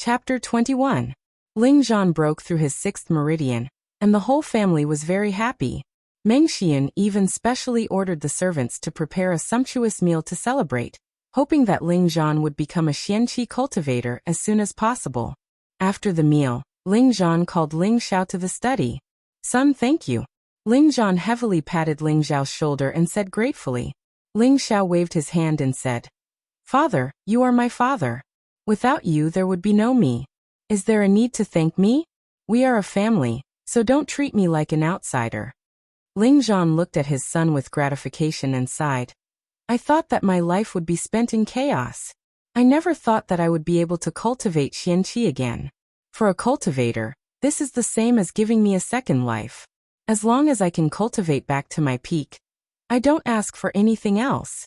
Chapter 21. Ling Zhan broke through his sixth meridian, and the whole family was very happy. Meng Xian even specially ordered the servants to prepare a sumptuous meal to celebrate, hoping that Ling Zhan would become a xianqi cultivator as soon as possible. After the meal, Ling Zhan called Ling Xiao to the study. "Son, thank you." Ling Zhan heavily patted Ling Xiao's shoulder and said gratefully. Ling Xiao waved his hand and said, "Father, you are my father. Without you there would be no me. Is there a need to thank me? We are a family, so don't treat me like an outsider." Ling Zhan looked at his son with gratification and sighed. "I thought that my life would be spent in chaos. I never thought that I would be able to cultivate xianqi again. For a cultivator, this is the same as giving me a second life. As long as I can cultivate back to my peak, I don't ask for anything else."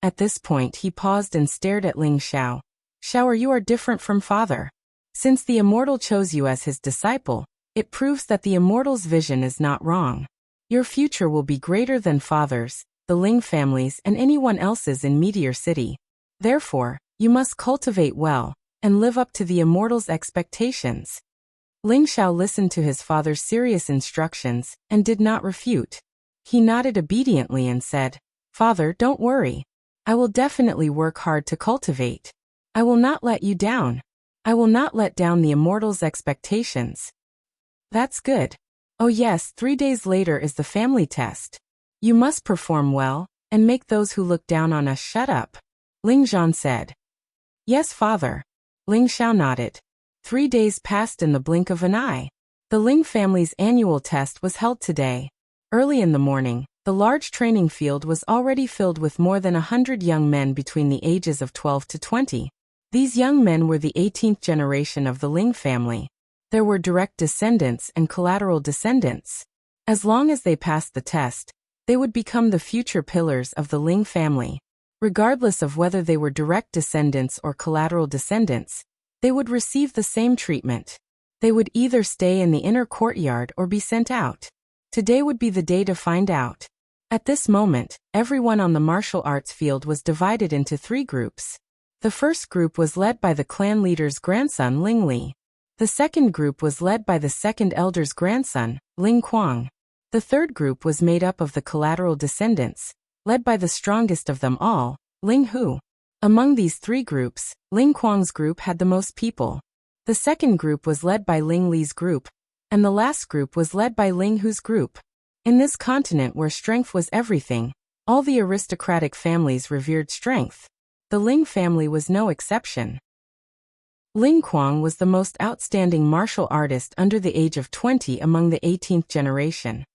At this point he paused and stared at Ling Xiao. "Xiao, you are different from father. Since the immortal chose you as his disciple, it proves that the immortal's vision is not wrong. Your future will be greater than father's, the Ling family's, and anyone else's in Meteor City. Therefore, you must cultivate well, and live up to the immortal's expectations." Ling Xiao listened to his father's serious instructions, and did not refute. He nodded obediently and said, "Father, don't worry. I will definitely work hard to cultivate. I will not let you down. I will not let down the immortal's expectations." "That's good. Oh yes, 3 days later is the family test. You must perform well, and make those who look down on us shut up," Ling Zhan said. "Yes, father." Ling Xiao nodded. 3 days passed in the blink of an eye. The Ling family's annual test was held today. Early in the morning, the large training field was already filled with more than 100 young men between the ages of 12 to 20. These young men were the 18th generation of the Ling family. There were direct descendants and collateral descendants. As long as they passed the test, they would become the future pillars of the Ling family. Regardless of whether they were direct descendants or collateral descendants, they would receive the same treatment. They would either stay in the inner courtyard or be sent out. Today would be the day to find out. At this moment, everyone on the martial arts field was divided into 3 groups. The first group was led by the clan leader's grandson Ling Li. The second group was led by the second elder's grandson, Ling Kuang. The third group was made up of the collateral descendants, led by the strongest of them all, Ling Hu. Among these 3 groups, Ling Kuang's group had the most people. The second group was led by Ling Li's group, and the last group was led by Ling Hu's group. In this continent where strength was everything, all the aristocratic families revered strength. The Ling family was no exception. Ling Kuang was the most outstanding martial artist under the age of 20 among the 18th generation.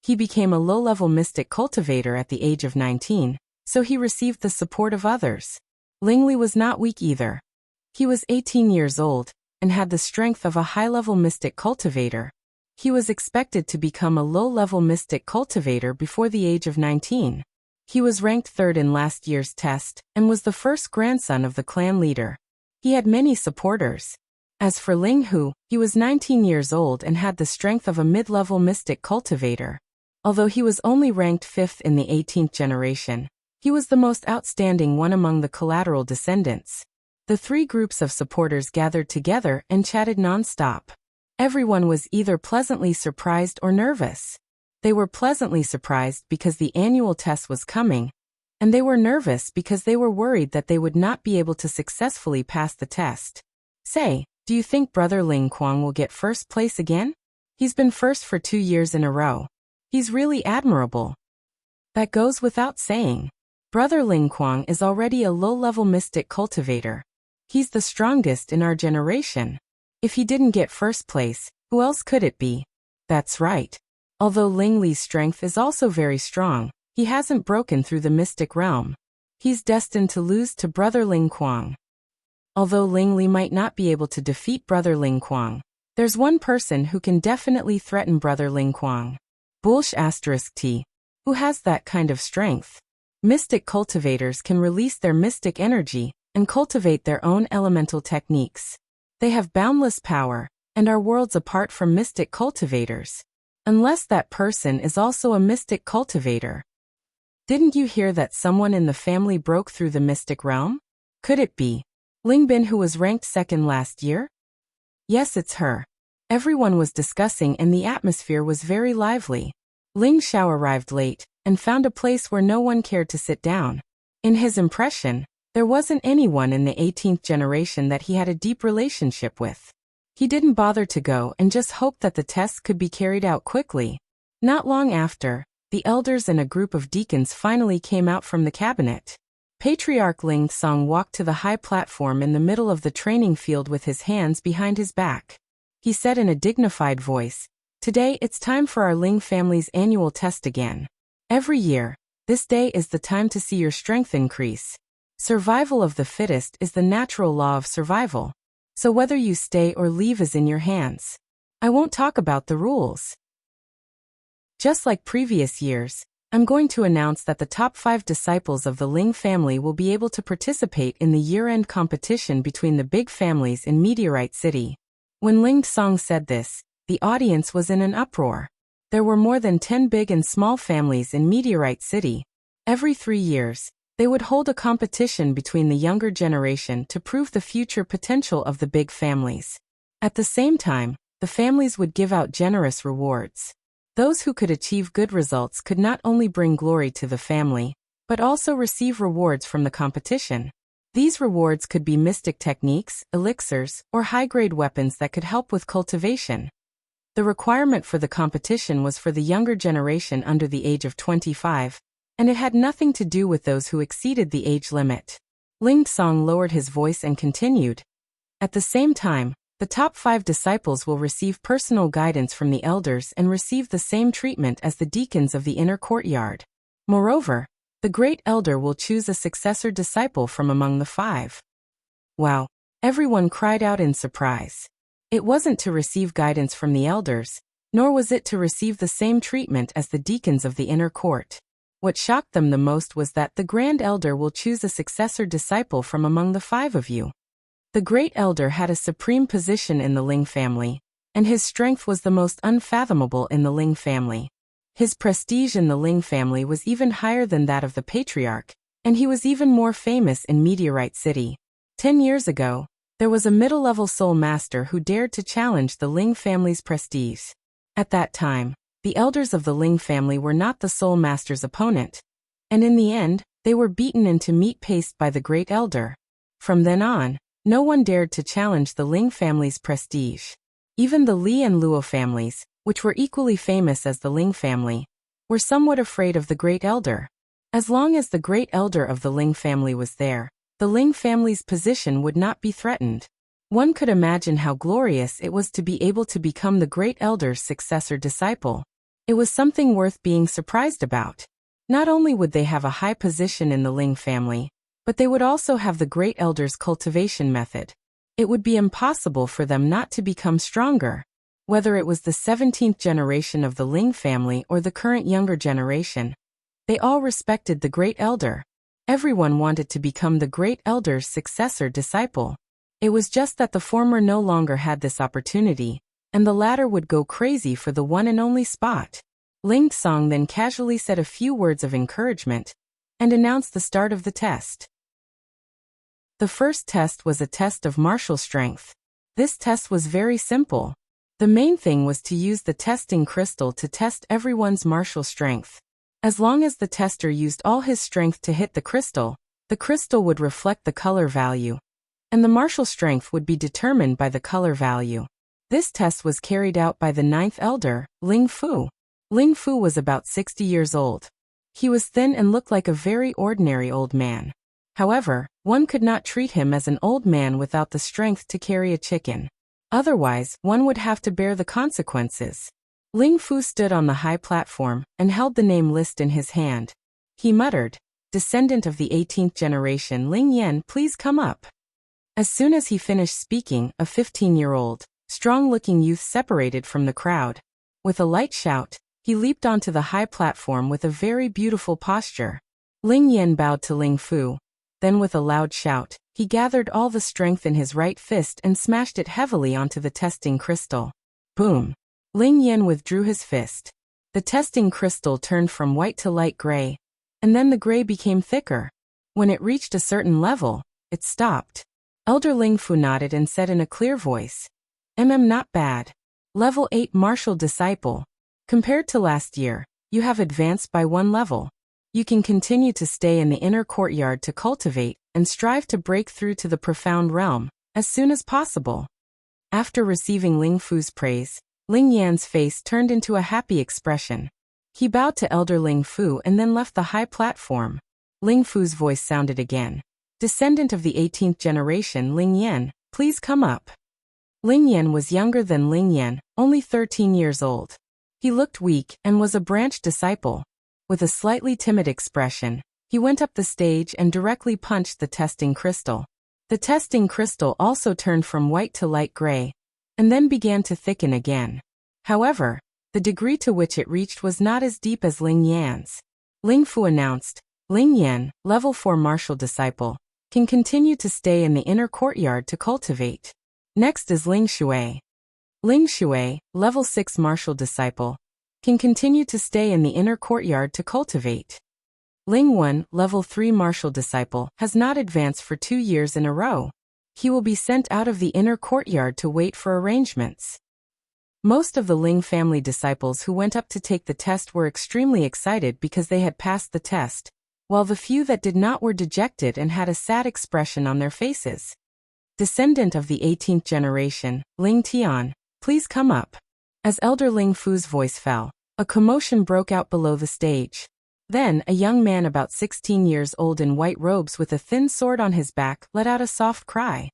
He became a low-level mystic cultivator at the age of 19, so he received the support of others. Ling Li was not weak either. He was 18 years old, and had the strength of a high-level mystic cultivator. He was expected to become a low-level mystic cultivator before the age of 19. He was ranked 3rd in last year's test, and was the first grandson of the clan leader. He had many supporters. As for Ling Hu, he was 19 years old and had the strength of a mid-level mystic cultivator. Although he was only ranked 5th in the 18th generation, he was the most outstanding one among the collateral descendants. The 3 groups of supporters gathered together and chatted non-stop. Everyone was either pleasantly surprised or nervous. They were pleasantly surprised because the annual test was coming, and they were nervous because they were worried that they would not be able to successfully pass the test. "Say, do you think Brother Ling Kuang will get first place again? He's been first for 2 years in a row. He's really admirable." "That goes without saying. Brother Ling Kuang is already a low-level mystic cultivator. He's the strongest in our generation. If he didn't get first place, who else could it be?" "That's right. Although Ling Li's strength is also very strong, he hasn't broken through the mystic realm. He's destined to lose to Brother Ling Kuang." Although Ling Li might not be able to defeat Brother Ling Kuang, there's one person who can definitely threaten Brother Ling Kuang. T. Who has that kind of strength? Mystic cultivators can release their mystic energy and cultivate their own elemental techniques. They have boundless power, and are worlds apart from mystic cultivators. Unless that person is also a mystic cultivator. Didn't you hear that someone in the family broke through the mystic realm? Could it be Ling Bin, who was ranked 2nd last year? Yes, it's her. Everyone was discussing and the atmosphere was very lively. Ling Xiao arrived late and found a place where no one cared to sit down. In his impression, there wasn't anyone in the 18th generation that he had a deep relationship with. He didn't bother to go and just hoped that the tests could be carried out quickly. Not long after, the elders and a group of deacons finally came out from the cabinet. Patriarch Ling Song walked to the high platform in the middle of the training field with his hands behind his back. He said in a dignified voice, "Today it's time for our Ling family's annual test again. Every year, this day is the time to see your strength increase. Survival of the fittest is the natural law of survival. So whether you stay or leave is in your hands. I won't talk about the rules. Just like previous years, I'm going to announce that the top 5 disciples of the Ling family will be able to participate in the year-end competition between the big families in Meteorite City." When Ling Song said this, the audience was in an uproar. There were more than 10 big and small families in Meteorite City. Every 3 years, they would hold a competition between the younger generation to prove the future potential of the big families. At the same time, the families would give out generous rewards. Those who could achieve good results could not only bring glory to the family, but also receive rewards from the competition. These rewards could be mystic techniques, elixirs, or high-grade weapons that could help with cultivation. The requirement for the competition was for the younger generation under the age of 25, and it had nothing to do with those who exceeded the age limit. Ling Song lowered his voice and continued. At the same time, the top 5 disciples will receive personal guidance from the elders and receive the same treatment as the deacons of the inner courtyard. Moreover, the great elder will choose a successor disciple from among the 5. Wow! Everyone cried out in surprise. It wasn't to receive guidance from the elders, nor was it to receive the same treatment as the deacons of the inner court. What shocked them the most was that the Grand Elder will choose a successor disciple from among the 5 of you. The Great Elder had a supreme position in the Ling family, and his strength was the most unfathomable in the Ling family. His prestige in the Ling family was even higher than that of the Patriarch, and he was even more famous in Meteorite City. 10 years ago, there was a middle-level soul master who dared to challenge the Ling family's prestige. At that time, the elders of the Ling family were not the Soul Master's opponent, and in the end, they were beaten into meat paste by the Great Elder. From then on, no one dared to challenge the Ling family's prestige. Even the Li and Luo families, which were equally famous as the Ling family, were somewhat afraid of the Great Elder. As long as the Great Elder of the Ling family was there, the Ling family's position would not be threatened. One could imagine how glorious it was to be able to become the Great Elder's successor disciple. It was something worth being surprised about. Not only would they have a high position in the Ling family, but they would also have the Great Elder's cultivation method. It would be impossible for them not to become stronger. Whether it was the 17th generation of the Ling family or the current younger generation, they all respected the Great Elder. Everyone wanted to become the Great Elder's successor disciple. It was just that the former no longer had this opportunity, and the latter would go crazy for the one and only spot. Ling Song then casually said a few words of encouragement and announced the start of the test. The first test was a test of martial strength. This test was very simple. The main thing was to use the testing crystal to test everyone's martial strength. As long as the tester used all his strength to hit the crystal would reflect the color value, and the martial strength would be determined by the color value. This test was carried out by the 9th elder, Ling Fu. Ling Fu was about 60 years old. He was thin and looked like a very ordinary old man. However, one could not treat him as an old man without the strength to carry a chicken. Otherwise, one would have to bear the consequences. Ling Fu stood on the high platform and held the name list in his hand. He muttered, "Descendant of the 18th generation Ling Yan, please come up." As soon as he finished speaking, a 15-year-old, strong-looking youth separated from the crowd. With a light shout, he leaped onto the high platform with a very beautiful posture. Ling Yan bowed to Ling Fu. Then with a loud shout, he gathered all the strength in his right fist and smashed it heavily onto the testing crystal. Boom! Ling Yan withdrew his fist. The testing crystal turned from white to light gray, and then the gray became thicker. When it reached a certain level, it stopped. Elder Ling Fu nodded and said in a clear voice, Not bad. Level 8 Martial Disciple. Compared to last year, you have advanced by one level. You can continue to stay in the inner courtyard to cultivate and strive to break through to the profound realm as soon as possible. After receiving Ling Fu's praise, Ling Yan's face turned into a happy expression. He bowed to Elder Ling Fu and then left the high platform. Ling Fu's voice sounded again. Descendant of the 18th generation Ling Yan, please come up. Ling Yan was younger than Ling Yan, only 13 years old. He looked weak and was a branch disciple. With a slightly timid expression, he went up the stage and directly punched the testing crystal. The testing crystal also turned from white to light gray, and then began to thicken again. However, the degree to which it reached was not as deep as Ling Yan's. Ling Fu announced, Ling Yan, level 4 martial disciple, can continue to stay in the inner courtyard to cultivate. Next is Ling Shui. Ling Shui, level 6 martial disciple, can continue to stay in the inner courtyard to cultivate. Ling Wen, level 3 martial disciple, has not advanced for 2 years in a row. He will be sent out of the inner courtyard to wait for arrangements. Most of the Ling family disciples who went up to take the test were extremely excited because they had passed the test, while the few that did not were dejected and had a sad expression on their faces. Descendant of the 18th generation, Ling Tian, please come up. As Elder Ling Fu's voice fell, a commotion broke out below the stage. Then, a young man about 16 years old in white robes with a thin sword on his back let out a soft cry.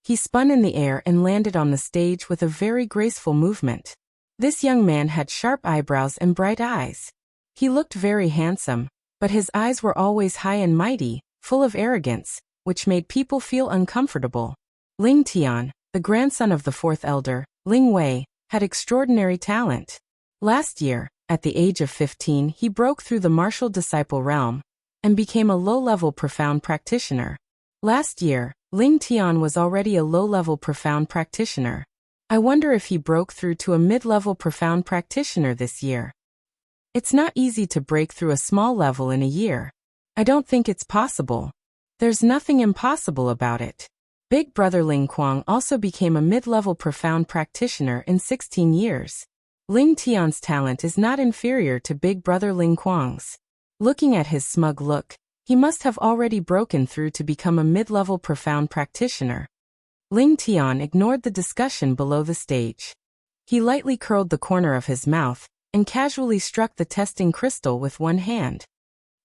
He spun in the air and landed on the stage with a very graceful movement. This young man had sharp eyebrows and bright eyes. He looked very handsome, but his eyes were always high and mighty, full of arrogance, which made people feel uncomfortable. Ling Tian, the grandson of the fourth elder, Ling Wei, had extraordinary talent. Last year, at the age of 15, he broke through the martial disciple realm and became a low-level profound practitioner. Last year, Ling Tian was already a low-level profound practitioner. I wonder if he broke through to a mid-level profound practitioner this year. It's not easy to break through a small level in a year. I don't think it's possible. There's nothing impossible about it. Big brother Ling Kuang also became a mid-level profound practitioner in 16 years. Ling Tian's talent is not inferior to big brother Ling Kuang's. Looking at his smug look, he must have already broken through to become a mid-level profound practitioner. Ling Tian ignored the discussion below the stage. He lightly curled the corner of his mouth and casually struck the testing crystal with one hand.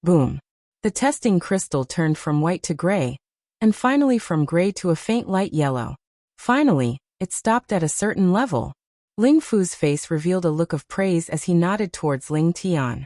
Boom! The testing crystal turned from white to gray, and finally from gray to a faint light yellow. Finally, it stopped at a certain level. Ling Fu's face revealed a look of praise as he nodded towards Ling Tian.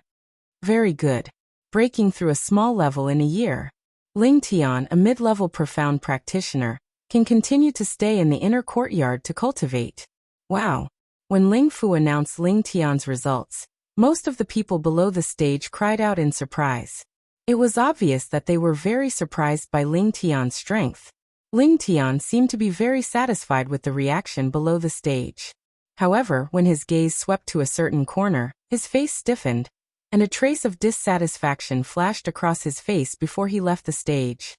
Very good. Breaking through a small level in a year. Ling Tian, a mid-level profound practitioner, can continue to stay in the inner courtyard to cultivate. Wow! When Ling Fu announced Ling Tian's results, most of the people below the stage cried out in surprise. It was obvious that they were very surprised by Ling Tian's strength. Ling Tian seemed to be very satisfied with the reaction below the stage. However, when his gaze swept to a certain corner, his face stiffened, and a trace of dissatisfaction flashed across his face before he left the stage.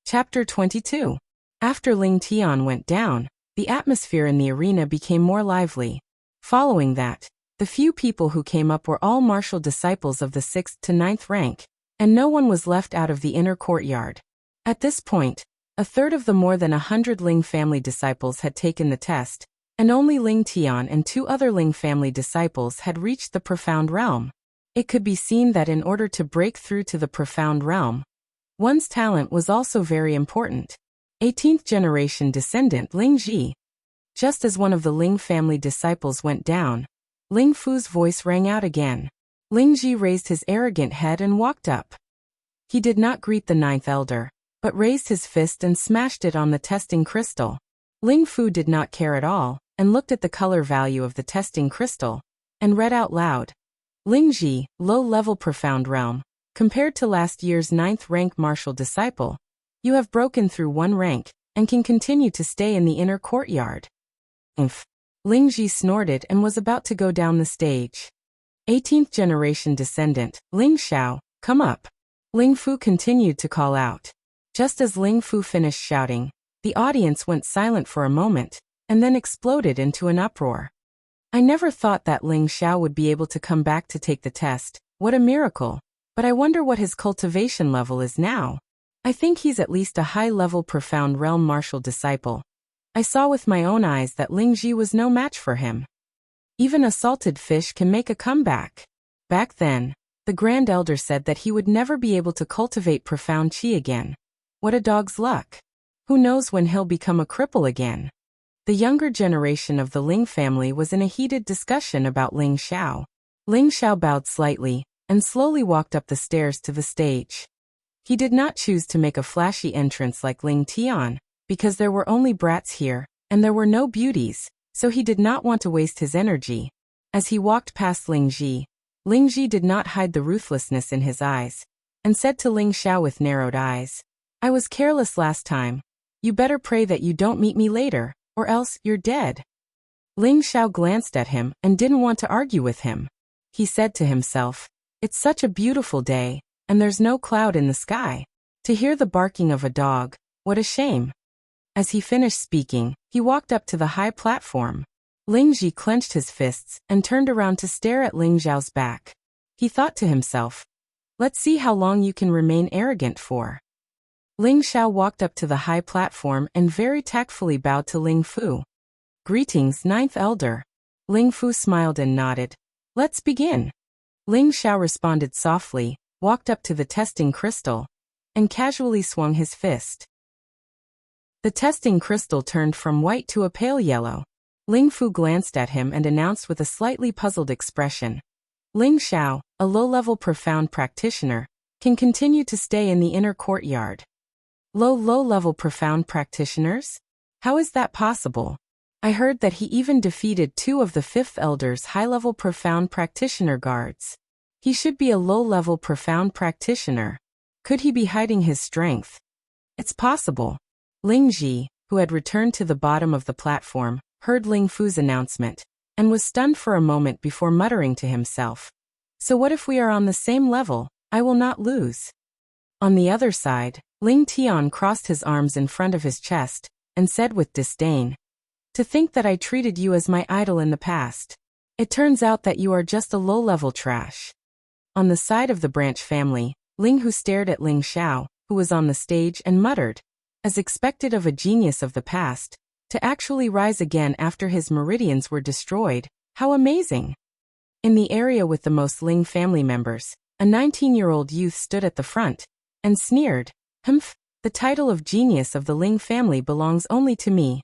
Chapter 22. After Ling Tian went down, the atmosphere in the arena became more lively. Following that, the few people who came up were all martial disciples of the 6th to 9th rank, and no one was left out of the inner courtyard. At this point, a third of the more than 100 Ling family disciples had taken the test, and only Ling Tian and 2 other Ling family disciples had reached the profound realm. It could be seen that in order to break through to the profound realm, one's talent was also very important. 18th generation descendant Ling Ji. Just as one of the Ling family disciples went down, Ling Fu's voice rang out again. Ling Ji raised his arrogant head and walked up. He did not greet the 9th elder, but raised his fist and smashed it on the testing crystal. Ling Fu did not care at all, and looked at the color value of the testing crystal, and read out loud. Ling Ji, low-level profound realm. Compared to last year's 9th rank martial disciple, you have broken through 1 rank, and can continue to stay in the inner courtyard. Ling Ji snorted and was about to go down the stage. 18th generation descendant, Ling Xiao, come up. Ling Fu continued to call out. Just as Ling Fu finished shouting, the audience went silent for a moment, and then exploded into an uproar. I never thought that Ling Xiao would be able to come back to take the test. What a miracle. But I wonder what his cultivation level is now. I think he's at least a high-level profound realm martial disciple. I saw with my own eyes that Ling Ji was no match for him. Even a salted fish can make a comeback. Back then, the Grand Elder said that he would never be able to cultivate profound qi again. What a dog's luck. Who knows when he'll become a cripple again? The younger generation of the Ling family was in a heated discussion about Ling Xiao. Ling Xiao bowed slightly and slowly walked up the stairs to the stage. He did not choose to make a flashy entrance like Ling Tian, because there were only brats here, and there were no beauties, so he did not want to waste his energy. As he walked past Ling Ji did not hide the ruthlessness in his eyes, and said to Ling Xiao with narrowed eyes, "I was careless last time. You better pray that you don't meet me later, or else you're dead." Ling Xiao glanced at him and didn't want to argue with him. He said to himself, "It's such a beautiful day, and there's no cloud in the sky. To hear the barking of a dog, what a shame." As he finished speaking, he walked up to the high platform. Ling Ji clenched his fists and turned around to stare at Ling Xiao's back. He thought to himself, "Let's see how long you can remain arrogant for." Ling Xiao walked up to the high platform and very tactfully bowed to Ling Fu. "Greetings, Ninth Elder." Ling Fu smiled and nodded. "Let's begin." Ling Xiao responded softly, walked up to the testing crystal, and casually swung his fist. The testing crystal turned from white to a pale yellow. Ling Fu glanced at him and announced with a slightly puzzled expression, "Ling Xiao, a low-level profound practitioner, can continue to stay in the inner courtyard." Low-level profound practitioners? How is that possible? I heard that he even defeated 2 of the 5th Elder's high-level profound practitioner guards. He should be a low-level profound practitioner. Could he be hiding his strength? It's possible. Ling Ji, who had returned to the bottom of the platform, heard Ling Fu's announcement, and was stunned for a moment before muttering to himself, "So what if we are on the same level? I will not lose." On the other side, Ling Tian crossed his arms in front of his chest, and said with disdain, "To think that I treated you as my idol in the past. It turns out that you are just a low-level trash." On the side of the branch family, Ling Hu stared at Ling Xiao, who was on the stage, and muttered, as expected of a genius of the past, to actually rise again after his meridians were destroyed. How amazing! In the area with the most Ling family members, a 19-year-old youth stood at the front, and sneered, "Humph, the title of genius of the Ling family belongs only to me."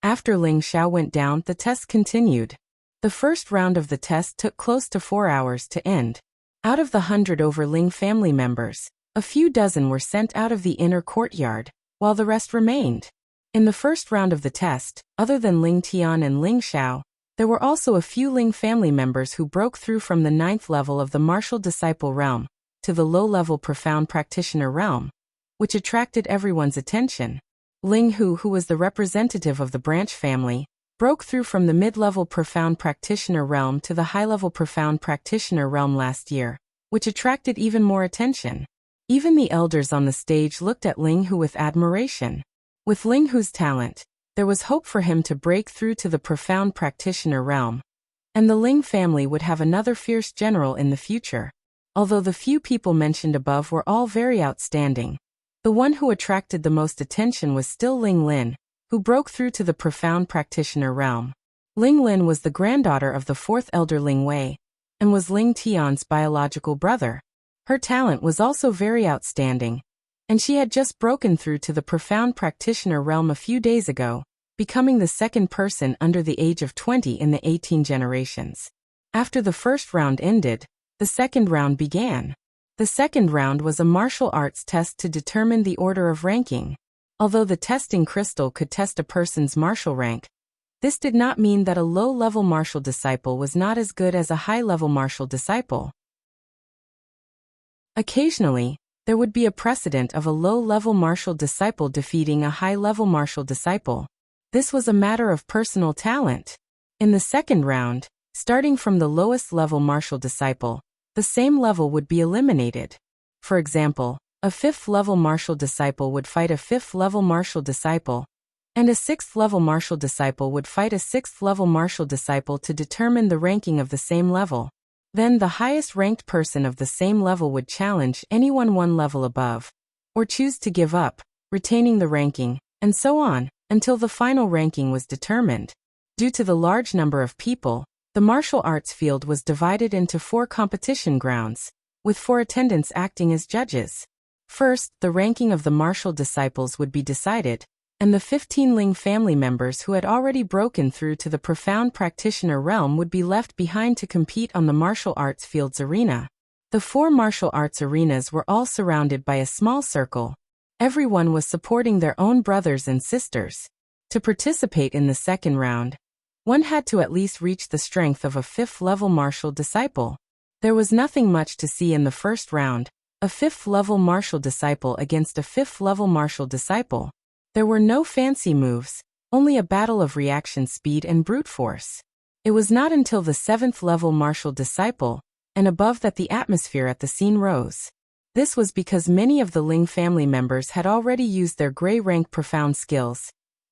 After Ling Xiao went down, the test continued. The first round of the test took close to 4 hours to end. Out of the 100 over Ling family members, a few dozen were sent out of the inner courtyard, while the rest remained. In the first round of the test, other than Ling Tian and Ling Xiao, there were also a few Ling family members who broke through from the 9th level of the martial disciple realm to the low-level profound practitioner realm, which attracted everyone's attention. Ling Hu, who was the representative of the branch family, broke through from the mid-level profound practitioner realm to the high-level profound practitioner realm last year, which attracted even more attention. Even the elders on the stage looked at Ling Hu with admiration. With Ling Hu's talent, there was hope for him to break through to the profound practitioner realm, and the Ling family would have another fierce general in the future. Although the few people mentioned above were all very outstanding, the one who attracted the most attention was still Ling Lin, who broke through to the profound practitioner realm. Ling Lin was the granddaughter of the 4th elder Ling Wei, and was Ling Tian's biological brother. Her talent was also very outstanding, and she had just broken through to the profound practitioner realm a few days ago, becoming the second person under the age of 20 in the 18 generations. After the first round ended, the second round began. The second round was a martial arts test to determine the order of ranking. Although the testing crystal could test a person's martial rank, this did not mean that a low-level martial disciple was not as good as a high-level martial disciple. Occasionally, there would be a precedent of a low-level martial disciple defeating a high-level martial disciple. This was a matter of personal talent. In the second round, starting from the lowest level martial disciple, the same level would be eliminated. For example, A 5th-level martial disciple would fight a 5th-level martial disciple, and a 6th-level martial disciple would fight a 6th-level martial disciple to determine the ranking of the same level. Then the highest-ranked person of the same level would challenge anyone one level above, or choose to give up, retaining the ranking, and so on, until the final ranking was determined. Due to the large number of people, the martial arts field was divided into 4 competition grounds, with 4 attendants acting as judges. First, the ranking of the martial disciples would be decided, and the 15 Ling family members who had already broken through to the profound practitioner realm would be left behind to compete on the martial arts field's arena. The 4 martial arts arenas were all surrounded by a small circle. Everyone was supporting their own brothers and sisters. To participate in the second round, one had to at least reach the strength of a 5th-level martial disciple. There was nothing much to see in the first round, a 5th-level martial disciple against a 5th-level martial disciple. There were no fancy moves, only a battle of reaction speed and brute force. It was not until the 7th-level martial disciple, and above that the atmosphere at the scene rose. This was because many of the Ling family members had already used their gray rank profound skills,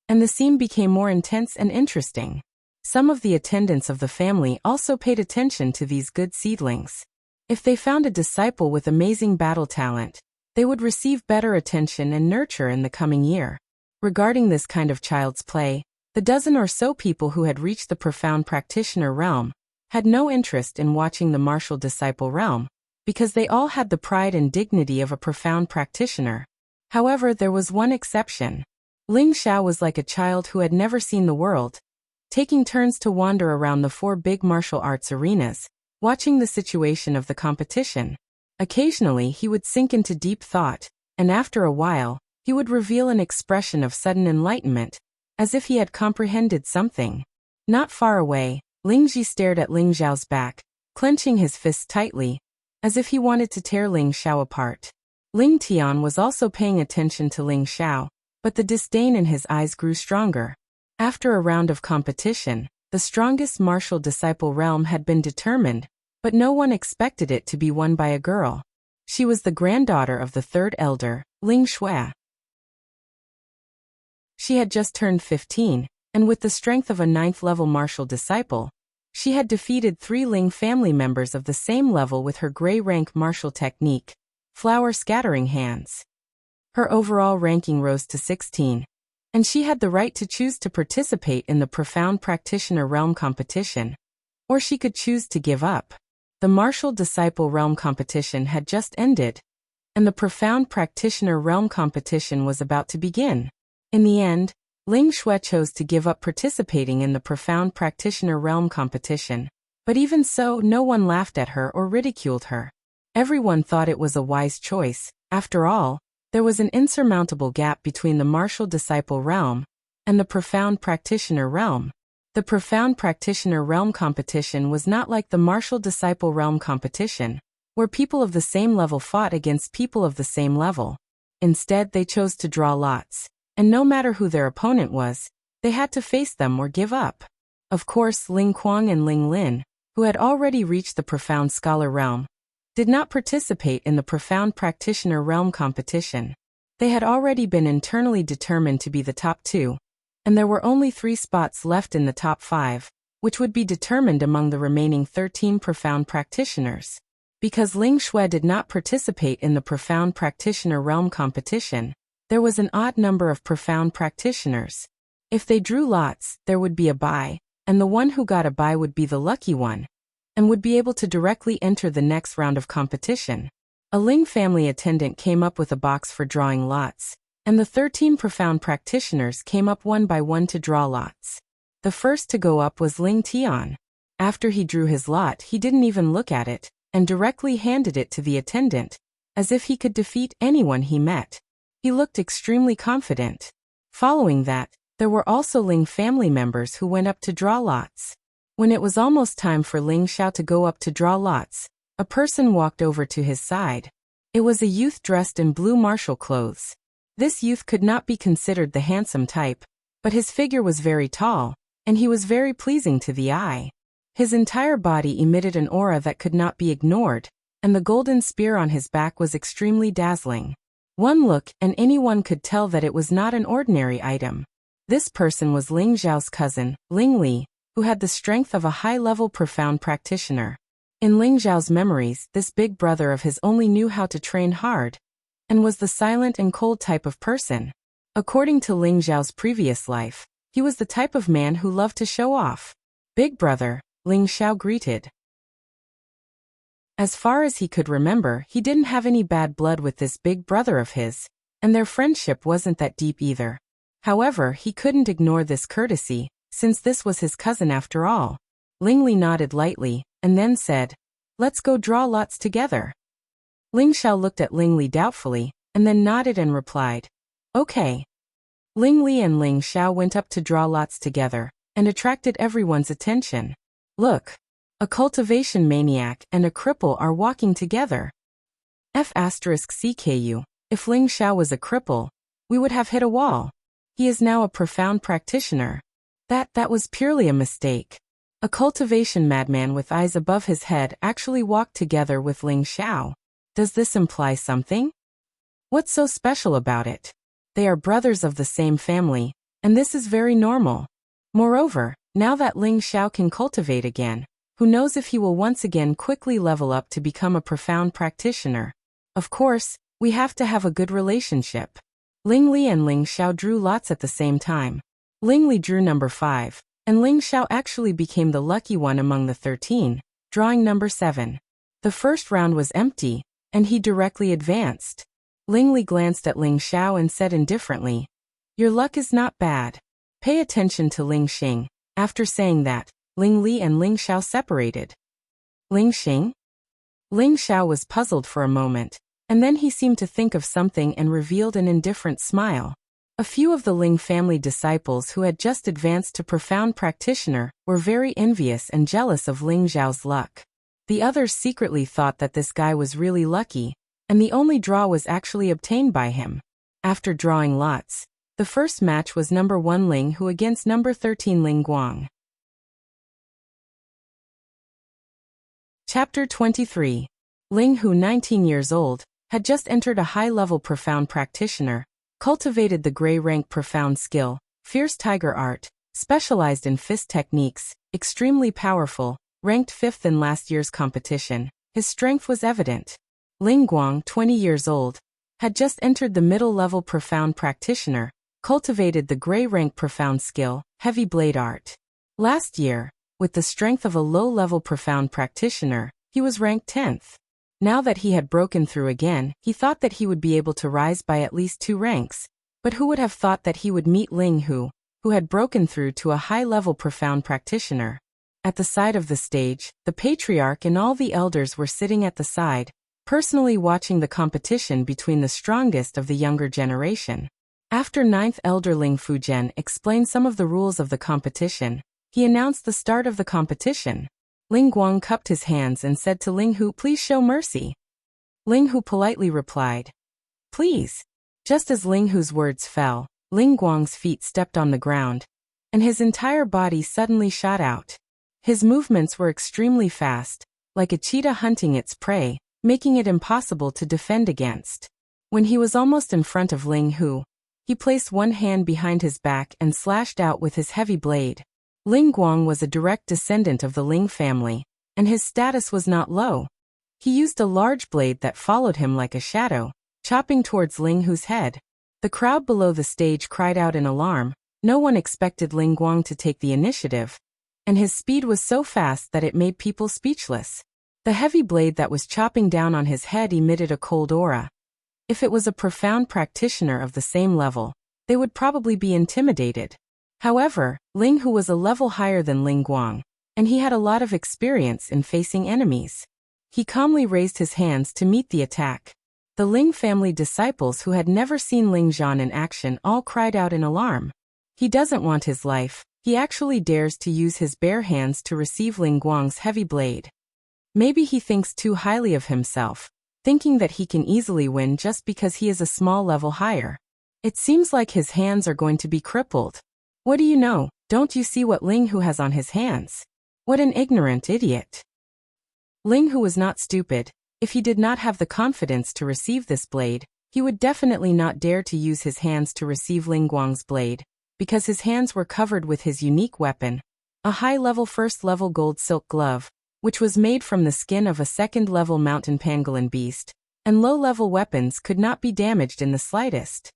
and the scene became more intense and interesting. Some of the attendants of the family also paid attention to these good seedlings. If they found a disciple with amazing battle talent, they would receive better attention and nurture in the coming year. Regarding this kind of child's play, the dozen or so people who had reached the profound practitioner realm had no interest in watching the martial disciple realm, because they all had the pride and dignity of a profound practitioner. However, there was one exception. Ling Xiao was like a child who had never seen the world, taking turns to wander around the 4 big martial arts arenas, watching the situation of the competition. Occasionally he would sink into deep thought, and after a while, he would reveal an expression of sudden enlightenment, as if he had comprehended something. Not far away, Ling Ji stared at Ling Xiao's back, clenching his fists tightly, as if he wanted to tear Ling Xiao apart. Ling Tian was also paying attention to Ling Xiao, but the disdain in his eyes grew stronger. After a round of competition, the strongest martial disciple realm had been determined, but no one expected it to be won by a girl. She was the granddaughter of the 3rd elder, Ling Shui. She had just turned 15, and with the strength of a 9th-level martial disciple, she had defeated 3 Ling family members of the same level with her gray rank martial technique, flower scattering hands. Her overall ranking rose to 16. And she had the right to choose to participate in the profound practitioner realm competition, or she could choose to give up. The martial disciple realm competition had just ended, and the profound practitioner realm competition was about to begin. In the end, Ling Shui chose to give up participating in the profound practitioner realm competition, but even so, no one laughed at her or ridiculed her. Everyone thought it was a wise choice. After all, there was an insurmountable gap between the martial disciple realm and the profound practitioner realm. The profound practitioner realm competition was not like the martial disciple realm competition, where people of the same level fought against people of the same level. Instead, they chose to draw lots, and no matter who their opponent was, they had to face them or give up. Of course, Ling Kuang and Ling Lin, who had already reached the profound scholar realm, did not participate in the profound practitioner realm competition. They had already been internally determined to be the top 2, and there were only 3 spots left in the top 5, which would be determined among the remaining 13 profound practitioners. Because Ling Shui did not participate in the profound practitioner realm competition, there was an odd number of profound practitioners. If they drew lots, there would be a bye, and the one who got a bye would be the lucky one, and would be able to directly enter the next round of competition. A Ling family attendant came up with a box for drawing lots, and the 13 profound practitioners came up one by one to draw lots. The first to go up was Ling Tian. After he drew his lot, he didn't even look at it, and directly handed it to the attendant, as if he could defeat anyone he met. He looked extremely confident. Following that, there were also Ling family members who went up to draw lots. When it was almost time for Ling Xiao to go up to draw lots, a person walked over to his side. It was a youth dressed in blue martial clothes. This youth could not be considered the handsome type, but his figure was very tall, and he was very pleasing to the eye. His entire body emitted an aura that could not be ignored, and the golden spear on his back was extremely dazzling. One look, and anyone could tell that it was not an ordinary item. This person was Ling Zhao's cousin, Ling Li, who had the strength of a high-level profound practitioner. In Ling Zhao's memories, this big brother of his only knew how to train hard, and was the silent and cold type of person. According to Ling Zhao's previous life, he was the type of man who loved to show off. Big brother, Ling Xiao greeted. As far as he could remember, he didn't have any bad blood with this big brother of his, and their friendship wasn't that deep either. However, he couldn't ignore this courtesy, since this was his cousin after all. Ling Li nodded lightly, and then said, "Let's go draw lots together." Ling Xiao looked at Ling Li doubtfully, and then nodded and replied, "Okay." Ling Li and Ling Xiao went up to draw lots together, and attracted everyone's attention. Look! A cultivation maniac and a cripple are walking together. F***CKU. If Ling Xiao was a cripple, we would have hit a wall. He is now a profound practitioner. That was purely a mistake. A cultivation madman with eyes above his head actually walked together with Ling Xiao. Does this imply something? What's so special about it? They are brothers of the same family, and this is very normal. Moreover, now that Ling Xiao can cultivate again, who knows if he will once again quickly level up to become a profound practitioner. Of course, we have to have a good relationship. Ling Li and Ling Xiao drew lots at the same time. Ling Li drew number 5, and Ling Xiao actually became the lucky one among the 13, drawing number 7. The first round was empty, and he directly advanced. Ling Li glanced at Ling Xiao and said indifferently, "Your luck is not bad. Pay attention to Ling Xing." After saying that, Ling Li and Ling Xiao separated. Ling Xing? Ling Xiao was puzzled for a moment, and then he seemed to think of something and revealed an indifferent smile. A few of the Ling family disciples who had just advanced to profound practitioner were very envious and jealous of Ling Zhao's luck. The others secretly thought that this guy was really lucky, and the only draw was actually obtained by him. After drawing lots, the first match was number 1 Ling Hu against number 13 Ling Guang. Chapter 23. Ling Hu, 19 years old, had just entered a high-level profound practitioner, cultivated the gray rank profound skill, fierce tiger art, specialized in fist techniques, extremely powerful, ranked 5th in last year's competition. His strength was evident. Ling Guang, 20 years old, had just entered the middle-level profound practitioner, cultivated the gray rank profound skill, heavy blade art. Last year, with the strength of a low-level profound practitioner, he was ranked 10th. Now that he had broken through again, he thought that he would be able to rise by at least 2 ranks. But who would have thought that he would meet Ling Hu, who had broken through to a high-level profound practitioner? At the side of the stage, the patriarch and all the elders were sitting at the side, personally watching the competition between the strongest of the younger generation. After 9th Elder Ling Fujian explained some of the rules of the competition, he announced the start of the competition. Ling Guang cupped his hands and said to Ling Hu, "Please show mercy." Ling Hu politely replied, "Please." Just as Ling Hu's words fell, Ling Guang's feet stepped on the ground, and his entire body suddenly shot out. His movements were extremely fast, like a cheetah hunting its prey, making it impossible to defend against. When he was almost in front of Ling Hu, he placed one hand behind his back and slashed out with his heavy blade. Ling Guang was a direct descendant of the Ling family, and his status was not low. He used a large blade that followed him like a shadow, chopping towards Ling Hu's head. The crowd below the stage cried out in alarm. No one expected Ling Guang to take the initiative, and his speed was so fast that it made people speechless. The heavy blade that was chopping down on his head emitted a cold aura. If it was a profound practitioner of the same level, they would probably be intimidated. However, Ling Hu was a level higher than Ling Guang, and he had a lot of experience in facing enemies. He calmly raised his hands to meet the attack. The Ling family disciples who had never seen Ling Zhan in action all cried out in alarm. He doesn't want his life, he actually dares to use his bare hands to receive Ling Guang's heavy blade. Maybe he thinks too highly of himself, thinking that he can easily win just because he is a small level higher. It seems like his hands are going to be crippled. What do you know? Don't you see what Ling Hu has on his hands? What an ignorant idiot. Ling Hu was not stupid. If he did not have the confidence to receive this blade, he would definitely not dare to use his hands to receive Ling Guang's blade, because his hands were covered with his unique weapon, a high-level first-level gold silk glove, which was made from the skin of a second-level mountain pangolin beast, and low-level weapons could not be damaged in the slightest.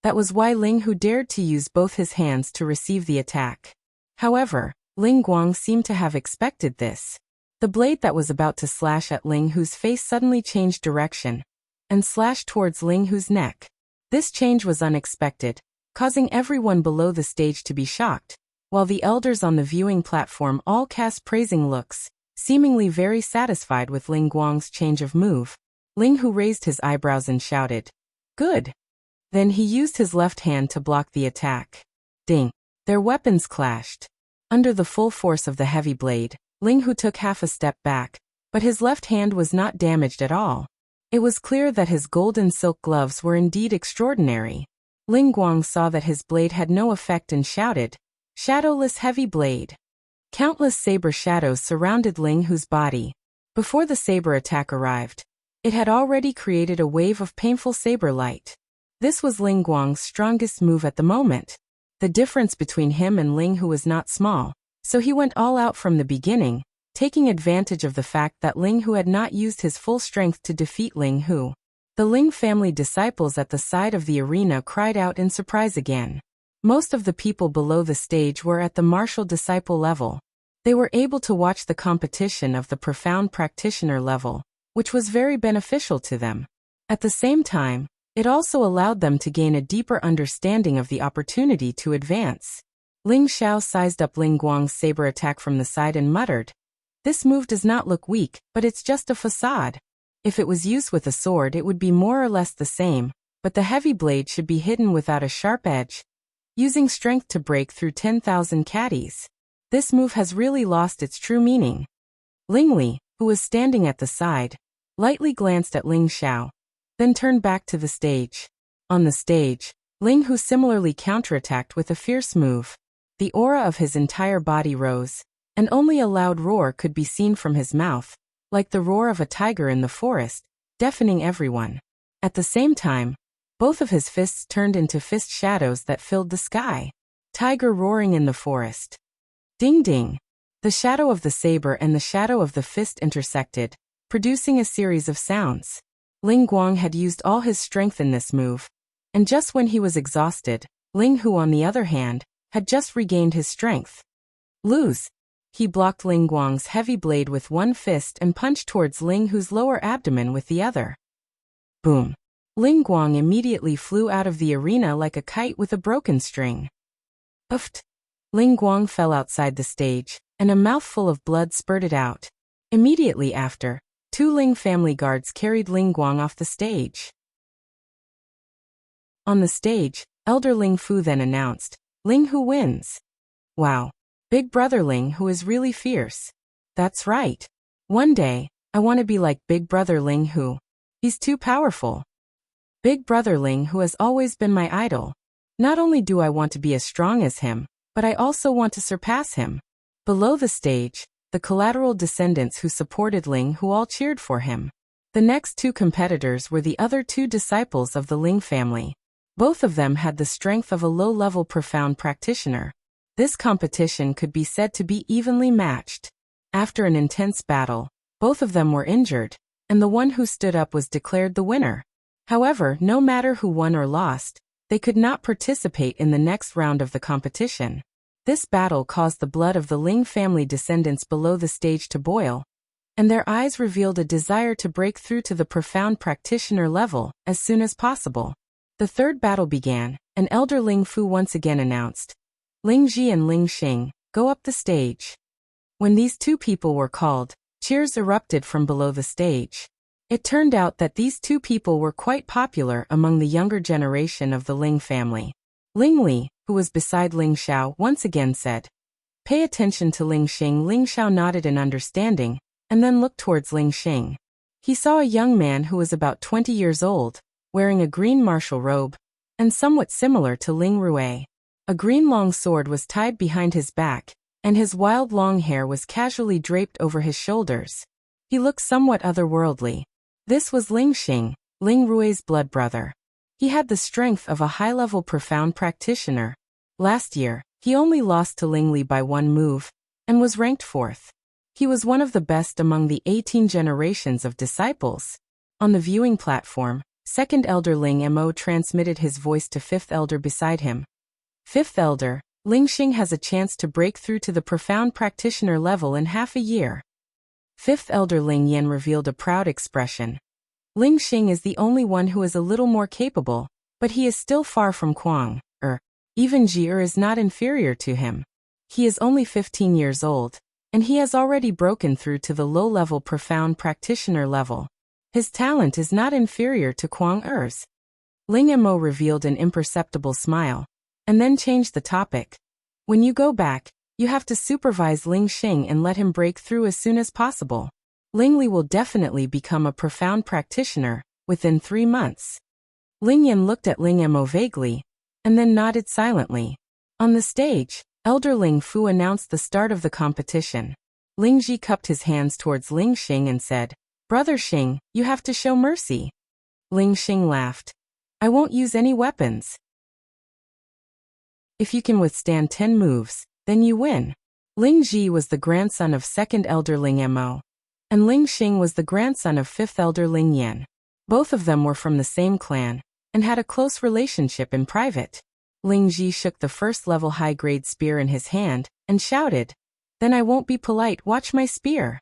That was why Ling Hu dared to use both his hands to receive the attack. However, Ling Guang seemed to have expected this. The blade that was about to slash at Ling Hu's face suddenly changed direction and slashed towards Ling Hu's neck. This change was unexpected, causing everyone below the stage to be shocked, while the elders on the viewing platform all cast praising looks, seemingly very satisfied with Ling Guang's change of move. Ling Hu raised his eyebrows and shouted, "Good!" Then he used his left hand to block the attack. Ding! Their weapons clashed. Under the full force of the heavy blade, Ling Hu took half a step back, but his left hand was not damaged at all. It was clear that his golden silk gloves were indeed extraordinary. Ling Guang saw that his blade had no effect and shouted, "Shadowless heavy blade!" Countless saber shadows surrounded Ling Hu's body. Before the saber attack arrived, it had already created a wave of painful saber light. This was Ling Guang's strongest move at the moment. The difference between him and Ling Hu was not small, so he went all out from the beginning, taking advantage of the fact that Ling Hu had not used his full strength to defeat Ling Hu. The Ling family disciples at the side of the arena cried out in surprise again. Most of the people below the stage were at the martial disciple level. They were able to watch the competition of the profound practitioner level, which was very beneficial to them. At the same time, it also allowed them to gain a deeper understanding of the opportunity to advance. Ling Xiao sized up Ling Guang's saber attack from the side and muttered, "This move does not look weak, but it's just a facade. If it was used with a sword it would be more or less the same, but the heavy blade should be hidden without a sharp edge, using strength to break through 10,000 caddies. This move has really lost its true meaning." Ling Li, who was standing at the side, lightly glanced at Ling Xiao, then turned back to the stage. On the stage, Ling Hu similarly counterattacked with a fierce move. The aura of his entire body rose, and only a loud roar could be seen from his mouth, like the roar of a tiger in the forest, deafening everyone. At the same time, both of his fists turned into fist shadows that filled the sky. Tiger roaring in the forest. Ding ding! The shadow of the saber and the shadow of the fist intersected, producing a series of sounds. Ling Guang had used all his strength in this move, and just when he was exhausted, Ling Hu on the other hand, had just regained his strength. "Lose!" He blocked Ling Guang's heavy blade with one fist and punched towards Ling Hu's lower abdomen with the other. Boom! Ling Guang immediately flew out of the arena like a kite with a broken string. Uft! Ling Guang fell outside the stage, and a mouthful of blood spurted out. Immediately after, 2 Ling family guards carried Ling Guang off the stage. On the stage, Elder Ling Fu then announced, "Ling Hu wins." Wow! Big Brother Ling Hu is really fierce. That's right. One day, I want to be like Big Brother Ling Hu. He's too powerful. Big Brother Ling Hu has always been my idol. Not only do I want to be as strong as him, but I also want to surpass him. Below the stage, the collateral descendants who supported Ling Hu all cheered for him. The next 2 competitors were the other 2 disciples of the Ling family. Both of them had the strength of a low-level profound practitioner. This competition could be said to be evenly matched. After an intense battle, both of them were injured, and the one who stood up was declared the winner. However, no matter who won or lost, they could not participate in the next round of the competition. This battle caused the blood of the Ling family descendants below the stage to boil, and their eyes revealed a desire to break through to the profound practitioner level as soon as possible. The third battle began, and Elder Ling Fu once again announced, "Ling Ji and Ling Xing, go up the stage." When these 2 people were called, cheers erupted from below the stage. It turned out that these 2 people were quite popular among the younger generation of the Ling family. Ling Li, who was beside Ling Xiao, once again said, "Pay attention to Ling Xing." Ling Xiao nodded in understanding, and then looked towards Ling Xing. He saw a young man who was about 20 years old, wearing a green martial robe, and somewhat similar to Ling Rui. A green long sword was tied behind his back, and his wild long hair was casually draped over his shoulders. He looked somewhat otherworldly. This was Ling Xing, Ling Rui's blood brother. He had the strength of a high-level profound practitioner. Last year, he only lost to Ling Li by one move, and was ranked 4th. He was one of the best among the 18 generations of disciples. On the viewing platform, 2nd Elder Ling Mo transmitted his voice to 5th Elder beside him. 5th Elder, Ling Xing has a chance to break through to the profound practitioner level in half a year. 5th Elder Ling Yan revealed a proud expression. Ling Xing is the only one who is a little more capable, but he is still far from Kuang. Even Ji is not inferior to him. He is only 15 years old, and he has already broken through to the low-level profound practitioner level. His talent is not inferior to Kuang Er's. Ling Mo revealed an imperceptible smile, and then changed the topic. When you go back, you have to supervise Ling Xing and let him break through as soon as possible. Ling Li will definitely become a profound practitioner within 3 months. Ling Yan looked at Ling Mo vaguely, and then nodded silently. On the stage, Elder Ling Fu announced the start of the competition. Ling Ji cupped his hands towards Ling Xing and said, "Brother Xing, you have to show mercy." Ling Xing laughed. "I won't use any weapons. If you can withstand 10 moves, then you win." Ling Ji was the grandson of 2nd Elder Ling Mo, and Ling Xing was the grandson of 5th Elder Ling Yan. Both of them were from the same clan, and had a close relationship in private. Ling Ji shook the first-level high-grade spear in his hand, and shouted, "Then I won't be polite, watch my spear."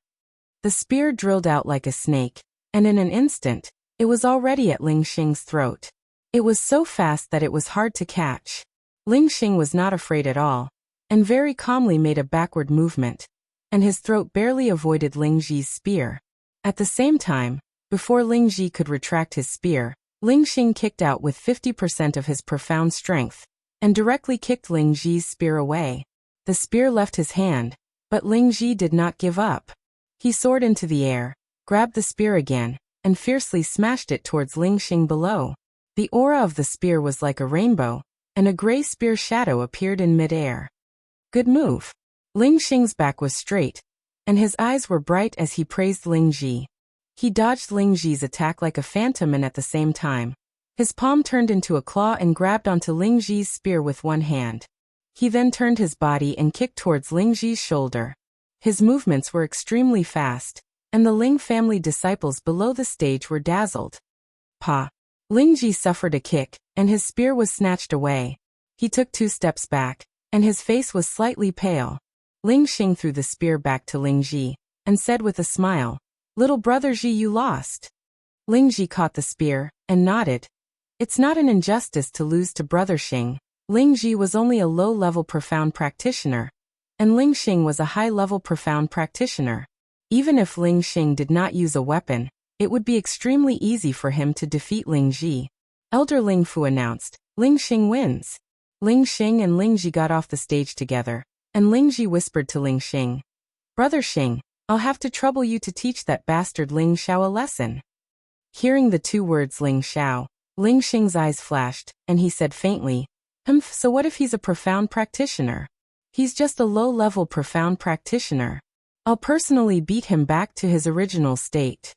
The spear drilled out like a snake, and in an instant, it was already at Ling Xing's throat. It was so fast that it was hard to catch. Ling Xing was not afraid at all, and very calmly made a backward movement, and his throat barely avoided Ling Ji's spear. At the same time, before Ling Ji could retract his spear, Ling Xing kicked out with 50% of his profound strength, and directly kicked Ling Ji's spear away. The spear left his hand, but Ling Ji did not give up. He soared into the air, grabbed the spear again, and fiercely smashed it towards Ling Xing below. The aura of the spear was like a rainbow, and a gray spear shadow appeared in mid-air. Good move. Ling Xing's back was straight, and his eyes were bright as he praised Ling Ji. He dodged Ling Ji's attack like a phantom, and at the same time, his palm turned into a claw and grabbed onto Ling Ji's spear with one hand. He then turned his body and kicked towards Ling Ji's shoulder. His movements were extremely fast, and the Ling family disciples below the stage were dazzled. Pa! Ling Ji suffered a kick, and his spear was snatched away. He took 2 steps back, and his face was slightly pale. Ling Xing threw the spear back to Ling Ji, and said with a smile, "Little brother Ji, you lost." Ling Ji caught the spear, and nodded. It's not an injustice to lose to Brother Xing. Ling Ji was only a low-level profound practitioner, and Ling Xing was a high-level profound practitioner. Even if Ling Xing did not use a weapon, it would be extremely easy for him to defeat Ling Ji. Elder Ling Fu announced, "Ling Xing wins." Ling Xing and Ling Ji got off the stage together, and Ling Ji whispered to Ling Xing, "Brother Xing, I'll have to trouble you to teach that bastard Ling Xiao a lesson." Hearing the 2 words Ling Xiao, Ling Xing's eyes flashed, and he said faintly, So what if he's a profound practitioner? He's just a low-level profound practitioner. I'll personally beat him back to his original state."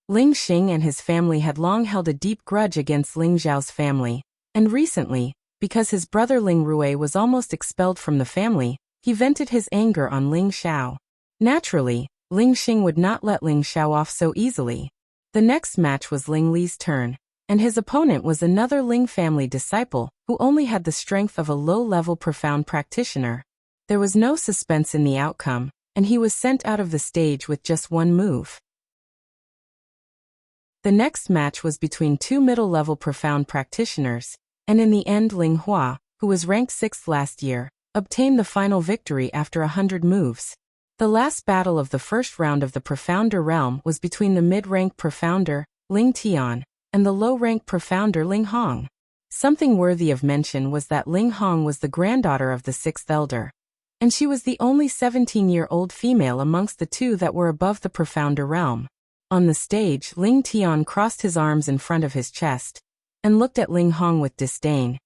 Ling Xing and his family had long held a deep grudge against Ling Xiao's family, and recently, because his brother Ling Rui was almost expelled from the family, he vented his anger on Ling Xiao. Naturally, Ling Xing would not let Ling Xiao off so easily. The next match was Ling Li's turn, and his opponent was another Ling family disciple who only had the strength of a low-level profound practitioner. There was no suspense in the outcome, and he was sent out of the stage with just one move. The next match was between 2 middle-level profound practitioners, and in the end Ling Hua, who was ranked 6th last year, obtained the final victory after 100 moves. The last battle of the first round of the Profounder realm was between the mid-rank Profounder, Ling Tian, and the low-rank Profounder Ling Hong. Something worthy of mention was that Ling Hong was the granddaughter of the 6th Elder, and she was the only 17-year-old female amongst the 2 that were above the Profounder realm. On the stage, Ling Tian crossed his arms in front of his chest, and looked at Ling Hong with disdain.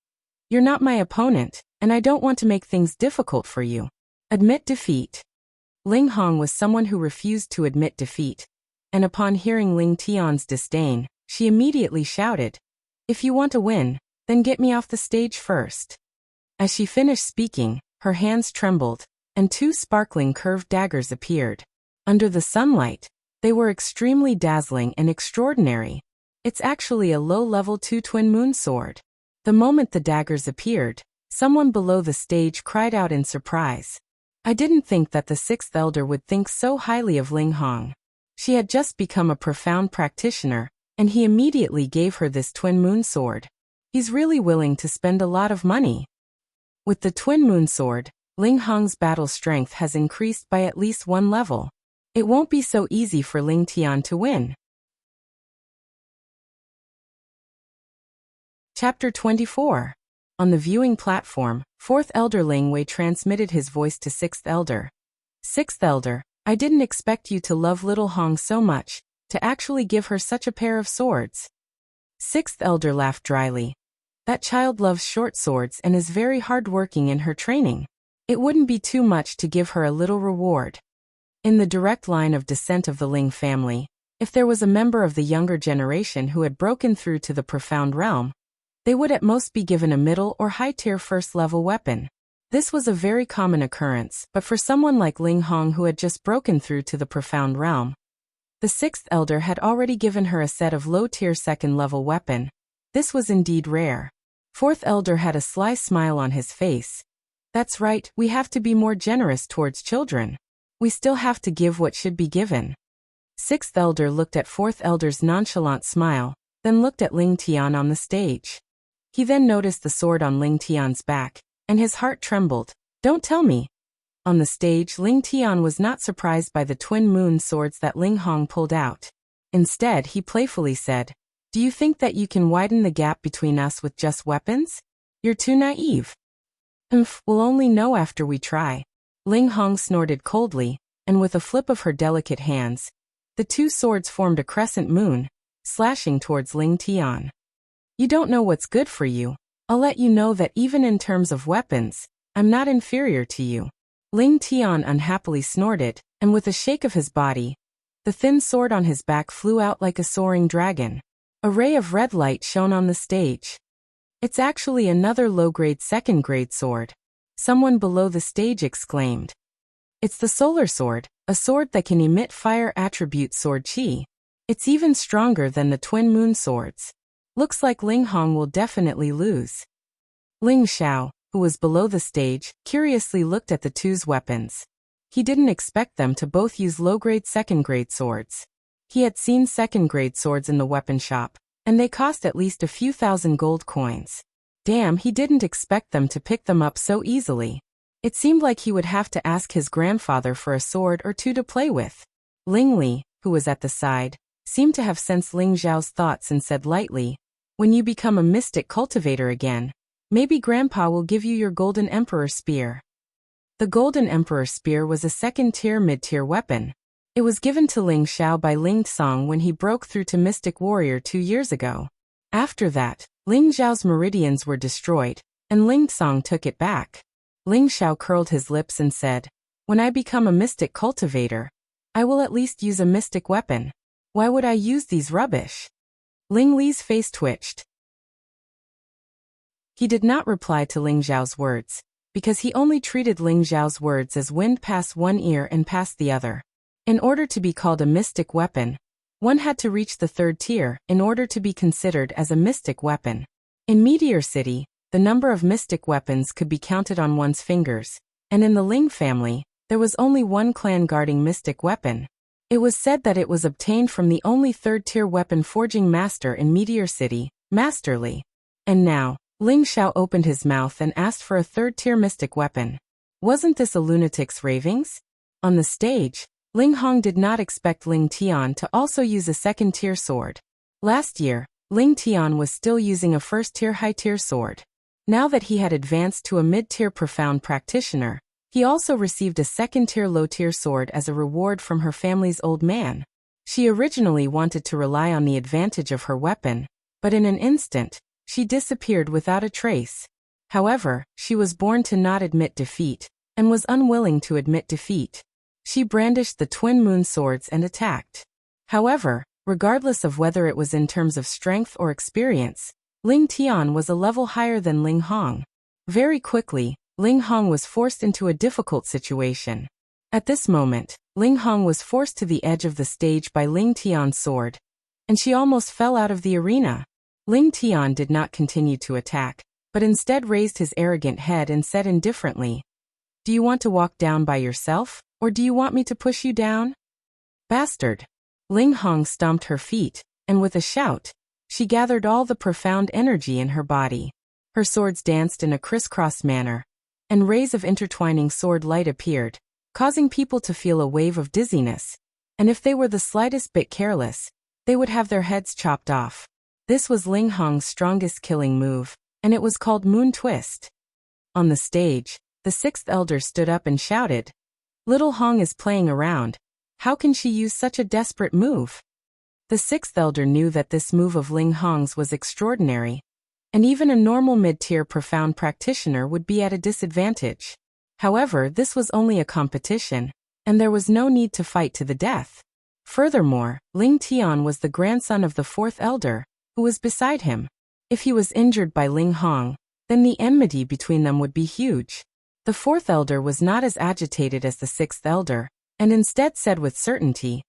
"You're not my opponent, and I don't want to make things difficult for you. Admit defeat." Ling Hong was someone who refused to admit defeat, and upon hearing Ling Tian's disdain, she immediately shouted, "If you want to win, then get me off the stage first." As she finished speaking, her hands trembled, and two sparkling curved daggers appeared. Under the sunlight, they were extremely dazzling and extraordinary. It's actually a low-level 2 twin moon sword. The moment the daggers appeared, someone below the stage cried out in surprise. I didn't think that the sixth elder would think so highly of Ling Hong. She had just become a profound practitioner, and he immediately gave her this twin moon sword. He's really willing to spend a lot of money. With the twin moon sword, Ling Hong's battle strength has increased by at least 1 level. It won't be so easy for Ling Tian to win. Chapter 24. On the viewing platform, 4th Elder Ling Wei transmitted his voice to 6th Elder. 6th Elder, I didn't expect you to love little Hong so much, to actually give her such a pair of swords. 6th Elder laughed dryly. That child loves short swords and is very hard-working in her training. It wouldn't be too much to give her a little reward. In the direct line of descent of the Ling family, if there was a member of the younger generation who had broken through to the profound realm, they would at most be given a middle or high-tier first-level weapon. This was a very common occurrence, but for someone like Ling Hong who had just broken through to the profound realm, the 6th Elder had already given her a set of low-tier second-level weapon. This was indeed rare. 4th Elder had a sly smile on his face. That's right, we have to be more generous towards children. We still have to give what should be given. 6th Elder looked at 4th Elder's nonchalant smile, then looked at Ling Tian on the stage. He then noticed the sword on Ling Tian's back, and his heart trembled. Don't tell me. On the stage, Ling Tian was not surprised by the twin moon swords that Ling Hong pulled out. Instead, he playfully said, "Do you think that you can widen the gap between us with just weapons? You're too naive." We'll only know after we try." Ling Hong snorted coldly, and with a flip of her delicate hands, the two swords formed a crescent moon, slashing towards Ling Tian. "You don't know what's good for you. I'll let you know that even in terms of weapons, I'm not inferior to you." Ling Tian unhappily snorted, and with a shake of his body, the thin sword on his back flew out like a soaring dragon. A ray of red light shone on the stage. It's actually another low-grade second-grade sword. Someone below the stage exclaimed. It's the solar sword, a sword that can emit fire attribute sword chi. It's even stronger than the twin moon swords. Looks like Ling Hong will definitely lose. Ling Xiao, who was below the stage, curiously looked at the two's weapons. He didn't expect them to both use low-grade second-grade swords. He had seen second-grade swords in the weapon shop, and they cost at least a few thousand gold coins. Damn, he didn't expect them to pick them up so easily. It seemed like he would have to ask his grandfather for a sword or two to play with. Ling Li, who was at the side, seemed to have sensed Ling Xiao's thoughts and said lightly, "When you become a mystic cultivator again, maybe Grandpa will give you your Golden Emperor Spear." The Golden Emperor Spear was a second-tier mid-tier weapon. It was given to Ling Xiao by Ling Tsong when he broke through to Mystic Warrior 2 years ago. After that, Ling Xiao's meridians were destroyed, and Ling Tsong took it back. Ling Xiao curled his lips and said, "When I become a mystic cultivator, I will at least use a mystic weapon. Why would I use these rubbish?" Ling Li's face twitched. He did not reply to Ling Xiao's words, because he only treated Ling Xiao's words as wind past one ear and past the other. In order to be called a mystic weapon, one had to reach the 3rd tier in order to be considered as a mystic weapon. In Meteor City, the number of mystic weapons could be counted on one's fingers, and in the Ling family, there was only one clan guarding mystic weapon. It was said that it was obtained from the only 3rd-tier weapon forging master in Meteor City, Master Li. And now, Ling Xiao opened his mouth and asked for a 3rd-tier mystic weapon. Wasn't this a lunatic's ravings? On the stage, Ling Hong did not expect Ling Tian to also use a 2nd-tier sword. Last year, Ling Tian was still using a 1st-tier high-tier sword. Now that he had advanced to a mid-tier profound practitioner, he also received a 2nd-tier low-tier sword as a reward from her family's old man. She originally wanted to rely on the advantage of her weapon, but in an instant, she disappeared without a trace. However, she was born to not admit defeat, and was unwilling to admit defeat. She brandished the twin moon swords and attacked. However, regardless of whether it was in terms of strength or experience, Ling Tian was a level higher than Ling Hong. Very quickly, Ling Hong was forced into a difficult situation. At this moment, Ling Hong was forced to the edge of the stage by Ling Tian's sword, and she almost fell out of the arena. Ling Tian did not continue to attack, but instead raised his arrogant head and said indifferently, "Do you want to walk down by yourself, or do you want me to push you down? Bastard." Ling Hong stomped her feet, and with a shout, she gathered all the profound energy in her body. Her swords danced in a crisscross manner, and rays of intertwining sword light appeared, causing people to feel a wave of dizziness, and if they were the slightest bit careless, they would have their heads chopped off. This was Ling Hong's strongest killing move, and it was called Moon Twist. On the stage, the sixth elder stood up and shouted, "Little Hong is playing around. How can she use such a desperate move?" The sixth elder knew that this move of Ling Hong's was extraordinary, and even a normal mid-tier profound practitioner would be at a disadvantage. However, this was only a competition, and there was no need to fight to the death. Furthermore, Ling Tian was the grandson of the fourth elder, who was beside him. If he was injured by Ling Hong, then the enmity between them would be huge. The fourth elder was not as agitated as the sixth elder, and instead said with certainty,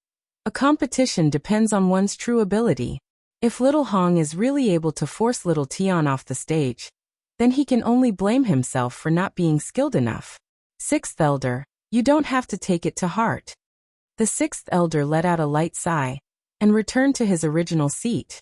"A competition depends on one's true ability. If Little Hong is really able to force Little Tian off the stage, then he can only blame himself for not being skilled enough. Sixth elder, you don't have to take it to heart." The sixth elder let out a light sigh, and returned to his original seat.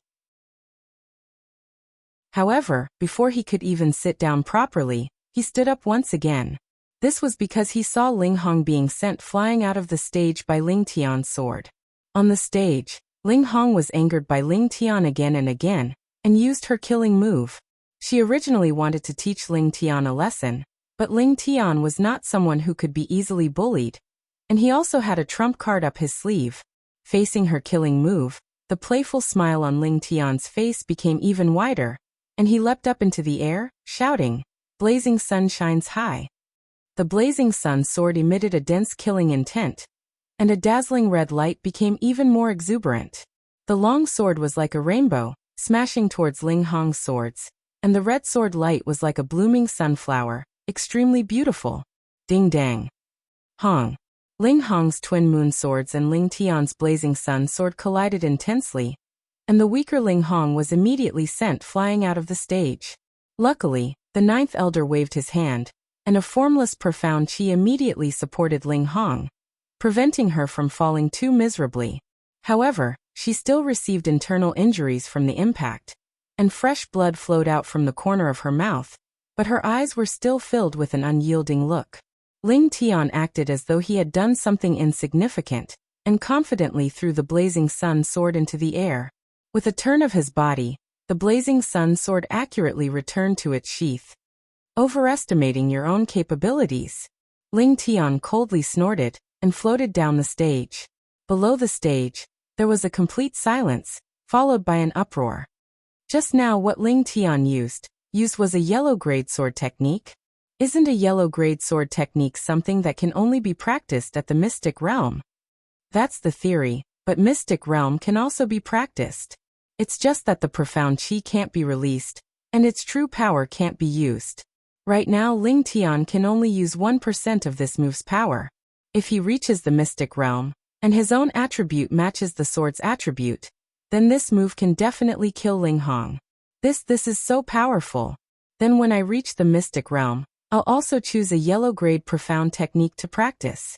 However, before he could even sit down properly, he stood up once again. This was because he saw Ling Hong being sent flying out of the stage by Ling Tian's sword. On the stage, Ling Hong was angered by Ling Tian again and again, and used her killing move. She originally wanted to teach Ling Tian a lesson, but Ling Tian was not someone who could be easily bullied, and he also had a trump card up his sleeve. Facing her killing move, the playful smile on Ling Tian's face became even wider, and he leapt up into the air, shouting, "Blazing sun shines high." The blazing sun sword emitted a dense killing intent, and a dazzling red light became even more exuberant. The long sword was like a rainbow, smashing towards Ling Hong's swords, and the red sword light was like a blooming sunflower, extremely beautiful. Ding dang. Hong. Ling Hong's twin moon swords and Ling Tian's blazing sun sword collided intensely, and the weaker Ling Hong was immediately sent flying out of the stage. Luckily, the ninth elder waved his hand, and a formless profound chi immediately supported Ling Hong, preventing her from falling too miserably. However, she still received internal injuries from the impact, and fresh blood flowed out from the corner of her mouth, but her eyes were still filled with an unyielding look. Ling Tian acted as though he had done something insignificant, and confidently threw the blazing sun sword into the air. With a turn of his body, the blazing sun sword accurately returned to its sheath. Overestimating your own capabilities. Ling Tian coldly snorted, and floated down the stage. Below the stage, there was a complete silence, followed by an uproar. Just now what Ling Tian used was a yellow grade sword technique. Isn't a yellow grade sword technique something that can only be practiced at the mystic realm? That's the theory, but mystic realm can also be practiced. It's just that the profound chi can't be released, and its true power can't be used. Right now Ling Tian can only use 1% of this move's power. If he reaches the mystic realm, and his own attribute matches the sword's attribute, then this move can definitely kill Ling Hong. This is so powerful. Then when I reach the mystic realm, I'll also choose a yellow grade profound technique to practice.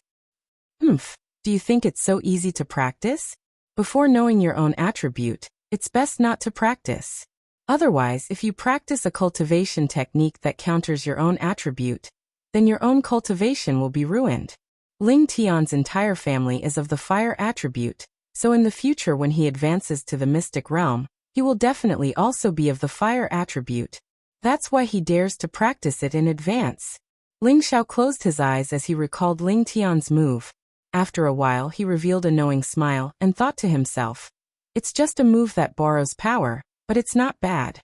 Do you think it's so easy to practice? Before knowing your own attribute, it's best not to practice. Otherwise, if you practice a cultivation technique that counters your own attribute, then your own cultivation will be ruined. Ling Tian's entire family is of the fire attribute, so in the future when he advances to the mystic realm, he will definitely also be of the fire attribute. That's why he dares to practice it in advance. Ling Xiao closed his eyes as he recalled Ling Tian's move. After a while he revealed a knowing smile and thought to himself, "It's just a move that borrows power, but it's not bad."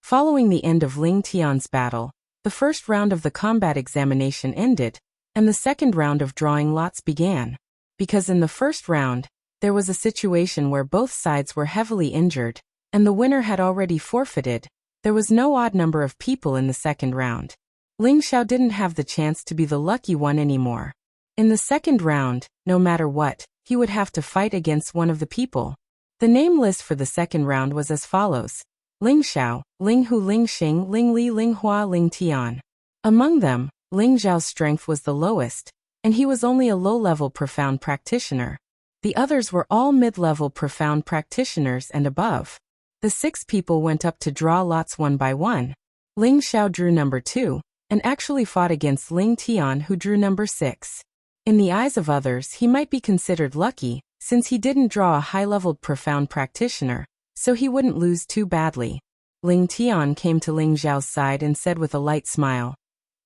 Following the end of Ling Tian's battle, the first round of the combat examination ended, and the second round of drawing lots began. because in the first round, there was a situation where both sides were heavily injured, and the winner had already forfeited. There was no odd number of people in the second round. Ling Xiao didn't have the chance to be the lucky one anymore. In the second round, no matter what, he would have to fight against one of the people. The name list for the second round was as follows: Ling Xiao, Ling Hu, Ling Xing, Ling Li, Ling Hua, Ling Tian. Among them, Ling Xiao's strength was the lowest, and he was only a low-level profound practitioner. The others were all mid-level profound practitioners and above. The 6 people went up to draw lots one by one. Ling Xiao drew number 2, and actually fought against Ling Tian, who drew number 6. In the eyes of others, he might be considered lucky, since he didn't draw a high-leveled profound practitioner, so he wouldn't lose too badly. Ling Tian came to Ling Xiao's side and said with a light smile,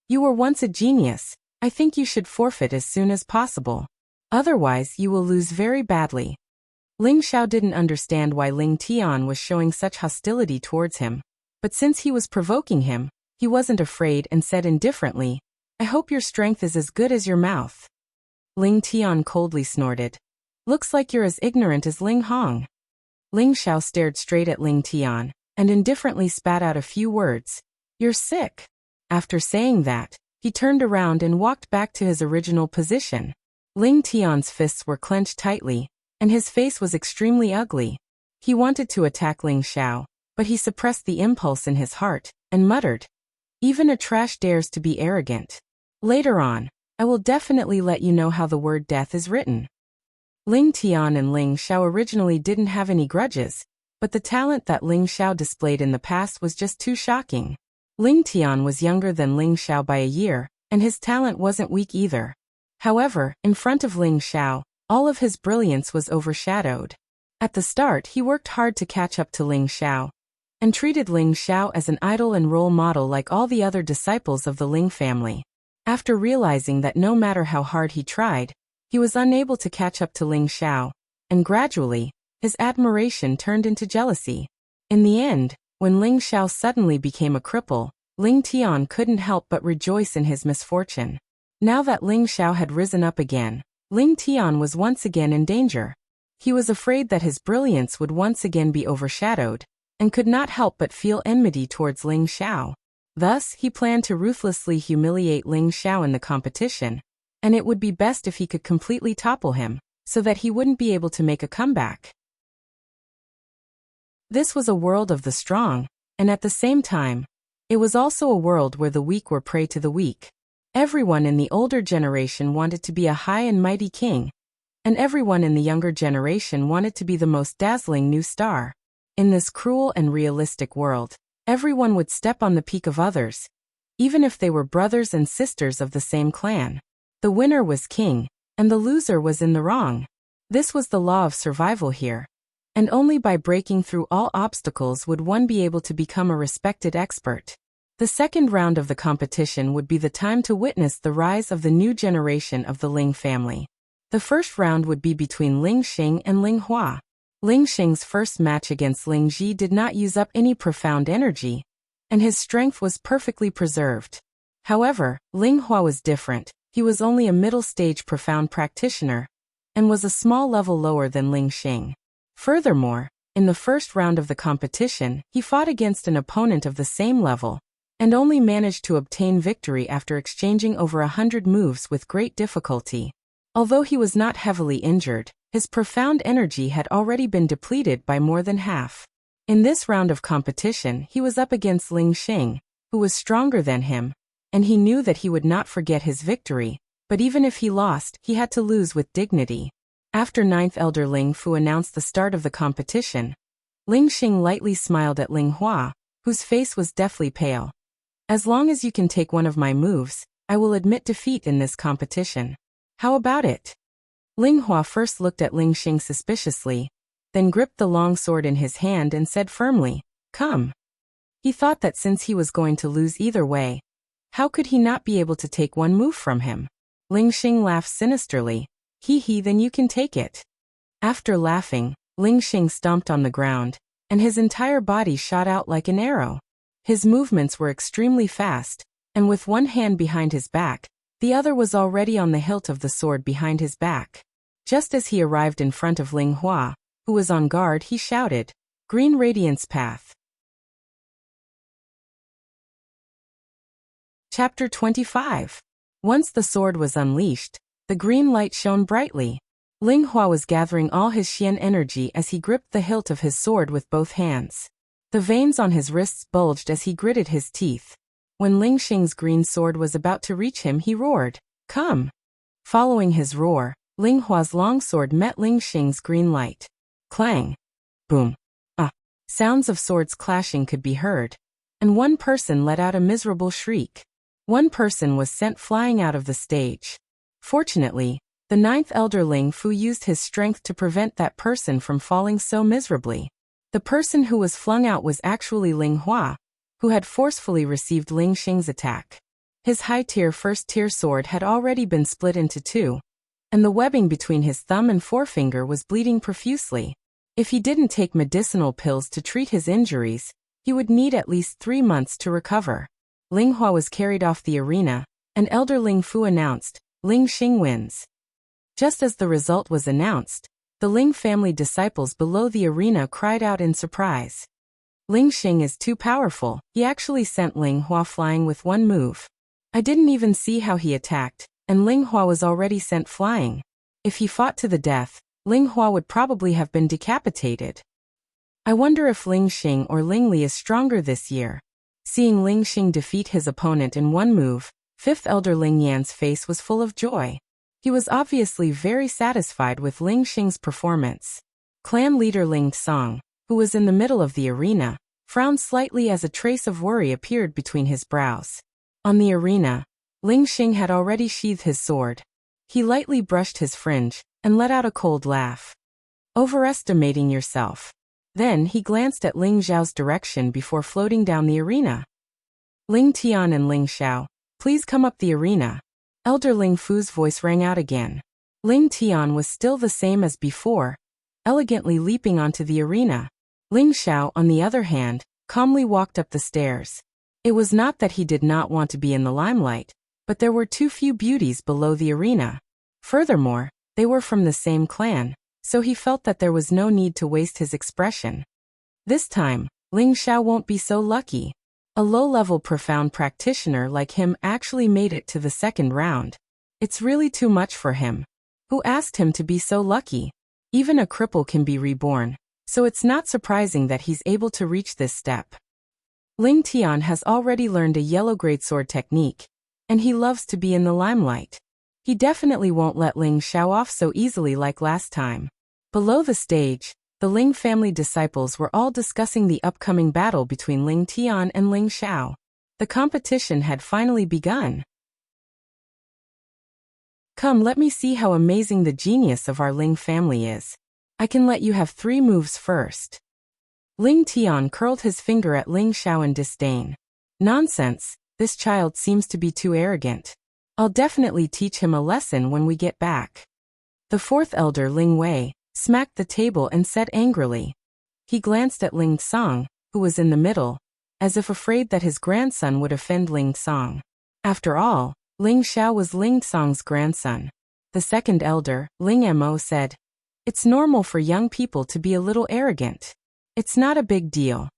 "You were once a genius. I think you should forfeit as soon as possible. Otherwise, you will lose very badly." Ling Xiao didn't understand why Ling Tian was showing such hostility towards him, but since he was provoking him, he wasn't afraid and said indifferently, "I hope your strength is as good as your mouth." Ling Tian coldly snorted, "Looks like you're as ignorant as Ling Hong." Ling Xiao stared straight at Ling Tian, and indifferently spat out a few words. "You're sick." After saying that, he turned around and walked back to his original position. Ling Tian's fists were clenched tightly, and his face was extremely ugly. He wanted to attack Ling Xiao, but he suppressed the impulse in his heart, and muttered, "Even a trash dares to be arrogant. Later on, I will definitely let you know how the word death is written." Ling Tian and Ling Xiao originally didn't have any grudges, but the talent that Ling Xiao displayed in the past was just too shocking. Ling Tian was younger than Ling Xiao by a year, and his talent wasn't weak either. However, in front of Ling Xiao, all of his brilliance was overshadowed. At the start, he worked hard to catch up to Ling Xiao, and treated Ling Xiao as an idol and role model like all the other disciples of the Ling family. After realizing that no matter how hard he tried, he was unable to catch up to Ling Xiao, and gradually, his admiration turned into jealousy. In the end, when Ling Xiao suddenly became a cripple, Ling Tian couldn't help but rejoice in his misfortune. Now that Ling Xiao had risen up again, Ling Tian was once again in danger. He was afraid that his brilliance would once again be overshadowed, and could not help but feel enmity towards Ling Xiao. Thus, he planned to ruthlessly humiliate Ling Xiao in the competition, and it would be best if he could completely topple him, so that he wouldn't be able to make a comeback. This was a world of the strong, and at the same time, it was also a world where the weak were prey to the weak. Everyone in the older generation wanted to be a high and mighty king, and everyone in the younger generation wanted to be the most dazzling new star. In this cruel and realistic world, everyone would step on the peak of others, even if they were brothers and sisters of the same clan. The winner was king, and the loser was in the wrong. This was the law of survival here, and only by breaking through all obstacles would one be able to become a respected expert. The second round of the competition would be the time to witness the rise of the new generation of the Ling family. The first round would be between Ling Xing and Ling Hua. Ling Xing's first match against Ling Ji did not use up any profound energy, and his strength was perfectly preserved. However, Ling Hua was different. He was only a middle-stage profound practitioner, and was a small level lower than Ling Xing. Furthermore, in the first round of the competition, he fought against an opponent of the same level, and only managed to obtain victory after exchanging over 100 moves with great difficulty. Although he was not heavily injured, his profound energy had already been depleted by more than half. In this round of competition, he was up against Ling Xing, who was stronger than him, and he knew that he would not forget his victory, but even if he lost, he had to lose with dignity. After 9th Elder Ling Fu announced the start of the competition, Ling Xing lightly smiled at Ling Hua, whose face was deathly pale. "As long as you can take one of my moves, I will admit defeat in this competition. How about it?" Ling Hua first looked at Ling Xing suspiciously, then gripped the long sword in his hand and said firmly, "Come." He thought that since he was going to lose either way, how could he not be able to take one move from him? Ling Xing laughed sinisterly. "Hee, then you can take it." After laughing, Ling Xing stomped on the ground, and his entire body shot out like an arrow. His movements were extremely fast, and with one hand behind his back, the other was already on the hilt of the sword behind his back. Just as he arrived in front of Ling Hua, who was on guard, he shouted, "Green Radiance Path." Chapter 25. Once the sword was unleashed, the green light shone brightly. Ling Hua was gathering all his Xian energy as he gripped the hilt of his sword with both hands. The veins on his wrists bulged as he gritted his teeth. When Ling Xing's green sword was about to reach him, he roared, "Come!" Following his roar, Ling Hua's long sword met Ling Xing's green light. Clang! Boom! Ah! Sounds of swords clashing could be heard, and one person let out a miserable shriek. One person was sent flying out of the stage. Fortunately, the ninth elder Ling Fu used his strength to prevent that person from falling so miserably. The person who was flung out was actually Ling Hua, who had forcefully received Ling Xing's attack. His high-tier first-tier sword had already been split into two, and the webbing between his thumb and forefinger was bleeding profusely. If he didn't take medicinal pills to treat his injuries, he would need at least 3 months to recover. Ling Hua was carried off the arena, and Elder Ling Fu announced, "Ling Xing wins." Just as the result was announced, the Ling family disciples below the arena cried out in surprise. "Ling Xing is too powerful, he actually sent Ling Hua flying with one move. I didn't even see how he attacked, and Ling Hua was already sent flying. If he fought to the death, Ling Hua would probably have been decapitated. I wonder if Ling Xing or Ling Li is stronger this year." Seeing Ling Xing defeat his opponent in one move, 5th Elder Ling Yan's face was full of joy. He was obviously very satisfied with Ling Xing's performance. Clan leader Ling Song, who was in the middle of the arena, frowned slightly as a trace of worry appeared between his brows. On the arena, Ling Xing had already sheathed his sword. He lightly brushed his fringe and let out a cold laugh. "Overestimating yourself." Then he glanced at Ling Zhao's direction before floating down the arena. "Ling Tian and Ling Xiao, please come up the arena." Elder Ling Fu's voice rang out again. Ling Tian was still the same as before, elegantly leaping onto the arena. Ling Xiao, on the other hand, calmly walked up the stairs. It was not that he did not want to be in the limelight, but there were too few beauties below the arena. Furthermore, they were from the same clan, so he felt that there was no need to waste his expression. This time, Ling Xiao won't be so lucky. A low-level profound practitioner like him actually made it to the second round. It's really too much for him. Who asked him to be so lucky? Even a cripple can be reborn, so it's not surprising that he's able to reach this step. Ling Tian has already learned a yellow greatsword technique, and he loves to be in the limelight. He definitely won't let Ling Xiao off so easily like last time. Below the stage, the Ling family disciples were all discussing the upcoming battle between Ling Tian and Ling Xiao. The competition had finally begun. "Come, let me see how amazing the genius of our Ling family is. I can let you have 3 moves first." Ling Tian curled his finger at Ling Xiao in disdain. "Nonsense, this child seems to be too arrogant. I'll definitely teach him a lesson when we get back." The 4th elder Ling Wei smacked the table and said angrily. He glanced at Ling Song, who was in the middle, as if afraid that his grandson would offend Ling Song. After all, Ling Xiao was Ling Song's grandson. The 2nd elder, Ling Mo, said, "It's normal for young people to be a little arrogant. It's not a big deal."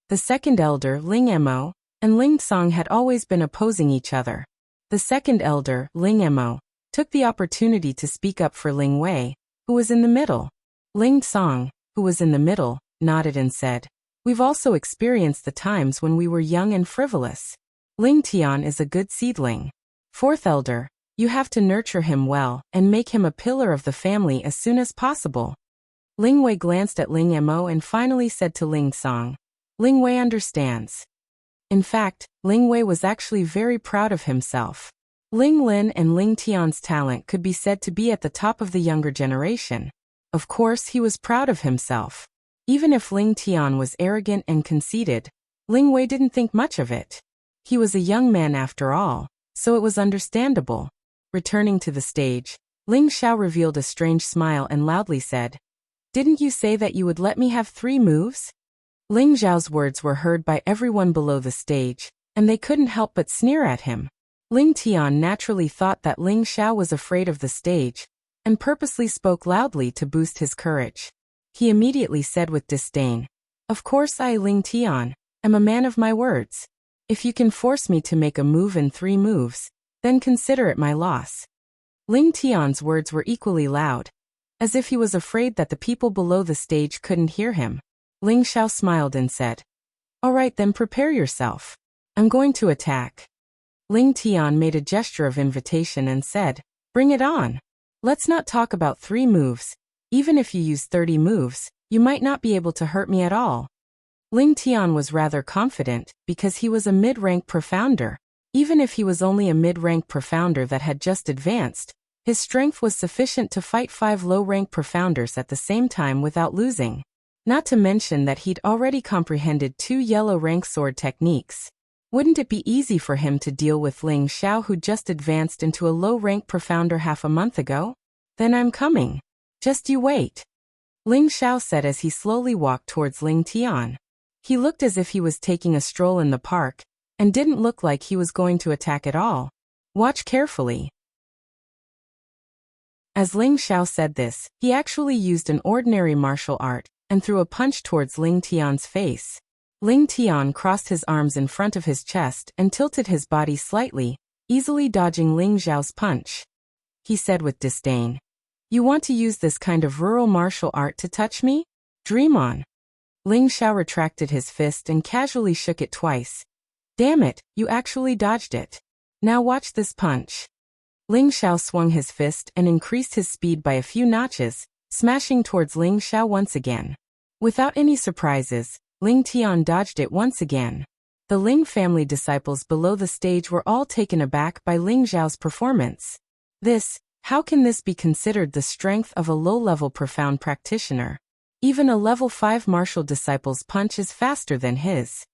The 2nd elder, Ling Mo, and Ling Song had always been opposing each other. The 2nd elder, Ling Mo, took the opportunity to speak up for Ling Wei, who was in the middle. Ling Song, who was in the middle, nodded and said, "We've also experienced the times when we were young and frivolous. Ling Tian is a good seedling. 4th elder, you have to nurture him well and make him a pillar of the family as soon as possible." Ling Wei glanced at Ling Mo and finally said to Ling Song, "Ling Wei understands." In fact, Ling Wei was actually very proud of himself. Ling Lin and Ling Tian's talent could be said to be at the top of the younger generation. Of course, he was proud of himself. Even if Ling Tian was arrogant and conceited, Ling Wei didn't think much of it. He was a young man after all, so it was understandable. Returning to the stage, Ling Xiao revealed a strange smile and loudly said, "Didn't you say that you would let me have 3 moves?" Ling Zhao's words were heard by everyone below the stage, and they couldn't help but sneer at him. Ling Tian naturally thought that Ling Xiao was afraid of the stage, and purposely spoke loudly to boost his courage. He immediately said with disdain, "Of course I, Ling Tian, am a man of my words. If you can force me to make a move in 3 moves, then consider it my loss." Ling Tian's words were equally loud, as if he was afraid that the people below the stage couldn't hear him. Ling Xiao smiled and said, "All right, then prepare yourself. I'm going to attack." Ling Tian made a gesture of invitation and said, "Bring it on. Let's not talk about 3 moves. Even if you use 30 moves, you might not be able to hurt me at all." Ling Tian was rather confident because he was a mid-rank profounder. Even if he was only a mid-rank profounder that had just advanced, his strength was sufficient to fight 5 low-rank profounders at the same time without losing. Not to mention that he'd already comprehended 2 yellow-rank sword techniques. Wouldn't it be easy for him to deal with Ling Xiao, who just advanced into a low-rank profounder half a month ago? "Then I'm coming. Just you wait," Ling Xiao said as he slowly walked towards Ling Tian. He looked as if he was taking a stroll in the park, and didn't look like he was going to attack at all. "Watch carefully." As Ling Xiao said this, he actually used an ordinary martial art, and threw a punch towards Ling Tian's face. Ling Tian crossed his arms in front of his chest and tilted his body slightly, easily dodging Ling Xiao's punch. He said with disdain, "You want to use this kind of rural martial art to touch me? Dream on." Ling Xiao retracted his fist and casually shook it twice. "Damn it, you actually dodged it. Now watch this punch." Ling Xiao swung his fist and increased his speed by a few notches, smashing towards Ling Xiao once again. Without any surprises, Ling Tian dodged it once again. The Ling family disciples below the stage were all taken aback by Ling Xiao's performance. How can this be considered the strength of a low-level profound practitioner? Even a level 5 martial disciple's punch is faster than his.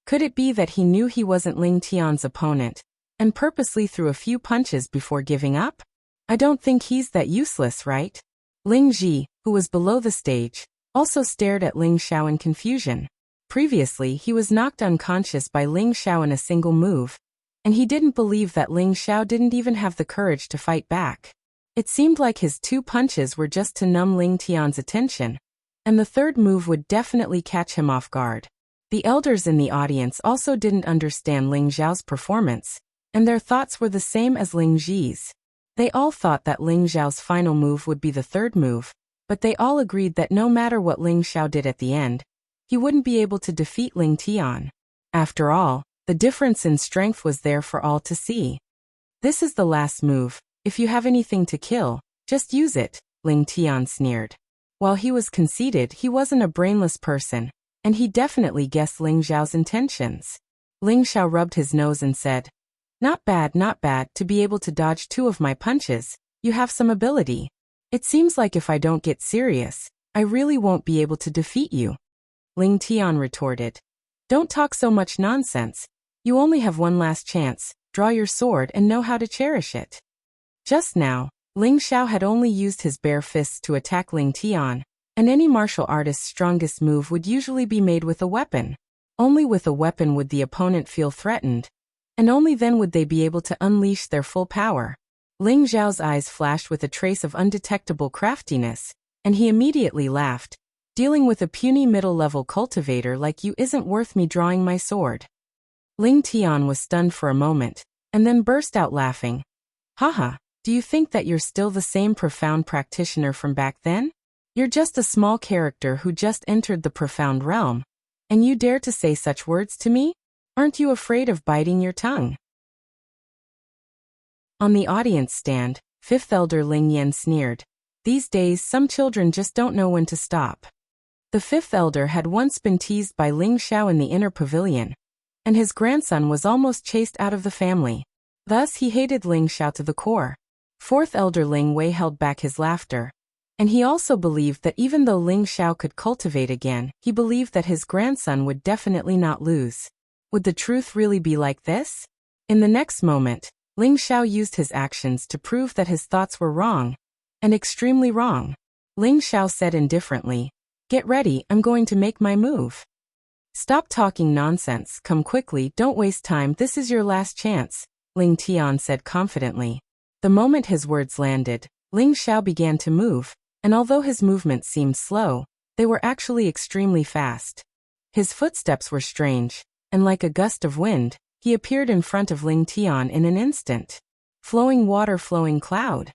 Could it be that he knew he wasn't Ling Tian's opponent, and purposely threw a few punches before giving up? I don't think he's that useless, right? Ling Ji, who was below the stage, also stared at Ling Xiao in confusion. Previously, he was knocked unconscious by Ling Xiao in a single move, and he didn't believe that Ling Xiao didn't even have the courage to fight back. It seemed like his 2 punches were just to numb Ling Tian's attention, and the 3rd move would definitely catch him off guard. The elders in the audience also didn't understand Ling Xiao's performance, and their thoughts were the same as Ling Ji's. They all thought that Ling Xiao's final move would be the 3rd move, but they all agreed that no matter what Ling Xiao did at the end, he wouldn't be able to defeat Ling Tian. After all, the difference in strength was there for all to see. "This is the last move. If you have anything to kill, just use it," Ling Tian sneered. While he was conceited, he wasn't a brainless person, and he definitely guessed Ling Xiao's intentions. Ling Xiao rubbed his nose and said, not bad, to be able to dodge 2 of my punches. You have some ability. It seems like if I don't get serious, I really won't be able to defeat you." Ling Tian retorted. "Don't talk so much nonsense. You only have one last chance. Draw your sword and know how to cherish it." Just now, Ling Xiao had only used his bare fists to attack Ling Tian, and any martial artist's strongest move would usually be made with a weapon. Only with a weapon would the opponent feel threatened, and only then would they be able to unleash their full power. Ling Xiao's eyes flashed with a trace of undetectable craftiness, and he immediately laughed. "Dealing with a puny middle-level cultivator like you isn't worth me drawing my sword." Ling Tian was stunned for a moment, and then burst out laughing. "Haha, do you think that you're still the same profound practitioner from back then? You're just a small character who just entered the profound realm, and you dare to say such words to me? Aren't you afraid of biting your tongue?" On the audience stand, 5th Elder Ling Yan sneered. These days some children just don't know when to stop. The 5th Elder had once been teased by Ling Xiao in the inner pavilion, and his grandson was almost chased out of the family. Thus he hated Ling Xiao to the core. 4th Elder Ling Wei held back his laughter, and he also believed that even though Ling Xiao could cultivate again, he believed that his grandson would definitely not lose. Would the truth really be like this? In the next moment, Ling Xiao used his actions to prove that his thoughts were wrong, and extremely wrong. Ling Xiao said indifferently, "Get ready, I'm going to make my move." "Stop talking nonsense, come quickly, don't waste time, this is your last chance," Ling Tian said confidently. The moment his words landed, Ling Xiao began to move, and although his movements seemed slow, they were actually extremely fast. His footsteps were strange, and like a gust of wind, he appeared in front of Ling Tian in an instant. Flowing water, flowing cloud.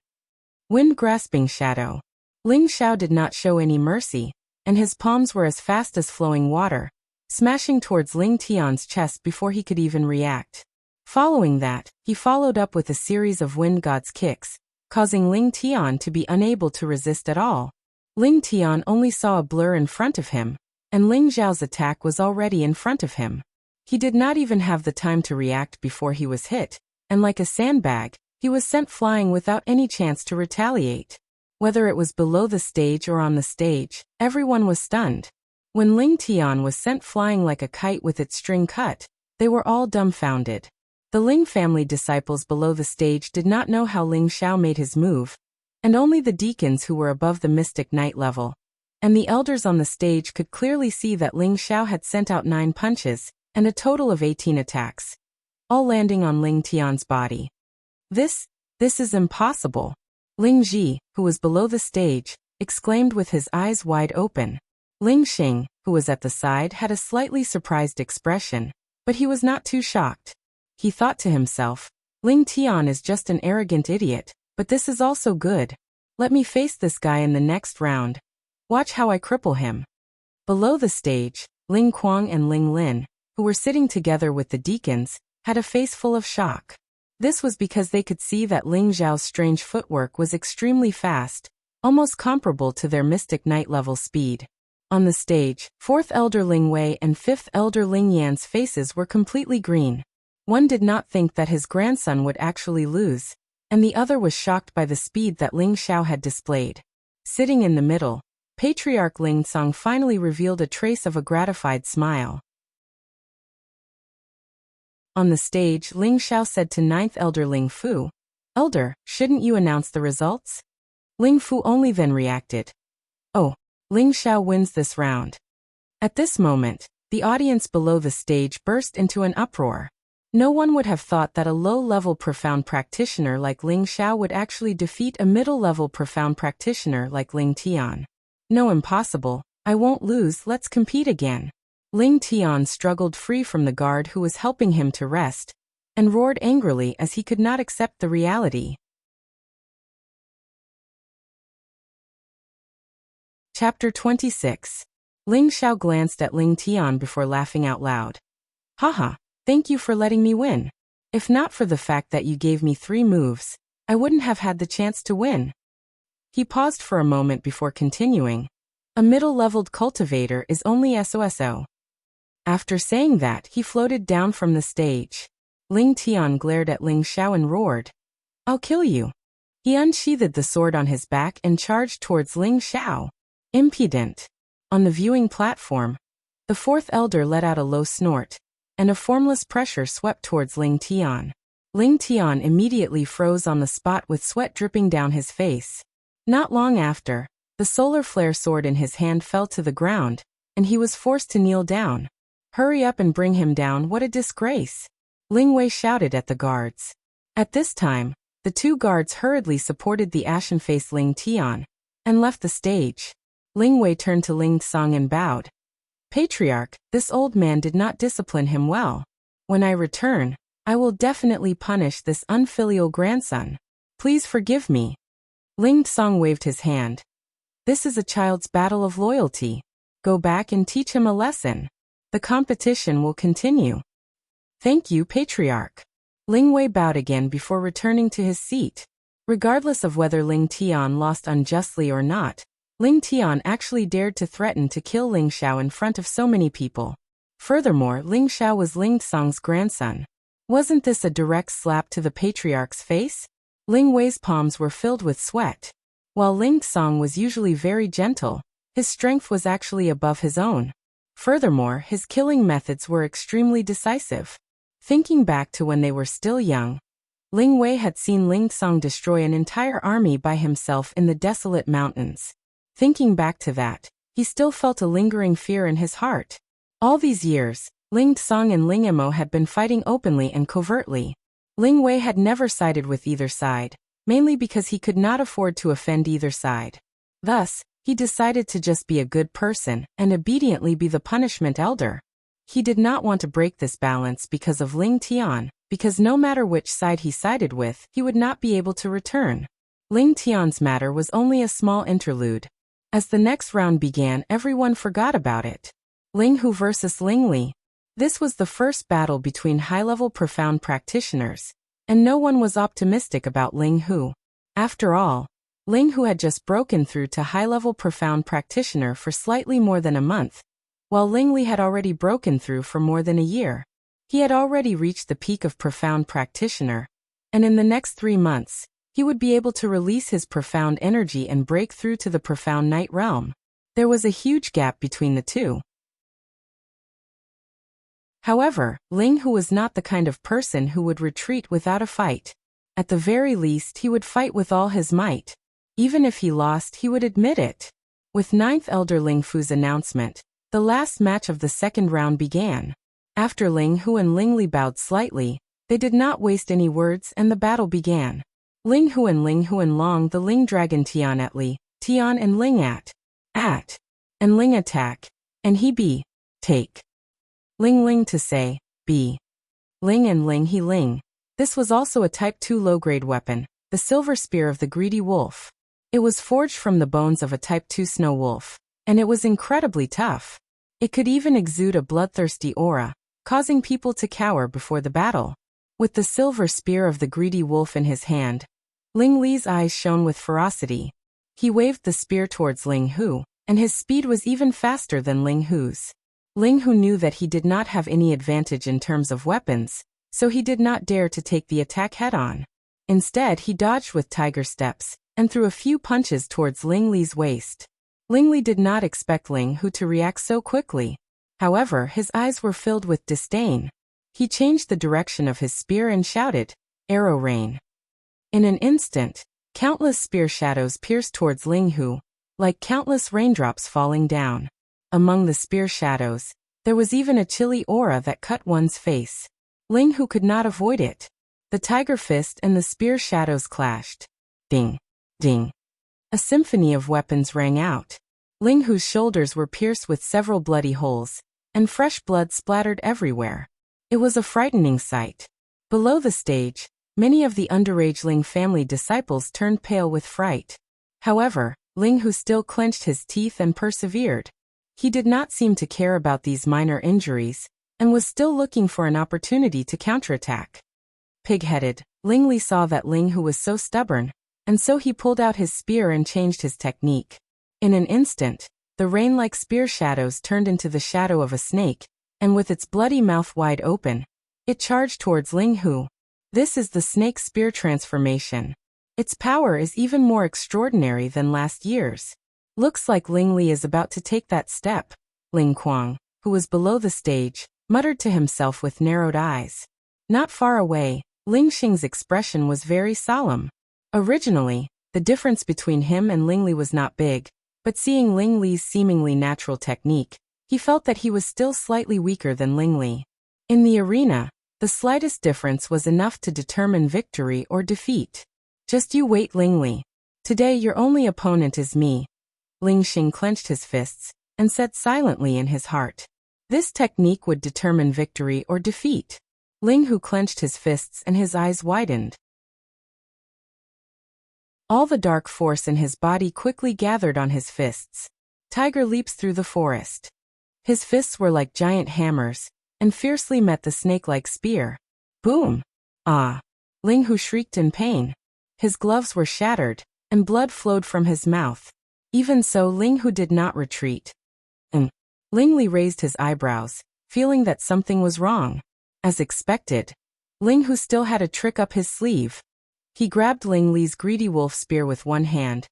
Wind grasping shadow. Ling Xiao did not show any mercy, and his palms were as fast as flowing water, smashing towards Ling Tian's chest before he could even react. Following that, he followed up with a series of wind god's kicks, causing Ling Tian to be unable to resist at all. Ling Tian only saw a blur in front of him, and Ling Xiao's attack was already in front of him. He did not even have the time to react before he was hit, and like a sandbag, he was sent flying without any chance to retaliate. Whether it was below the stage or on the stage, everyone was stunned. When Ling Tian was sent flying like a kite with its string cut, they were all dumbfounded. The Ling family disciples below the stage did not know how Ling Xiao made his move, and only the deacons who were above the mystic knight level and the elders on the stage could clearly see that Ling Xiao had sent out 9 punches, and a total of 18 attacks, all landing on Ling Tian's body. This is impossible. Ling Ji, who was below the stage, exclaimed with his eyes wide open. Ling Xing, who was at the side, had a slightly surprised expression, but he was not too shocked. He thought to himself, Ling Tian is just an arrogant idiot, but this is also good. Let me face this guy in the next round. Watch how I cripple him. Below the stage, Ling Kuang and Ling Lin, who were sitting together with the deacons, had a face full of shock. This was because they could see that Ling Xiao's strange footwork was extremely fast, almost comparable to their mystic knight level speed. On the stage, 4th Elder Ling Wei and 5th Elder Ling Yan's faces were completely green. One did not think that his grandson would actually lose, and the other was shocked by the speed that Ling Xiao had displayed. Sitting in the middle, Patriarch Ling Song finally revealed a trace of a gratified smile. On the stage, Ling Xiao said to 9th Elder Ling Fu, "Elder, shouldn't you announce the results?" Ling Fu only then reacted, "Oh, Ling Xiao wins this round." At this moment, the audience below the stage burst into an uproar. No one would have thought that a low-level profound practitioner like Ling Xiao would actually defeat a middle-level profound practitioner like Ling Tian. No, impossible. I won't lose, let's compete again. Ling Tian struggled free from the guard who was helping him to rest, and roared angrily as he could not accept the reality. Chapter 26. Ling Xiao glanced at Ling Tian before laughing out loud. Haha, thank you for letting me win. If not for the fact that you gave me 3 moves, I wouldn't have had the chance to win. He paused for a moment before continuing. A middle-leveled cultivator is only SOSO. After saying that, he floated down from the stage. Ling Tian glared at Ling Xiao and roared, "I'll kill you." He unsheathed the sword on his back and charged towards Ling Xiao. Impudent. On the viewing platform, the 4th elder let out a low snort, and a formless pressure swept towards Ling Tian. Ling Tian immediately froze on the spot with sweat dripping down his face. Not long after, the solar flare sword in his hand fell to the ground, and he was forced to kneel down. "Hurry up and bring him down, what a disgrace!" Ling Wei shouted at the guards. At this time, the 2 guards hurriedly supported the ashen-faced Ling Tian, and left the stage. Ling Wei turned to Ling Song and bowed. "Patriarch, this old man did not discipline him well. When I return, I will definitely punish this unfilial grandson. Please forgive me." Ling Song waved his hand. "This is a child's battle of loyalty. Go back and teach him a lesson. The competition will continue." "Thank you, Patriarch." Ling Wei bowed again before returning to his seat. Regardless of whether Ling Tian lost unjustly or not, Ling Tian actually dared to threaten to kill Ling Xiao in front of so many people. Furthermore, Ling Xiao was Ling Song's grandson. Wasn't this a direct slap to the patriarch's face? Ling Wei's palms were filled with sweat. While Ling Song was usually very gentle, his strength was actually above his own. Furthermore, his killing methods were extremely decisive. Thinking back to when they were still young, Ling Wei had seen Ling Song destroy an entire army by himself in the desolate mountains. Thinking back to that, he still felt a lingering fear in his heart. All these years, Ling Song and Ling Emo had been fighting openly and covertly. Ling Wei had never sided with either side, mainly because he could not afford to offend either side. Thus, he decided to just be a good person and obediently be the punishment elder. He did not want to break this balance because of Ling Tian, because no matter which side he sided with, he would not be able to return. Ling Tian's matter was only a small interlude. As the next round began, everyone forgot about it. Ling Hu versus Ling Li. This was the first battle between high-level profound practitioners, and no one was optimistic about Ling Hu. After all, Ling Hu had just broken through to high-level profound practitioner for slightly more than a month, while Ling Li had already broken through for more than a year. He had already reached the peak of profound practitioner, and in the next 3 months, he would be able to release his profound energy and break through to the profound night realm. There was a huge gap between the two. However, Ling Hu was not the kind of person who would retreat without a fight. At the very least, he would fight with all his might. Even if he lost, he would admit it. With 9th Elder Ling Fu's announcement, the last match of the second round began. After Ling Hu and Ling Li bowed slightly, they did not waste any words and the battle began. Ling Hu and Long the Ling Dragon Tian at Li, Tian and Ling at, and Ling attack, and he be, take. Ling to say, be. Ling and Ling he Ling. This was also a Type 2 low-grade weapon, the Silver Spear of the Greedy Wolf. It was forged from the bones of a Type 2 snow wolf, and it was incredibly tough. It could even exude a bloodthirsty aura, causing people to cower before the battle. With the Silver Spear of the Greedy Wolf in his hand, Ling Li's eyes shone with ferocity. He waved the spear towards Ling Hu, and his speed was even faster than Ling Hu's. Ling Hu knew that he did not have any advantage in terms of weapons, so he did not dare to take the attack head-on. Instead, he dodged with tiger steps, and threw a few punches towards Ling Li's waist. Ling Li did not expect Ling Hu to react so quickly. However, his eyes were filled with disdain. He changed the direction of his spear and shouted, "Arrow rain." In an instant, countless spear shadows pierced towards Ling Hu, like countless raindrops falling down. Among the spear shadows, there was even a chilly aura that cut one's face. Ling Hu could not avoid it. The tiger fist and the spear shadows clashed. Ding, ding. A symphony of weapons rang out. Ling Hu's shoulders were pierced with several bloody holes, and fresh blood splattered everywhere. It was a frightening sight. Below the stage, many of the underage Ling family disciples turned pale with fright. However, Ling Hu still clenched his teeth and persevered. He did not seem to care about these minor injuries, and was still looking for an opportunity to counterattack. Pig-headed, Ling Li saw that Ling Hu was so stubborn, and so he pulled out his spear and changed his technique. In an instant, the rain-like spear shadows turned into the shadow of a snake, and with its bloody mouth wide open, it charged towards Ling Hu. This is the snake spear transformation. Its power is even more extraordinary than last year's. Looks like Ling Li is about to take that step. Ling Kuang, who was below the stage, muttered to himself with narrowed eyes. Not far away, Ling Xing's expression was very solemn. Originally, the difference between him and Ling Li was not big, but seeing Ling Li's seemingly natural technique, he felt that he was still slightly weaker than Ling Li. In the arena, the slightest difference was enough to determine victory or defeat. Just you wait, Ling Li. Today your only opponent is me. Ling Xing clenched his fists, and said silently in his heart. This technique would determine victory or defeat. Ling Hu clenched his fists and his eyes widened. All the dark force in his body quickly gathered on his fists. Tiger leaps through the forest. His fists were like giant hammers, and fiercely met the snake-like spear. Boom! Ah! Ling Hu shrieked in pain. His gloves were shattered, and blood flowed from his mouth. Even so, Ling Hu did not retreat. Ling Li raised his eyebrows, feeling that something was wrong. As expected, Ling Hu still had a trick up his sleeve. He grabbed Ling Li's greedy wolf spear with one hand,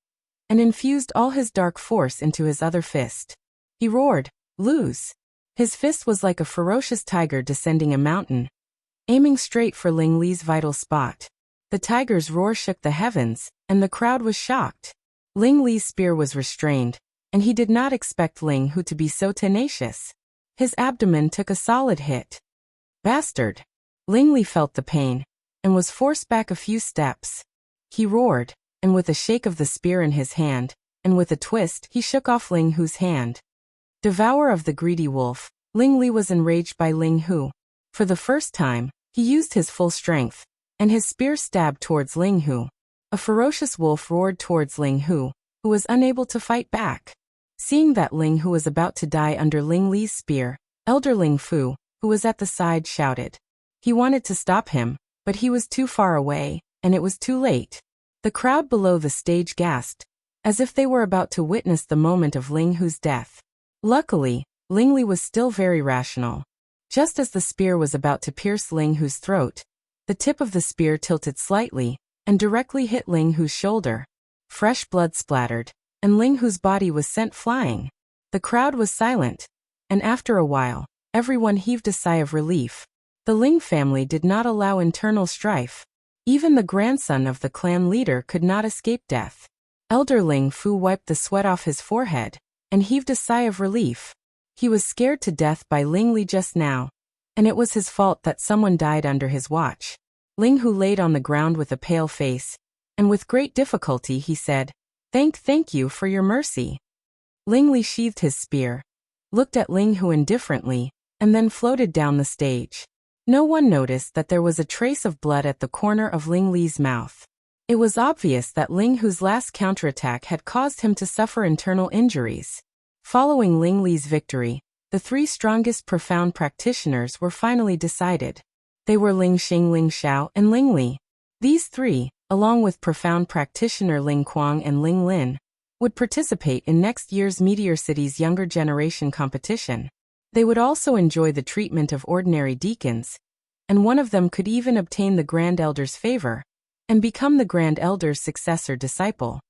and infused all his dark force into his other fist. He roared, "Lose!" His fist was like a ferocious tiger descending a mountain, aiming straight for Ling Li's vital spot. The tiger's roar shook the heavens, and the crowd was shocked. Ling Li's spear was restrained, and he did not expect Ling Hu to be so tenacious. His abdomen took a solid hit. Bastard! Ling Li felt the pain, and was forced back a few steps. he roared, and with a shake of the spear in his hand, and with a twist, he shook off Ling Hu's hand. Devourer of the greedy wolf, Ling Li was enraged by Ling Hu. For the first time, he used his full strength, and his spear stabbed towards Ling Hu. A ferocious wolf roared towards Ling Hu, who was unable to fight back. Seeing that Ling Hu was about to die under Ling Li's spear, Elder Ling Fu, who was at the side, shouted. He wanted to stop him, but he was too far away, and it was too late. The crowd below the stage gasped, as if they were about to witness the moment of Ling Hu's death. Luckily, Ling Li was still very rational. Just as the spear was about to pierce Ling Hu's throat, the tip of the spear tilted slightly, and directly hit Ling Hu's shoulder. Fresh blood splattered, and Ling Hu's body was sent flying. The crowd was silent, and after a while, everyone heaved a sigh of relief. The Ling family did not allow internal strife. Even the grandson of the clan leader could not escape death. Elder Ling Fu wiped the sweat off his forehead, and heaved a sigh of relief. He was scared to death by Ling Li just now, and it was his fault that someone died under his watch. Ling Hu laid on the ground with a pale face, and with great difficulty he said, Thank you for your mercy." Ling Li sheathed his spear, looked at Ling Hu indifferently, and then floated down the stage. No one noticed that there was a trace of blood at the corner of Ling Li's mouth. It was obvious that Ling Hu's last counterattack had caused him to suffer internal injuries. Following Ling Li's victory, the three strongest profound practitioners were finally decided. They were Ling Xing, Ling Xiao, and Ling Li. These three, along with profound practitioner Ling Kuang and Ling Lin, would participate in next year's Meteor City's Younger Generation competition. They would also enjoy the treatment of ordinary deacons, and one of them could even obtain the Grand Elder's favor and become the Grand Elder's successor disciple.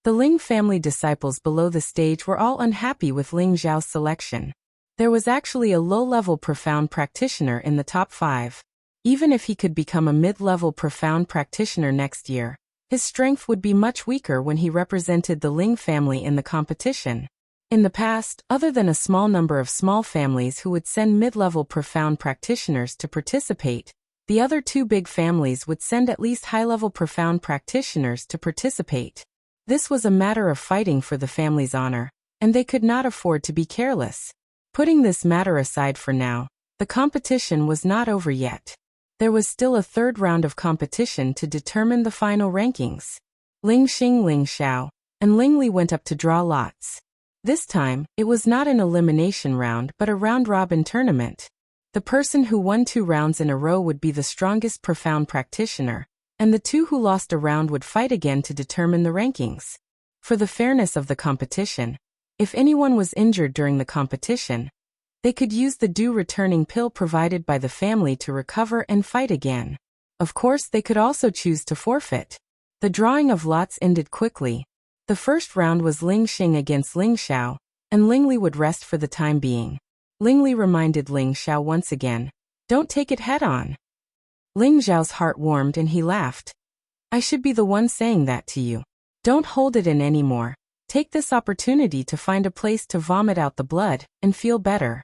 The Ling family disciples below the stage were all unhappy with Ling Zhao's selection. There was actually a low-level profound practitioner in the top 5. Even if he could become a mid-level profound practitioner next year, his strength would be much weaker when he represented the Ling family in the competition. In the past, other than a small number of small families who would send mid-level profound practitioners to participate, the other two big families would send at least high-level profound practitioners to participate. This was a matter of fighting for the family's honor, and they could not afford to be careless. Putting this matter aside for now, the competition was not over yet. There was still a third round of competition to determine the final rankings. Ling Xing, Ling Xiao, and Ling Li went up to draw lots. This time, it was not an elimination round but a round-robin tournament. The person who won 2 rounds in a row would be the strongest profound practitioner, and the 2 who lost a round would fight again to determine the rankings. For the fairness of the competition, if anyone was injured during the competition, they could use the due returning pill provided by the family to recover and fight again. Of course, they could also choose to forfeit. The drawing of lots ended quickly. The first round was Ling Xing against Ling Xiao, and Ling Li would rest for the time being. Ling Li reminded Ling Xiao once again, "Don't take it head-on." Ling Xiao's heart warmed and he laughed. "I should be the one saying that to you. Don't hold it in anymore. Take this opportunity to find a place to vomit out the blood and feel better."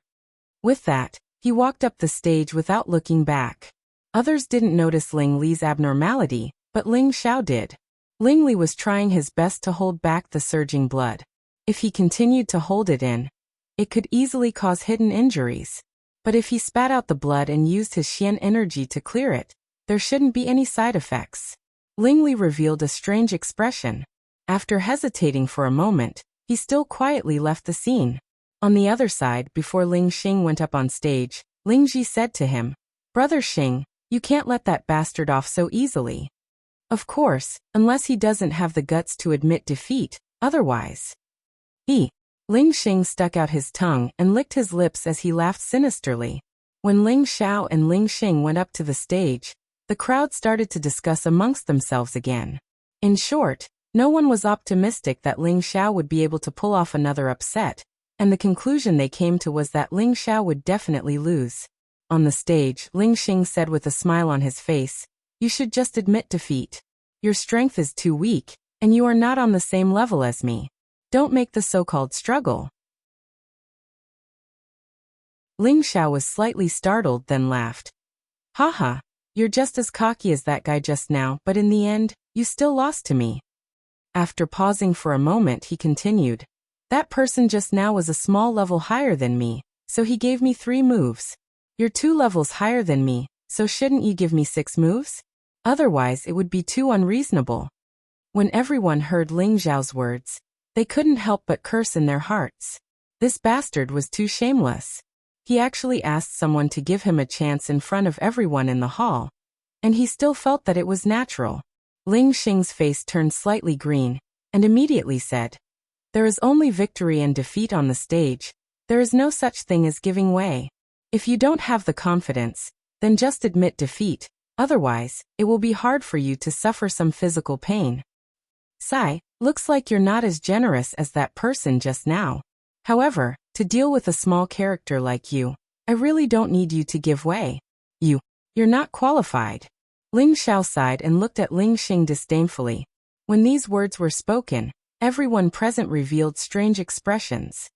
With that, he walked up the stage without looking back. Others didn't notice Ling Li's abnormality, but Ling Xiao did. Ling Li was trying his best to hold back the surging blood. If he continued to hold it in, it could easily cause hidden injuries. But if he spat out the blood and used his Xian energy to clear it, there shouldn't be any side effects. Ling Li revealed a strange expression. After hesitating for a moment, he still quietly left the scene. On the other side, before Ling Xing went up on stage, Ling Ji said to him, "Brother Xing, you can't let that bastard off so easily. Of course, unless he doesn't have the guts to admit defeat, otherwise." Ling Xing stuck out his tongue and licked his lips as he laughed sinisterly. When Ling Xiao and Ling Xing went up to the stage, the crowd started to discuss amongst themselves again. In short, no one was optimistic that Ling Xiao would be able to pull off another upset, and the conclusion they came to was that Ling Xiao would definitely lose. On the stage, Ling Xing said with a smile on his face, "You should just admit defeat. Your strength is too weak, and you are not on the same level as me. Don't make the so-called struggle." Ling Xiao was slightly startled, then laughed. "Haha, You're just as cocky as that guy just now, but in the end, you still lost to me. After pausing for a moment, he continued. That person just now was a small level higher than me, so he gave me 3 moves. You're 2 levels higher than me, so shouldn't you give me 6 moves? Otherwise it would be too unreasonable. When everyone heard Ling Xiao's words, they couldn't help but curse in their hearts. This bastard was too shameless. He actually asked someone to give him a chance in front of everyone in the hall, and he still felt that it was natural. Ling Xing's face turned slightly green, and immediately said, There is only victory and defeat on the stage. There is no such thing as giving way. If you don't have the confidence, then just admit defeat, otherwise, it will be hard for you to suffer some physical pain. Sigh, looks like you're not as generous as that person just now. However, to deal with a small character like you, I really don't need you to give way. You're not qualified. Ling Xiao sighed and looked at Ling Xing disdainfully. When these words were spoken, everyone present revealed strange expressions.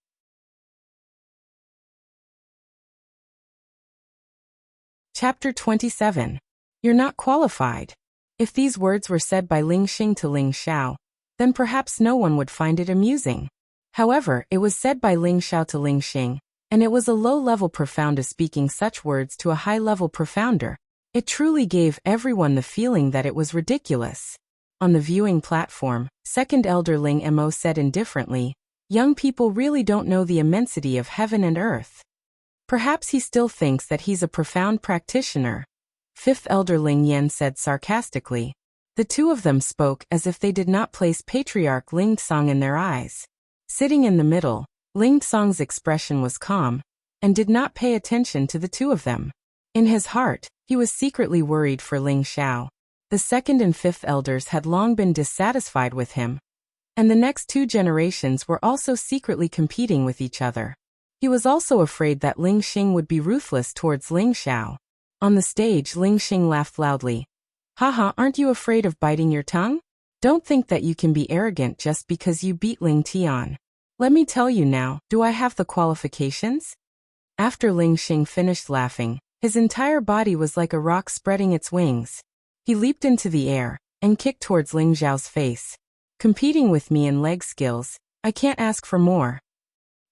Chapter 27. You're not qualified. If these words were said by Ling Xing to Ling Xiao, then perhaps no one would find it amusing. However, it was said by Ling Xiao to Ling Xing, and it was a low-level profounder speaking such words to a high-level profounder. It truly gave everyone the feeling that it was ridiculous. On the viewing platform, second elder Ling Mo said indifferently, Young people really don't know the immensity of heaven and earth. Perhaps he still thinks that he's a profound practitioner. Fifth elder Ling Yan said sarcastically. The two of them spoke as if they did not place Patriarch Ling Tsong in their eyes. Sitting in the middle, Ling Tsong's expression was calm, and did not pay attention to the two of them. In his heart, he was secretly worried for Ling Xiao. The second and fifth elders had long been dissatisfied with him, and the next 2 generations were also secretly competing with each other. He was also afraid that Ling Xing would be ruthless towards Ling Xiao. On the stage, Ling Xing laughed loudly. Haha, aren't you afraid of biting your tongue? Don't think that you can be arrogant just because you beat Ling Tian. Let me tell you now, do I have the qualifications? After Ling Xing finished laughing, his entire body was like a rock spreading its wings. He leaped into the air, and kicked towards Ling Xiao's face. Competing with me in leg skills, I can't ask for more.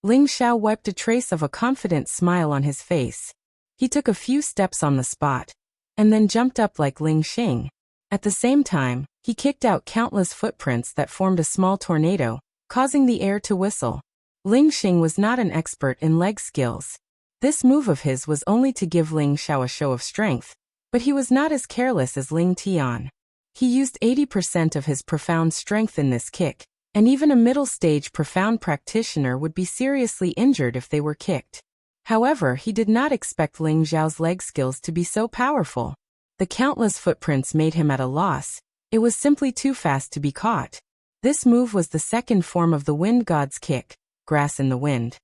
Ling Xiao wiped a trace of a confident smile on his face. He took a few steps on the spot, and then jumped up like Ling Xing. At the same time, he kicked out countless footprints that formed a small tornado, causing the air to whistle. Ling Xing was not an expert in leg skills. This move of his was only to give Ling Xiao a show of strength, but he was not as careless as Ling Tian. He used 80% of his profound strength in this kick, and even a middle-stage profound practitioner would be seriously injured if they were kicked. However, he did not expect Ling Xiao's leg skills to be so powerful. The countless footprints made him at a loss. It was simply too fast to be caught. This move was the second form of the wind god's kick, grass in the wind.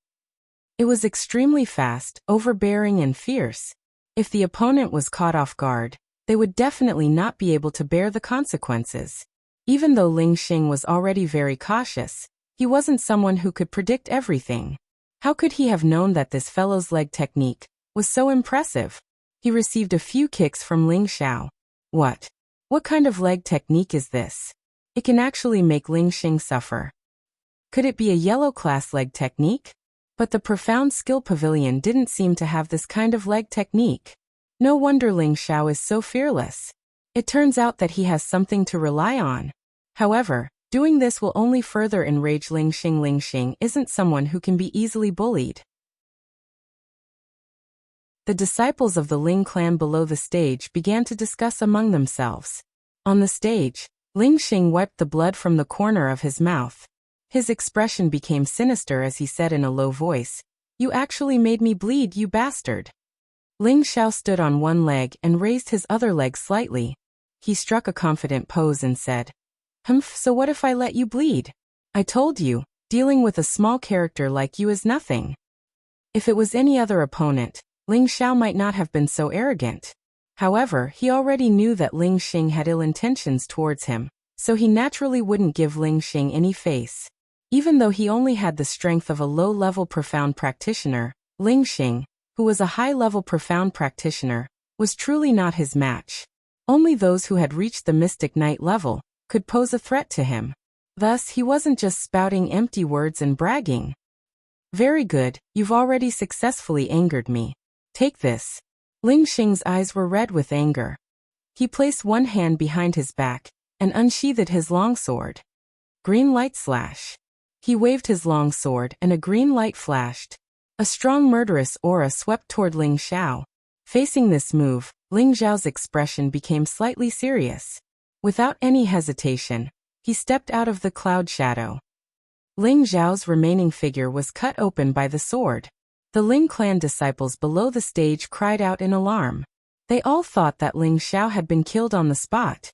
It was extremely fast, overbearing and fierce. If the opponent was caught off guard, they would definitely not be able to bear the consequences. Even though Ling Xing was already very cautious, he wasn't someone who could predict everything. How could he have known that this fellow's leg technique was so impressive? He received a few kicks from Ling Xiao. What kind of leg technique is this? It can actually make Ling Xing suffer. Could it be a yellow class leg technique? But the profound skill pavilion didn't seem to have this kind of leg technique. No wonder Ling Xiao is so fearless. It turns out that he has something to rely on. However, doing this will only further enrage Ling Xing. Ling Xing isn't someone who can be easily bullied. The disciples of the Ling clan below the stage began to discuss among themselves. On the stage, Ling Xing wiped the blood from the corner of his mouth. His expression became sinister as he said in a low voice, You actually made me bleed, you bastard. Ling Xiao stood on one leg and raised his other leg slightly. He struck a confident pose and said, Humph, so what if I let you bleed? I told you, dealing with a small character like you is nothing. If it was any other opponent, Ling Xiao might not have been so arrogant. However, he already knew that Ling Xing had ill intentions towards him, so he naturally wouldn't give Ling Xing any face. Even though he only had the strength of a low-level profound practitioner, Ling Xing, who was a high-level profound practitioner, was truly not his match. Only those who had reached the Mystic Knight level could pose a threat to him. Thus, he wasn't just spouting empty words and bragging. Very good, you've already successfully angered me. Take this. Ling Xing's eyes were red with anger. He placed one hand behind his back and unsheathed his longsword. Green light slash. He waved his long sword and a green light flashed. A strong murderous aura swept toward Ling Xiao. Facing this move, Ling Xiao's expression became slightly serious. Without any hesitation, he stepped out of the cloud shadow. Ling Xiao's remaining figure was cut open by the sword. The Ling clan disciples below the stage cried out in alarm. They all thought that Ling Xiao had been killed on the spot.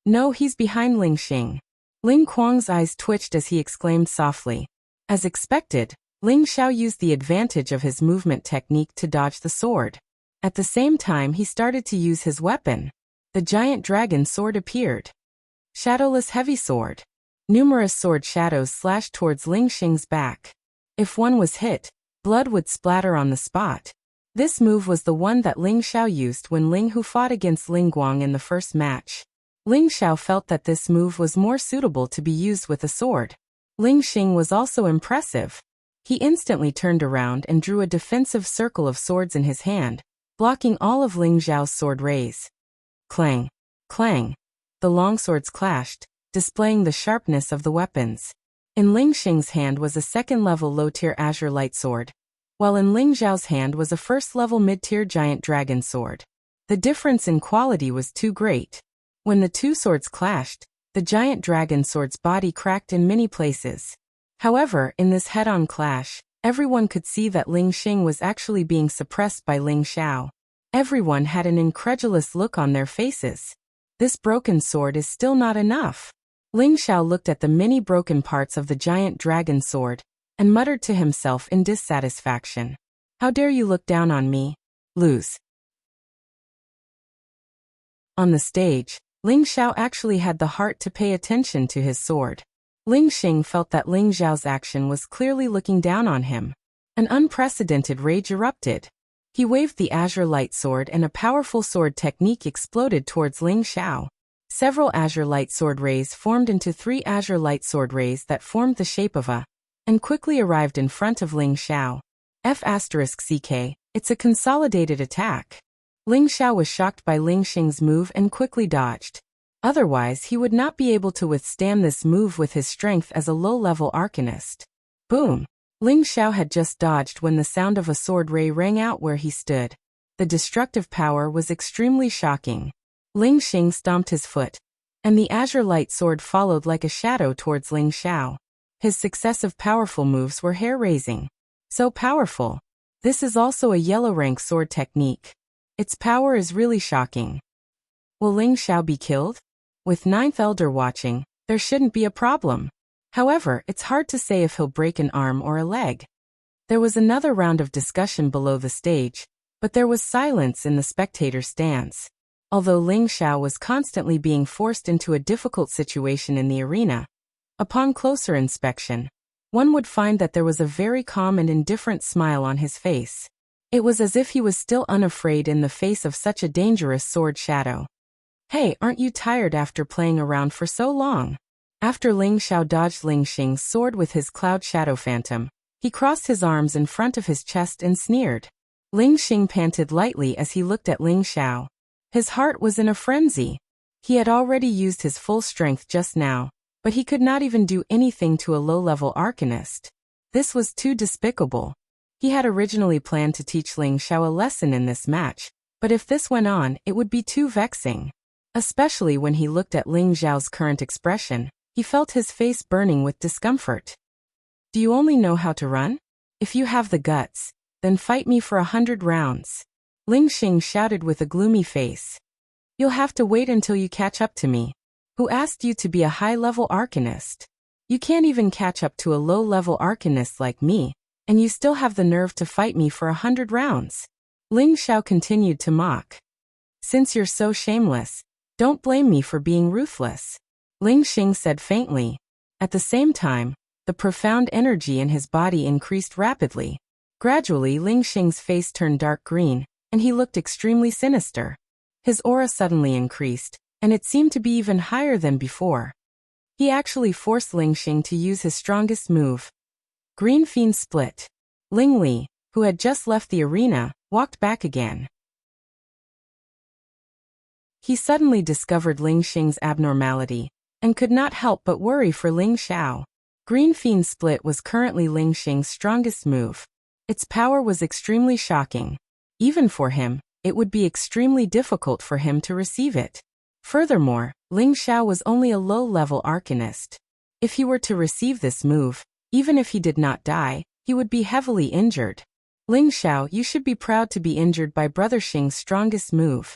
No, he's behind Ling Xing. Ling Kuang's eyes twitched as he exclaimed softly. As expected, Ling Xiao used the advantage of his movement technique to dodge the sword. At the same time, he started to use his weapon. The giant dragon sword appeared. Shadowless heavy sword. Numerous sword shadows slashed towards Ling Xing's back. If one was hit, blood would splatter on the spot. This move was the one that Ling Xiao used when Ling Hu fought against Ling Guang in the first match. Ling Xiao felt that this move was more suitable to be used with a sword. Ling Xing was also impressive. He instantly turned around and drew a defensive circle of swords in his hand, blocking all of Ling Xiao's sword rays. Clang! Clang! The longswords clashed, displaying the sharpness of the weapons. In Ling Xing's hand was a second-level low-tier azure light sword, while in Ling Xiao's hand was a first-level mid-tier giant dragon sword. The difference in quality was too great. When the two swords clashed, the giant dragon sword's body cracked in many places. However, in this head-on clash, everyone could see that Ling Xing was actually being suppressed by Ling Xiao. Everyone had an incredulous look on their faces. This broken sword is still not enough. Ling Xiao looked at the many broken parts of the giant dragon sword and muttered to himself in dissatisfaction. How dare you look down on me? Lose. On the stage, Ling Xiao actually had the heart to pay attention to his sword. Ling Xing felt that Ling Xiao's action was clearly looking down on him. An unprecedented rage erupted. He waved the azure light sword and a powerful sword technique exploded towards Ling Xiao. Several azure light sword rays formed into 3 azure light sword rays that formed the shape of a, and quickly arrived in front of Ling Xiao. F***CK, it's a consolidated attack. Ling Xiao was shocked by Ling Xing's move and quickly dodged. Otherwise, he would not be able to withstand this move with his strength as a low-level arcanist. Boom! Ling Xiao had just dodged when the sound of a sword ray rang out where he stood. The destructive power was extremely shocking. Ling Xing stomped his foot, and the azure light sword followed like a shadow towards Ling Xiao. His successive powerful moves were hair-raising. So powerful. This is also a yellow rank sword technique. Its power is really shocking. Will Ling Xiao be killed? With 9th Elder watching, there shouldn't be a problem. However, it's hard to say if he'll break an arm or a leg. There was another round of discussion below the stage, but there was silence in the spectator stands. Although Ling Xiao was constantly being forced into a difficult situation in the arena, upon closer inspection, one would find that there was a very calm and indifferent smile on his face. It was as if he was still unafraid in the face of such a dangerous sword shadow. Hey, aren't you tired after playing around for so long? After Ling Xiao dodged Ling Xing's sword with his cloud shadow phantom, he crossed his arms in front of his chest and sneered. Ling Xing panted lightly as he looked at Ling Xiao. His heart was in a frenzy. He had already used his full strength just now, but he could not even do anything to a low-level arcanist. This was too despicable. He had originally planned to teach Ling Xiao a lesson in this match, but if this went on, it would be too vexing. Especially when he looked at Ling Xiao's current expression, he felt his face burning with discomfort. Do you only know how to run? If you have the guts, then fight me for 100 rounds. Ling Xing shouted with a gloomy face. You'll have to wait until you catch up to me. Who asked you to be a high-level arcanist? You can't even catch up to a low-level arcanist like me, and you still have the nerve to fight me for 100 rounds. Ling Xiao continued to mock. Since you're so shameless, don't blame me for being ruthless. Ling Xing said faintly. At the same time, the profound energy in his body increased rapidly. Gradually, Ling Xing's face turned dark green, and he looked extremely sinister. His aura suddenly increased, and it seemed to be even higher than before. He actually forced Ling Xing to use his strongest move. Green Fiend Split. Ling Li, who had just left the arena, walked back again. He suddenly discovered Ling Xing's abnormality, and could not help but worry for Ling Xiao. Green Fiend Split was currently Ling Xing's strongest move. Its power was extremely shocking. Even for him, it would be extremely difficult for him to receive it. Furthermore, Ling Xiao was only a low-level arcanist. If he were to receive this move, even if he did not die, he would be heavily injured. Ling Xiao, you should be proud to be injured by Brother Xing's strongest move.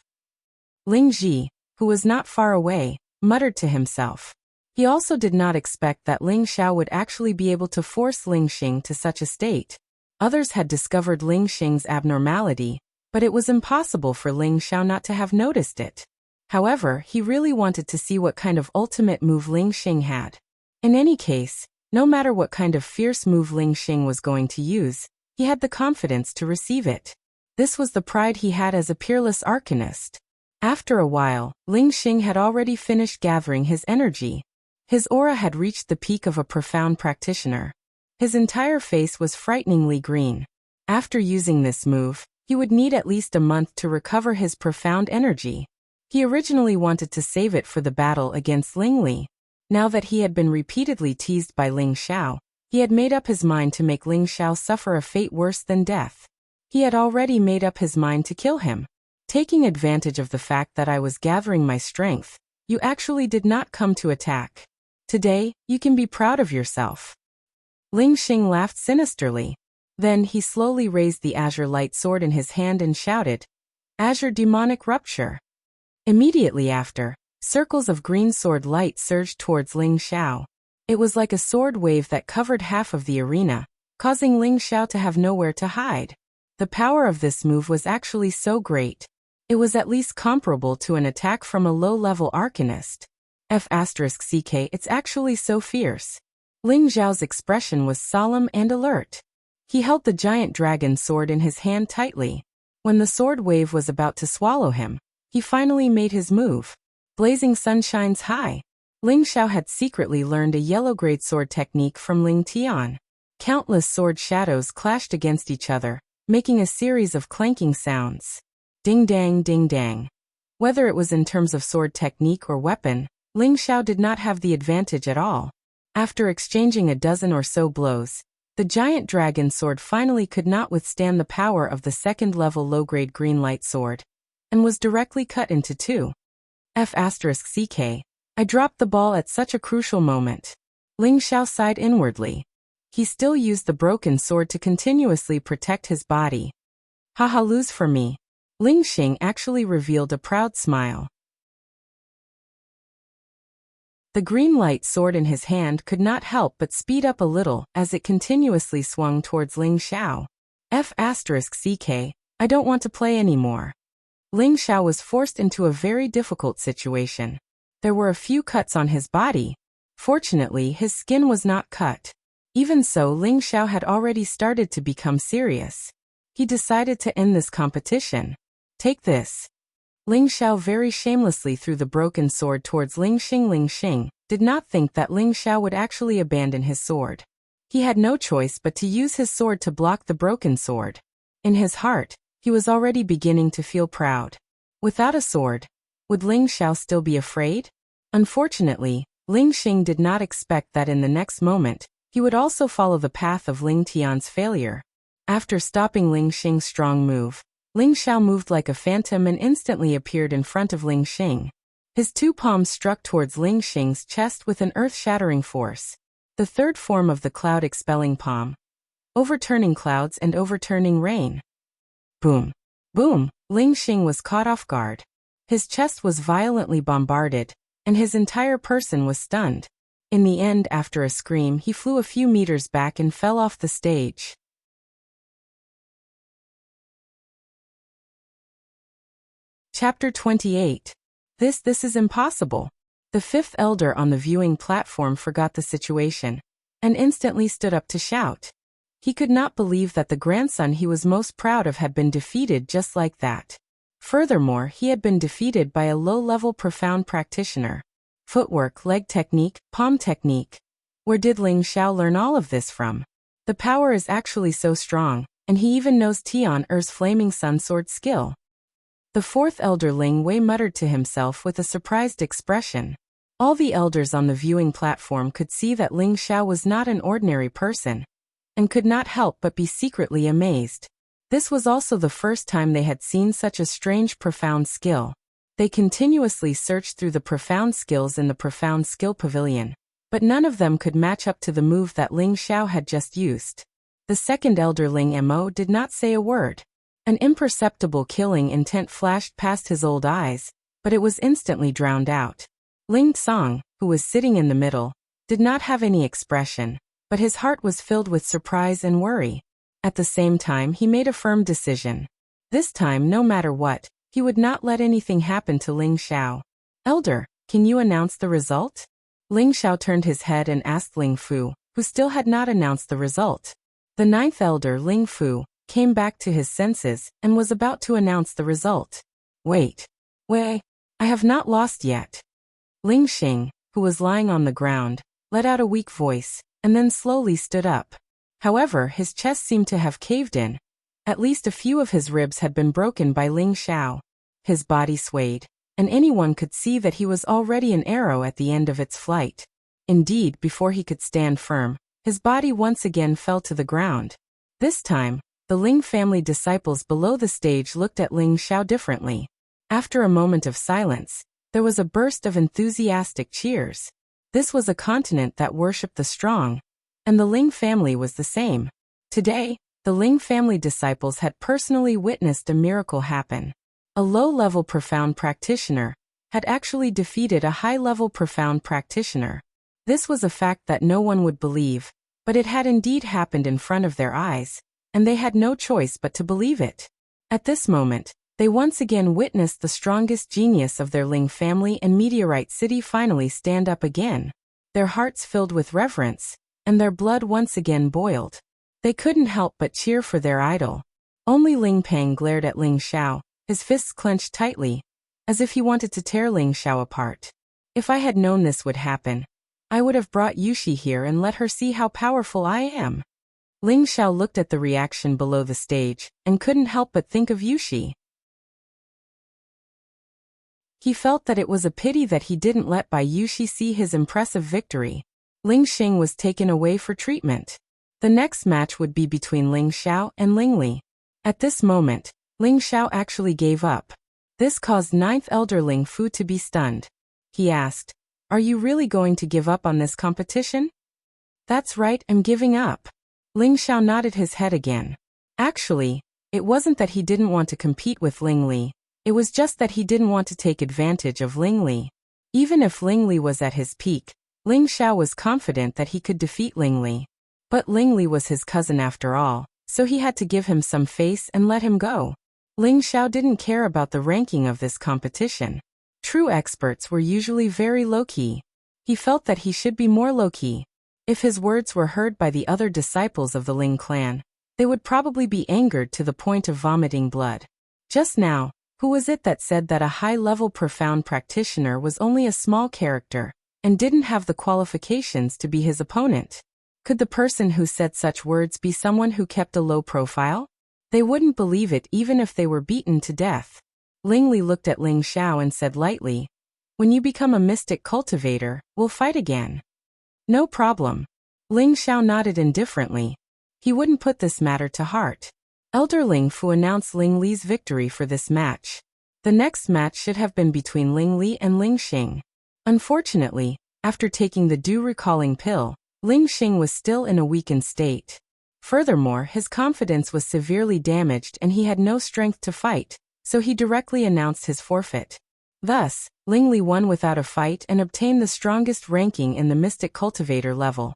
Ling Ji, who was not far away, muttered to himself. He also did not expect that Ling Xiao would actually be able to force Ling Xing to such a state. Others had discovered Ling Xing's abnormality, but it was impossible for Ling Xiao not to have noticed it. However, he really wanted to see what kind of ultimate move Ling Xing had. In any case, no matter what kind of fierce move Ling Xing was going to use, he had the confidence to receive it. This was the pride he had as a peerless arcanist. After a while, Ling Xing had already finished gathering his energy. His aura had reached the peak of a profound practitioner. His entire face was frighteningly green. After using this move, he would need at least a month to recover his profound energy. He originally wanted to save it for the battle against Ling Li. Now that he had been repeatedly teased by Ling Xiao, he had made up his mind to make Ling Xiao suffer a fate worse than death. He had already made up his mind to kill him. Taking advantage of the fact that I was gathering my strength, you actually did not come to attack. Today, you can be proud of yourself. Ling Xing laughed sinisterly. Then he slowly raised the azure light sword in his hand and shouted, "Azure Demonic Rupture." Immediately after, circles of green sword light surged towards Ling Xiao. It was like a sword wave that covered half of the arena, causing Ling Xiao to have nowhere to hide. The power of this move was actually so great. It was at least comparable to an attack from a low-level arcanist. F***ck, it's actually so fierce. Ling Xiao's expression was solemn and alert. He held the giant dragon sword in his hand tightly. When the sword wave was about to swallow him, he finally made his move. Blazing Sun Shines High. Ling Xiao had secretly learned a yellow grade sword technique from Ling Tian. Countless sword shadows clashed against each other, making a series of clanking sounds. Ding dang ding dang. Whether it was in terms of sword technique or weapon, Ling Xiao did not have the advantage at all. After exchanging a dozen or so blows, the giant dragon sword finally could not withstand the power of the second-level low-grade green light sword, and was directly cut into two. F***ck. I dropped the ball at such a crucial moment. Ling Xiao sighed inwardly. He still used the broken sword to continuously protect his body. Haha, lose for me. Ling Xing actually revealed a proud smile. The green light sword in his hand could not help but speed up a little as it continuously swung towards Ling Xiao. F***ck. I don't want to play anymore. Ling Xiao was forced into a very difficult situation. There were a few cuts on his body. Fortunately, his skin was not cut. Even so, Ling Xiao had already started to become serious. He decided to end this competition. Take this. Ling Xiao very shamelessly threw the broken sword towards Ling Xing. Ling Xing did not think that Ling Xiao would actually abandon his sword. He had no choice but to use his sword to block the broken sword. In his heart, he was already beginning to feel proud. Without a sword, would Ling Xiao still be afraid? Unfortunately, Ling Xing did not expect that in the next moment, he would also follow the path of Ling Tian's failure. After stopping Ling Xing's strong move, Ling Xiao moved like a phantom and instantly appeared in front of Ling Xing. His two palms struck towards Ling Xing's chest with an earth-shattering force. The third form of the cloud-expelling palm. Overturning clouds and overturning rain. Boom. Boom. Ling Xing was caught off guard. His chest was violently bombarded, and his entire person was stunned. In the end, after a scream, he flew a few meters back and fell off the stage. Chapter 28. This is impossible. The fifth elder on the viewing platform forgot the situation, and instantly stood up to shout. He could not believe that the grandson he was most proud of had been defeated just like that. Furthermore, he had been defeated by a low-level profound practitioner. Footwork, leg technique, palm technique. Where did Ling Xiao learn all of this from? The power is actually so strong, and he even knows Tian Er's flaming sun sword skill. The fourth elder Ling Wei muttered to himself with a surprised expression. All the elders on the viewing platform could see that Ling Xiao was not an ordinary person, and could not help but be secretly amazed. This was also the first time they had seen such a strange profound skill. They continuously searched through the profound skills in the profound skill pavilion, but none of them could match up to the move that Ling Xiao had just used. The second elder Ling Mo did not say a word. An imperceptible killing intent flashed past his old eyes, but it was instantly drowned out. Ling Tsong, who was sitting in the middle, did not have any expression, but his heart was filled with surprise and worry. At the same time, he made a firm decision. This time, no matter what, he would not let anything happen to Ling Xiao. Elder, can you announce the result? Ling Xiao turned his head and asked Ling Fu, who still had not announced the result. The ninth elder, Ling Fu, came back to his senses and was about to announce the result. Wait, I have not lost yet. Ling Xing, who was lying on the ground, let out a weak voice, and then slowly stood up. However, his chest seemed to have caved in. At least a few of his ribs had been broken by Ling Xiao. His body swayed, and anyone could see that he was already an arrow at the end of its flight. Indeed, before he could stand firm, his body once again fell to the ground. This time, the Ling family disciples below the stage looked at Ling Xiao differently. After a moment of silence, there was a burst of enthusiastic cheers. This was a continent that worshipped the strong, and the Ling family was the same. Today, the Ling family disciples had personally witnessed a miracle happen. A low-level profound practitioner had actually defeated a high-level profound practitioner. This was a fact that no one would believe, but it had indeed happened in front of their eyes, and they had no choice but to believe it. At this moment, they once again witnessed the strongest genius of their Ling family and Meteorite City finally stand up again. Their hearts filled with reverence, and their blood once again boiled. They couldn't help but cheer for their idol. Only Ling Peng glared at Ling Xiao, his fists clenched tightly, as if he wanted to tear Ling Xiao apart. If I had known this would happen, I would have brought Yushi here and let her see how powerful I am. Ling Xiao looked at the reaction below the stage, and couldn't help but think of Yushi. He felt that it was a pity that he didn't let Bai Yushi see his impressive victory. Ling Xing was taken away for treatment. The next match would be between Ling Xiao and Ling Li. At this moment, Ling Xiao actually gave up. This caused ninth elder Ling Fu to be stunned. He asked, "Are you really going to give up on this competition?" "That's right, I'm giving up." Ling Xiao nodded his head again. Actually, it wasn't that he didn't want to compete with Ling Li. It was just that he didn't want to take advantage of Ling Li. Even if Ling Li was at his peak, Ling Xiao was confident that he could defeat Ling Li. But Ling Li was his cousin after all, so he had to give him some face and let him go. Ling Xiao didn't care about the ranking of this competition. True experts were usually very low-key. He felt that he should be more low-key. If his words were heard by the other disciples of the Ling clan, they would probably be angered to the point of vomiting blood. Just now, who was it that said that a high-level profound practitioner was only a small character, and didn't have the qualifications to be his opponent? Could the person who said such words be someone who kept a low profile? They wouldn't believe it even if they were beaten to death. Ling Li looked at Ling Xiao and said lightly, "When you become a mystic cultivator, we'll fight again." "No problem." Ling Xiao nodded indifferently. He wouldn't put this matter to heart. Elder Ling Fu announced Ling Li's victory for this match. The next match should have been between Ling Li and Ling Xing. Unfortunately, after taking the due recalling pill, Ling Xing was still in a weakened state. Furthermore, his confidence was severely damaged and he had no strength to fight, so he directly announced his forfeit. Thus, Ling Li won without a fight and obtained the strongest ranking in the Mystic Cultivator level.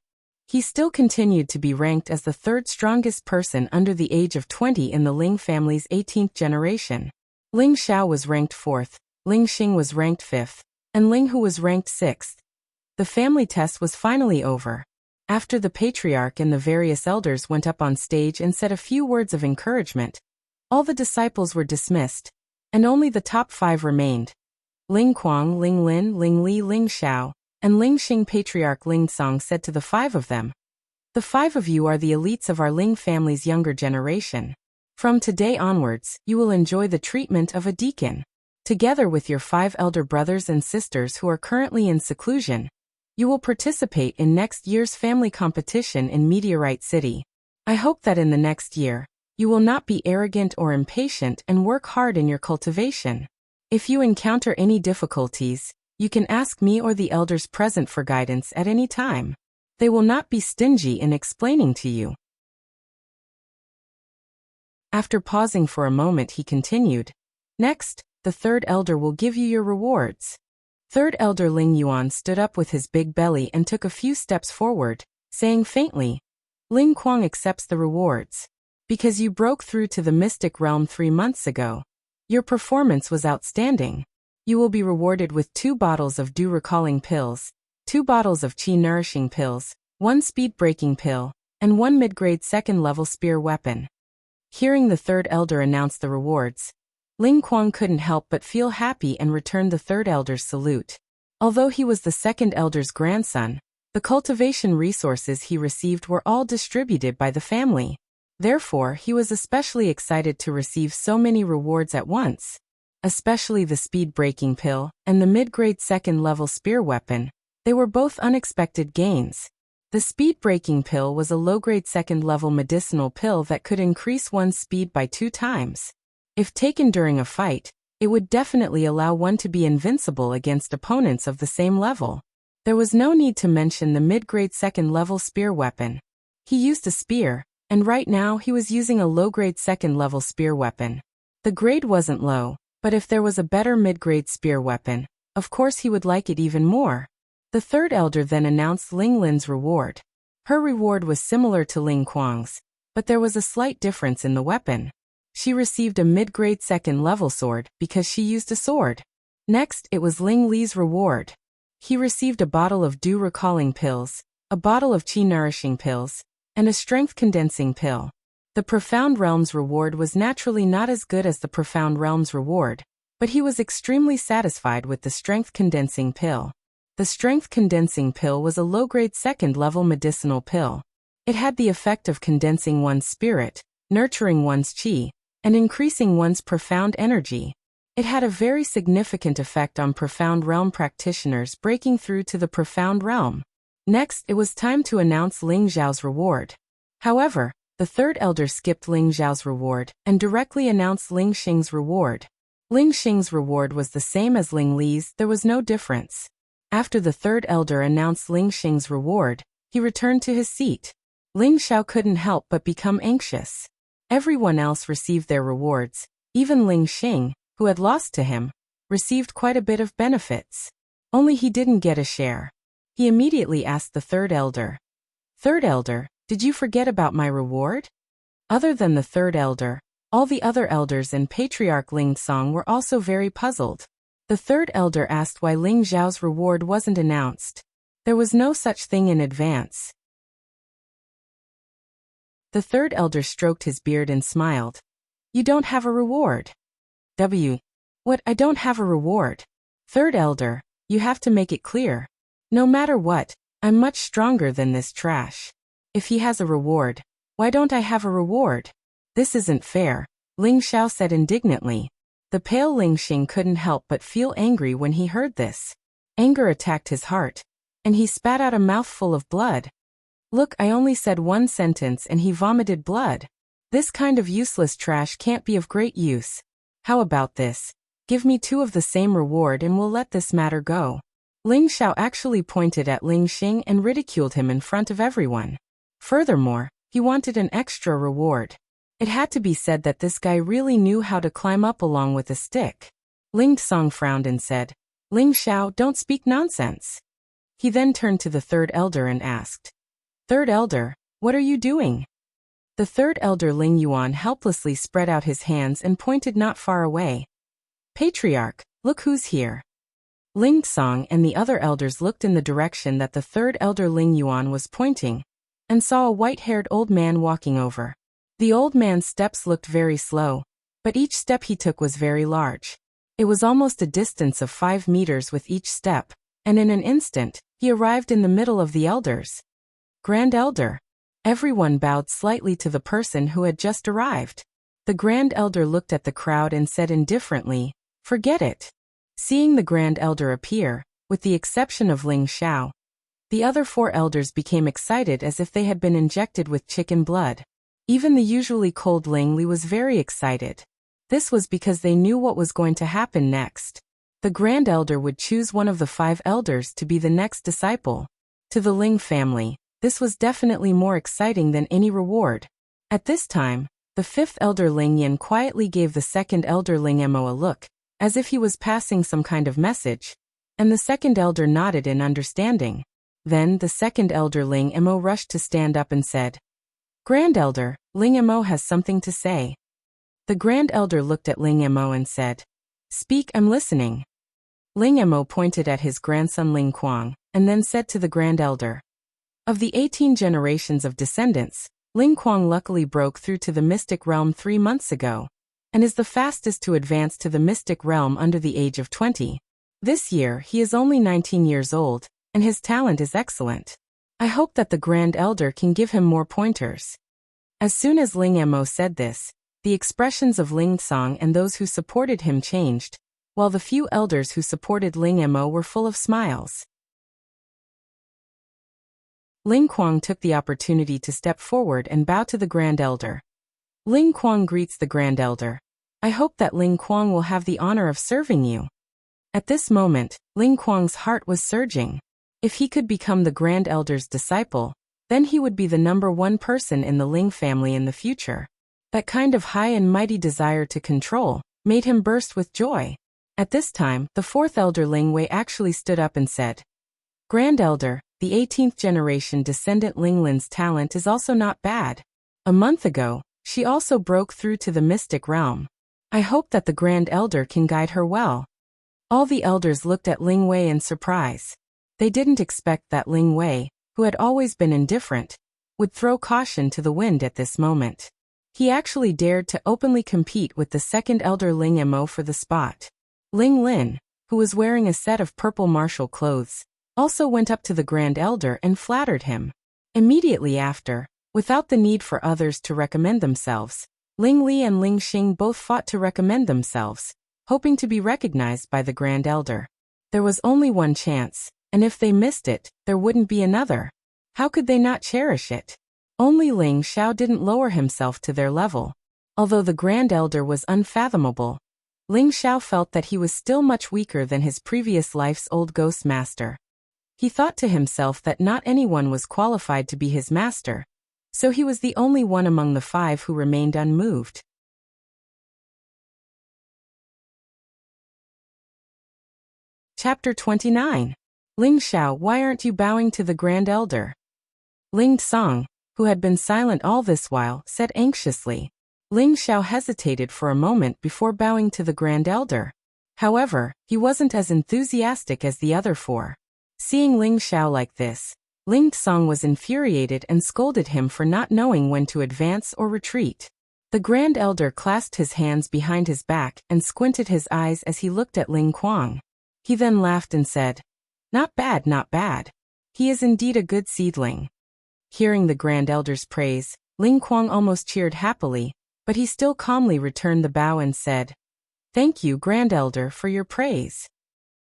He still continued to be ranked as the third strongest person under the age of 20 in the Ling family's 18th generation. Ling Xiao was ranked 4th, Ling Xing was ranked 5th, and Ling Hu was ranked 6th. The family test was finally over. After the patriarch and the various elders went up on stage and said a few words of encouragement, all the disciples were dismissed, and only the top 5 remained. Ling Kuang, Ling Lin, Ling Li, Ling Xiao, and Ling Xing. Patriarch Ling Song said to the 5 of them, "The 5 of you are the elites of our Ling family's younger generation. From today onwards, you will enjoy the treatment of a deacon. Together with your 5 elder brothers and sisters who are currently in seclusion, you will participate in next year's family competition in Meteorite City. I hope that in the next year, you will not be arrogant or impatient and work hard in your cultivation. If you encounter any difficulties, you can ask me or the elders present for guidance at any time. They will not be stingy in explaining to you." After pausing for a moment, he continued, "Next, the 3rd elder will give you your rewards." 3rd elder Ling Yuan stood up with his big belly and took a few steps forward, saying faintly, "Ling Kuang accepts the rewards. Because you broke through to the mystic realm 3 months ago. Your performance was outstanding. You will be rewarded with 2 bottles of dew recalling pills, 2 bottles of qi nourishing pills, 1 speed breaking pill, and 1 mid-grade 2nd level spear weapon." Hearing the 3rd elder announce the rewards, Ling Kuang couldn't help but feel happy and returned the 3rd elder's salute. Although he was the 2nd elder's grandson, the cultivation resources he received were all distributed by the family. Therefore, he was especially excited to receive so many rewards at once, especially the speed-breaking pill and the mid-grade 2nd level spear weapon. They were both unexpected gains. The speed-breaking pill was a low-grade 2nd level medicinal pill that could increase one's speed by 2 times. If taken during a fight, it would definitely allow one to be invincible against opponents of the same level. There was no need to mention the mid-grade 2nd level spear weapon. He used a spear, and right now he was using a low-grade 2nd level spear weapon. The grade wasn't low, but if there was a better mid-grade spear weapon, of course he would like it even more. The 3rd elder then announced Ling Lin's reward. Her reward was similar to Ling Kuang's, but there was a slight difference in the weapon. She received a mid-grade 2nd level sword because she used a sword. Next, it was Ling Li's reward. He received a bottle of dew recalling pills, a bottle of qi nourishing pills, and a strength condensing pill. The Profound Realms reward was naturally not as good as the Profound Realms reward, but he was extremely satisfied with the strength condensing pill. The strength condensing pill was a low-grade 2nd level medicinal pill. It had the effect of condensing one's spirit, nurturing one's qi, and increasing one's profound energy. It had a very significant effect on Profound Realm practitioners breaking through to the Profound Realm. Next, it was time to announce Ling Zhao's reward. However, the 3rd elder skipped Ling Zhao's reward and directly announced Ling Xing's reward. Ling Xing's reward was the same as Ling Li's, there was no difference. After the 3rd elder announced Ling Xing's reward, he returned to his seat. Ling Xiao couldn't help but become anxious. Everyone else received their rewards, even Ling Xing, who had lost to him, received quite a bit of benefits. Only he didn't get a share. He immediately asked the 3rd elder, "3rd elder, did you forget about my reward?" Other than the 3rd elder, all the other elders and Patriarch Ling Song were also very puzzled. The 3rd elder asked why Ling Zhao's reward wasn't announced. There was no such thing in advance. The 3rd elder stroked his beard and smiled. "You don't have a reward." What, I don't have a reward? 3rd elder, you have to make it clear. No matter what, I'm much stronger than this trash. If he has a reward, why don't I have a reward? This isn't fair, Ling Xiao said indignantly. The pale Ling Xing couldn't help but feel angry when he heard this. Anger attacked his heart, and he spat out a mouthful of blood. Look, I only said 1 sentence and he vomited blood. This kind of useless trash can't be of great use. How about this? Give me 2 of the same reward and we'll let this matter go. Ling Xiao actually pointed at Ling Xing and ridiculed him in front of everyone. Furthermore, he wanted an extra reward. It had to be said that this guy really knew how to climb up along with a stick. Ling Song frowned and said, "Ling Xiao, don't speak nonsense." He then turned to the 3rd elder and asked, "3rd elder, what are you doing?" The 3rd elder Ling Yuan helplessly spread out his hands and pointed not far away. "Patriarch, look who's here." Ling Song and the other elders looked in the direction that the third elder Ling Yuan was pointing, and saw a white-haired old man walking over. The old man's steps looked very slow, but each step he took was very large. It was almost a distance of 5 meters with each step, and in an instant, he arrived in the middle of the elders. Grand Elder. Everyone bowed slightly to the person who had just arrived. The Grand Elder looked at the crowd and said indifferently, "Forget it." Seeing the Grand Elder appear, with the exception of Ling Xiao, the other 4 elders became excited as if they had been injected with chicken blood. Even the usually cold Ling Li was very excited. This was because they knew what was going to happen next. The Grand Elder would choose one of the 5 elders to be the next disciple. To the Ling family, this was definitely more exciting than any reward. At this time, the 5th elder Ling Yin quietly gave the 2nd elder Ling Mo a look, as if he was passing some kind of message, and the 2nd elder nodded in understanding. Then the 2nd elder Ling Mo rushed to stand up and said, "Grand Elder, Ling Mo has something to say." The Grand Elder looked at Ling Mo and said, "Speak, I'm listening." Ling Mo pointed at his grandson Ling Kuang, and then said to the Grand Elder, "Of the 18 generations of descendants, Ling Kuang luckily broke through to the mystic realm 3 months ago, and is the fastest to advance to the mystic realm under the age of 20. This year he is only 19 years old, and his talent is excellent. I hope that the Grand Elder can give him more pointers." As soon as Ling Mo said this, the expressions of Ling Song and those who supported him changed, while the few elders who supported Ling Mo were full of smiles. Ling Kuang took the opportunity to step forward and bow to the Grand Elder. Ling Kuang greets the Grand Elder. "I hope that Ling Kuang will have the honor of serving you." At this moment, Ling Kuang's heart was surging. If he could become the Grand Elder's disciple, then he would be the #1 person in the Ling family in the future. That kind of high and mighty desire to control made him burst with joy. At this time, the 4th elder Ling Wei actually stood up and said, "Grand Elder, the 18th generation descendant Ling Lin's talent is also not bad. A month ago, she also broke through to the mystic realm. I hope that the Grand Elder can guide her well." All the elders looked at Ling Wei in surprise. They didn't expect that Ling Wei, who had always been indifferent, would throw caution to the wind at this moment. He actually dared to openly compete with the 2nd elder Ling Mo for the spot. Ling Lin, who was wearing a set of purple martial clothes, also went up to the Grand Elder and flattered him. Immediately after, without the need for others to recommend themselves, Ling Li and Ling Xing both fought to recommend themselves, hoping to be recognized by the Grand Elder. There was only one chance, and if they missed it, there wouldn't be another. How could they not cherish it? Only Ling Xiao didn't lower himself to their level. Although the Grand Elder was unfathomable, Ling Xiao felt that he was still much weaker than his previous life's old ghost master. He thought to himself that not anyone was qualified to be his master, so he was the only one among the 5 who remained unmoved. Chapter 29. Ling Xiao, why aren't you bowing to the Grand Elder? Ling Song, who had been silent all this while, said anxiously. Ling Xiao hesitated for a moment before bowing to the Grand Elder. However, he wasn't as enthusiastic as the other 4. Seeing Ling Xiao like this, Ling Song was infuriated and scolded him for not knowing when to advance or retreat. The Grand Elder clasped his hands behind his back and squinted his eyes as he looked at Ling Kuang. He then laughed and said, "Not bad, not bad. He is indeed a good seedling." Hearing the Grand Elder's praise, Ling Kuang almost cheered happily, but he still calmly returned the bow and said, "Thank you, Grand Elder, for your praise."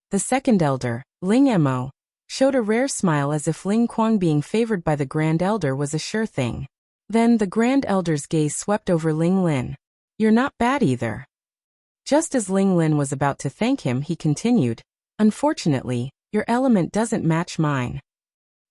The 2nd elder, Ling Mo, showed a rare smile as if Ling Kuang being favored by the Grand Elder was a sure thing. Then the Grand Elder's gaze swept over Ling Lin. "You're not bad either." Just as Ling Lin was about to thank him, he continued, "Unfortunately, your element doesn't match mine."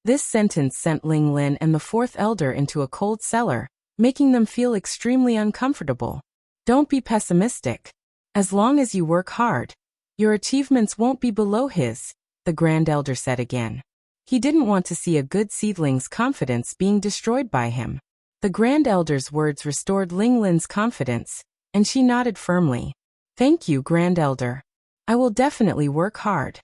This sentence sent Ling Lin and the 4th elder into a cold cellar, making them feel extremely uncomfortable. Don't be pessimistic. As long as you work hard, your achievements won't be below his, the Grand Elder said again. He didn't want to see a good seedling's confidence being destroyed by him. The Grand Elder's words restored Ling Lin's confidence, and she nodded firmly. "Thank you, Grand Elder. I will definitely work hard."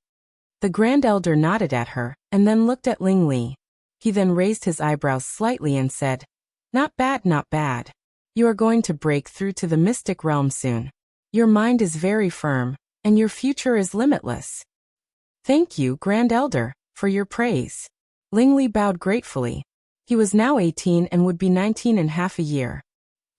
The Grand Elder nodded at her, and then looked at Ling Li. He then raised his eyebrows slightly and said, "Not bad, not bad. You are going to break through to the mystic realm soon. Your mind is very firm, and your future is limitless." "Thank you, Grand Elder, for your praise." Ling Li bowed gratefully. He was now 18 and would be 19 in half a year.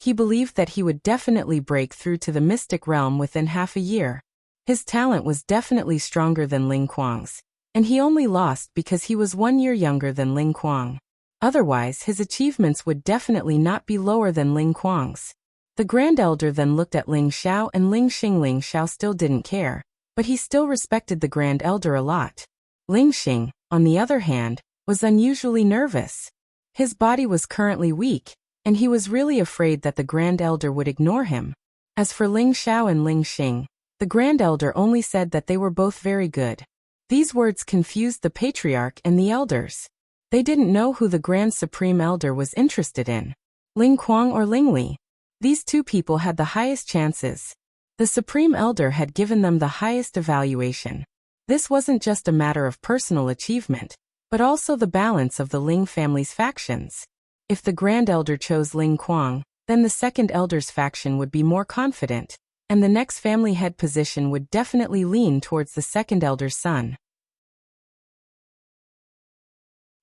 He believed that he would definitely break through to the mystic realm within half a year. His talent was definitely stronger than Ling Kuang's, and he only lost because he was 1 year younger than Ling Kuang. Otherwise, his achievements would definitely not be lower than Ling Kuang's. The Grand Elder then looked at Ling Xiao and Ling Xing. Ling Xiao still didn't care, but he still respected the Grand Elder a lot. Ling Xing, on the other hand, was unusually nervous. His body was currently weak, and he was really afraid that the Grand Elder would ignore him. As for Ling Xiao and Ling Xing, the Grand Elder only said that they were both very good. These words confused the Patriarch and the Elders. They didn't know who the Grand Supreme Elder was interested in, Ling Kuang or Ling Li. These two people had the highest chances. The Supreme Elder had given them the highest evaluation. This wasn't just a matter of personal achievement, but also the balance of the Ling family's factions. If the Grand Elder chose Ling Kuang, then the Second Elder's faction would be more confident, and the next family head position would definitely lean towards the Second Elder's son.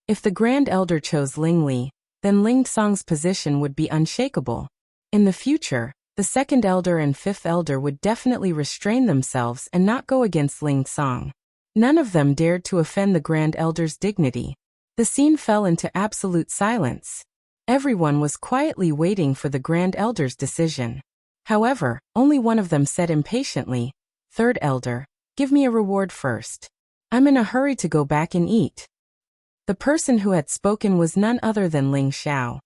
If the Grand Elder chose Ling Li, then Ling Song's position would be unshakable. In the future, the Second Elder and Fifth Elder would definitely restrain themselves and not go against Ling Song. None of them dared to offend the Grand Elder's dignity. The scene fell into absolute silence. Everyone was quietly waiting for the Grand Elder's decision. However, only one of them said impatiently, "Third Elder, give me a reward first. I'm in a hurry to go back and eat." The person who had spoken was none other than Ling Xiao.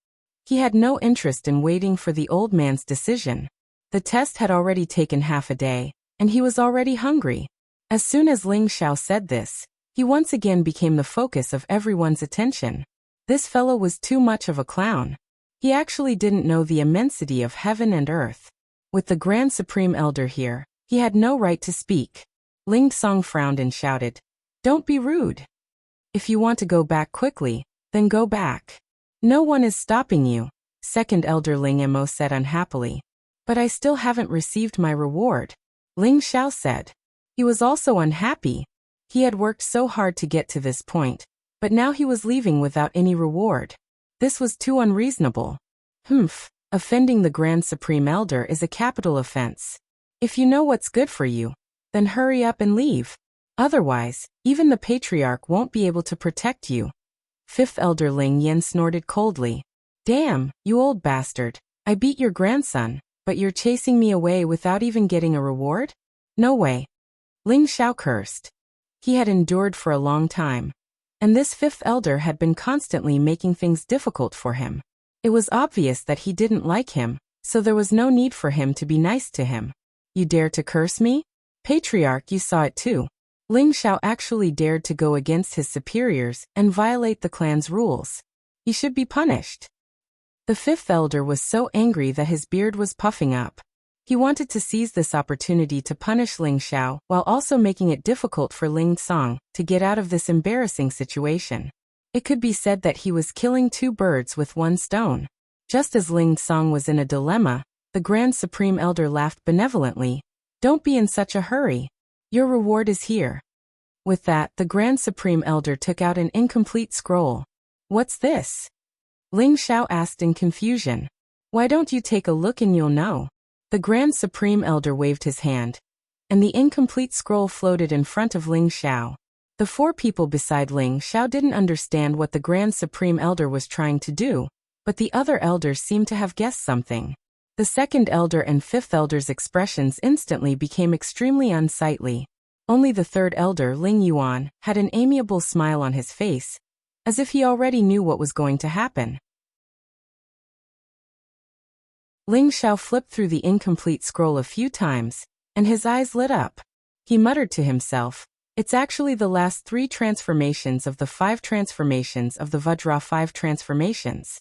He had no interest in waiting for the old man's decision. The test had already taken half a day, and he was already hungry. As soon as Ling Xiao said this, he once again became the focus of everyone's attention. This fellow was too much of a clown. He actually didn't know the immensity of heaven and earth. With the Grand Supreme Elder here, he had no right to speak. Ling Song frowned and shouted, "Don't be rude. If you want to go back quickly, then go back. No one is stopping you," Second Elder Ling Mo said unhappily. "But I still haven't received my reward," Ling Xiao said. He was also unhappy. He had worked so hard to get to this point, but now he was leaving without any reward. This was too unreasonable. Offending the Grand Supreme Elder is a capital offense. If you know what's good for you, then hurry up and leave. Otherwise, even the Patriarch won't be able to protect you. Fifth Elder Ling Yen snorted coldly. "Damn, you old bastard. I beat your grandson, but you're chasing me away without even getting a reward? No way." Ling Xiao cursed. He had endured for a long time, and this Fifth Elder had been constantly making things difficult for him. It was obvious that he didn't like him, so there was no need for him to be nice to him. "You dare to curse me? Patriarch, you saw it too." Ling Xiao actually dared to go against his superiors and violate the clan's rules. He should be punished. The Fifth Elder was so angry that his beard was puffing up. He wanted to seize this opportunity to punish Ling Xiao while also making it difficult for Ling Song to get out of this embarrassing situation. It could be said that he was killing two birds with one stone. Just as Ling Song was in a dilemma, the Grand Supreme Elder laughed benevolently. "Don't be in such a hurry. Your reward is here." With that, the Grand Supreme Elder took out an incomplete scroll. "What's this?" Ling Xiao asked in confusion. "Why don't you take a look and you'll know?" The Grand Supreme Elder waved his hand, and the incomplete scroll floated in front of Ling Xiao. The four people beside Ling Xiao didn't understand what the Grand Supreme Elder was trying to do, but the other elders seemed to have guessed something. The Second Elder and Fifth Elder's expressions instantly became extremely unsightly. Only the Third Elder, Ling Yuan, had an amiable smile on his face, as if he already knew what was going to happen. Ling Xiao flipped through the incomplete scroll a few times, and his eyes lit up. He muttered to himself, "It's actually the last 3 transformations of the 5 transformations of the Vajra 5 transformations."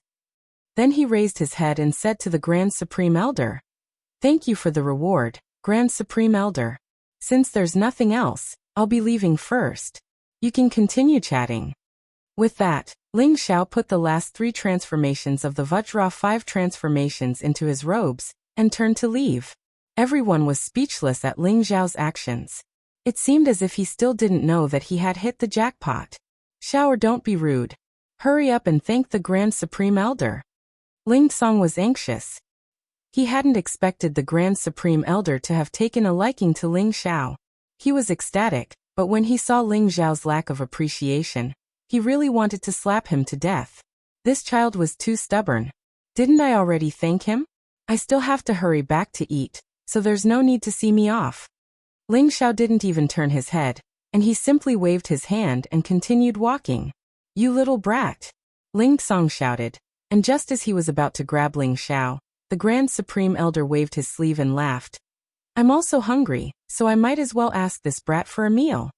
Then he raised his head and said to the Grand Supreme Elder, "Thank you for the reward, Grand Supreme Elder. Since there's nothing else, I'll be leaving first." You can continue chatting. With that, Ling Xiao put the last 3 transformations of the Vajra 5 transformations into his robes, and turned to leave. Everyone was speechless at Ling Xiao's actions. It seemed as if he still didn't know that he had hit the jackpot. Xiao, don't be rude. Hurry up and thank the Grand Supreme Elder. Ling Song was anxious. He hadn't expected the Grand Supreme Elder to have taken a liking to Ling Xiao. He was ecstatic, but when he saw Ling Xiao's lack of appreciation, he really wanted to slap him to death. This child was too stubborn. Didn't I already thank him? I still have to hurry back to eat, so there's no need to see me off. Ling Xiao didn't even turn his head, and he simply waved his hand and continued walking. You little brat! Ling Song shouted, and just as he was about to grab Ling Xiao, the Grand Supreme Elder waved his sleeve and laughed. I'm also hungry, so I might as well ask this brat for a meal.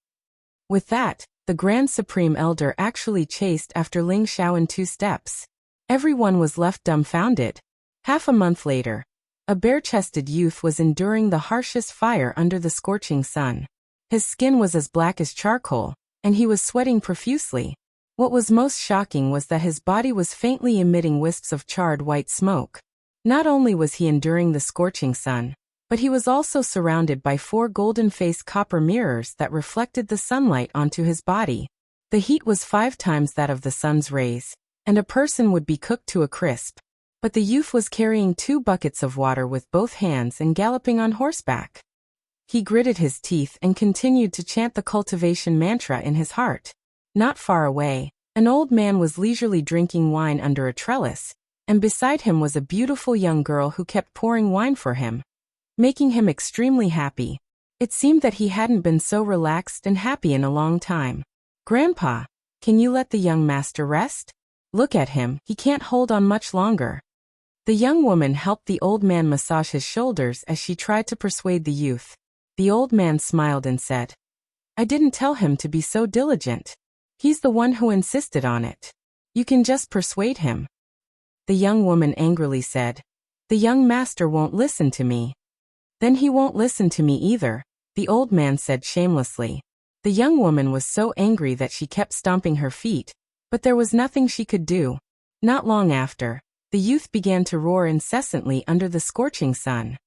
With that, the Grand Supreme Elder actually chased after Ling Xiao in 2 steps. Everyone was left dumbfounded. Half a month later, a bare-chested youth was enduring the harshest fire under the scorching sun. His skin was as black as charcoal, and he was sweating profusely. What was most shocking was that his body was faintly emitting wisps of charred white smoke. Not only was he enduring the scorching sun, but he was also surrounded by 4 golden-faced copper mirrors that reflected the sunlight onto his body. The heat was 5 times that of the sun's rays, and a person would be cooked to a crisp. But the youth was carrying 2 buckets of water with both hands and galloping on horseback. He gritted his teeth and continued to chant the cultivation mantra in his heart. Not far away, an old man was leisurely drinking wine under a trellis, and beside him was a beautiful young girl who kept pouring wine for him, making him extremely happy. It seemed that he hadn't been so relaxed and happy in a long time. Grandpa, can you let the young master rest? Look at him, he can't hold on much longer. The young woman helped the old man massage his shoulders as she tried to persuade the youth. The old man smiled and said, I didn't tell him to be so diligent. He's the one who insisted on it. You can just persuade him. The young woman angrily said, The young master won't listen to me. Then he won't listen to me either, the old man said shamelessly. The young woman was so angry that she kept stomping her feet, but there was nothing she could do. Not long after, the youth began to roar incessantly under the scorching sun.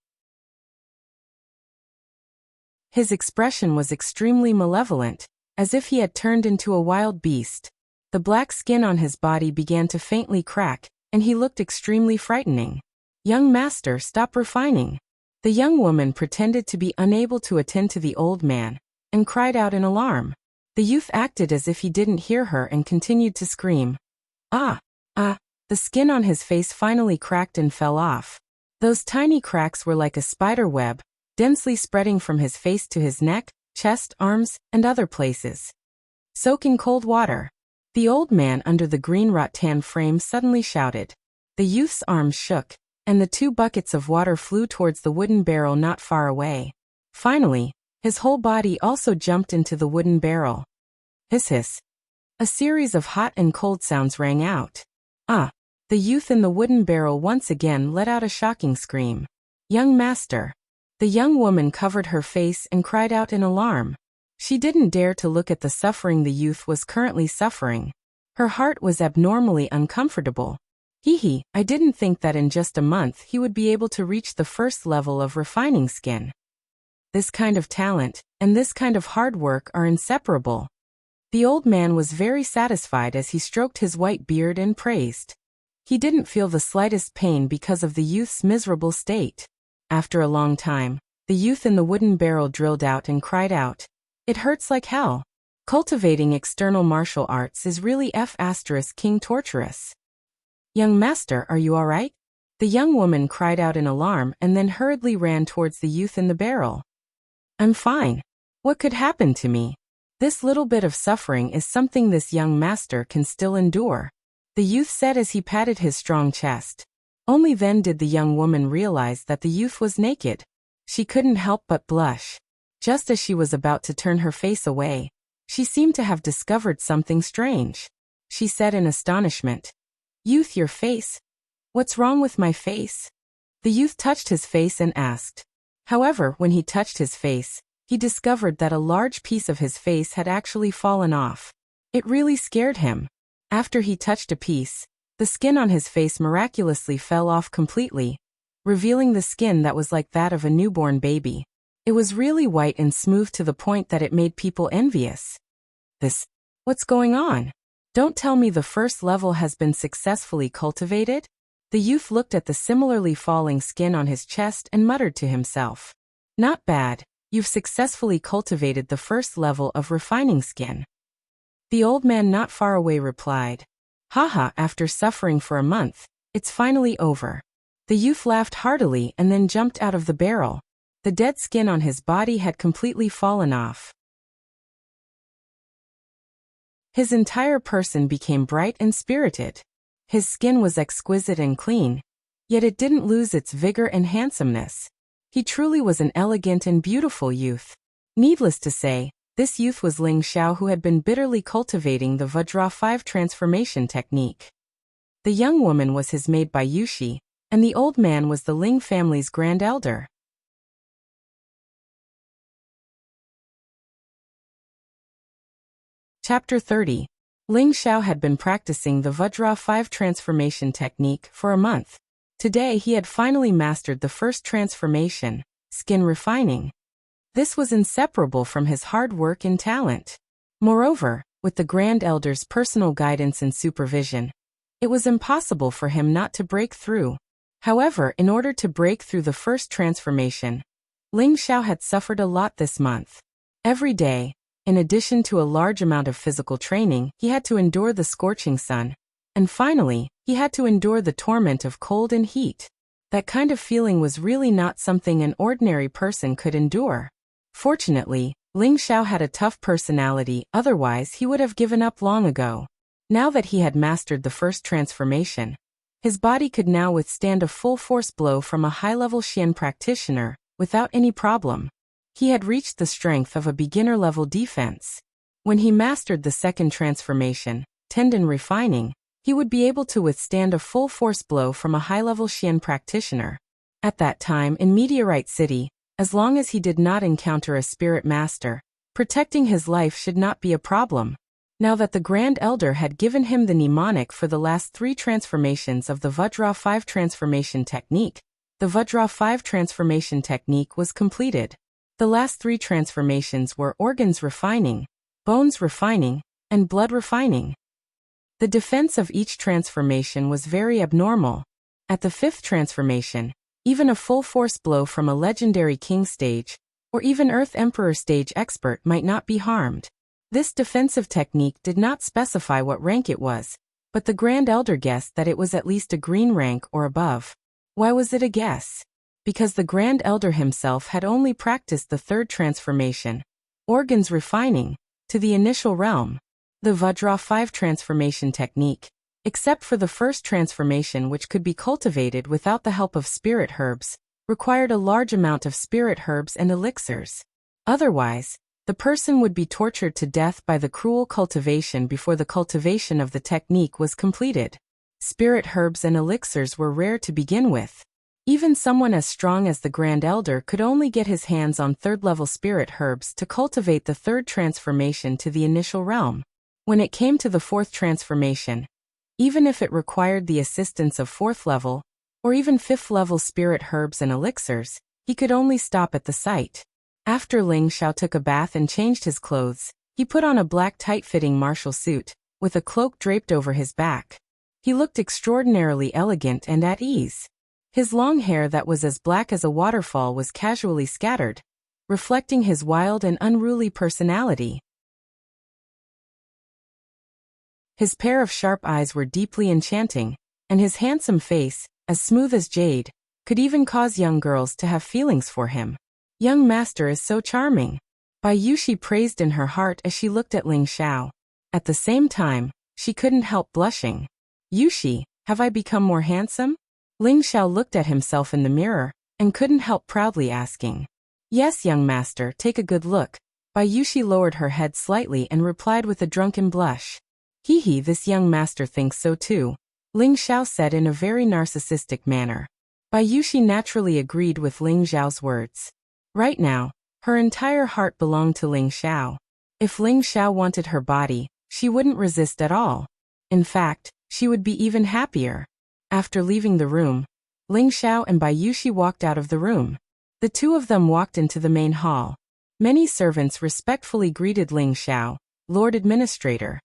His expression was extremely malevolent, as if he had turned into a wild beast. The black skin on his body began to faintly crack, and he looked extremely frightening. Young master, stop refining. The young woman pretended to be unable to attend to the old man, and cried out in alarm. The youth acted as if he didn't hear her and continued to scream. Ah! The skin on his face finally cracked and fell off. Those tiny cracks were like a spider web, densely spreading from his face to his neck, chest, arms, and other places. Soak in cold water. The old man under the green rattan frame suddenly shouted. The youth's arms shook, and the 2 buckets of water flew towards the wooden barrel not far away. Finally, his whole body also jumped into the wooden barrel. Hiss hiss. A series of hot and cold sounds rang out. The youth in the wooden barrel once again let out a shocking scream. Young master. The young woman covered her face and cried out in alarm. She didn't dare to look at the suffering the youth was currently suffering. Her heart was abnormally uncomfortable. I didn't think that in just a month he would be able to reach the first level of refining skin. This kind of talent, and this kind of hard work are inseparable. The old man was very satisfied as he stroked his white beard and praised. He didn't feel the slightest pain because of the youth's miserable state. After a long time, the youth in the wooden barrel drilled out and cried out, It hurts like hell. Cultivating external martial arts is really King torturous. Young master, are you all right? The young woman cried out in alarm and then hurriedly ran towards the youth in the barrel. I'm fine. What could happen to me? This little bit of suffering is something this young master can still endure, the youth said as he patted his strong chest. Only then did the young woman realize that the youth was naked. She couldn't help but blush. Just as she was about to turn her face away, she seemed to have discovered something strange. She said in astonishment, Youth, your face? What's wrong with my face? The youth touched his face and asked. However, when he touched his face, he discovered that a large piece of his face had actually fallen off. It really scared him. After he touched a piece, the skin on his face miraculously fell off completely, revealing the skin that was like that of a newborn baby. It was really white and smooth to the point that it made people envious. What's going on? Don't tell me the first level has been successfully cultivated? The youth looked at the similarly falling skin on his chest and muttered to himself. Not bad, you've successfully cultivated the first level of refining skin. The old man not far away replied, Haha, after suffering for a month, it's finally over. The youth laughed heartily and then jumped out of the barrel. The dead skin on his body had completely fallen off. His entire person became bright and spirited. His skin was exquisite and clean, yet it didn't lose its vigor and handsomeness. He truly was an elegant and beautiful youth. Needless to say, this youth was Ling Xiao, who had been bitterly cultivating the Vajra 5 transformation technique. The young woman was his maid by Yushi, and the old man was the Ling family's grand elder. Chapter 30. Ling Xiao had been practicing the Vajra 5 transformation technique for a month. Today he had finally mastered the first transformation, skin refining. This was inseparable from his hard work and talent. Moreover, with the Grand Elder's personal guidance and supervision, it was impossible for him not to break through. However, in order to break through the first transformation, Ling Xiao had suffered a lot this month. Every day, in addition to a large amount of physical training, he had to endure the scorching sun. And finally, he had to endure the torment of cold and heat. That kind of feeling was really not something an ordinary person could endure. Fortunately, Ling Xiao had a tough personality, otherwise he would have given up long ago. Now that he had mastered the first transformation, his body could now withstand a full-force blow from a high-level Xian practitioner, without any problem. He had reached the strength of a beginner-level defense. When he mastered the second transformation, tendon refining, he would be able to withstand a full-force blow from a high-level Xian practitioner. At that time in Meteorite City, as long as he did not encounter a spirit master, protecting his life should not be a problem. Now that the Grand Elder had given him the mnemonic for the last 3 transformations of the Vajra 5 transformation technique, the Vajra 5 transformation technique was completed. The last 3 transformations were organs refining, bones refining, and blood refining. The defense of each transformation was very abnormal. At the 5th transformation, even a full-force blow from a legendary king stage, or even Earth Emperor stage expert might not be harmed. This defensive technique did not specify what rank it was, but the Grand Elder guessed that it was at least a green rank or above. Why was it a guess? Because the Grand Elder himself had only practiced the 3rd transformation, organs refining, to the initial realm, the Vajra 5 transformation technique, except for the first transformation, which could be cultivated without the help of spirit herbs, required a large amount of spirit herbs and elixirs. Otherwise, the person would be tortured to death by the cruel cultivation before the cultivation of the technique was completed. Spirit herbs and elixirs were rare to begin with. Even someone as strong as the Grand Elder could only get his hands on 3rd-level spirit herbs to cultivate the 3rd transformation to the initial realm. When it came to the 4th transformation, even if it required the assistance of 4th-level, or even 5th-level spirit herbs and elixirs, he could only stop at the sight. After Ling Xiao took a bath and changed his clothes, he put on a black tight-fitting martial suit, with a cloak draped over his back. He looked extraordinarily elegant and at ease. His long hair that was as black as a waterfall was casually scattered, reflecting his wild and unruly personality. His pair of sharp eyes were deeply enchanting, and his handsome face, as smooth as jade, could even cause young girls to have feelings for him. Young master is so charming. Bai Yushi praised in her heart as she looked at Ling Xiao. At the same time, she couldn't help blushing. Yushi, have I become more handsome? Ling Xiao looked at himself in the mirror, and couldn't help proudly asking. Yes, young master, take a good look. Bai Yushi lowered her head slightly and replied with a drunken blush. Hee, this young master thinks so too, Ling Xiao said in a very narcissistic manner. Bai Yushi naturally agreed with Ling Xiao's words. Right now, Her entire heart belonged to Ling Xiao. If Ling Xiao wanted her body, she wouldn't resist at all. In fact, she would be even happier. After leaving the room, Ling Xiao and Bai Yushi walked out of the room. The two of them walked into the main hall. Many servants respectfully greeted Ling Xiao, Lord Administrator.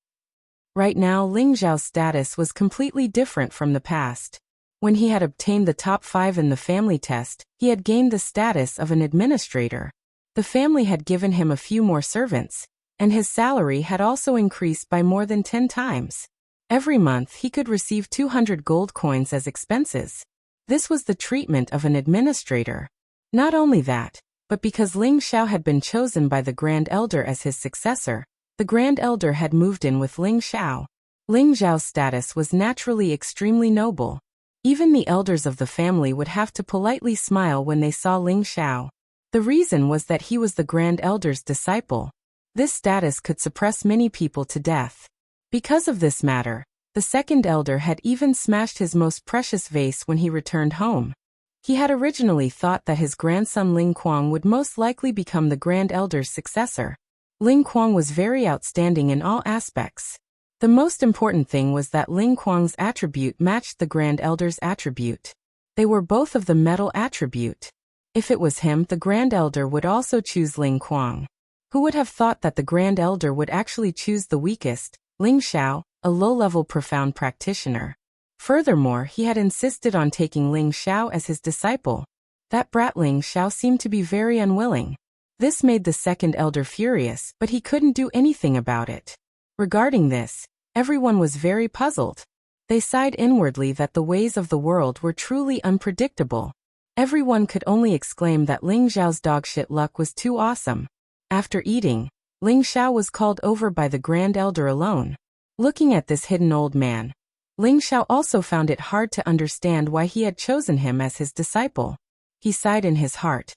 Right now Ling Xiao's status was completely different from the past. When he had obtained the top 5 in the family test, he had gained the status of an administrator. The family had given him a few more servants, and his salary had also increased by more than 10 times. Every month he could receive 200 gold coins as expenses. This was the treatment of an administrator. Not only that, but because Ling Xiao had been chosen by the Grand Elder as his successor, the Grand Elder had moved in with Ling Xiao. Ling Xiao's status was naturally extremely noble. Even the elders of the family would have to politely smile when they saw Ling Xiao. The reason was that he was the Grand Elder's disciple. This status could suppress many people to death. Because of this matter, the second elder had even smashed his most precious vase when he returned home. He had originally thought that his grandson Ling Kuang would most likely become the Grand Elder's successor. Ling Kuang was very outstanding in all aspects. The most important thing was that Ling Kuang's attribute matched the Grand Elder's attribute. They were both of the metal attribute. If it was him, the Grand Elder would also choose Ling Kuang. Who would have thought that the Grand Elder would actually choose the weakest, Ling Xiao, a low-level profound practitioner? Furthermore, he had insisted on taking Ling Xiao as his disciple. That brat Ling Xiao seemed to be very unwilling. This made the second elder furious, but he couldn't do anything about it. Regarding this, everyone was very puzzled. They sighed inwardly that the ways of the world were truly unpredictable. Everyone could only exclaim that Ling Xiao's dogshit luck was too awesome. After eating, Ling Xiao was called over by the Grand Elder alone. Looking at this hidden old man, Ling Xiao also found it hard to understand why he had chosen him as his disciple. He sighed in his heart.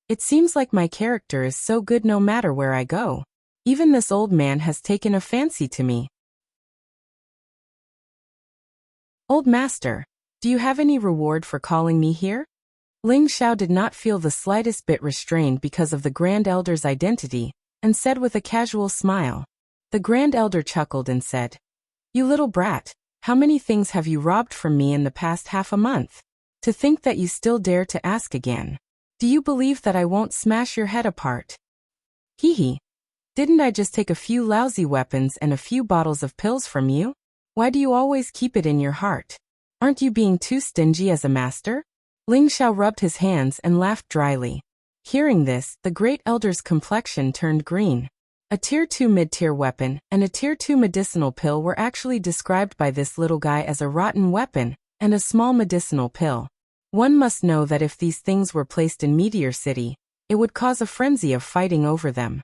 It seems like my character is so good no matter where I go. Even this old man has taken a fancy to me. Old master, do you have any reward for calling me here? Ling Xiao did not feel the slightest bit restrained because of the Grand Elder's identity, and said with a casual smile. The Grand Elder chuckled and said, "You little brat, how many things have you robbed from me in the past half a month? To think that you still dare to ask again. Do you believe that I won't smash your head apart? Hee hee. Didn't I just take a few lousy weapons and a few bottles of pills from you? Why do you always keep it in your heart? Aren't you being too stingy as a master?" Ling Xiao rubbed his hands and laughed dryly. Hearing this, the Great Elder's complexion turned green. A Tier 2 mid-tier weapon and a Tier 2 medicinal pill were actually described by this little guy as a rotten weapon and a small medicinal pill. One must know that if these things were placed in Meteor City, it would cause a frenzy of fighting over them.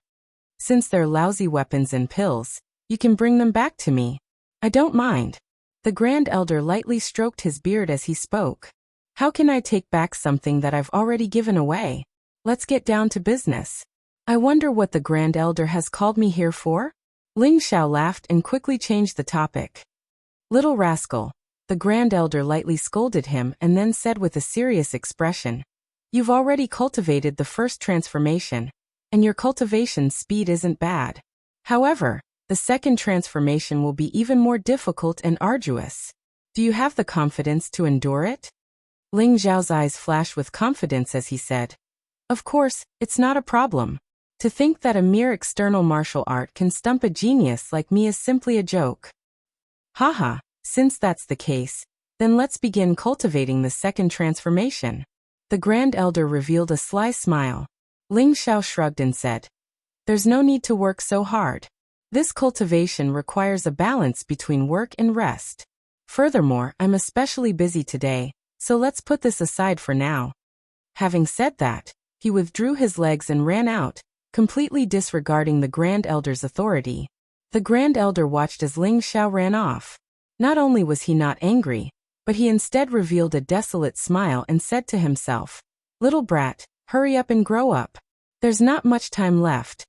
Since they're lousy weapons and pills, you can bring them back to me. I don't mind. The Grand Elder lightly stroked his beard as he spoke. How can I take back something that I've already given away? Let's get down to business. I wonder what the Grand Elder has called me here for? Ling Xiao laughed and quickly changed the topic. Little rascal. The Grand Elder lightly scolded him and then said with a serious expression, "You've already cultivated the first transformation, and your cultivation speed isn't bad. However, the second transformation will be even more difficult and arduous. Do you have the confidence to endure it?" Ling Xiao's eyes flashed with confidence as he said, "Of course, it's not a problem. To think that a mere external martial art can stump a genius like me is simply a joke. Haha, since that's the case, then let's begin cultivating the second transformation." The Grand Elder revealed a sly smile. Ling Xiao shrugged and said, "There's no need to work so hard. This cultivation requires a balance between work and rest. Furthermore, I'm especially busy today, so let's put this aside for now." Having said that, he withdrew his legs and ran out, completely disregarding the Grand Elder's authority. The Grand Elder watched as Ling Xiao ran off. Not only was he not angry, but he instead revealed a desolate smile and said to himself, "Little brat, hurry up and grow up. There's not much time left."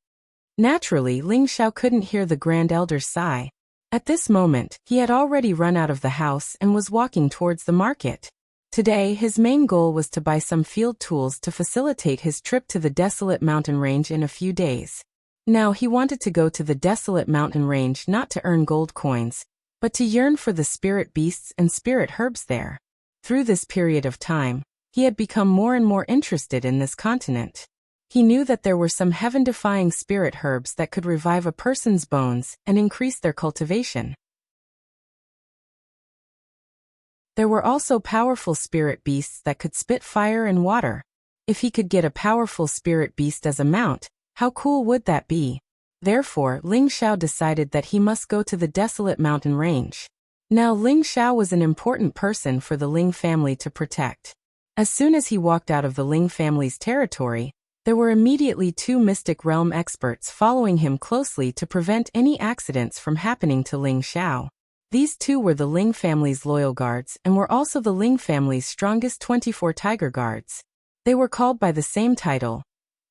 Naturally, Ling Xiao couldn't hear the Grand Elder's sigh. At this moment, he had already run out of the house and was walking towards the market. Today, his main goal was to buy some field tools to facilitate his trip to the desolate mountain range in a few days. Now he wanted to go to the desolate mountain range not to earn gold coins, but to yearn for the spirit beasts and spirit herbs there. Through this period of time, he had become more and more interested in this continent. He knew that there were some heaven-defying spirit herbs that could revive a person's bones and increase their cultivation. There were also powerful spirit beasts that could spit fire and water. If he could get a powerful spirit beast as a mount, how cool would that be? Therefore, Ling Xiao decided that he must go to the desolate mountain range. Now Ling Xiao was an important person for the Ling family to protect. As soon as he walked out of the Ling family's territory, there were immediately 2 mystic realm experts following him closely to prevent any accidents from happening to Ling Xiao. These 2 were the Ling family's loyal guards and were also the Ling family's strongest 24 tiger guards. They were called by the same title.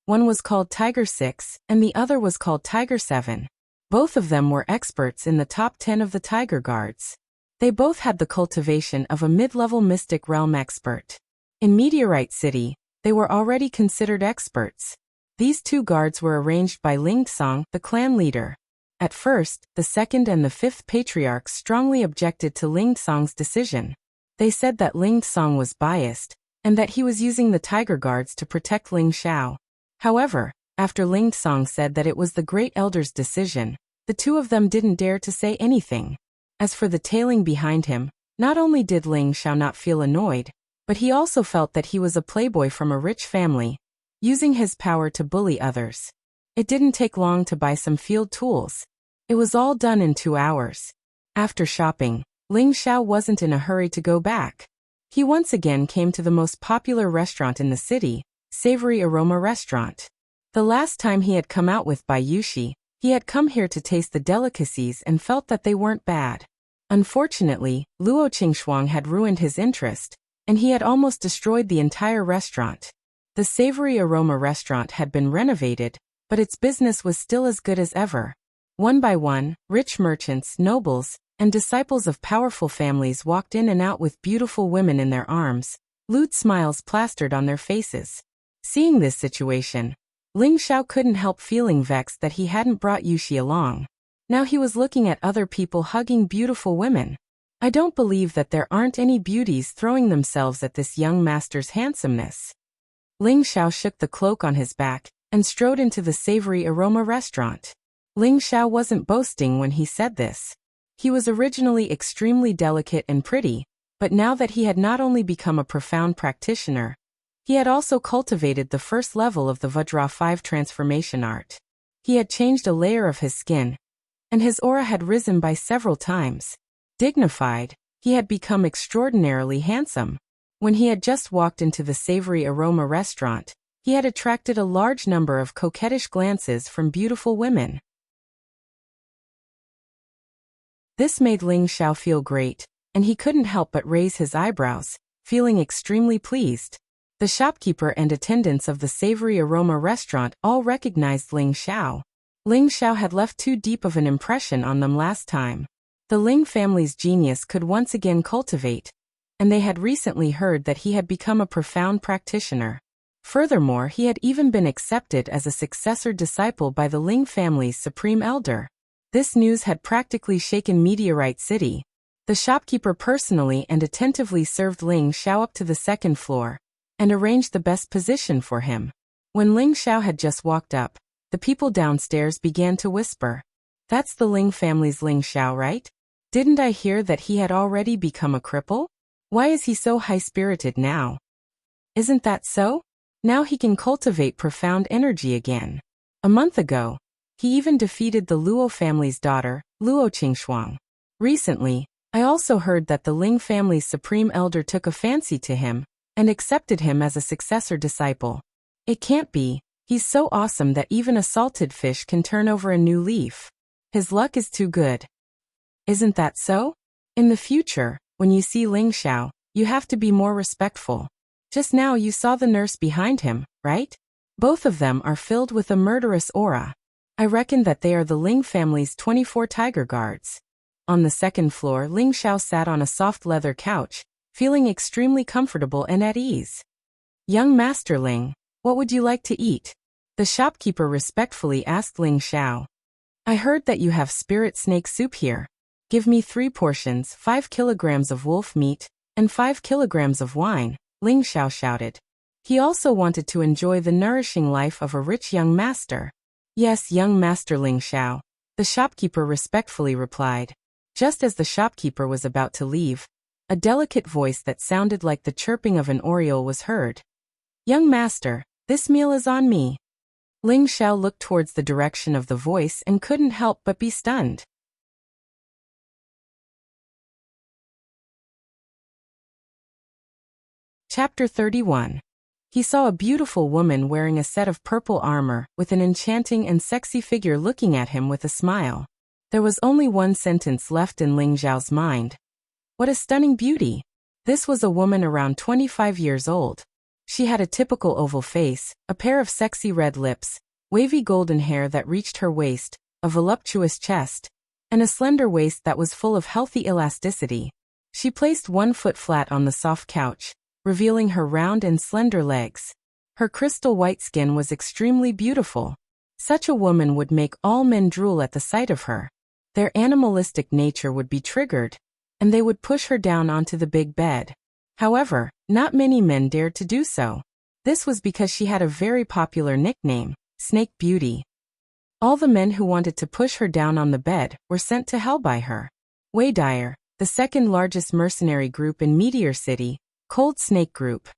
One was called Tiger 6 and the other was called Tiger 7. Both of them were experts in the top 10 of the tiger guards. They both had the cultivation of a mid-level mystic realm expert. In Meteorite City, they were already considered experts. These 2 guards were arranged by Ling Tsang, the clan leader. At first, the 2nd and the 5th patriarchs strongly objected to Ling Tsang's decision. They said that Ling Tsang was biased, and that he was using the tiger guards to protect Ling Xiao. However, after Ling Tsang said that it was the Great Elder's decision, the 2 of them didn't dare to say anything. As for the tailing behind him, not only did Ling Xiao not feel annoyed, but he also felt that he was a playboy from a rich family, using his power to bully others. It didn't take long to buy some field tools. It was all done in 2 hours. After shopping, Ling Xiao wasn't in a hurry to go back. He once again came to the most popular restaurant in the city, Savory Aroma Restaurant. The last time he had come out with Bai Yushi, he had come here to taste the delicacies and felt that they weren't bad. Unfortunately, Luo Qingxuang had ruined his interest, and he had almost destroyed the entire restaurant. The Savory Aroma Restaurant had been renovated, but its business was still as good as ever. One by one, rich merchants, nobles, and disciples of powerful families walked in and out with beautiful women in their arms, lewd smiles plastered on their faces. Seeing this situation, Ling Xiao couldn't help feeling vexed that he hadn't brought Yushi along. Now he was looking at other people hugging beautiful women. I don't believe that there aren't any beauties throwing themselves at this young master's handsomeness. Ling Xiao shook the cloak on his back and strode into the Savory Aroma Restaurant. Ling Xiao wasn't boasting when he said this. He was originally extremely delicate and pretty, but now that he had not only become a profound practitioner, he had also cultivated the first level of the Vajra 5 transformation art. He had changed a layer of his skin, and his aura had risen by several times. Dignified, he had become extraordinarily handsome. When he had just walked into the Savory Aroma Restaurant, he had attracted a large number of coquettish glances from beautiful women. This made Ling Xiao feel great, and he couldn't help but raise his eyebrows, feeling extremely pleased. The shopkeeper and attendants of the Savory Aroma Restaurant all recognized Ling Xiao. Ling Xiao had left too deep of an impression on them last time. The Ling family's genius could once again cultivate, and they had recently heard that he had become a profound practitioner. Furthermore, he had even been accepted as a successor disciple by the Ling family's supreme elder. This news had practically shaken Meteorite City. The shopkeeper personally and attentively served Ling Xiao up to the 2nd floor, and arranged the best position for him. When Ling Xiao had just walked up, the people downstairs began to whisper, "That's the Ling family's Ling Xiao, right? Didn't I hear that he had already become a cripple? Why is he so high-spirited now? Isn't that so? Now he can cultivate profound energy again. A month ago, he even defeated the Luo family's daughter, Luo Qingxuang. Recently, I also heard that the Ling family's supreme elder took a fancy to him and accepted him as a successor disciple. It can't be. He's so awesome that even a salted fish can turn over a new leaf. His luck is too good. Isn't that so? In the future, when you see Ling Xiao, you have to be more respectful. Just now you saw the nurse behind him, right? Both of them are filled with a murderous aura. I reckon that they are the Ling family's 24 tiger guards." On the 2nd floor, Ling Xiao sat on a soft leather couch, feeling extremely comfortable and at ease. Young Master Ling, what would you like to eat? The shopkeeper respectfully asked Ling Xiao. I heard that you have spirit snake soup here. Give me 3 portions, 5 kilograms of wolf meat, and 5 kilograms of wine, Ling Xiao shouted. He also wanted to enjoy the nourishing life of a rich young master. Yes, young Master Ling Xiao, the shopkeeper respectfully replied. Just as the shopkeeper was about to leave, a delicate voice that sounded like the chirping of an oriole was heard. Young master, this meal is on me. Ling Xiao looked towards the direction of the voice and couldn't help but be stunned. Chapter 31. He saw a beautiful woman wearing a set of purple armor, with an enchanting and sexy figure looking at him with a smile. There was only one sentence left in Ling Xiao's mind. What a stunning beauty! This was a woman around 25 years old. She had a typical oval face, a pair of sexy red lips, wavy golden hair that reached her waist, a voluptuous chest, and a slender waist that was full of healthy elasticity. She placed one foot flat on the soft couch, revealing her round and slender legs. Her crystal white skin was extremely beautiful. Such a woman would make all men drool at the sight of her. Their animalistic nature would be triggered, and they would push her down onto the big bed. However, not many men dared to do so. This was because she had a very popular nickname, Snake Beauty. All the men who wanted to push her down on the bed were sent to hell by her. Wei Dyer, the second largest mercenary group in Meteor City, Cold Snake Group.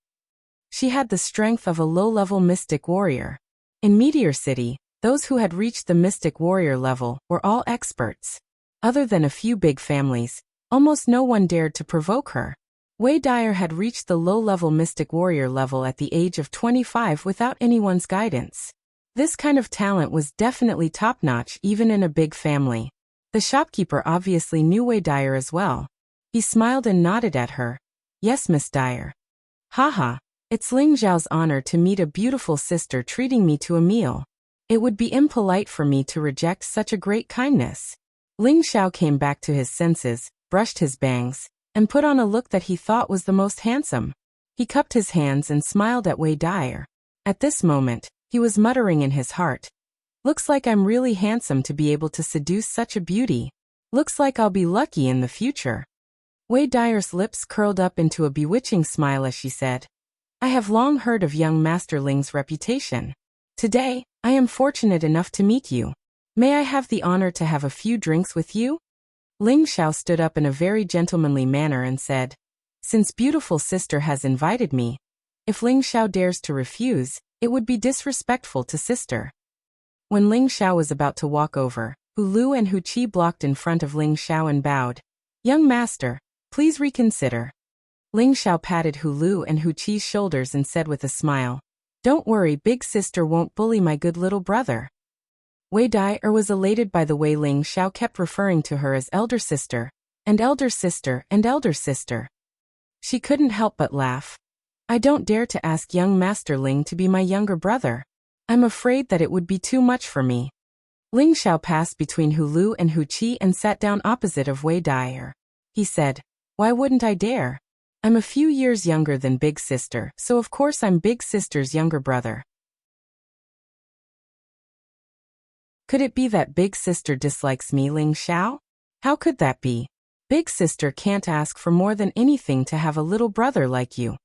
She had the strength of a low-level mystic warrior. In Meteor City, those who had reached the mystic warrior level were all experts. Other than a few big families, almost no one dared to provoke her. Wei Dyer had reached the low-level mystic warrior level at the age of 25 without anyone's guidance. This kind of talent was definitely top-notch even in a big family. The shopkeeper obviously knew Wei Dyer as well. He smiled and nodded at her. Yes, Miss Dyer. Haha, it's Ling Xiao's honor to meet a beautiful sister treating me to a meal. It would be impolite for me to reject such a great kindness. Ling Xiao came back to his senses, brushed his bangs, and put on a look that he thought was the most handsome. He cupped his hands and smiled at Wei Dyer. At this moment, he was muttering in his heart. Looks like I'm really handsome to be able to seduce such a beauty. Looks like I'll be lucky in the future. Wei Dyer's lips curled up into a bewitching smile as she said, I have long heard of young Master Ling's reputation. Today, I am fortunate enough to meet you. May I have the honor to have a few drinks with you? Ling Xiao stood up in a very gentlemanly manner and said, Since beautiful sister has invited me, if Ling Xiao dares to refuse, it would be disrespectful to sister. When Ling Xiao was about to walk over, Hu Lu and Hu Qi blocked in front of Ling Xiao and bowed. Young master, please reconsider. Ling Xiao patted Hu Lu and Hu Qi's shoulders and said with a smile, Don't worry, big sister won't bully my good little brother. Wei Dyer was elated by the way Ling Xiao kept referring to her as elder sister, and elder sister, and elder sister. She couldn't help but laugh. I don't dare to ask young Master Ling to be my younger brother. I'm afraid that it would be too much for me. Ling Xiao passed between Hu Lu and Hu Qi and sat down opposite of Wei Dyer. He said, Why wouldn't I dare? I'm a few years younger than big sister, so of course I'm big sister's younger brother. Could it be that big sister dislikes me, Ling Xiao? How could that be? Big sister can't ask for more than anything to have a little brother like you.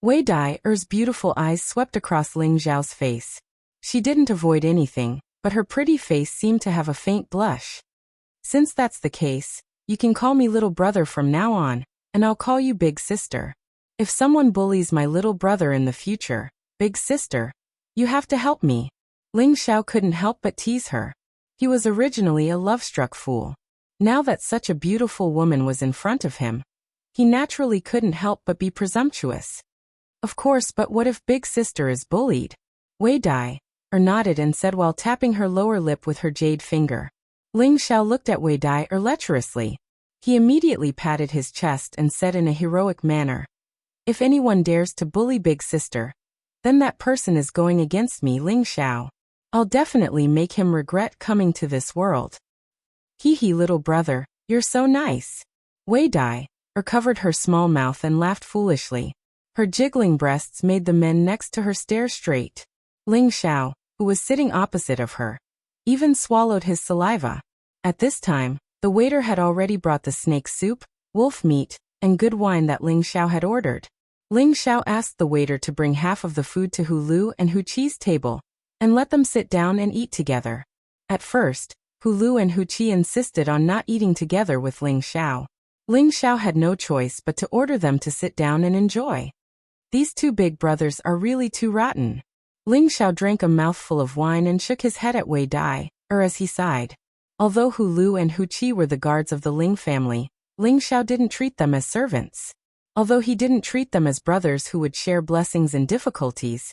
Wei Dyer's beautiful eyes swept across Ling Xiao's face. She didn't avoid anything, but her pretty face seemed to have a faint blush. Since that's the case, you can call me little brother from now on, and I'll call you big sister. If someone bullies my little brother in the future, big sister, you have to help me. Ling Xiao couldn't help but tease her. He was originally a love-struck fool. Now that such a beautiful woman was in front of him, he naturally couldn't help but be presumptuous. Of course, but what if big sister is bullied? Wei Dyer nodded and said while tapping her lower lip with her jade finger. Ling Xiao looked at Wei Dyer lecherously. He immediately patted his chest and said in a heroic manner, If anyone dares to bully big sister, then that person is going against me, Ling Xiao. I'll definitely make him regret coming to this world. Hee hee, little brother, you're so nice. Wei Dyer or covered her small mouth and laughed foolishly. Her jiggling breasts made the men next to her stare straight. Ling Xiao, who was sitting opposite of her, even swallowed his saliva. At this time, the waiter had already brought the snake soup, wolf meat, and good wine that Ling Xiao had ordered. Ling Xiao asked the waiter to bring half of the food to Hu Lu and Hu Qi's table, and let them sit down and eat together. At first, Hu Lu and Hu Qi insisted on not eating together with Ling Xiao. Ling Xiao had no choice but to order them to sit down and enjoy. These two big brothers are really too rotten. Ling Xiao drank a mouthful of wine and shook his head at Wei Dai, as he sighed. Although Hu Lu and Hu Qi were the guards of the Ling family, Ling Xiao didn't treat them as servants. Although he didn't treat them as brothers who would share blessings and difficulties,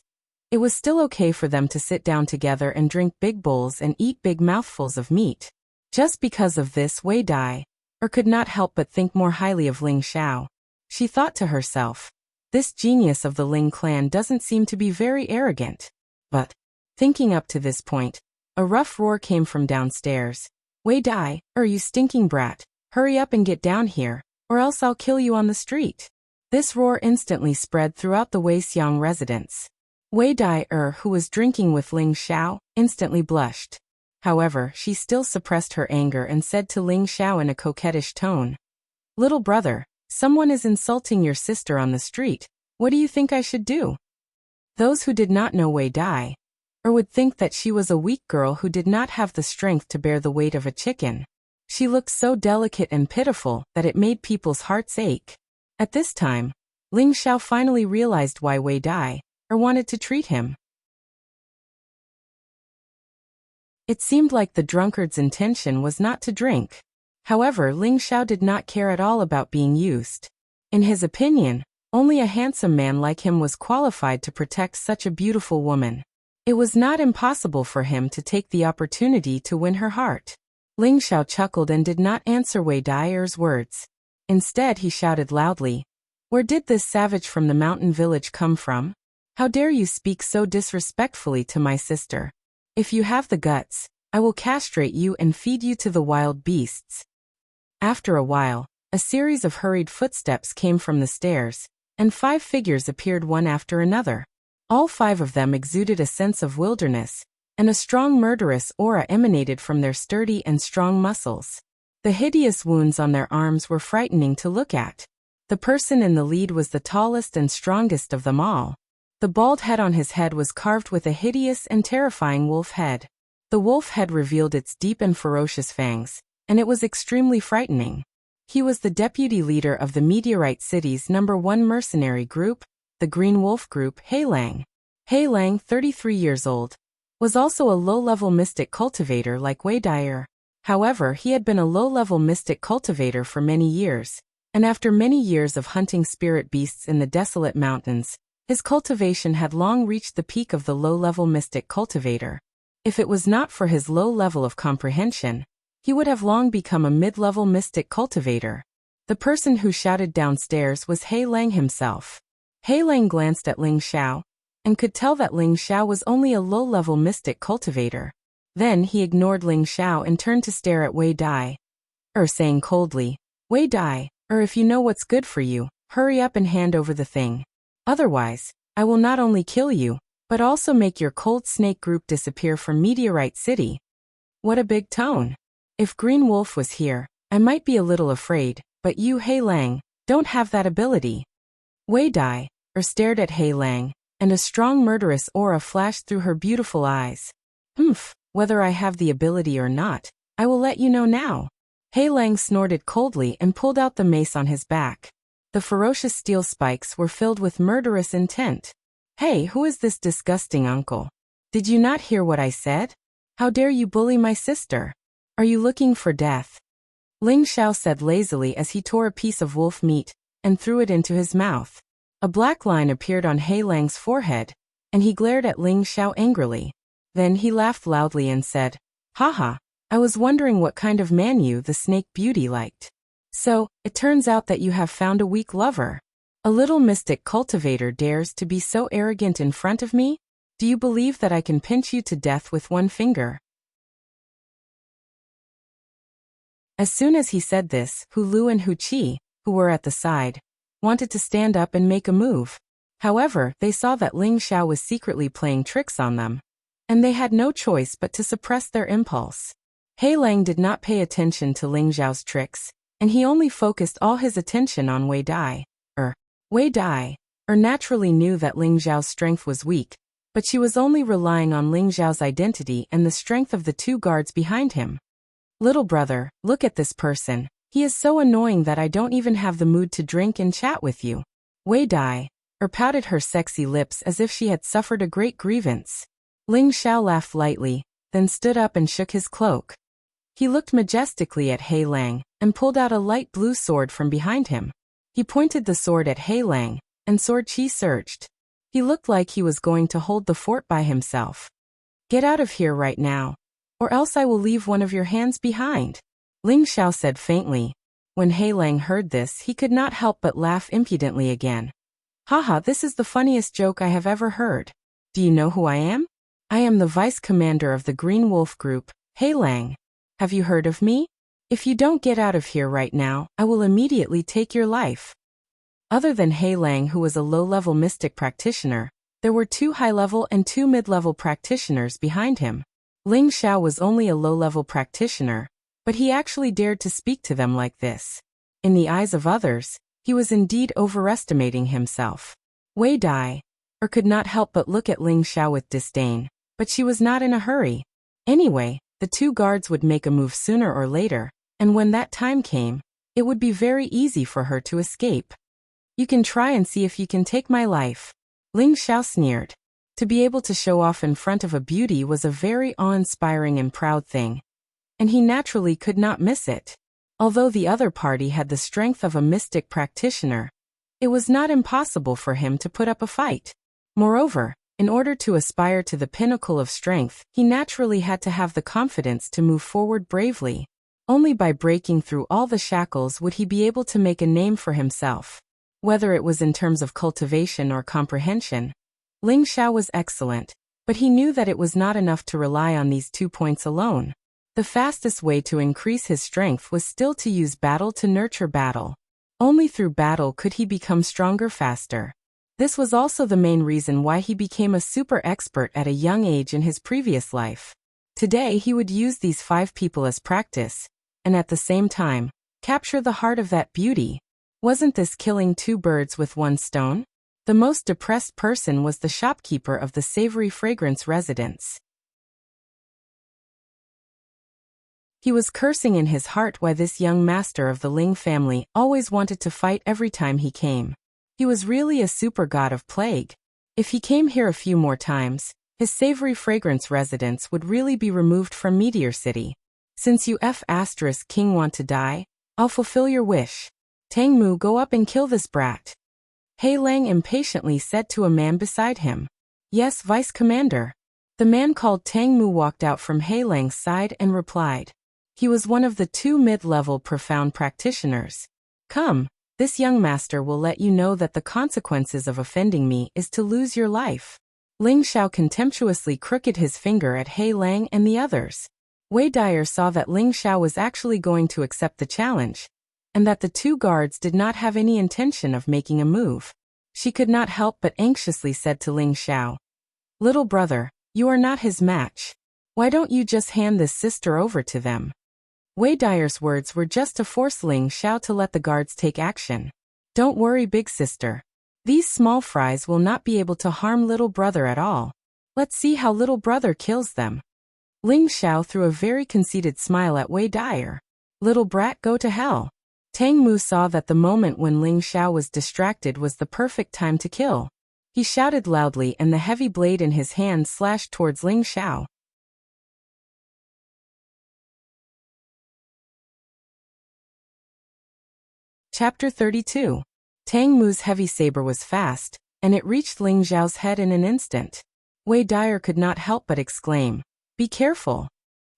it was still okay for them to sit down together and drink big bowls and eat big mouthfuls of meat. Just because of this, Wei Dai, could not help but think more highly of Ling Xiao. She thought to herself, this genius of the Ling clan doesn't seem to be very arrogant. But, thinking up to this point, a rough roar came from downstairs. Wei Dai, you stinking brat, hurry up and get down here, or else I'll kill you on the street. This roar instantly spread throughout the Wei Xiang residence. Wei Dai, who was drinking with Ling Xiao, instantly blushed. However, she still suppressed her anger and said to Ling Xiao in a coquettish tone, "Little brother, someone is insulting your sister on the street. What do you think I should do?" Those who did not know Wei Dai, would think that she was a weak girl who did not have the strength to bear the weight of a chicken. She looked so delicate and pitiful that it made people's hearts ache. At this time, Ling Xiao finally realized why Wei Dai, wanted to treat him. It seemed like the drunkard's intention was not to drink. However, Ling Xiao did not care at all about being used. In his opinion, only a handsome man like him was qualified to protect such a beautiful woman. It was not impossible for him to take the opportunity to win her heart. Ling Xiao chuckled and did not answer Wei Dai's words. Instead, he shouted loudly, "Where did this savage from the mountain village come from? How dare you speak so disrespectfully to my sister? If you have the guts, I will castrate you and feed you to the wild beasts." After a while, a series of hurried footsteps came from the stairs, and 5 figures appeared one after another. All 5 of them exuded a sense of wilderness, and a strong murderous aura emanated from their sturdy and strong muscles. The hideous wounds on their arms were frightening to look at. The person in the lead was the tallest and strongest of them all. The bald head on his head was carved with a hideous and terrifying wolf head. The wolf head revealed its deep and ferocious fangs, and it was extremely frightening. He was the deputy leader of the Meteorite City's #1 mercenary group, the Green Wolf Group. He Lang, 33 years old, was also a low-level mystic cultivator like Wei Dai. However, he had been a low-level mystic cultivator for many years, and after many years of hunting spirit beasts in the desolate mountains, his cultivation had long reached the peak of the low-level mystic cultivator. If it was not for his low level of comprehension, he would have long become a mid-level mystic cultivator. The person who shouted downstairs was He Lang himself. He Lang glanced at Ling Xiao, and could tell that Ling Xiao was only a low-level mystic cultivator. Then he ignored Ling Xiao and turned to stare at Wei Dai, saying coldly, "Wei Dai, if you know what's good for you, hurry up and hand over the thing. Otherwise, I will not only kill you, but also make your cold snake group disappear from Meteorite City." What a big tone. If Green Wolf was here, I might be a little afraid, but you, He Lang, don't have that ability. Wei Dai, stared at He Lang, and a strong murderous aura flashed through her beautiful eyes. Whether I have the ability or not, I will let you know now. He Lang snorted coldly and pulled out the mace on his back. The ferocious steel spikes were filled with murderous intent. "Hey, who is this disgusting uncle? Did you not hear what I said? How dare you bully my sister? Are you looking for death?" Ling Xiao said lazily as he tore a piece of wolf meat and threw it into his mouth. A black line appeared on He Lang's forehead, and he glared at Ling Xiao angrily. Then he laughed loudly and said, "Haha, I was wondering what kind of man you, the snake beauty, liked. So, it turns out that you have found a weak lover. A little mystic cultivator dares to be so arrogant in front of me? Do you believe that I can pinch you to death with one finger?" As soon as he said this, Hu Lu and Hu Qi, who who were at the side, wanted to stand up and make a move. However, they saw that Ling Xiao was secretly playing tricks on them, and they had no choice but to suppress their impulse. He Lang did not pay attention to Ling Xiao's tricks, and he only focused all his attention on Wei Dai. Wei Dai naturally knew that Ling Xiao's strength was weak, but she was only relying on Ling Xiao's identity and the strength of the two guards behind him. Little brother, look at this person. He is so annoying that I don't even have the mood to drink and chat with you. Wei Dai pouted her sexy lips as if she had suffered a great grievance. Ling Xiao laughed lightly, then stood up and shook his cloak. He looked majestically at He Lang and pulled out a light blue sword from behind him. He pointed the sword at He Lang, and sword chi surged. He looked like he was going to hold the fort by himself. Get out of here right now, or else I will leave one of your hands behind, Ling Xiao said faintly. When He Lang heard this, he could not help but laugh impudently again. Haha, this is the funniest joke I have ever heard. Do you know who I am? I am the vice commander of the Green Wolf Group, He Lang. Have you heard of me? If you don't get out of here right now, I will immediately take your life. Other than He Lang, who was a low-level mystic practitioner, there were 2 high-level and 2 mid-level practitioners behind him. Ling Xiao was only a low-level practitioner, but he actually dared to speak to them like this. In the eyes of others, he was indeed overestimating himself. Wei Dai could not help but look at Ling Xiao with disdain, but she was not in a hurry. Anyway, the 2 guards would make a move sooner or later, and when that time came, it would be very easy for her to escape. You can try and see if you can take my life, Ling Xiao sneered. To be able to show off in front of a beauty was a very awe-inspiring and proud thing, and he naturally could not miss it. Although the other party had the strength of a mystic practitioner, it was not impossible for him to put up a fight. Moreover, in order to aspire to the pinnacle of strength, he naturally had to have the confidence to move forward bravely. Only by breaking through all the shackles would he be able to make a name for himself. Whether it was in terms of cultivation or comprehension, Ling Xiao was excellent, but he knew that it was not enough to rely on these 2 points alone. The fastest way to increase his strength was still to use battle to nurture battle. Only through battle could he become stronger faster. This was also the main reason why he became a super expert at a young age in his previous life. Today he would use these 5 people as practice, and at the same time, capture the heart of that beauty. Wasn't this killing 2 birds with 1 stone? The most depressed person was the shopkeeper of the savory fragrance residence. He was cursing in his heart why this young master of the Ling family always wanted to fight every time he came. He was really a super god of plague. If he came here a few more times, his savory fragrance residence would really be removed from Meteor City. Since you King want to die, I'll fulfill your wish. Tang Mu, go up and kill this brat. He Lang impatiently said to a man beside him. Yes, Vice Commander. The man called Tang Mu walked out from He Lang's side and replied. He was one of the 2 mid-level profound practitioners. Come, this young master will let you know that the consequences of offending me is to lose your life. Ling Xiao contemptuously crooked his finger at He Lang and the others. Wei Dai saw that Ling Xiao was actually going to accept the challenge, and that the 2 guards did not have any intention of making a move. She could not help but anxiously said to Ling Xiao, Little brother, you are not his match. Why don't you just hand this sister over to them? Wei Dai's words were just to force Ling Xiao to let the guards take action. Don't worry, big sister. These small fries will not be able to harm little brother at all. Let's see how little brother kills them. Ling Xiao threw a very conceited smile at Wei Dai. Little brat, go to hell. Tang Mu saw that the moment when Ling Xiao was distracted was the perfect time to kill. He shouted loudly and the heavy blade in his hand slashed towards Ling Xiao. Chapter 32. Tang Mu's heavy saber was fast, and it reached Ling Xiao's head in an instant. Wei Dai could not help but exclaim, Be careful.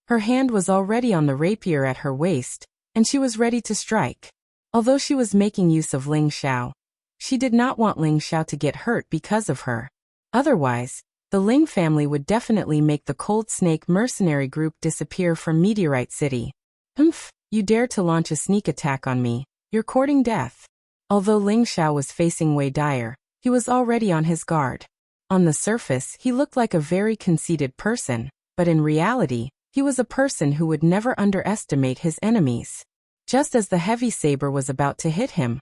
Her hand was already on the rapier at her waist, and she was ready to strike. Although she was making use of Ling Xiao, she did not want Ling Xiao to get hurt because of her. Otherwise, the Ling family would definitely make the Cold Snake mercenary group disappear from Meteorite City. You dare to launch a sneak attack on me, you're courting death. Although Ling Xiao was facing Wei Dyer, he was already on his guard. On the surface, he looked like a very conceited person, but in reality, he was a person who would never underestimate his enemies. Just as the heavy saber was about to hit him,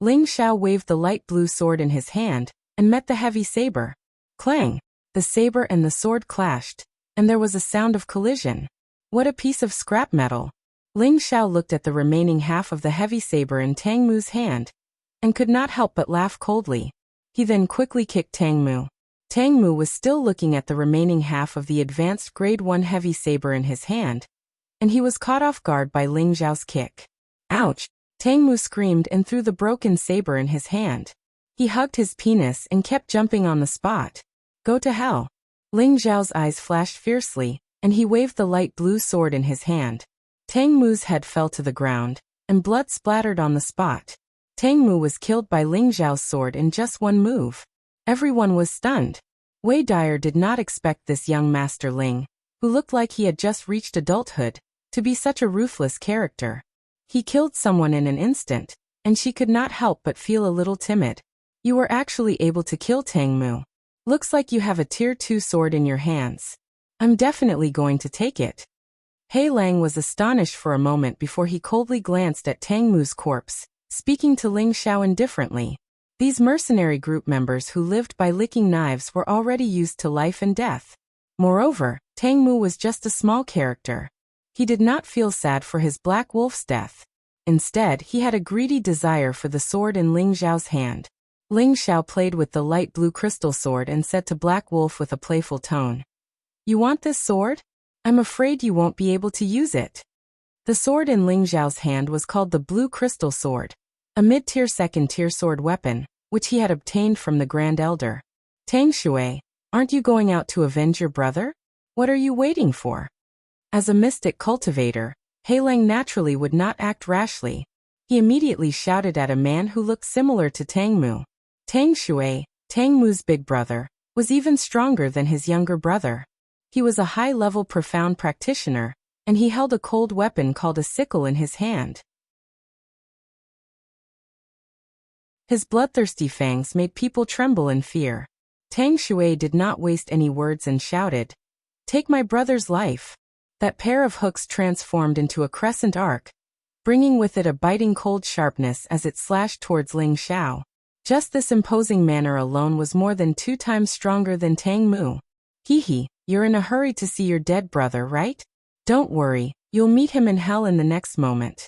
Ling Xiao waved the light blue sword in his hand and met the heavy saber. Clang! The saber and the sword clashed, and there was a sound of collision. What a piece of scrap metal! Ling Xiao looked at the remaining half of the heavy saber in Tang Mu's hand and could not help but laugh coldly. He then quickly kicked Tang Mu. Tang Mu was still looking at the remaining half of the advanced grade 1 heavy saber in his hand, and he was caught off guard by Ling Xiao's kick. Ouch! Tang Mu screamed and threw the broken saber in his hand. He hugged his penis and kept jumping on the spot. Go to hell! Ling Xiao's eyes flashed fiercely, and he waved the light blue sword in his hand. Tang Mu's head fell to the ground, and blood splattered on the spot. Tang Mu was killed by Ling Xiao's sword in just one move. Everyone was stunned. Wei Dyer did not expect this young Master Ling, who looked like he had just reached adulthood, to be such a ruthless character. He killed someone in an instant, and she could not help but feel a little timid. You were actually able to kill Tang Mu. Looks like you have a tier 2 sword in your hands. I'm definitely going to take it. He Lang was astonished for a moment before he coldly glanced at Tang Mu's corpse, speaking to Ling Xiao indifferently. These mercenary group members who lived by licking knives were already used to life and death. Moreover, Tang Mu was just a small character. He did not feel sad for his black wolf's death. Instead, he had a greedy desire for the sword in Ling Xiao's hand. Ling Xiao played with the light blue crystal sword and said to Black Wolf with a playful tone, "You want this sword? I'm afraid you won't be able to use it." The sword in Ling Xiao's hand was called the Blue Crystal Sword, a mid-tier second-tier sword weapon, which he had obtained from the Grand Elder. Tang Shui, aren't you going out to avenge your brother? What are you waiting for? As a mystic cultivator, He Lang naturally would not act rashly. He immediately shouted at a man who looked similar to Tang Mu. Tang Shui, Tang Mu's big brother, was even stronger than his younger brother. He was a high-level profound practitioner, and he held a cold weapon called a sickle in his hand. His bloodthirsty fangs made people tremble in fear. Tang Shui did not waste any words and shouted, "Take my brother's life." That pair of hooks transformed into a crescent arc, bringing with it a biting cold sharpness as it slashed towards Ling Xiao. Just this imposing manner alone was more than 2 times stronger than Tang Mu. Hee, you're in a hurry to see your dead brother, right? Don't worry, you'll meet him in hell in the next moment.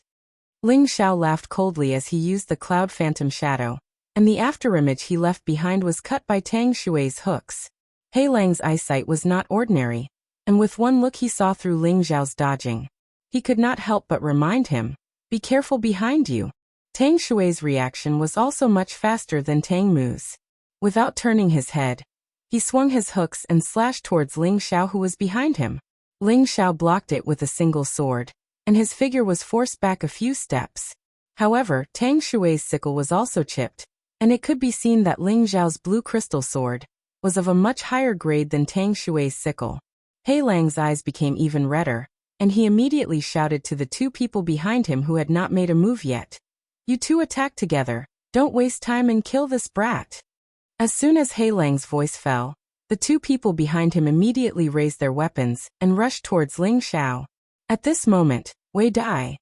Ling Xiao laughed coldly as he used the Cloud Phantom Shadow, and the afterimage he left behind was cut by Tang Shui's hooks. He Lang's eyesight was not ordinary, and with one look he saw through Ling Xiao's dodging. He could not help but remind him, "Be careful behind you." Tang Shui's reaction was also much faster than Tang Mu's. Without turning his head, he swung his hooks and slashed towards Ling Xiao who was behind him. Ling Xiao blocked it with a single sword, and his figure was forced back a few steps. However, Tang Shui's sickle was also chipped, and it could be seen that Ling Xiao's blue crystal sword was of a much higher grade than Tang Shui's sickle. He Lang's eyes became even redder, and he immediately shouted to the 2 people behind him who had not made a move yet. "You 2 attack together, don't waste time and kill this brat." As soon as He Lang's voice fell, the 2 people behind him immediately raised their weapons and rushed towards Ling Xiao. At this moment, Wei Dai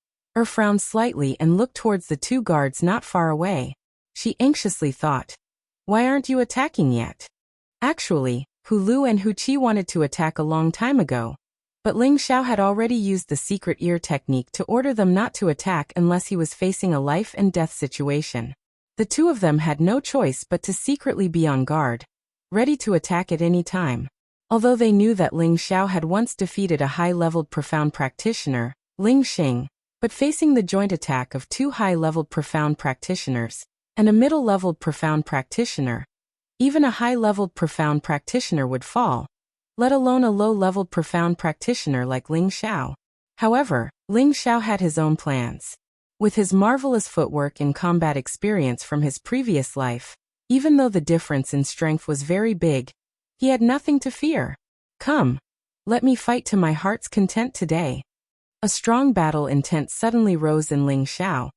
frowned slightly and looked towards the 2 guards not far away. She anxiously thought, "Why aren't you attacking yet?" Actually, Hu Lu and Hu Qi wanted to attack a long time ago, but Ling Xiao had already used the secret ear technique to order them not to attack unless he was facing a life and death situation. The 2 of them had no choice but to secretly be on guard, ready to attack at any time. Although they knew that Ling Xiao had once defeated a high-leveled profound practitioner, Ling Xing, but facing the joint attack of 2 high-leveled profound practitioners and a middle-leveled profound practitioner, even a high-leveled profound practitioner would fall, let alone a low-leveled profound practitioner like Ling Xiao. However, Ling Xiao had his own plans. With his marvelous footwork and combat experience from his previous life, even though the difference in strength was very big, he had nothing to fear. "Come, let me fight to my heart's content today." A strong battle intent suddenly rose in Ling Xiao.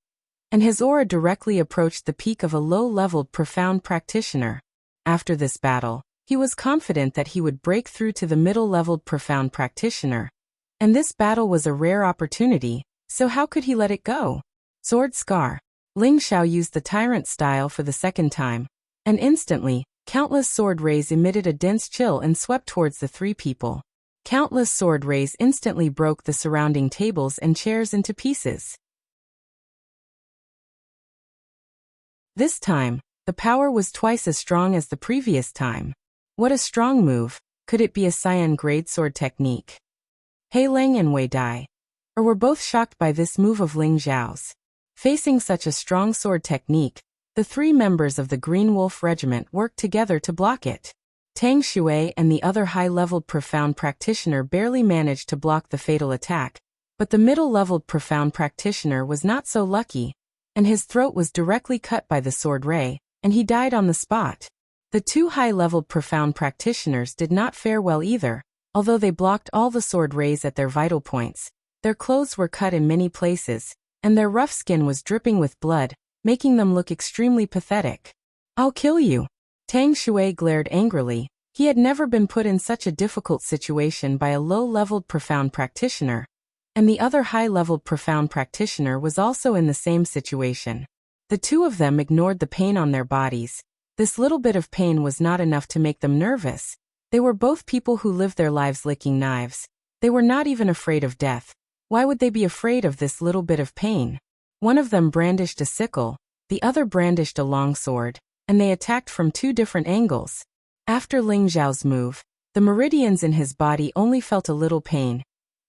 and his aura directly approached the peak of a low-leveled profound practitioner. After this battle, he was confident that he would break through to the middle-leveled profound practitioner. And this battle was a rare opportunity, so how could he let it go? Sword Scar. Ling Xiao used the tyrant style for the second time, and instantly, countless sword rays emitted a dense chill and swept towards the three people. Countless sword rays instantly broke the surrounding tables and chairs into pieces. This time, the power was twice as strong as the previous time. What a strong move! Could it be a Cyan grade sword technique? He Lang and Wei Dai were both shocked by this move of Ling Xiao's. Facing such a strong sword technique, the three members of the Green Wolf Regiment worked together to block it. Tang Shui and the other high-leveled profound practitioner barely managed to block the fatal attack, but the middle-leveled profound practitioner was not so lucky, and his throat was directly cut by the sword ray, and he died on the spot. The two high-leveled profound practitioners did not fare well either, although they blocked all the sword rays at their vital points. Their clothes were cut in many places, and their rough skin was dripping with blood, making them look extremely pathetic. "I'll kill you." Tang Shui glared angrily. He had never been put in such a difficult situation by a low-leveled profound practitioner, and the other high-leveled profound practitioner was also in the same situation. The two of them ignored the pain on their bodies. This little bit of pain was not enough to make them nervous. They were both people who lived their lives licking knives. They were not even afraid of death. Why would they be afraid of this little bit of pain? One of them brandished a sickle, the other brandished a long sword, and they attacked from two different angles. After Ling Xiao's move, the meridians in his body only felt a little pain.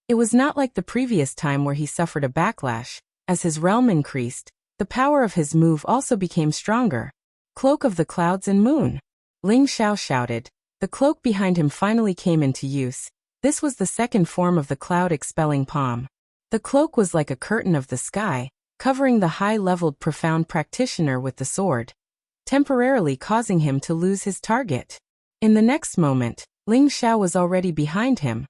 It was not like the previous time where he suffered a backlash. As his realm increased, the power of his move also became stronger. "Cloak of the Clouds and Moon!" Ling Xiao shouted. The cloak behind him finally came into use. This was the second form of the cloud-expelling palm. The cloak was like a curtain of the sky, covering the high-leveled profound practitioner with the sword, temporarily causing him to lose his target. In the next moment, Ling Xiao was already behind him,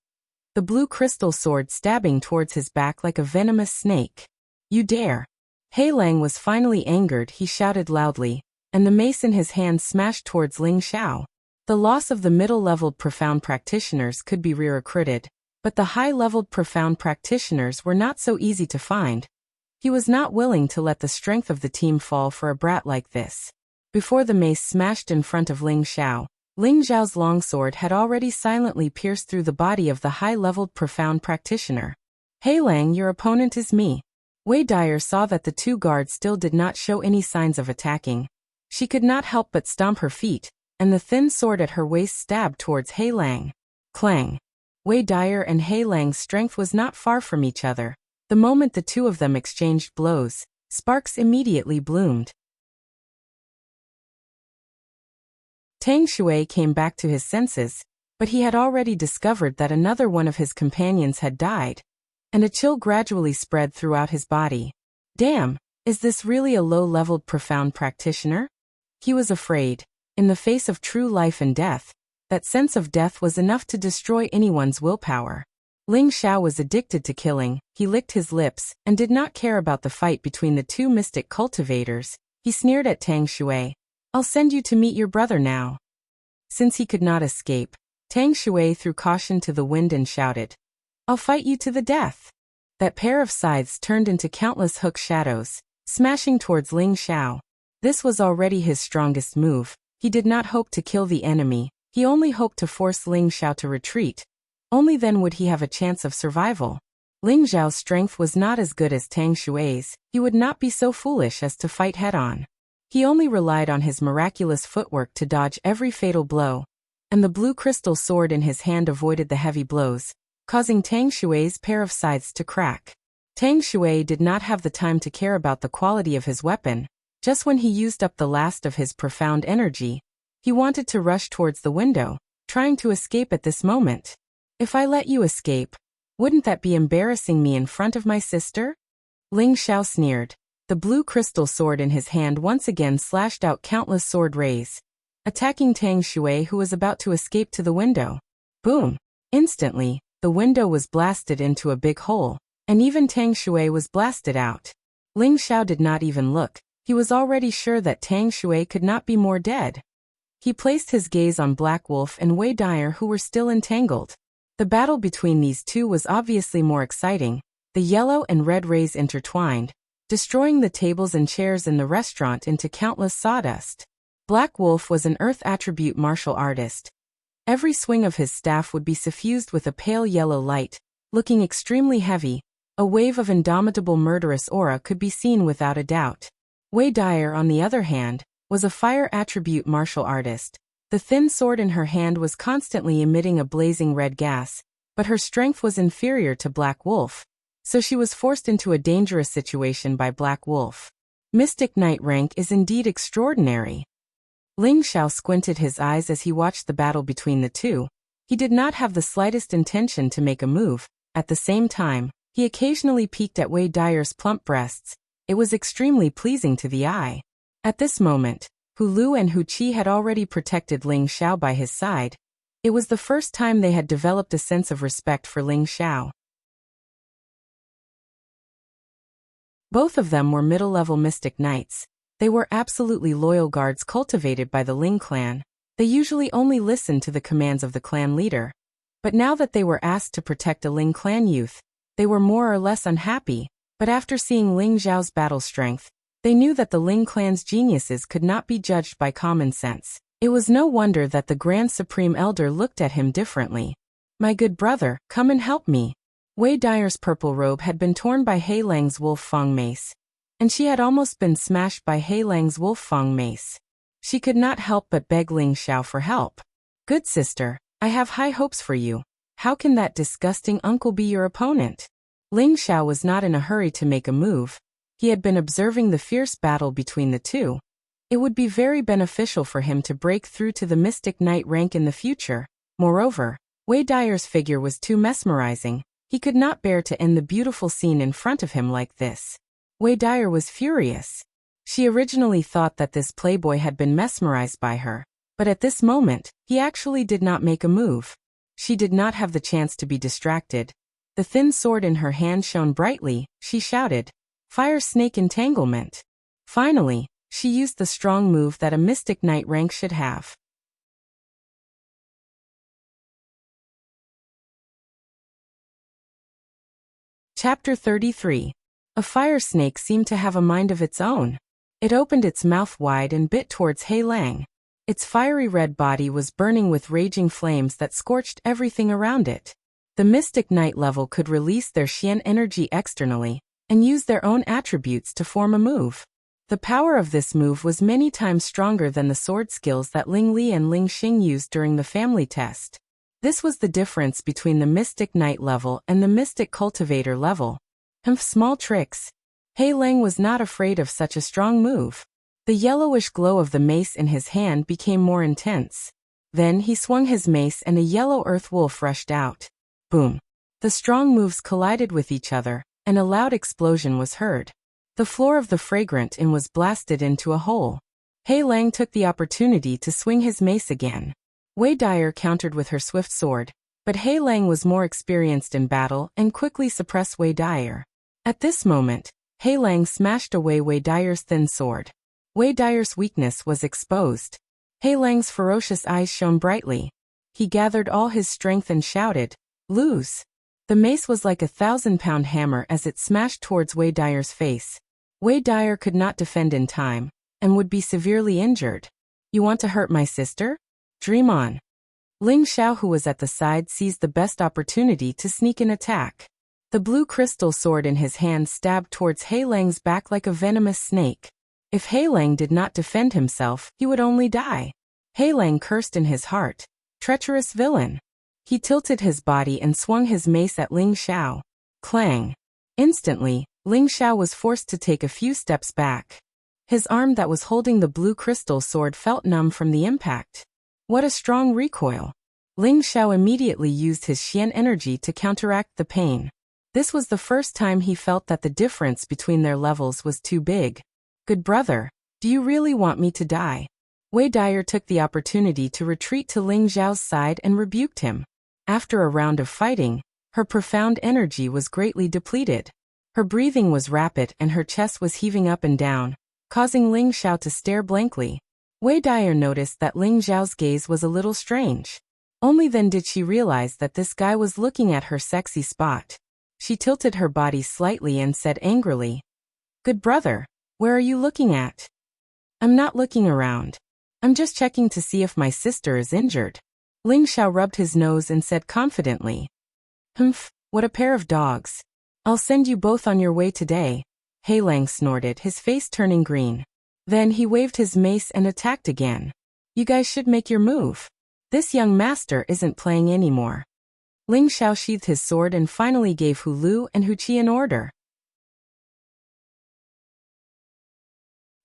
the blue crystal sword stabbing towards his back like a venomous snake. "You dare!" He Lang was finally angered. He shouted loudly, and the mace in his hand smashed towards Ling Xiao. The loss of the middle-leveled profound practitioners could be re-recruited, but the high-leveled profound practitioners were not so easy to find. He was not willing to let the strength of the team fall for a brat like this. Before the mace smashed in front of Ling Xiao's longsword had already silently pierced through the body of the high-leveled profound practitioner. "He Lang, your opponent is me." Wei Dai saw that the two guards still did not show any signs of attacking. She could not help but stomp her feet, and the thin sword at her waist stabbed towards He Lang. Clang! Wei Dai and He Lang's strength was not far from each other. The moment the two of them exchanged blows, sparks immediately bloomed. Tang Shui came back to his senses, but he had already discovered that another one of his companions had died, and a chill gradually spread throughout his body. Damn, is this really a low-leveled profound practitioner? He was afraid. In the face of true life and death, that sense of death was enough to destroy anyone's willpower. Ling Xiao was addicted to killing. He licked his lips and did not care about the fight between the two mystic cultivators. He sneered at Tang Shui. "I'll send you to meet your brother now." Since he could not escape, Tang Shui threw caution to the wind and shouted, "I'll fight you to the death." That pair of scythes turned into countless hook shadows, smashing towards Ling Xiao. This was already his strongest move. He did not hope to kill the enemy. He only hoped to force Ling Xiao to retreat. Only then would he have a chance of survival. Ling Xiao's strength was not as good as Tang Shui's. He would not be so foolish as to fight head-on. He only relied on his miraculous footwork to dodge every fatal blow, and the blue crystal sword in his hand avoided the heavy blows, causing Tang Shui's pair of scythes to crack. Tang Shui did not have the time to care about the quality of his weapon. Just when he used up the last of his profound energy, he wanted to rush towards the window, trying to escape at this moment. "If I let you escape, wouldn't that be embarrassing me in front of my sister?" Ling Xiao sneered. The blue crystal sword in his hand once again slashed out countless sword rays, attacking Tang Shui, who was about to escape to the window. Boom! Instantly, the window was blasted into a big hole, and even Tang Shui was blasted out. Ling Xiao did not even look. He was already sure that Tang Shui could not be more dead. He placed his gaze on Black Wolf and Wei Dyer, who were still entangled. The battle between these two was obviously more exciting. The yellow and red rays intertwined, destroying the tables and chairs in the restaurant into countless sawdust. Black Wolf was an earth attribute martial artist. Every swing of his staff would be suffused with a pale yellow light, looking extremely heavy. A wave of indomitable murderous aura could be seen without a doubt. Wei Dyer, on the other hand, was a fire attribute martial artist. The thin sword in her hand was constantly emitting a blazing red gas, but her strength was inferior to Black Wolf, so she was forced into a dangerous situation by Black Wolf. Mystic Knight rank is indeed extraordinary. Ling Xiao squinted his eyes as he watched the battle between the two. He did not have the slightest intention to make a move. At the same time, he occasionally peeked at Wei Dyer's plump breasts. It was extremely pleasing to the eye. At this moment, Hu Lu and Hu Qi had already protected Ling Xiao by his side. It was the first time they had developed a sense of respect for Ling Xiao. Both of them were middle-level mystic knights. They were absolutely loyal guards cultivated by the Ling clan. They usually only listened to the commands of the clan leader. But now that they were asked to protect a Ling clan youth, they were more or less unhappy. But after seeing Ling Zhao's battle strength, they knew that the Ling clan's geniuses could not be judged by common sense. It was no wonder that the Grand Supreme Elder looked at him differently. "My good brother, come and help me." Wei Dyer's purple robe had been torn by Hei Lang's Wolf Fang mace, and she had almost been smashed by Hei Lang's Wolf Fang mace. She could not help but beg Ling Xiao for help. "Good sister, I have high hopes for you. How can that disgusting uncle be your opponent?" Ling Xiao was not in a hurry to make a move. He had been observing the fierce battle between the two. It would be very beneficial for him to break through to the Mystic Knight rank in the future. Moreover, Wei Dyer's figure was too mesmerizing. He could not bear to end the beautiful scene in front of him like this. Wei Dyer was furious. She originally thought that this playboy had been mesmerized by her, but at this moment, he actually did not make a move. She did not have the chance to be distracted. The thin sword in her hand shone brightly. She shouted, "Fire Snake Entanglement." Finally, she used the strong move that a Mystic Knight rank should have. Chapter 33. A fire snake seemed to have a mind of its own. It opened its mouth wide and bit towards Hei Lang. Its fiery red body was burning with raging flames that scorched everything around it. The Mystic Knight level could release their Xian energy externally and use their own attributes to form a move. The power of this move was many times stronger than the sword skills that Ling Li and Ling Xing used during the family test. This was the difference between the Mystic Knight level and the Mystic Cultivator level. Small tricks. Hei Lang was not afraid of such a strong move. The yellowish glow of the mace in his hand became more intense. Then he swung his mace and a yellow earth wolf rushed out. Boom. The strong moves collided with each other, and a loud explosion was heard. The floor of the Fragrant Inn was blasted into a hole. Hei Lang took the opportunity to swing his mace again. Wei Dyer countered with her swift sword, but Hei Lang was more experienced in battle and quickly suppressed Wei Dyer. At this moment, Hei Lang smashed away Wei Dyer's thin sword. Wei Dyer's weakness was exposed. Hei Lang's ferocious eyes shone brightly. He gathered all his strength and shouted, "Lose!" The mace was like a 1,000-pound hammer as it smashed towards Wei Dyer's face. Wei Dyer could not defend in time, and would be severely injured. "You want to hurt my sister? Dream on." Ling Xiao, who was at the side, seized the best opportunity to sneak an attack. The blue crystal sword in his hand stabbed towards Hei Lang's back like a venomous snake. If Hei Lang did not defend himself, he would only die. Hei Lang cursed in his heart. Treacherous villain. He tilted his body and swung his mace at Ling Xiao. Clang. Instantly, Ling Xiao was forced to take a few steps back. His arm that was holding the blue crystal sword felt numb from the impact. What a strong recoil. Ling Xiao immediately used his Xian energy to counteract the pain. This was the first time he felt that the difference between their levels was too big. "Good brother, do you really want me to die?" Wei Dyer took the opportunity to retreat to Ling Zhao's side and rebuked him. After a round of fighting, her profound energy was greatly depleted. Her breathing was rapid and her chest was heaving up and down, causing Ling Xiao to stare blankly. Wei Dyer noticed that Ling Xiao's gaze was a little strange. Only then did she realize that this guy was looking at her sexy spot. She tilted her body slightly and said angrily, "Good brother, where are you looking at?" "I'm not looking around. I'm just checking to see if my sister is injured." Ling Xiao rubbed his nose and said confidently, "Humph, what a pair of dogs. I'll send you both on your way today." He Lang snorted, his face turning green. Then he waved his mace and attacked again. "You guys should make your move. This young master isn't playing anymore." Ling Xiao sheathed his sword and finally gave Hu Lu and Hu Qi an order.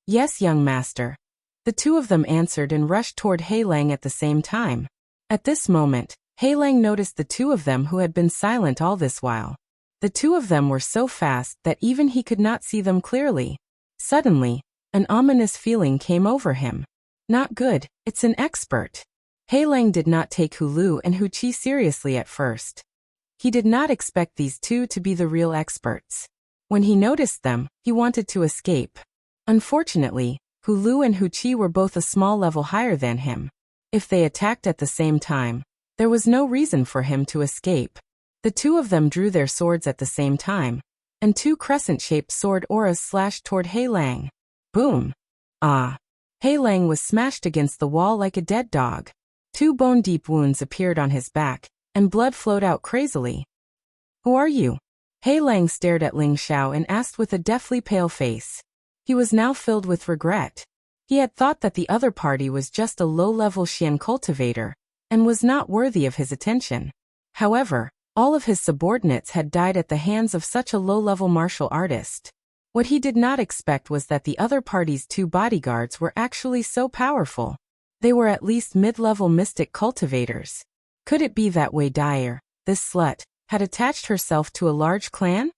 "Yes, young master." The two of them answered and rushed toward He Lang at the same time. At this moment, He Lang noticed the two of them who had been silent all this while. The two of them were so fast that even he could not see them clearly. Suddenly, an ominous feeling came over him. Not good, it's an expert. He Lang did not take Hu Lu and Hu Qi seriously at first. He did not expect these two to be the real experts. When he noticed them, he wanted to escape. Unfortunately, Hu Lu and Hu Qi were both a small level higher than him. If they attacked at the same time, there was no reason for him to escape. The two of them drew their swords at the same time, and two crescent-shaped sword auras slashed toward He Lang. Boom! Ah! He Lang was smashed against the wall like a dead dog. Two bone-deep wounds appeared on his back, and blood flowed out crazily. "Who are you?" He Lang stared at Ling Xiao and asked with a deathly pale face. He was now filled with regret. He had thought that the other party was just a low-level Xian cultivator, and was not worthy of his attention. However, all of his subordinates had died at the hands of such a low-level martial artist. What he did not expect was that the other party's two bodyguards were actually so powerful. They were at least mid-level mystic cultivators. Could it be that Wei Dyer, this slut, had attached herself to a large clan?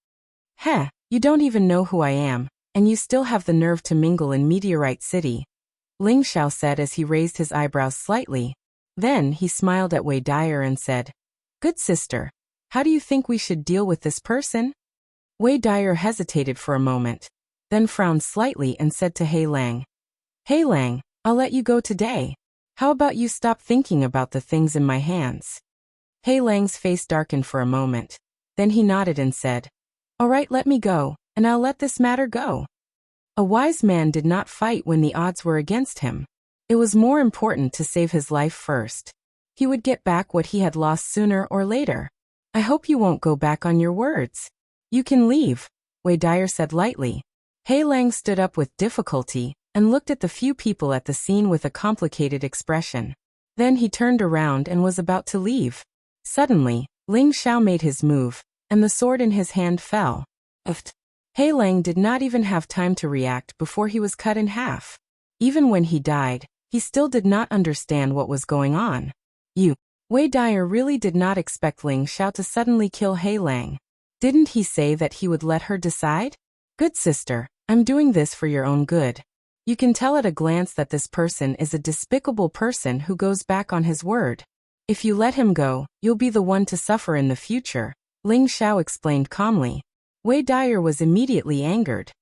"Heh, you don't even know who I am, and you still have the nerve to mingle in Meteorite City," Ling Xiao said as he raised his eyebrows slightly. Then he smiled at Wei Dyer and said, "Good sister, how do you think we should deal with this person?" Wei Dyer hesitated for a moment, then frowned slightly and said to He Lang, "He Lang, I'll let you go today. How about you stop thinking about the things in my hands?" He Lang's face darkened for a moment. Then he nodded and said, "All right, let me go, and I'll let this matter go." A wise man did not fight when the odds were against him. It was more important to save his life first. He would get back what he had lost sooner or later. "I hope you won't go back on your words. You can leave," Wei Dyer said lightly. He Lang stood up with difficulty and looked at the few people at the scene with a complicated expression. Then he turned around and was about to leave. Suddenly, Ling Xiao made his move, and the sword in his hand fell. Uft. He Lang did not even have time to react before he was cut in half. Even when he died, he still did not understand what was going on. Wei Dyer really did not expect Ling Xiao to suddenly kill He Lang. Didn't he say that he would let her decide? "Good sister, I'm doing this for your own good. You can tell at a glance that this person is a despicable person who goes back on his word. If you let him go, you'll be the one to suffer in the future," Ling Xiao explained calmly. Wei Dyer was immediately angered.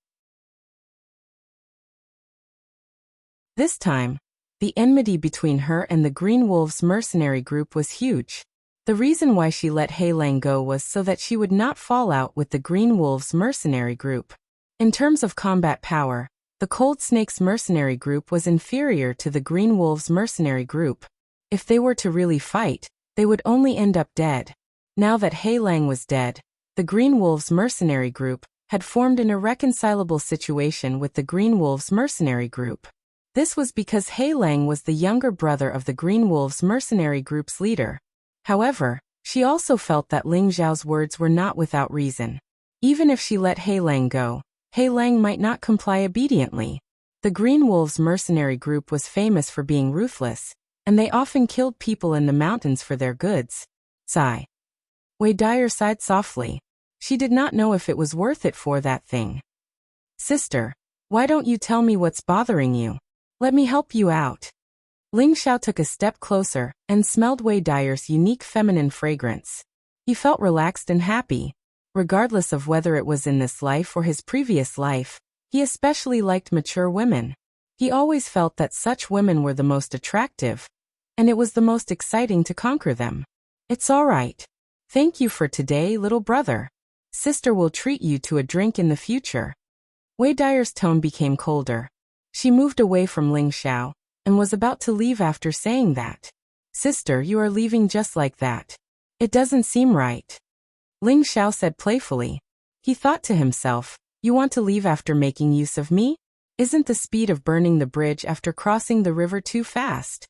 This time, the enmity between her and the Green Wolves mercenary group was huge. The reason why she let He Lang go was so that she would not fall out with the Green Wolves mercenary group. In terms of combat power, the Cold Snakes mercenary group was inferior to the Green Wolves mercenary group. If they were to really fight, they would only end up dead. Now that He Lang was dead, the Green Wolves mercenary group had formed an irreconcilable situation with the Green Wolves mercenary group. This was because He Lang was the younger brother of the Green Wolves mercenary group's leader. However, she also felt that Ling Xiao's words were not without reason. Even if she let He Lang go, He Lang might not comply obediently. The Green Wolves mercenary group was famous for being ruthless, and they often killed people in the mountains for their goods. Sigh. Wei Dyer sighed softly. She did not know if it was worth it for that thing. "Sister, why don't you tell me what's bothering you? Let me help you out." Ling Xiao took a step closer and smelled Wei Dyer's unique feminine fragrance. He felt relaxed and happy. Regardless of whether it was in this life or his previous life, he especially liked mature women. He always felt that such women were the most attractive, and it was the most exciting to conquer them. It's all right. Thank you for today, little brother. Sister will treat you to a drink in the future. Wei Dyer's tone became colder. She moved away from Ling Xiao, and was about to leave after saying that. Sister, you are leaving just like that. It doesn't seem right. Ling Xiao said playfully. He thought to himself, you want to leave after making use of me? Isn't the speed of burning the bridge after crossing the river too fast?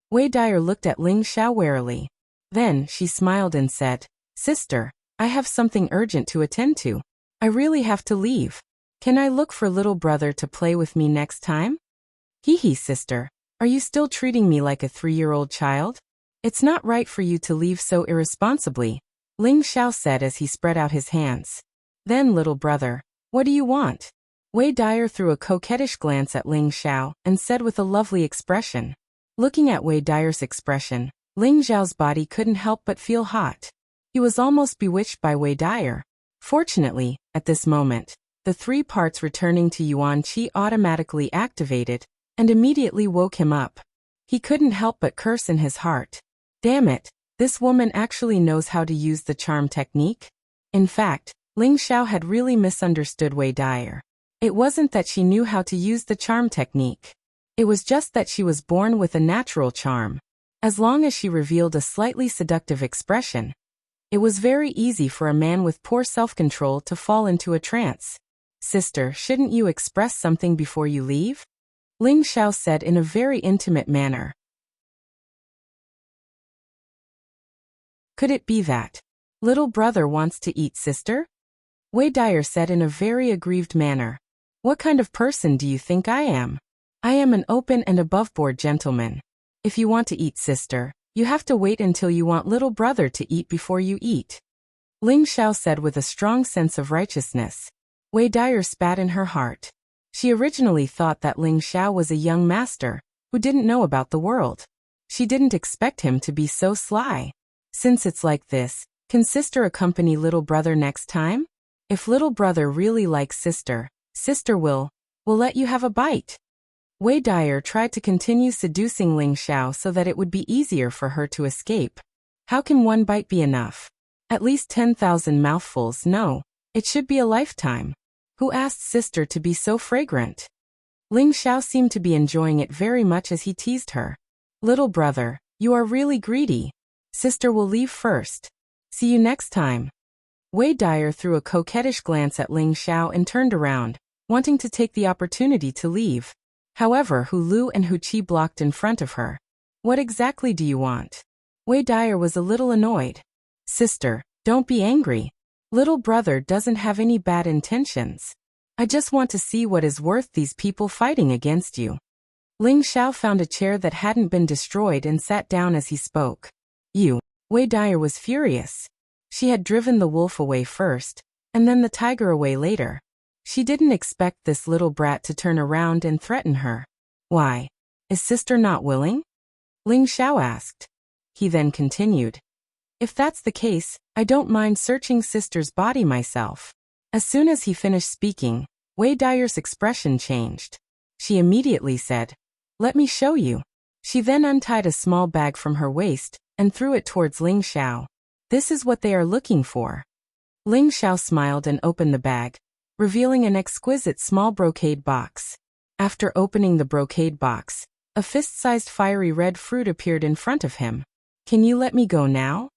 Wei Dyer looked at Ling Xiao warily. Then she smiled and said, Sister, I have something urgent to attend to. I really have to leave. Can I look for little brother to play with me next time? Hee, sister. Are you still treating me like a 3-year-old child? It's not right for you to leave so irresponsibly, Ling Xiao said as he spread out his hands. Then, little brother, what do you want? Wei Dyer threw a coquettish glance at Ling Xiao and said with a lovely expression. Looking at Wei Dyer's expression, Ling Xiao's body couldn't help but feel hot. He was almost bewitched by Wei Dyer. Fortunately, at this moment, the 3 parts returning to Yuan Qi automatically activated and immediately woke him up. He couldn't help but curse in his heart. Damn it, this woman actually knows how to use the charm technique? In fact, Ling Xiao had really misunderstood Wei Dyer. It wasn't that she knew how to use the charm technique. It was just that she was born with a natural charm. As long as she revealed a slightly seductive expression, it was very easy for a man with poor self-control to fall into a trance. Sister, shouldn't you express something before you leave? Ling Xiao said in a very intimate manner. Could it be that little brother wants to eat sister? Wei Dyer said in a very aggrieved manner. What kind of person do you think I am? I am an open and above-board gentleman. If you want to eat sister, you have to wait until you want little brother to eat before you eat. Ling Xiao said with a strong sense of righteousness. Wei Dyer spat in her heart. She originally thought that Ling Xiao was a young master who didn't know about the world. She didn't expect him to be so sly. Since it's like this, can sister accompany little brother next time? If little brother really likes sister, sister will let you have a bite. Wei Dyer tried to continue seducing Ling Xiao so that it would be easier for her to escape. How can one bite be enough? At least 10,000 mouthfuls, no. It should be a lifetime. Who asked sister to be so fragrant? Ling Xiao seemed to be enjoying it very much as he teased her. Little brother, you are really greedy. Sister will leave first. See you next time. Wei Dyer threw a coquettish glance at Ling Xiao and turned around, wanting to take the opportunity to leave. However, Hu Lu and Hu Qi blocked in front of her. What exactly do you want? Wei Dyer was a little annoyed. Sister, don't be angry. Little brother doesn't have any bad intentions. I just want to see what is worth these people fighting against you. Ling Xiao found a chair that hadn't been destroyed and sat down as he spoke. You. Wei Dyer was furious. She had driven the wolf away first, and then the tiger away later. She didn't expect this little brat to turn around and threaten her. Why? Is sister not willing? Ling Xiao asked. He then continued. If that's the case, I don't mind searching sister's body myself. As soon as he finished speaking, Wei Dyer's expression changed. She immediately said, Let me show you. She then untied a small bag from her waist and threw it towards Ling Xiao. This is what they are looking for. Ling Xiao smiled and opened the bag, revealing an exquisite small brocade box. After opening the brocade box, a fist-sized fiery red fruit appeared in front of him. Can you let me go now?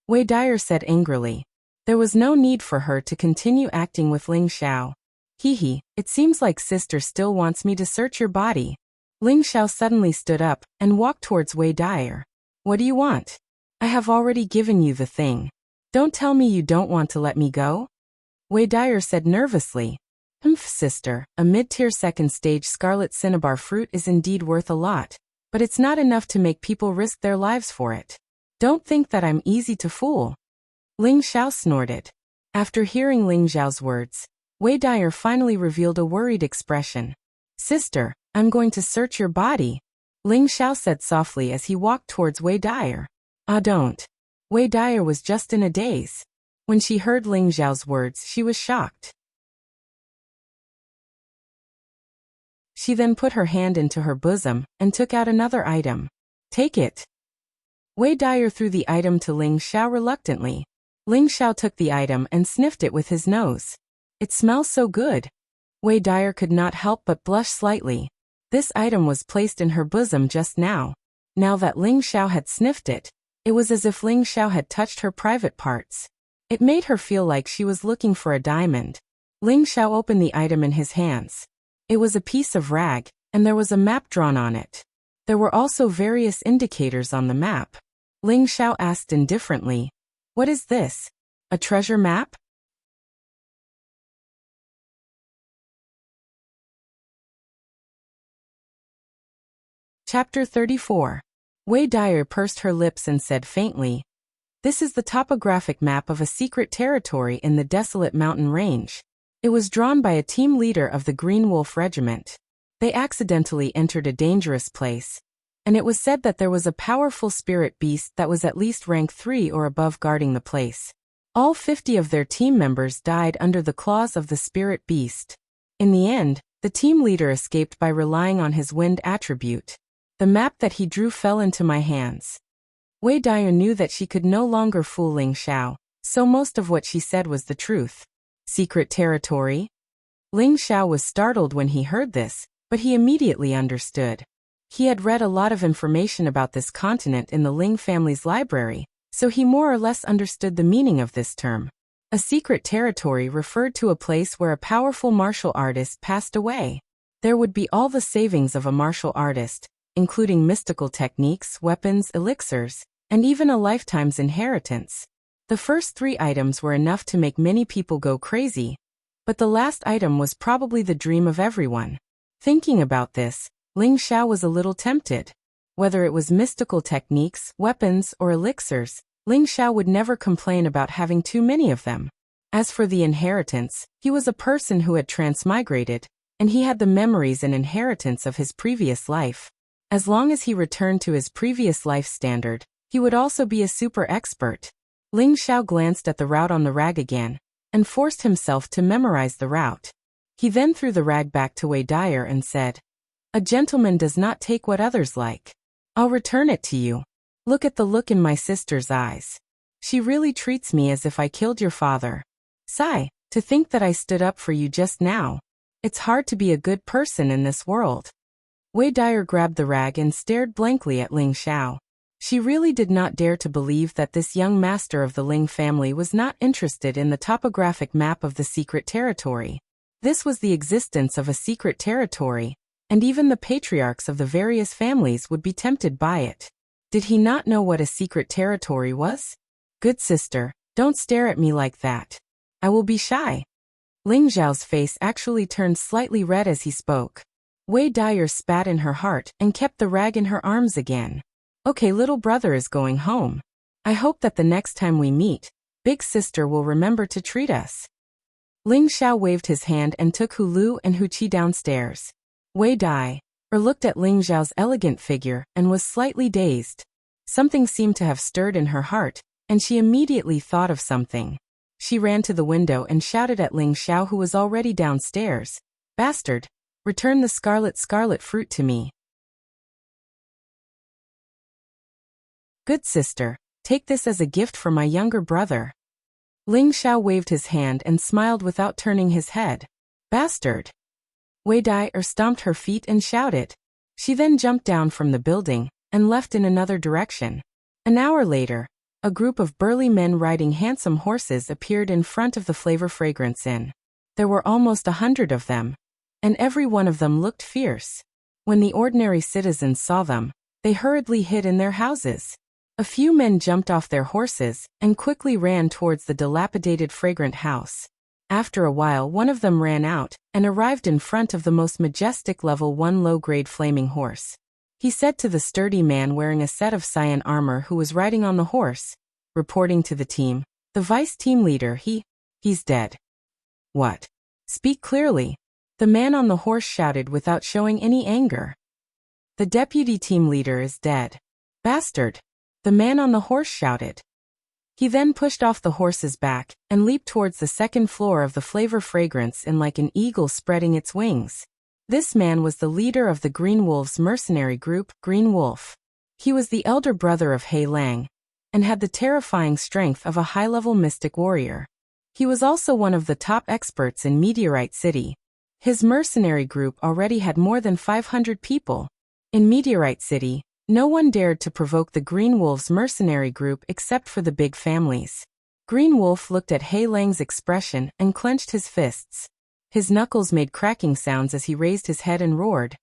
Wei Dyer said angrily. There was no need for her to continue acting with Ling Xiao. Hee, it seems like sister still wants me to search your body. Ling Xiao suddenly stood up and walked towards Wei Dyer. What do you want? I have already given you the thing. Don't tell me you don't want to let me go. Wei Dyer said nervously. Sister, a mid-tier second-stage scarlet cinnabar fruit is indeed worth a lot, but it's not enough to make people risk their lives for it. Don't think that I'm easy to fool. Ling Xiao snorted. After hearing Ling Xiao's words, Wei Dyer finally revealed a worried expression. Sister, I'm going to search your body. Ling Xiao said softly as he walked towards Wei Dyer. Ah, don't. Wei Dyer was just in a daze. When she heard Ling Xiao's words, she was shocked. She then put her hand into her bosom and took out another item. Take it. Wei Dyer threw the item to Ling Xiao reluctantly. Ling Xiao took the item and sniffed it with his nose. It smells so good. Wei Dyer could not help but blush slightly. This item was placed in her bosom just now. Now that Ling Xiao had sniffed it, it was as if Ling Xiao had touched her private parts. It made her feel like she was looking for a diamond. Ling Xiao opened the item in his hands. It was a piece of rag, and there was a map drawn on it. There were also various indicators on the map. Ling Xiao asked indifferently, "What is this? A treasure map?" Chapter 34. Wei Dyer pursed her lips and said faintly, "This is the topographic map of a secret territory in the desolate mountain range. It was drawn by a team leader of the Green Wolf Regiment. They accidentally entered a dangerous place, and it was said that there was a powerful spirit beast that was at least rank 3 or above guarding the place. All 50 of their team members died under the claws of the spirit beast. In the end, the team leader escaped by relying on his wind attribute. The map that he drew fell into my hands." Wei Dyer knew that she could no longer fool Ling Xiao, so most of what she said was the truth. Secret territory? Ling Xiao was startled when he heard this, but he immediately understood. He had read a lot of information about this continent in the Ling family's library, so he more or less understood the meaning of this term. A secret territory referred to a place where a powerful martial artist passed away. There would be all the savings of a martial artist, including mystical techniques, weapons, elixirs, and even a lifetime's inheritance. The first 3 items were enough to make many people go crazy, but the last item was probably the dream of everyone. Thinking about this, Ling Xiao was a little tempted. Whether it was mystical techniques, weapons, or elixirs, Ling Xiao would never complain about having too many of them. As for the inheritance, he was a person who had transmigrated, and he had the memories and inheritance of his previous life. As long as he returned to his previous life standard, he would also be a super expert. Ling Xiao glanced at the route on the rag again, and forced himself to memorize the route. He then threw the rag back to Wei Dyer and said, "A gentleman does not take what others like. I'll return it to you. Look at the look in my sister's eyes. She really treats me as if I killed your father. Sigh, to think that I stood up for you just now. It's hard to be a good person in this world." Wei Dyer grabbed the rag and stared blankly at Ling Xiao. She really did not dare to believe that this young master of the Ling family was not interested in the topographic map of the secret territory. This was the existence of a secret territory, and even the patriarchs of the various families would be tempted by it. Did he not know what a secret territory was? "Good sister, don't stare at me like that. I will be shy." Ling Xiao's face actually turned slightly red as he spoke. Wei Dyer spat in her heart and kept the rag in her arms again. "Okay, little brother is going home. I hope that the next time we meet, big sister will remember to treat us." Ling Xiao waved his hand and took Hu Lu and Hu Qi downstairs. Wei Dyer looked at Ling Xiao's elegant figure and was slightly dazed. Something seemed to have stirred in her heart, and she immediately thought of something. She ran to the window and shouted at Ling Xiao, who was already downstairs, "Bastard! Return the scarlet fruit to me." "Good sister, take this as a gift for my younger brother." Ling Xiao waved his hand and smiled without turning his head. "Bastard!" Wei Dyer stomped her feet and shouted. She then jumped down from the building and left in another direction. An hour later, a group of burly men riding handsome horses appeared in front of the Flavor Fragrance Inn. There were almost 100 of them, and every one of them looked fierce. When the ordinary citizens saw them, they hurriedly hid in their houses. A few men jumped off their horses and quickly ran towards the dilapidated fragrant house. After a while, one of them ran out and arrived in front of the most majestic level 1 low-grade flaming horse. He said to the sturdy man wearing a set of cyan armor who was riding on the horse, reporting to the team, "The vice team leader, he's dead." "What? Speak clearly." The man on the horse shouted without showing any anger. "The deputy team leader is dead." "Bastard!" The man on the horse shouted. He then pushed off the horse's back and leaped towards the second floor of the flavor fragrance in like an eagle spreading its wings. This man was the leader of the Green Wolves mercenary group, Green Wolf. He was the elder brother of Hei Lang and had the terrifying strength of a high-level mystic warrior. He was also one of the top experts in Meteorite City. His mercenary group already had more than 500 people. In Meteorite City, no one dared to provoke the Green Wolves mercenary group except for the big families. Green Wolf looked at Hei Lang's expression and clenched his fists. His knuckles made cracking sounds as he raised his head and roared.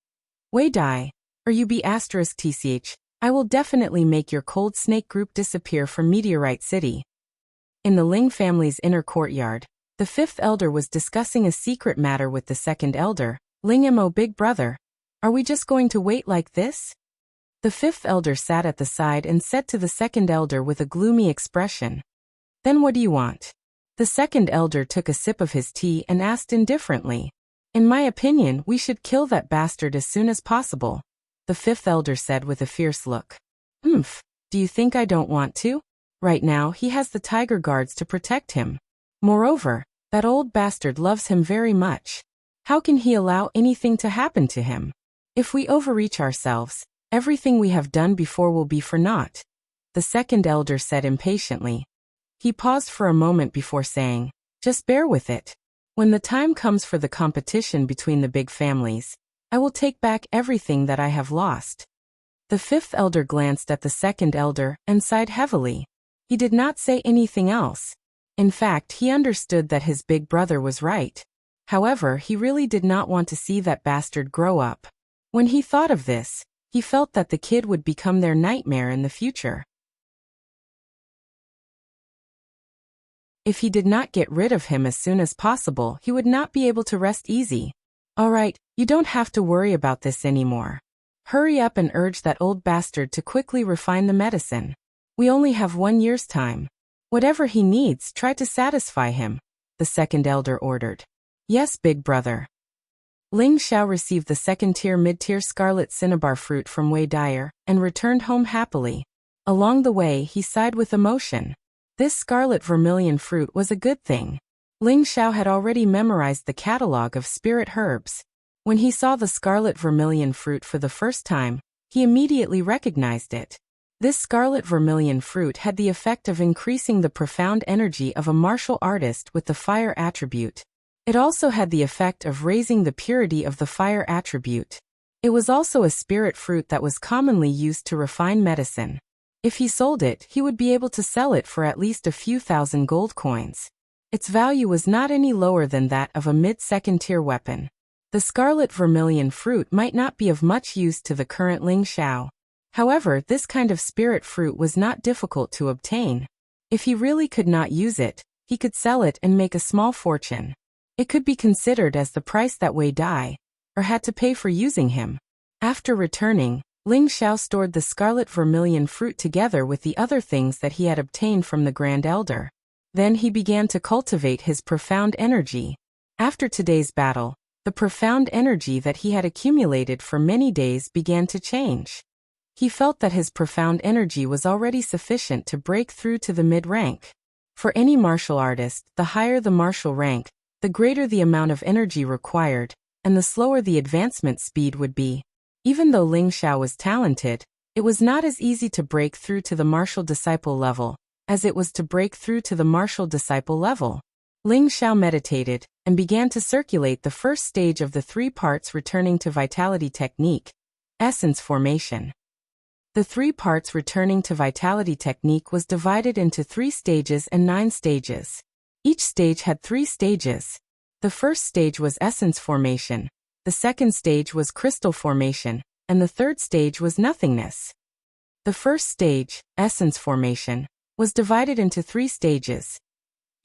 Wei Dai, or you be *tch, I will definitely make your cold snake group disappear from Meteorite City. In the Ling family's inner courtyard, the fifth elder was discussing a secret matter with the second elder, Ling Mo big brother. Are we just going to wait like this? The fifth elder sat at the side and said to the second elder with a gloomy expression. Then what do you want? The second elder took a sip of his tea and asked indifferently. In my opinion, we should kill that bastard as soon as possible. The fifth elder said with a fierce look. Do you think I don't want to? Right now he has the tiger guards to protect him. Moreover, that old bastard loves him very much. How can he allow anything to happen to him? If we overreach ourselves, everything we have done before will be for naught. The second elder said impatiently. He paused for a moment before saying, just bear with it. When the time comes for the competition between the big families, I will take back everything that I have lost. The fifth elder glanced at the second elder and sighed heavily. He did not say anything else. In fact, he understood that his big brother was right. However, he really did not want to see that bastard grow up. When he thought of this, he felt that the kid would become their nightmare in the future. If he did not get rid of him as soon as possible, he would not be able to rest easy. All right, you don't have to worry about this anymore. Hurry up and urge that old bastard to quickly refine the medicine. We only have 1 year's time. Whatever he needs, try to satisfy him, the second elder ordered. Yes, big brother. Ling Xiao received the second-tier mid-tier scarlet cinnabar fruit from Wei Dyer and returned home happily. Along the way, he sighed with emotion. This scarlet vermilion fruit was a good thing. Ling Xiao had already memorized the catalog of spirit herbs. When he saw the scarlet vermilion fruit for the first time, he immediately recognized it. This scarlet vermilion fruit had the effect of increasing the profound energy of a martial artist with the fire attribute. It also had the effect of raising the purity of the fire attribute. It was also a spirit fruit that was commonly used to refine medicine. If he sold it, he would be able to sell it for at least a few thousand gold coins. Its value was not any lower than that of a mid-second tier weapon. The scarlet vermilion fruit might not be of much use to the current Ling Xiao. However, this kind of spirit fruit was not difficult to obtain. If he really could not use it, he could sell it and make a small fortune. It could be considered as the price that Wei Dai, or had to pay for using him. After returning, Ling Xiao stored the scarlet vermilion fruit together with the other things that he had obtained from the Grand Elder. Then he began to cultivate his profound energy. After today's battle, the profound energy that he had accumulated for many days began to change. He felt that his profound energy was already sufficient to break through to the mid-rank. For any martial artist, the higher the martial rank, the greater the amount of energy required, and the slower the advancement speed would be. Even though Ling Xiao was talented, it was not as easy to break through to the martial disciple level as it was to break through to the martial disciple level. Ling Xiao meditated and began to circulate the first stage of the 3 parts returning to vitality technique, essence formation. The 3 parts returning to vitality technique was divided into 3 stages and 9 stages. Each stage had 3 stages. The first stage was essence formation, the second stage was crystal formation, and the third stage was nothingness. The first stage, essence formation, was divided into 3 stages.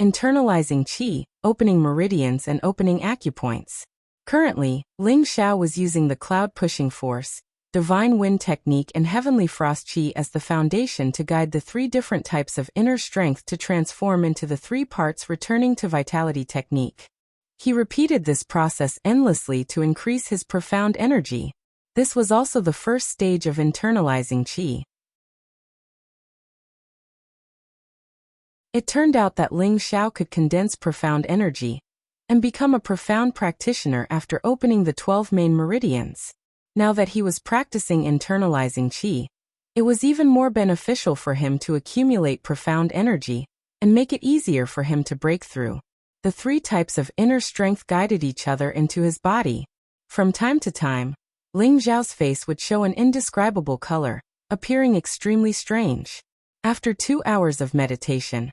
Internalizing qi, opening meridians and opening acupoints. Currently, Ling Xiao was using the cloud pushing force, divine wind technique and heavenly frost qi as the foundation to guide the 3 different types of inner strength to transform into the 3 parts returning to vitality technique. He repeated this process endlessly to increase his profound energy. This was also the first stage of internalizing qi. It turned out that Ling Xiao could condense profound energy and become a profound practitioner after opening the 12 main meridians. Now that he was practicing internalizing qi, it was even more beneficial for him to accumulate profound energy and make it easier for him to break through. The 3 types of inner strength guided each other into his body. From time to time, Ling Xiao's face would show an indescribable color, appearing extremely strange. After 2 hours of meditation,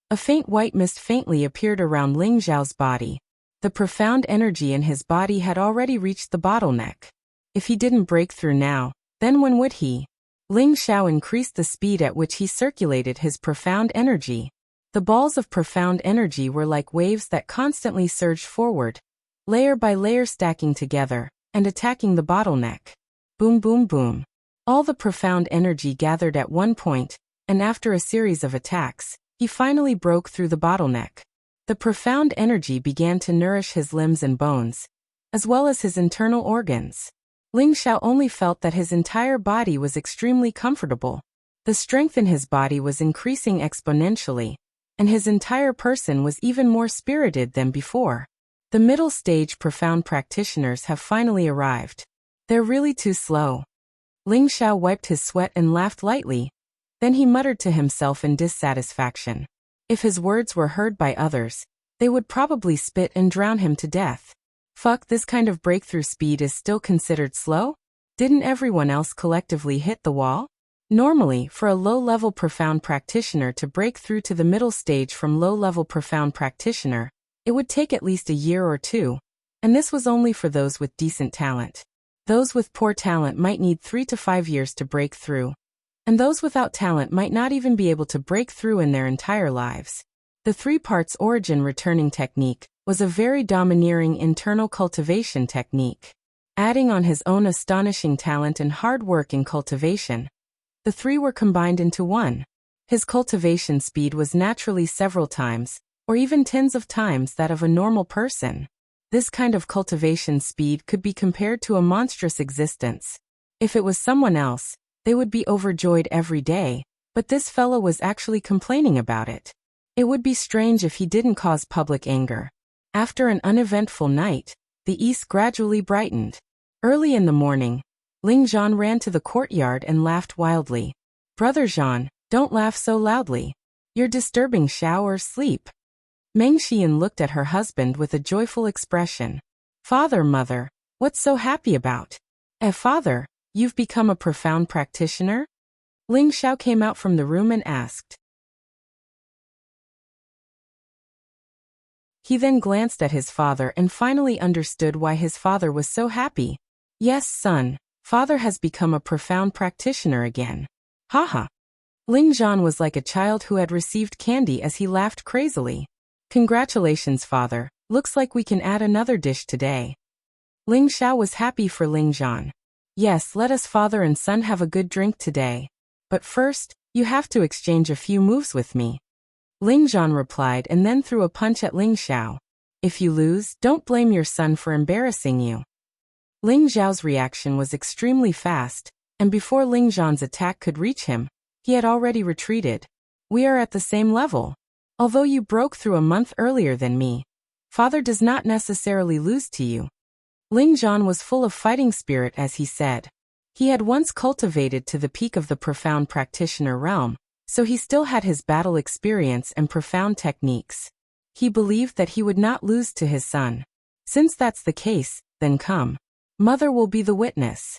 a faint white mist faintly appeared around Ling Xiao's body. The profound energy in his body had already reached the bottleneck. If he didn't break through now, then when would he? Ling Xiao increased the speed at which he circulated his profound energy. The balls of profound energy were like waves that constantly surged forward, layer by layer stacking together, and attacking the bottleneck. Boom, boom, boom. All the profound energy gathered at one point, and after a series of attacks, he finally broke through the bottleneck. The profound energy began to nourish his limbs and bones, as well as his internal organs. Ling Xiao only felt that his entire body was extremely comfortable. The strength in his body was increasing exponentially, and his entire person was even more spirited than before. The middle stage profound practitioners have finally arrived. They're really too slow. Ling Xiao wiped his sweat and laughed lightly. Then he muttered to himself in dissatisfaction. If his words were heard by others, they would probably spit and drown him to death. Fuck, this kind of breakthrough speed is still considered slow? Didn't everyone else collectively hit the wall? Normally, for a low-level profound practitioner to break through to the middle stage from low-level profound practitioner, it would take at least a year or 2, and this was only for those with decent talent. Those with poor talent might need 3 to 5 years to break through, and those without talent might not even be able to break through in their entire lives. The 3 parts origin returning technique was a very domineering internal cultivation technique. Adding on his own astonishing talent and hard work in cultivation, the 3 were combined into one. His cultivation speed was naturally several times, or even tens of times that of a normal person. This kind of cultivation speed could be compared to a monstrous existence. If it was someone else, they would be overjoyed every day, but this fellow was actually complaining about it. It would be strange if he didn't cause public anger. After an uneventful night, the east gradually brightened. Early in the morning, Ling Zhan ran to the courtyard and laughed wildly. Brother Zhan, don't laugh so loudly. You're disturbing Xiao's sleep. Meng Xian looked at her husband with a joyful expression. Father, mother, what's so happy about? Father, you've become a profound practitioner? Ling Xiao came out from the room and asked. He then glanced at his father and finally understood why his father was so happy. Yes, son, father has become a profound practitioner again. Haha. Ling Zhan was like a child who had received candy as he laughed crazily. Congratulations, father. Looks like we can add another dish today. Ling Xiao was happy for Ling Zhan. Yes, let us father and son have a good drink today. But first, you have to exchange a few moves with me. Ling Zhan replied and then threw a punch at Ling Xiao. If you lose, don't blame your son for embarrassing you. Ling Xiao's reaction was extremely fast, and before Ling Zhan's attack could reach him, he had already retreated. We are at the same level. Although you broke through a month earlier than me, father does not necessarily lose to you. Ling Zhan was full of fighting spirit as he said. He had once cultivated to the peak of the profound practitioner realm, so he still had his battle experience and profound techniques. He believed that he would not lose to his son. Since that's the case, then come. Mother will be the witness.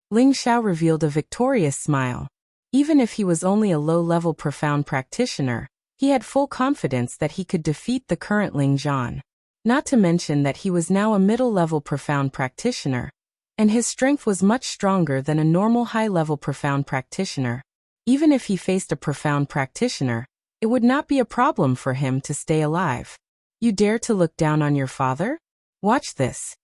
Ling Xiao revealed a victorious smile. Even if he was only a low-level profound practitioner, he had full confidence that he could defeat the current Ling Zhan. Not to mention that he was now a middle-level profound practitioner, and his strength was much stronger than a normal high-level profound practitioner. Even if he faced a profound practitioner, it would not be a problem for him to stay alive. You dare to look down on your father? Watch this.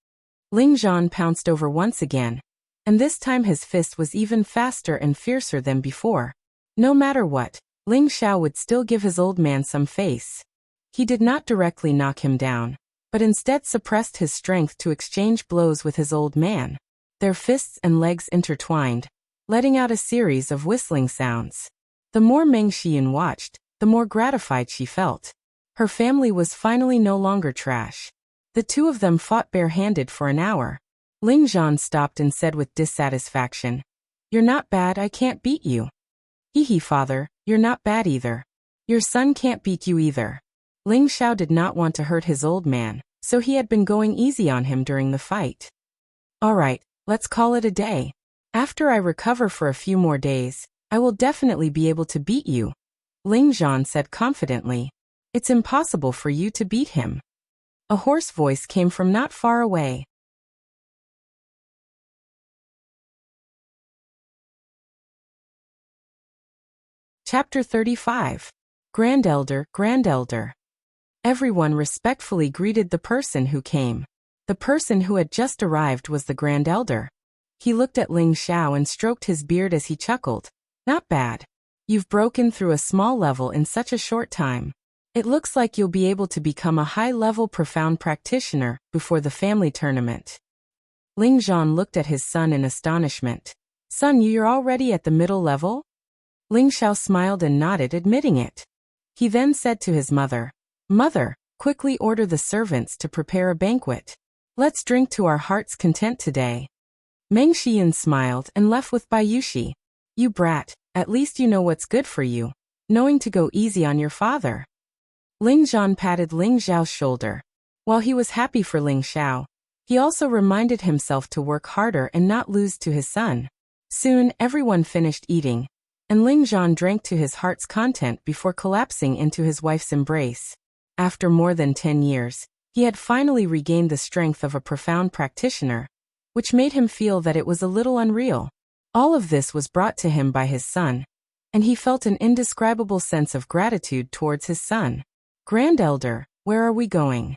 Ling Zhan pounced over once again, and this time his fist was even faster and fiercer than before. No matter what, Ling Xiao would still give his old man some face. He did not directly knock him down, but instead suppressed his strength to exchange blows with his old man. Their fists and legs intertwined, letting out a series of whistling sounds. The more Meng Xian watched, the more gratified she felt. Her family was finally no longer trash. The two of them fought barehanded for an hour. Ling Zhan stopped and said with dissatisfaction, "You're not bad, I can't beat you." "Hee father, you're not bad either. Your son can't beat you either." Ling Xiao did not want to hurt his old man, so he had been going easy on him during the fight. "All right, let's call it a day. After I recover for a few more days, I will definitely be able to beat you," Ling Zhan said confidently. "It's impossible for you to beat him." A hoarse voice came from not far away. Chapter 35. Grandelder, Grandelder. Everyone respectfully greeted the person who came. The person who had just arrived was the Grandelder. He looked at Ling Xiao and stroked his beard as he chuckled. "Not bad. You've broken through a small level in such a short time. It looks like you'll be able to become a high-level profound practitioner before the family tournament." Ling Zhan looked at his son in astonishment. "Son, you're already at the middle level?" Ling Xiao smiled and nodded, admitting it. He then said to his mother, "Mother, quickly order the servants to prepare a banquet. Let's drink to our heart's content today." Meng Xian smiled and left with Bayushi. "You brat, at least you know what's good for you, knowing to go easy on your father." Ling Zhan patted Ling Xiao's shoulder. While he was happy for Ling Xiao, he also reminded himself to work harder and not lose to his son. Soon, everyone finished eating, and Ling Zhan drank to his heart's content before collapsing into his wife's embrace. After more than 10 years, he had finally regained the strength of a profound practitioner, which made him feel that it was a little unreal. All of this was brought to him by his son, and he felt an indescribable sense of gratitude towards his son. "Grandelder, where are we going?"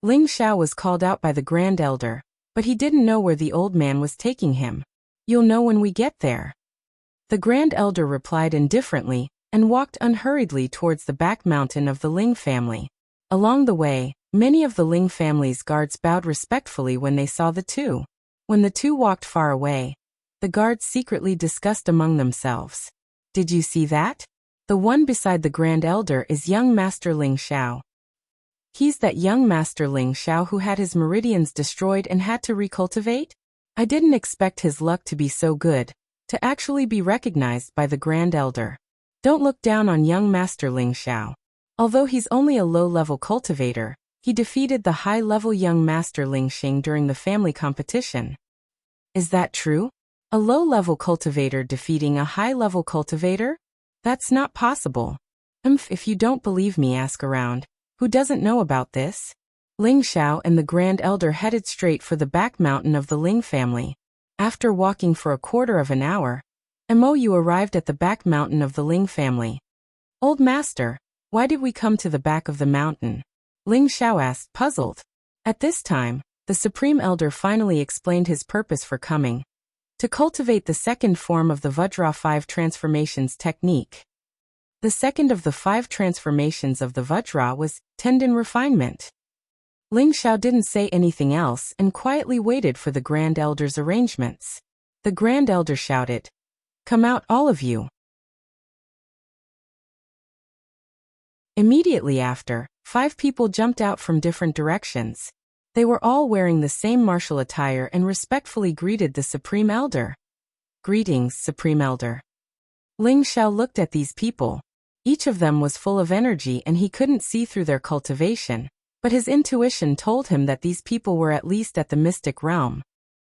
Ling Xiao was called out by the Grandelder, but he didn't know where the old man was taking him. "You'll know when we get there." The Grandelder replied indifferently and walked unhurriedly towards the back mountain of the Ling family. Along the way, many of the Ling family's guards bowed respectfully when they saw the two. When the two walked far away, the guards secretly discussed among themselves. "Did you see that? The one beside the Grandelder is young Master Ling Xiao. He's that young Master Ling Xiao who had his meridians destroyed and had to recultivate? I didn't expect his luck to be so good, to actually be recognized by the Grandelder. Don't look down on young Master Ling Xiao. Although he's only a low-level cultivator, he defeated the high-level young Master Ling Xing during the family competition." "Is that true? A low-level cultivator defeating a high-level cultivator? That's not possible." If you don't believe me, ask around. Who doesn't know about this?" Ling Xiao and the Grandelder headed straight for the back mountain of the Ling family. After walking for a quarter of an hour, Mou arrived at the back mountain of the Ling family. "Old master, why did we come to the back of the mountain?" Ling Xiao asked, puzzled. At this time, the Supreme Elder finally explained his purpose for coming: to cultivate the second form of the Vajra 5 transformations technique. The second of the 5 transformations of the Vajra was tendon refinement. Ling Xiao didn't say anything else and quietly waited for the Grand Elder's arrangements. The Grand Elder shouted, "Come out, all of you." Immediately after, 5 people jumped out from different directions. They were all wearing the same martial attire and respectfully greeted the Supreme Elder. "Greetings, Supreme Elder." Ling Xiao looked at these people. Each of them was full of energy and he couldn't see through their cultivation, but his intuition told him that these people were at least at the mystic realm.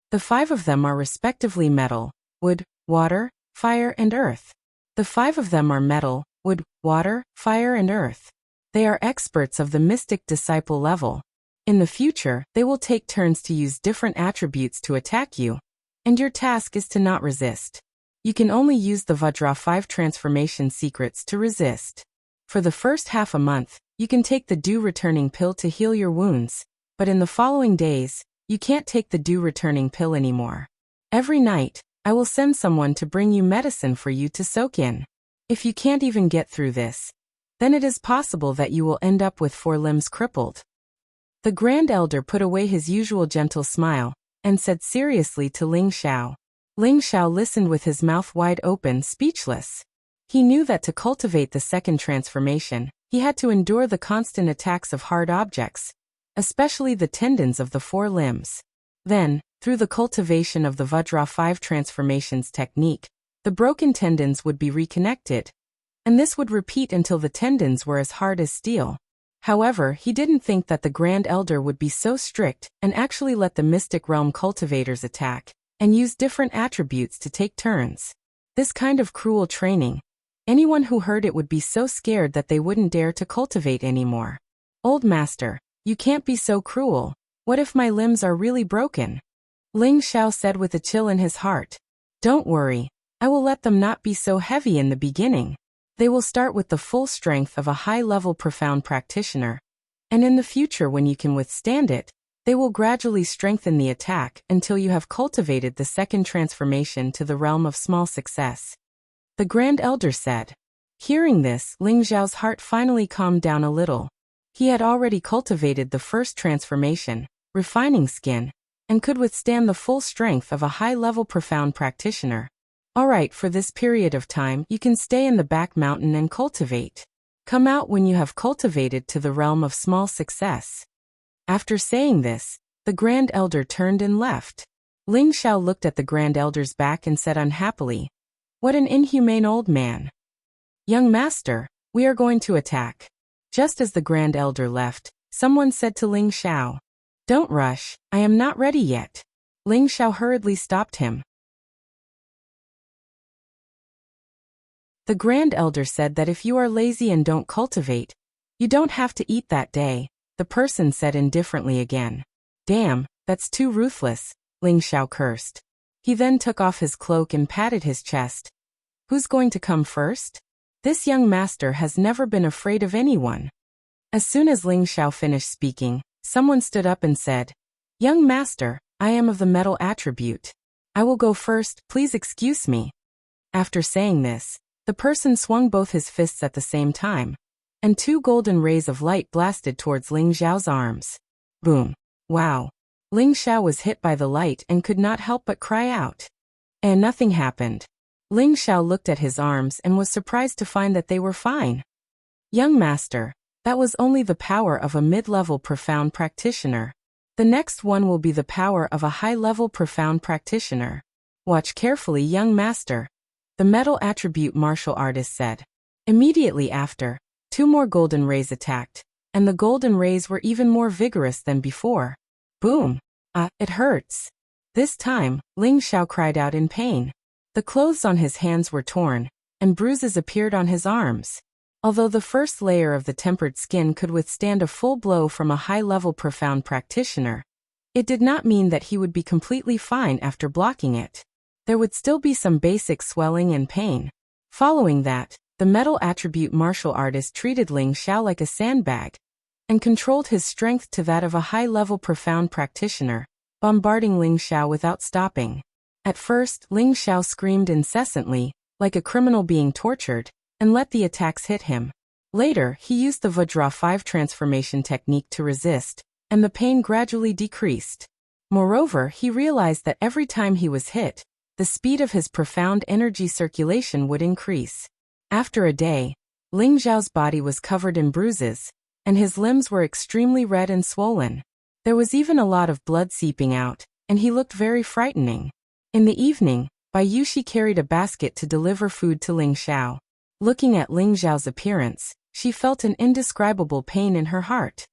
The 5 of them are respectively metal, wood, water, fire and earth. The 5 of them are metal, wood, water, fire and earth. They are experts of the mystic disciple level. In the future, they will take turns to use different attributes to attack you, and your task is to not resist. You can only use the Vajra 5 transformation secrets to resist. For the first half a month, you can take the dew returning pill to heal your wounds, but in the following days, you can't take the dew returning pill anymore. Every night, I will send someone to bring you medicine for you to soak in. If you can't even get through this, then it is possible that you will end up with 4 limbs crippled. The Grand Elder put away his usual gentle smile and said seriously to Ling Xiao. Ling Xiao listened with his mouth wide open, speechless. He knew that to cultivate the second transformation, he had to endure the constant attacks of hard objects, especially the tendons of the four limbs. Then, through the cultivation of the Vajra 5 transformations technique, the broken tendons would be reconnected, and this would repeat until the tendons were as hard as steel. However, he didn't think that the Grand Elder would be so strict and actually let the Mystic Realm cultivators attack and use different attributes to take turns. This kind of cruel training, anyone who heard it would be so scared that they wouldn't dare to cultivate anymore. Old Master, you can't be so cruel. What if my limbs are really broken? Ling Xiao said with a chill in his heart. Don't worry, I will let them not be so heavy in the beginning. They will start with the full strength of a high-level profound practitioner, and in the future when you can withstand it, they will gradually strengthen the attack until you have cultivated the second transformation to the realm of small success. The Grand Elder said. Hearing this, Ling Xiao's heart finally calmed down a little. He had already cultivated the first transformation, refining skin, and could withstand the full strength of a high-level profound practitioner. Alright, for this period of time, you can stay in the back mountain and cultivate. Come out when you have cultivated to the realm of small success. After saying this, the Grand Elder turned and left. Ling Xiao looked at the Grand Elder's back and said unhappily, "What an inhumane old man. Young Master, we are going to attack." Just as the Grand Elder left, someone said to Ling Xiao, "Don't rush, I am not ready yet." Ling Xiao hurriedly stopped him. The Grand Elder said that if you are lazy and don't cultivate, you don't have to eat that day. The person said indifferently again. Damn, that's too ruthless, Ling Xiao cursed. He then took off his cloak and patted his chest. Who's going to come first? This young master has never been afraid of anyone. As soon as Ling Xiao finished speaking, someone stood up and said, Young master, I am of the metal attribute. I will go first, please excuse me. After saying this, the person swung both his fists at the same time, and two golden rays of light blasted towards Ling Xiao's arms. Boom. Wow. Ling Xiao was hit by the light and could not help but cry out. And nothing happened. Ling Xiao looked at his arms and was surprised to find that they were fine. Young master, that was only the power of a mid-level profound practitioner. The next one will be the power of a high-level profound practitioner. Watch carefully, young master. The metal attribute martial artist said. Immediately after, two more golden rays attacked, and the golden rays were even more vigorous than before. Boom! It hurts. This time, Ling Xiao cried out in pain. The clothes on his hands were torn, and bruises appeared on his arms. Although the first layer of the tempered skin could withstand a full blow from a high-level profound practitioner, it did not mean that he would be completely fine after blocking it. There would still be some basic swelling and pain. Following that, the metal attribute martial artist treated Ling Xiao like a sandbag, and controlled his strength to that of a high-level profound practitioner, bombarding Ling Xiao without stopping. At first, Ling Xiao screamed incessantly, like a criminal being tortured, and let the attacks hit him. Later, he used the Vajra 5 transformation technique to resist, and the pain gradually decreased. Moreover, he realized that every time he was hit, the speed of his profound energy circulation would increase. After a day, Ling Xiao's body was covered in bruises, and his limbs were extremely red and swollen. There was even a lot of blood seeping out, and he looked very frightening. In the evening, Bai Yushi carried a basket to deliver food to Ling Xiao. Looking at Ling Xiao's appearance, she felt an indescribable pain in her heart.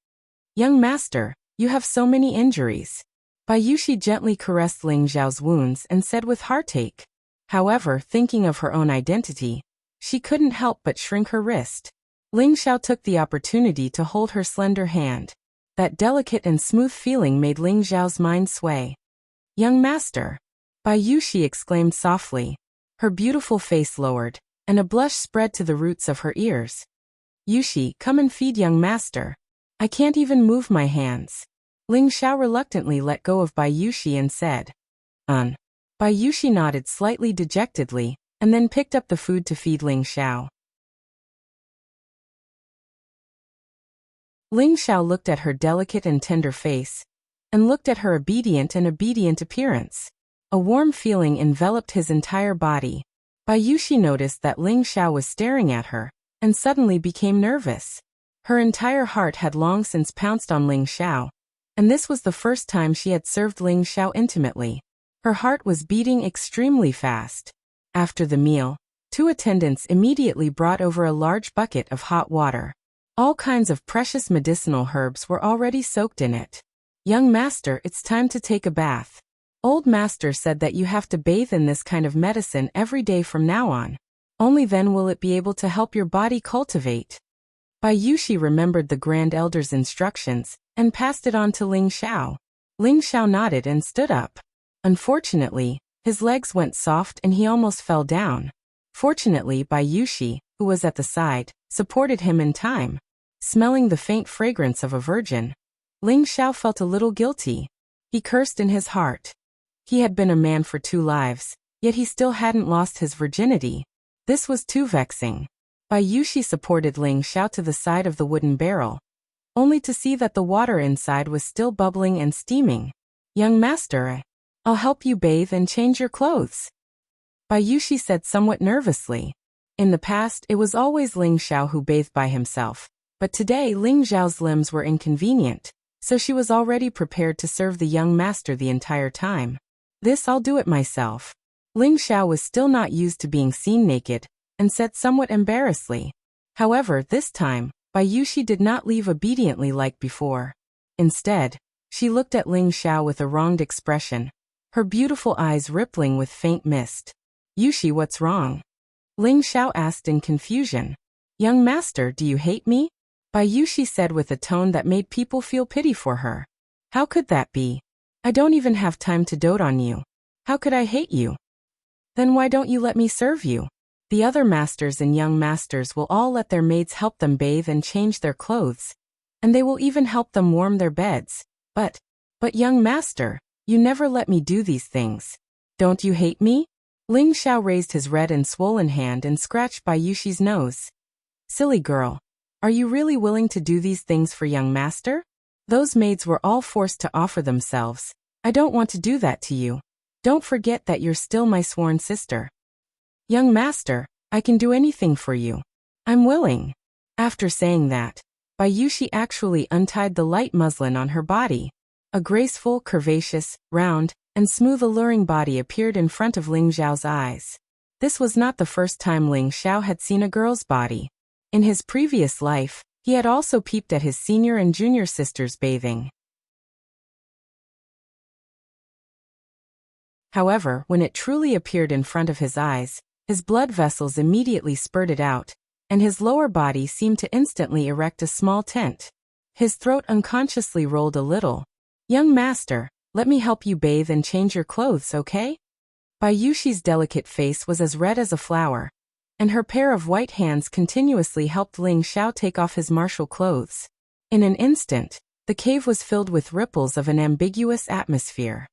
Young master, you have so many injuries. Bai Yushi gently caressed Ling Xiao's wounds and said with heartache. However, thinking of her own identity, she couldn't help but shrink her wrist. Ling Xiao took the opportunity to hold her slender hand. That delicate and smooth feeling made Ling Xiao's mind sway. Young master, Bai Yushi exclaimed softly. Her beautiful face lowered, and a blush spread to the roots of her ears. Yushi, come and feed young master. I can't even move my hands. Ling Xiao reluctantly let go of Bai Yushi and said, Bai Yushi nodded slightly dejectedly, and then picked up the food to feed Ling Xiao. Ling Xiao looked at her delicate and tender face, and looked at her obedient appearance. A warm feeling enveloped his entire body. Bayushi noticed that Ling Xiao was staring at her, and suddenly became nervous. Her entire heart had long since pounced on Ling Xiao, and this was the first time she had served Ling Xiao intimately. Her heart was beating extremely fast. After the meal, 2 attendants immediately brought over a large bucket of hot water. All kinds of precious medicinal herbs were already soaked in it. "Young master, it's time to take a bath. Old master said that you have to bathe in this kind of medicine every day from now on. Only then will it be able to help your body cultivate." Bayushi remembered the Grand Elder's instructions and passed it on to Ling Xiao. Ling Xiao nodded and stood up. Unfortunately, his legs went soft and he almost fell down. Fortunately, Bayushi, who was at the side, supported him in time. Smelling the faint fragrance of a virgin, Ling Xiao felt a little guilty. He cursed in his heart. He had been a man for 2 lives, yet he still hadn't lost his virginity. This was too vexing. Bayushi supported Ling Xiao to the side of the wooden barrel, only to see that the water inside was still bubbling and steaming. "Young master, I'll help you bathe and change your clothes," Bayushi said somewhat nervously. In the past, it was always Ling Xiao who bathed by himself, but today Ling Xiao's limbs were inconvenient, so she was already prepared to serve the young master the entire time. "This I'll do it myself." Ling Xiao was still not used to being seen naked, and said somewhat embarrassedly. However, this time, Bayushi did not leave obediently like before. Instead, she looked at Ling Xiao with a wronged expression, her beautiful eyes rippling with faint mist. "Yushi, what's wrong?" Ling Xiao asked in confusion. "Young master, do you hate me?" Bayushi said with a tone that made people feel pity for her. "How could that be? I don't even have time to dote on you. How could I hate you? Then why don't you let me serve you? The other masters and young masters will all let their maids help them bathe and change their clothes, and they will even help them warm their beds. But young master, you never let me do these things. Don't you hate me?" Ling Xiao raised his red and swollen hand and scratched Bayushi's nose. "Silly girl. Are you really willing to do these things for young master? Those maids were all forced to offer themselves. I don't want to do that to you. Don't forget that you're still my sworn sister." "Young master, I can do anything for you. I'm willing." After saying that, Bayushi actually untied the light muslin on her body. A graceful, curvaceous, round, and smooth alluring body appeared in front of Ling Xiao's eyes. This was not the first time Ling Xiao had seen a girl's body. In his previous life, he had also peeped at his senior and junior sisters bathing. However, when it truly appeared in front of his eyes, his blood vessels immediately spurted out, and his lower body seemed to instantly erect a small tent. His throat unconsciously rolled a little. "Young master, let me help you bathe and change your clothes, okay?" Bayushi's delicate face was as red as a flower, and her pair of white hands continuously helped Ling Xiao take off his martial clothes. In an instant, the cave was filled with ripples of an ambiguous atmosphere.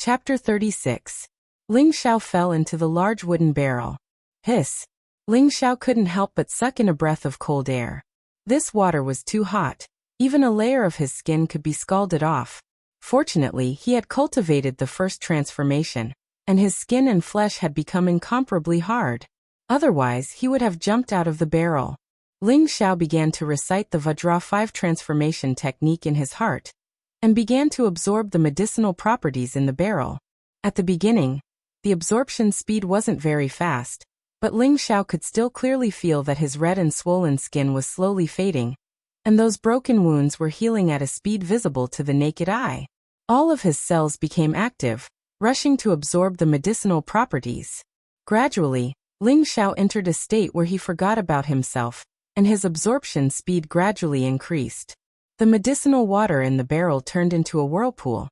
Chapter 36. Ling Xiao fell into the large wooden barrel. Hiss! Ling Xiao couldn't help but suck in a breath of cold air. This water was too hot. Even a layer of his skin could be scalded off. Fortunately, he had cultivated the first transformation, and his skin and flesh had become incomparably hard. Otherwise, he would have jumped out of the barrel. Ling Xiao began to recite the Vajra 5 transformation technique in his heart, and began to absorb the medicinal properties in the barrel. At the beginning, the absorption speed wasn't very fast, but Ling Xiao could still clearly feel that his red and swollen skin was slowly fading, and those broken wounds were healing at a speed visible to the naked eye. All of his cells became active, rushing to absorb the medicinal properties. Gradually, Ling Xiao entered a state where he forgot about himself, and his absorption speed gradually increased. The medicinal water in the barrel turned into a whirlpool,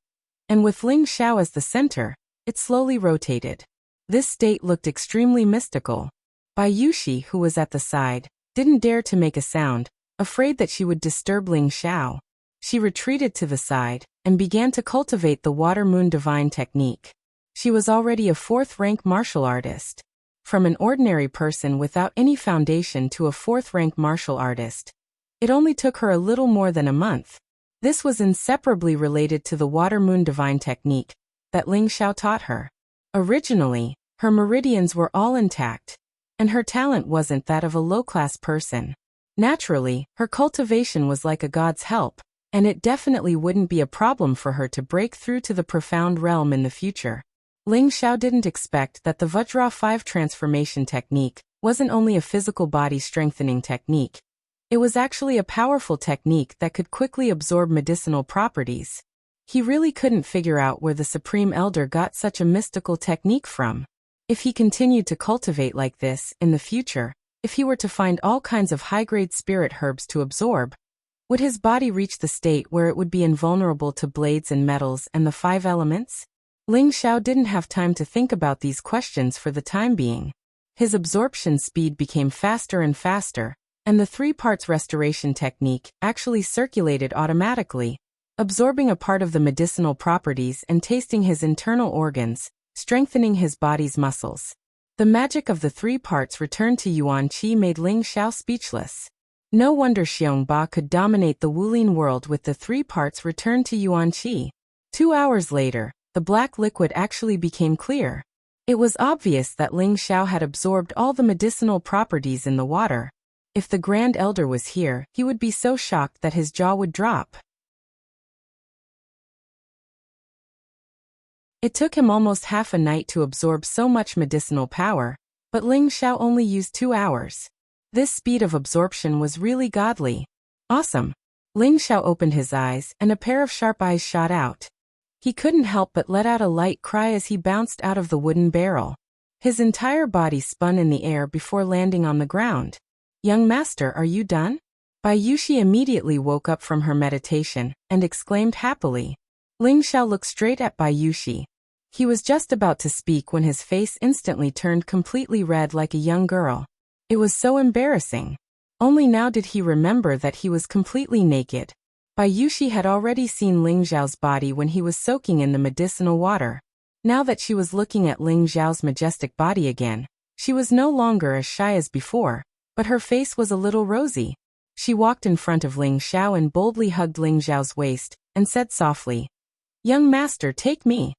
and with Ling Xiao as the center, it slowly rotated. This state looked extremely mystical. Bayushi, who was at the side, didn't dare to make a sound, afraid that she would disturb Ling Xiao. She retreated to the side, and began to cultivate the Water Moon Divine technique. She was already a 4th-rank martial artist. From an ordinary person without any foundation to a 4th-rank martial artist, it only took her a little more than a month. This was inseparably related to the water-moon divine technique that Ling Xiao taught her. Originally, her meridians were all intact, and her talent wasn't that of a low-class person. Naturally, her cultivation was like a god's help, and it definitely wouldn't be a problem for her to break through to the profound realm in the future. Ling Xiao didn't expect that the Vajra 5 transformation technique wasn't only a physical body strengthening technique. It was actually a powerful technique that could quickly absorb medicinal properties. He really couldn't figure out where the Supreme Elder got such a mystical technique from. If he continued to cultivate like this in the future, if he were to find all kinds of high-grade spirit herbs to absorb, would his body reach the state where it would be invulnerable to blades and metals and the 5 elements? Ling Xiao didn't have time to think about these questions for the time being. His absorption speed became faster and faster, and the 3 parts restoration technique actually circulated automatically, absorbing a part of the medicinal properties and tasting his internal organs, strengthening his body's muscles. The magic of the 3 parts returned to Yuan Qi made Ling Xiao speechless. No wonder Xiongba could dominate the Wulin world with the 3 parts returned to Yuan Qi. 2 hours later, the black liquid actually became clear. It was obvious that Ling Xiao had absorbed all the medicinal properties in the water. If the Grand Elder was here, he would be so shocked that his jaw would drop. It took him almost half a night to absorb so much medicinal power, but Ling Xiao only used 2 hours. This speed of absorption was really godly. Awesome! Ling Xiao opened his eyes, and a pair of sharp eyes shot out. He couldn't help but let out a light cry as he bounced out of the wooden barrel. His entire body spun in the air before landing on the ground. "Young master, are you done?" Bai Yushi immediately woke up from her meditation and exclaimed happily. Ling Xiao looked straight at Bai Yushi. He was just about to speak when his face instantly turned completely red like a young girl. It was so embarrassing. Only now did he remember that he was completely naked. Bai Yushi had already seen Ling Xiao's body when he was soaking in the medicinal water. Now that she was looking at Ling Xiao's majestic body again, she was no longer as shy as before, but her face was a little rosy. She walked in front of Ling Xiao and boldly hugged Ling Xiao's waist, and said softly, "Young master, take me."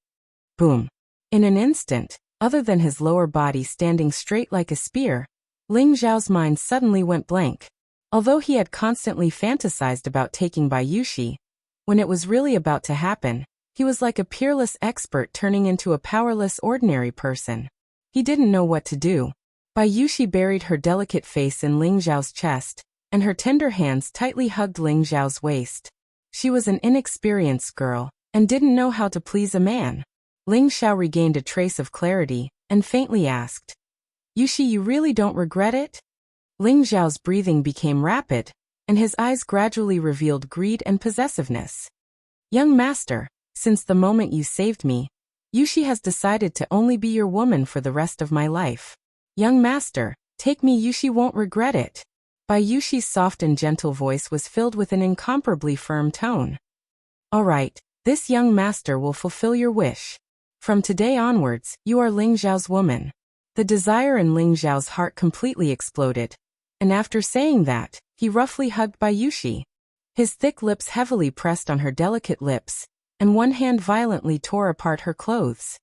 Boom. In an instant, other than his lower body standing straight like a spear, Ling Xiao's mind suddenly went blank. Although he had constantly fantasized about taking Bai Yushi, when it was really about to happen, he was like a peerless expert turning into a powerless ordinary person. He didn't know what to do. Bai Yushi buried her delicate face in Ling Xiao's chest, and her tender hands tightly hugged Ling Xiao's waist. She was an inexperienced girl, and didn't know how to please a man. Ling Xiao regained a trace of clarity, and faintly asked, "Yushi, you really don't regret it?" Ling Xiao's breathing became rapid, and his eyes gradually revealed greed and possessiveness. "Young master, since the moment you saved me, Yushi has decided to only be your woman for the rest of my life. Young master, take me, Yushi won't regret it." Bai Yushi's soft and gentle voice was filled with an incomparably firm tone. "All right, this young master will fulfill your wish. From today onwards, you are Ling Xiao's woman." The desire in Ling Xiao's heart completely exploded, and after saying that, he roughly hugged Bai Yushi. His thick lips heavily pressed on her delicate lips, and one hand violently tore apart her clothes.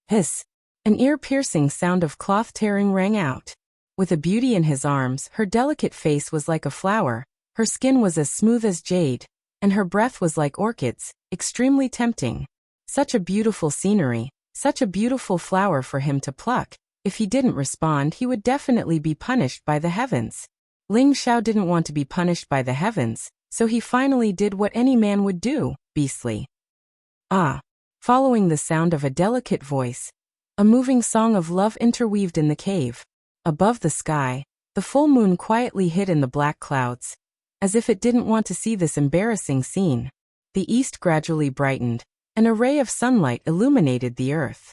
Hiss! An ear-piercing sound of cloth tearing rang out. With a beauty in his arms, her delicate face was like a flower, her skin was as smooth as jade, and her breath was like orchids, extremely tempting. Such a beautiful scenery, such a beautiful flower for him to pluck. If he didn't respond, he would definitely be punished by the heavens. Ling Xiao didn't want to be punished by the heavens, so he finally did what any man would do, beastly. Ah! Following the sound of a delicate voice, a moving song of love interweaved in the cave. Above the sky, the full moon quietly hid in the black clouds, as if it didn't want to see this embarrassing scene. The east gradually brightened, and a ray of sunlight illuminated the earth.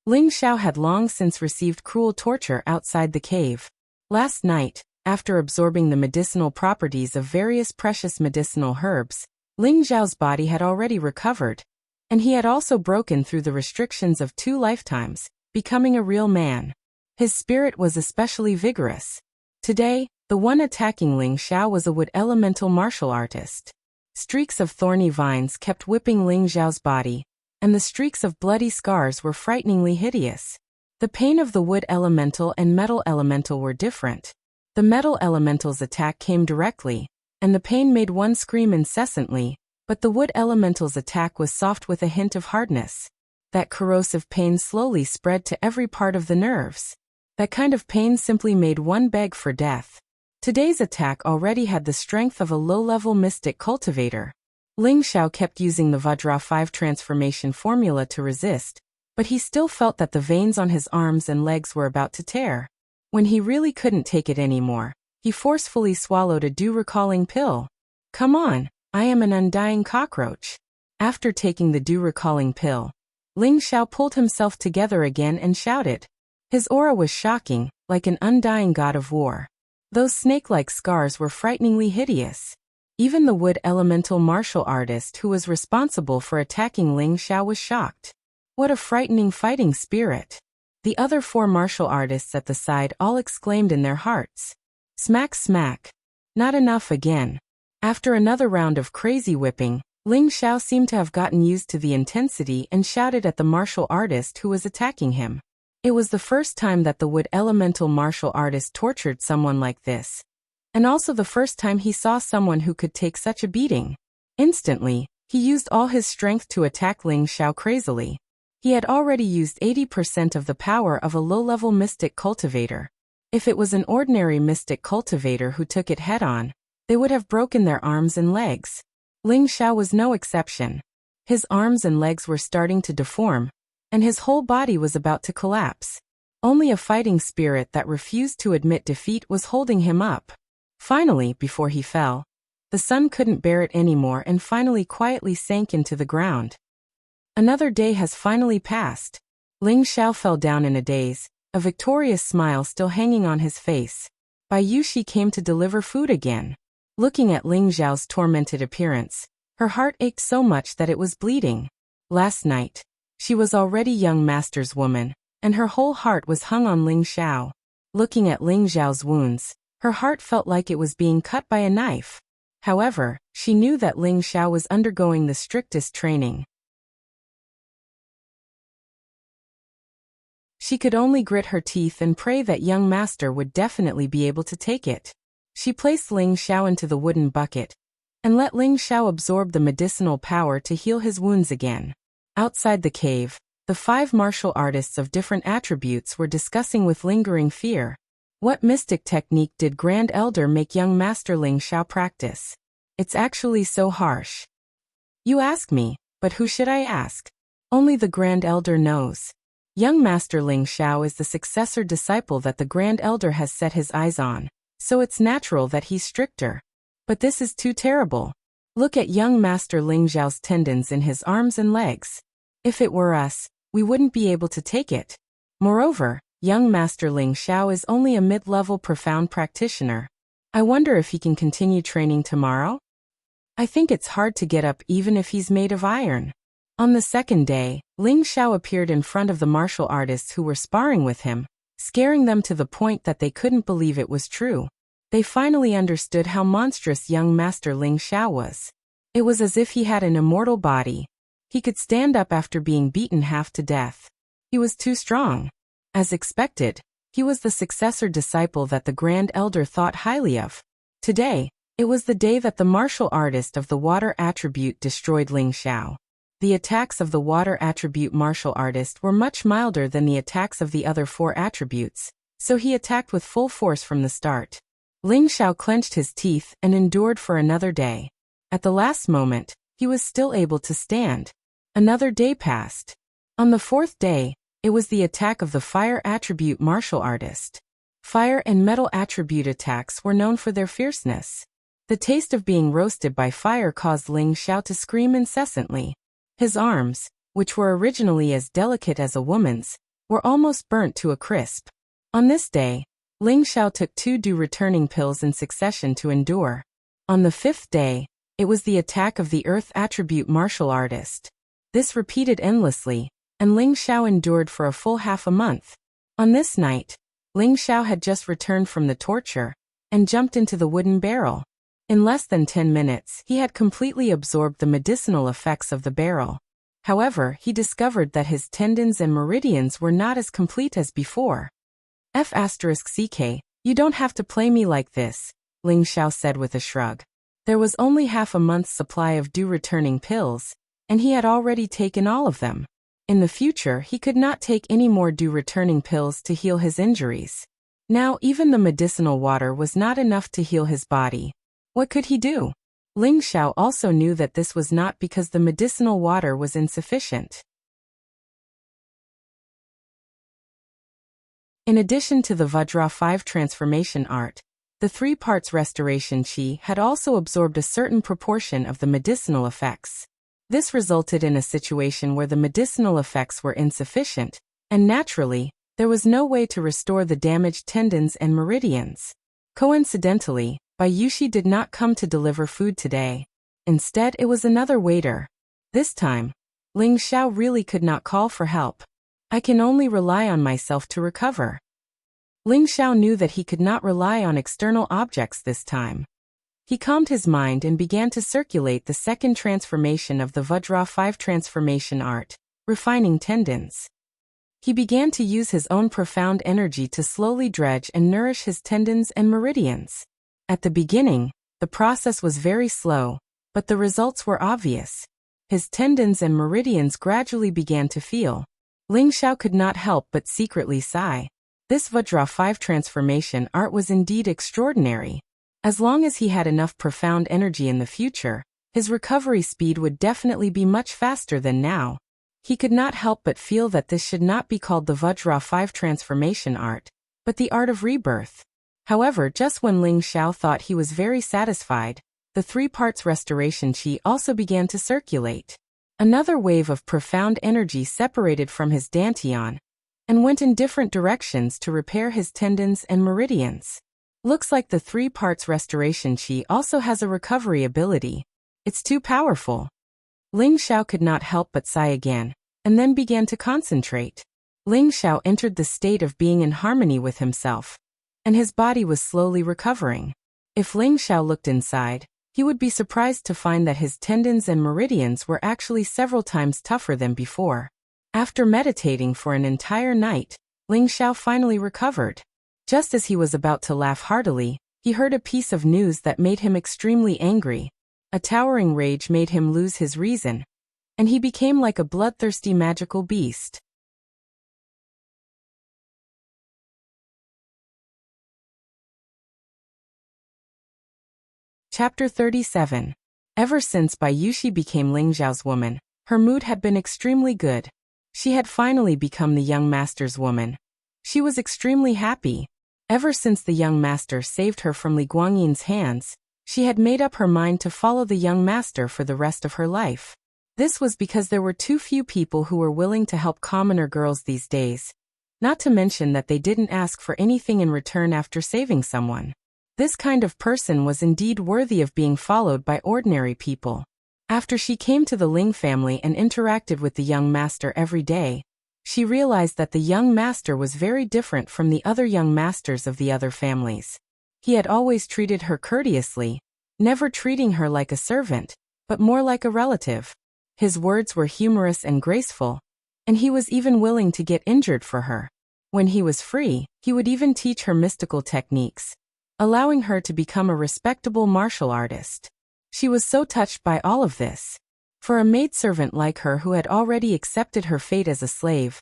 Ling Xiao had long since received cruel torture outside the cave. Last night, after absorbing the medicinal properties of various precious medicinal herbs, Ling Xiao's body had already recovered, and he had also broken through the restrictions of 2 lifetimes, becoming a real man. His spirit was especially vigorous. Today, The one attacking Ling Xiao was a wood elemental martial artist. Streaks of thorny vines kept whipping Ling Xiao's body, and the streaks of bloody scars were frighteningly hideous. The pain of the wood elemental and metal elemental were different. The metal elemental's attack came directly, and the pain made one scream incessantly, but the wood elemental's attack was soft with a hint of hardness. That corrosive pain slowly spread to every part of the nerves. That kind of pain simply made one beg for death. Today's attack already had the strength of a low-level mystic cultivator. Ling Xiao kept using the Vajra 5 transformation formula to resist, but he still felt that the veins on his arms and legs were about to tear. When he really couldn't take it anymore, he forcefully swallowed a dew-recalling pill. Come on, I am an undying cockroach. After taking the dew-recalling pill, Ling Xiao pulled himself together again and shouted. His aura was shocking, like an undying god of war. Those snake-like scars were frighteningly hideous. Even the wood elemental martial artist who was responsible for attacking Ling Xiao was shocked. What a frightening fighting spirit! The other 4 martial artists at the side all exclaimed in their hearts. Smack smack. Not enough again. After another round of crazy whipping, Ling Xiao seemed to have gotten used to the intensity and shouted at the martial artist who was attacking him. It was the first time that the wood elemental martial artist tortured someone like this. And also the first time he saw someone who could take such a beating. Instantly, he used all his strength to attack Ling Xiao crazily. He had already used 80% of the power of a low-level mystic cultivator. If it was an ordinary mystic cultivator who took it head-on, they would have broken their arms and legs. Ling Xiao was no exception. His arms and legs were starting to deform, and his whole body was about to collapse. Only a fighting spirit that refused to admit defeat was holding him up. Finally, before he fell, the sun couldn't bear it anymore and finally quietly sank into the ground. Another day has finally passed. Ling Xiao fell down in a daze, a victorious smile still hanging on his face. Bai Yushi came to deliver food again. Looking at Ling Xiao's tormented appearance, her heart ached so much that it was bleeding. Last night, she was already young master's woman, and her whole heart was hung on Ling Xiao. Looking at Ling Xiao's wounds, her heart felt like it was being cut by a knife. However, she knew that Ling Xiao was undergoing the strictest training. She could only grit her teeth and pray that young master would definitely be able to take it. She placed Ling Xiao into the wooden bucket, and let Ling Xiao absorb the medicinal power to heal his wounds again. Outside the cave, the 5 martial artists of different attributes were discussing with lingering fear. What mystic technique did Grand Elder make young Master Ling Xiao practice? It's actually so harsh. You ask me, but who should I ask? Only the Grand Elder knows. Young Master Ling Xiao is the successor disciple that the Grand Elder has set his eyes on, so it's natural that he's stricter. But this is too terrible. Look at young Master Ling Xiao's tendons in his arms and legs. If it were us, we wouldn't be able to take it. Moreover, young Master Ling Xiao is only a mid-level profound practitioner. I wonder if he can continue training tomorrow? I think it's hard to get up even if he's made of iron. On the second day, Ling Xiao appeared in front of the martial artists who were sparring with him, scaring them to the point that they couldn't believe it was true. They finally understood how monstrous young Master Ling Xiao was. It was as if he had an immortal body. He could stand up after being beaten half to death. He was too strong. As expected, he was the successor disciple that the Grand Elder thought highly of. Today, it was the day that the martial artist of the water attribute destroyed Ling Xiao. The attacks of the water attribute martial artist were much milder than the attacks of the other 4 attributes, so he attacked with full force from the start. Ling Xiao clenched his teeth and endured for another day. At the last moment, he was still able to stand. Another day passed. On the 4th day, it was the attack of the fire attribute martial artist. Fire and metal attribute attacks were known for their fierceness. The taste of being roasted by fire caused Ling Xiao to scream incessantly. His arms, which were originally as delicate as a woman's, were almost burnt to a crisp. On this day, Ling Xiao took 2 dew-returning pills in succession to endure. On the 5th day, it was the attack of the earth attribute martial artist. This repeated endlessly, and Ling Xiao endured for a full half a month. On this night, Ling Xiao had just returned from the torture, and jumped into the wooden barrel. In less than 10 minutes, he had completely absorbed the medicinal effects of the barrel. However, he discovered that his tendons and meridians were not as complete as before. F***ck, you don't have to play me like this, Ling Xiao said with a shrug. There was only half a month's supply of due-returning pills, and he had already taken all of them. In the future, he could not take any more due-returning pills to heal his injuries. Now, even the medicinal water was not enough to heal his body. What could he do? Ling Xiao also knew that this was not because the medicinal water was insufficient. In addition to the Vajra 5 transformation art, the 3 parts restoration chi had also absorbed a certain proportion of the medicinal effects. This resulted in a situation where the medicinal effects were insufficient, and naturally, there was no way to restore the damaged tendons and meridians. Coincidentally, Bai Yushi did not come to deliver food today. Instead, it was another waiter. This time, Ling Xiao really could not call for help. I can only rely on myself to recover. Ling Xiao knew that he could not rely on external objects this time. He calmed his mind and began to circulate the second transformation of the Vajra 5 transformation art, refining tendons. He began to use his own profound energy to slowly dredge and nourish his tendons and meridians. At the beginning, the process was very slow, but the results were obvious. His tendons and meridians gradually began to feel. Ling Xiao could not help but secretly sigh. This Vajra 5 transformation art was indeed extraordinary. As long as he had enough profound energy in the future, his recovery speed would definitely be much faster than now. He could not help but feel that this should not be called the Vajra 5 transformation art, but the art of rebirth. However, just when Ling Xiao thought he was very satisfied, the 3 parts restoration chi also began to circulate. Another wave of profound energy separated from his dantian and went in different directions to repair his tendons and meridians. Looks like the 3 parts restoration chi also has a recovery ability. It's too powerful. Ling Xiao could not help but sigh again, and then began to concentrate. Ling Xiao entered the state of being in harmony with himself, and his body was slowly recovering. If Ling Xiao looked inside, he would be surprised to find that his tendons and meridians were actually several times tougher than before. After meditating for an entire night, Ling Xiao finally recovered. Just as he was about to laugh heartily, he heard a piece of news that made him extremely angry. A towering rage made him lose his reason, and he became like a bloodthirsty magical beast. Chapter 37. Ever since Bai Yushi became Ling Xiao's woman, her mood had been extremely good. She had finally become the young master's woman. She was extremely happy. Ever since the young master saved her from Li Guangyin's hands, she had made up her mind to follow the young master for the rest of her life. This was because there were too few people who were willing to help commoner girls these days. Not to mention that they didn't ask for anything in return after saving someone. This kind of person was indeed worthy of being followed by ordinary people. After she came to the Ling family and interacted with the young master every day, she realized that the young master was very different from the other young masters of the other families. He had always treated her courteously, never treating her like a servant, but more like a relative. His words were humorous and graceful, and he was even willing to get injured for her. When he was free, he would even teach her mystical techniques, allowing her to become a respectable martial artist. She was so touched by all of this. For a maidservant like her who had already accepted her fate as a slave,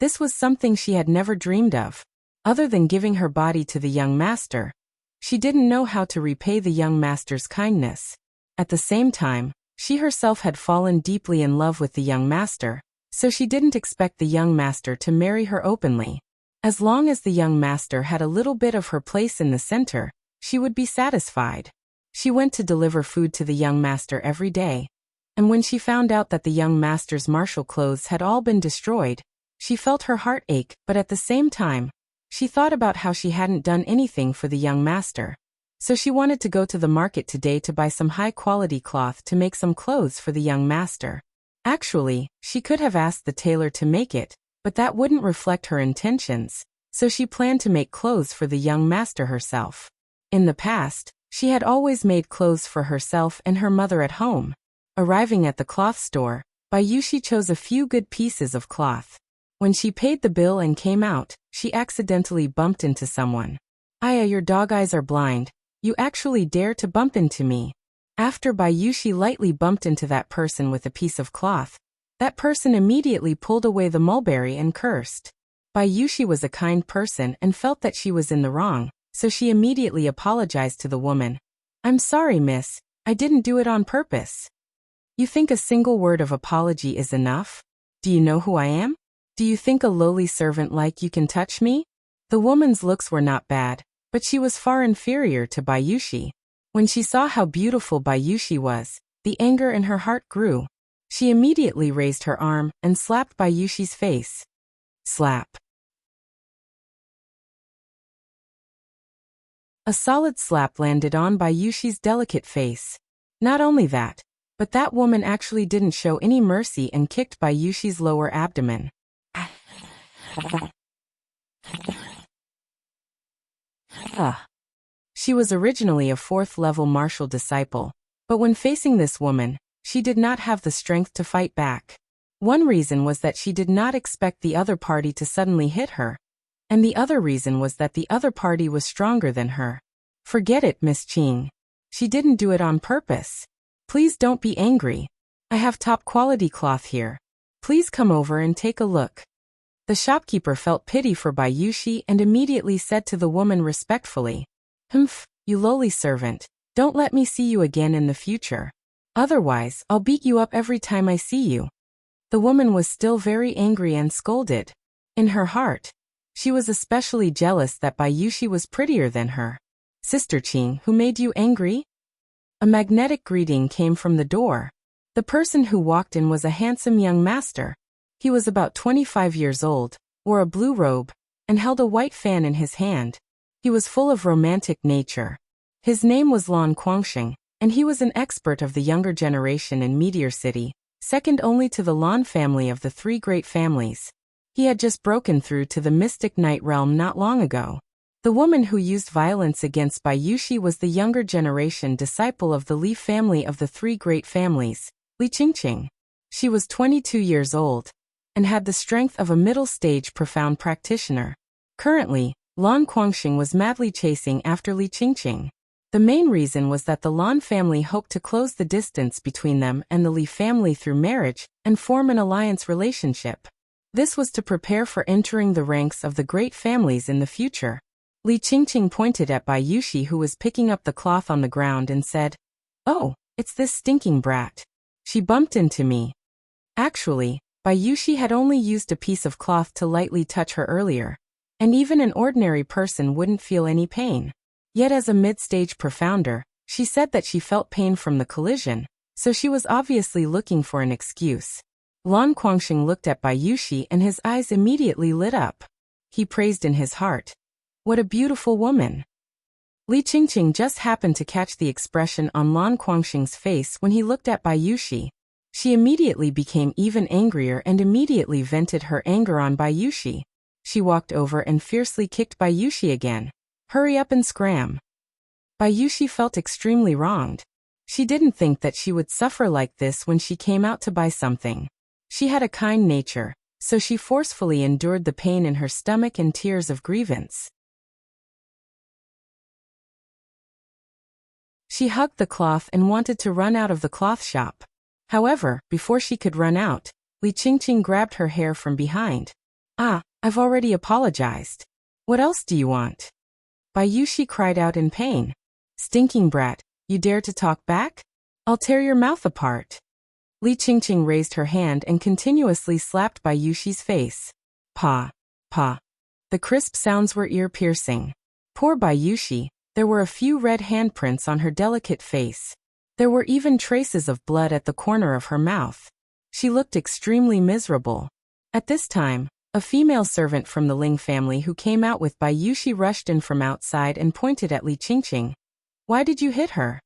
this was something she had never dreamed of. Other than giving her body to the young master, she didn't know how to repay the young master's kindness. At the same time, she herself had fallen deeply in love with the young master, so she didn't expect the young master to marry her openly. As long as the young master had a little bit of her place in the center, she would be satisfied. She went to deliver food to the young master every day, and when she found out that the young master's martial clothes had all been destroyed, she felt her heart ache, but at the same time, she thought about how she hadn't done anything for the young master. So she wanted to go to the market today to buy some high-quality cloth to make some clothes for the young master. Actually, she could have asked the tailor to make it, but that wouldn't reflect her intentions, so she planned to make clothes for the young master herself. In the past, she had always made clothes for herself and her mother at home. Arriving at the cloth store, Bayushi chose a few good pieces of cloth. When she paid the bill and came out, she accidentally bumped into someone. "Aya, your dog eyes are blind. You actually dare to bump into me." After Bayushi lightly bumped into that person with a piece of cloth, that person immediately pulled away the mulberry and cursed. Bayushi was a kind person and felt that she was in the wrong, so she immediately apologized to the woman. "I'm sorry, miss. I didn't do it on purpose." "You think a single word of apology is enough? Do you know who I am? Do you think a lowly servant like you can touch me?" The woman's looks were not bad, but she was far inferior to Bayushi. When she saw how beautiful Bayushi was, the anger in her heart grew. She immediately raised her arm and slapped Bayushi's face. Slap. A solid slap landed on Bayushi's delicate face. Not only that, but that woman actually didn't show any mercy and kicked Bayushi's lower abdomen. She was originally a 4th-level martial disciple, but when facing this woman, she did not have the strength to fight back. One reason was that she did not expect the other party to suddenly hit her, and the other reason was that the other party was stronger than her. "Forget it, Miss Ching. She didn't do it on purpose. Please don't be angry. I have top-quality cloth here. Please come over and take a look." The shopkeeper felt pity for Bayushi and immediately said to the woman respectfully, "Humph, you lowly servant, don't let me see you again in the future. Otherwise, I'll beat you up every time I see you." The woman was still very angry and scolded. In her heart, she was especially jealous that Bayushi was prettier than her. "Sister Ching, who made you angry?" A magnetic greeting came from the door. The person who walked in was a handsome young master. He was about 25 years old, wore a blue robe, and held a white fan in his hand. He was full of romantic nature. His name was Lan Guangxing, and he was an expert of the younger generation in Meteor City, second only to the Lan family of the 3 great families. He had just broken through to the mystic night realm not long ago. The woman who used violence against Bayushi was the younger generation disciple of the Li family of the 3 great families, Li Qingqing. She was 22 years old, and had the strength of a middle-stage profound practitioner. Currently, Lan Guangxing was madly chasing after Li Qingqing. The main reason was that the Lan family hoped to close the distance between them and the Li family through marriage and form an alliance relationship. This was to prepare for entering the ranks of the great families in the future. Li Qingqing pointed at Bayushi, who was picking up the cloth on the ground, and said, "Oh, it's this stinking brat. She bumped into me." Actually, Bayushi had only used a piece of cloth to lightly touch her earlier, and even an ordinary person wouldn't feel any pain. Yet as a mid-stage profounder, she said that she felt pain from the collision, so she was obviously looking for an excuse. Lan Guangxing looked at Bayushi and his eyes immediately lit up. He praised in his heart, "What a beautiful woman." Li Qingqing just happened to catch the expression on Lan Guangxing's face when he looked at Bayushi. She immediately became even angrier and immediately vented her anger on Bayushi. She walked over and fiercely kicked Bayushi again. "Hurry up and scram." Bayushi felt extremely wronged. She didn't think that she would suffer like this when she came out to buy something. She had a kind nature, so she forcefully endured the pain in her stomach and tears of grievance. She hugged the cloth and wanted to run out of the cloth shop. However, before she could run out, Li Qingqing grabbed her hair from behind. "Ah, I've already apologized. What else do you want?" Bayushi cried out in pain. "Stinking brat, you dare to talk back? I'll tear your mouth apart." Li Qingqing raised her hand and continuously slapped Bayushi's face. Pa, pa. The crisp sounds were ear-piercing. Poor Bayushi, there were a few red handprints on her delicate face. There were even traces of blood at the corner of her mouth. She looked extremely miserable. At this time, a female servant from the Ling family who came out with Bayushi rushed in from outside and pointed at Li Qingqing. "Why did you hit her?"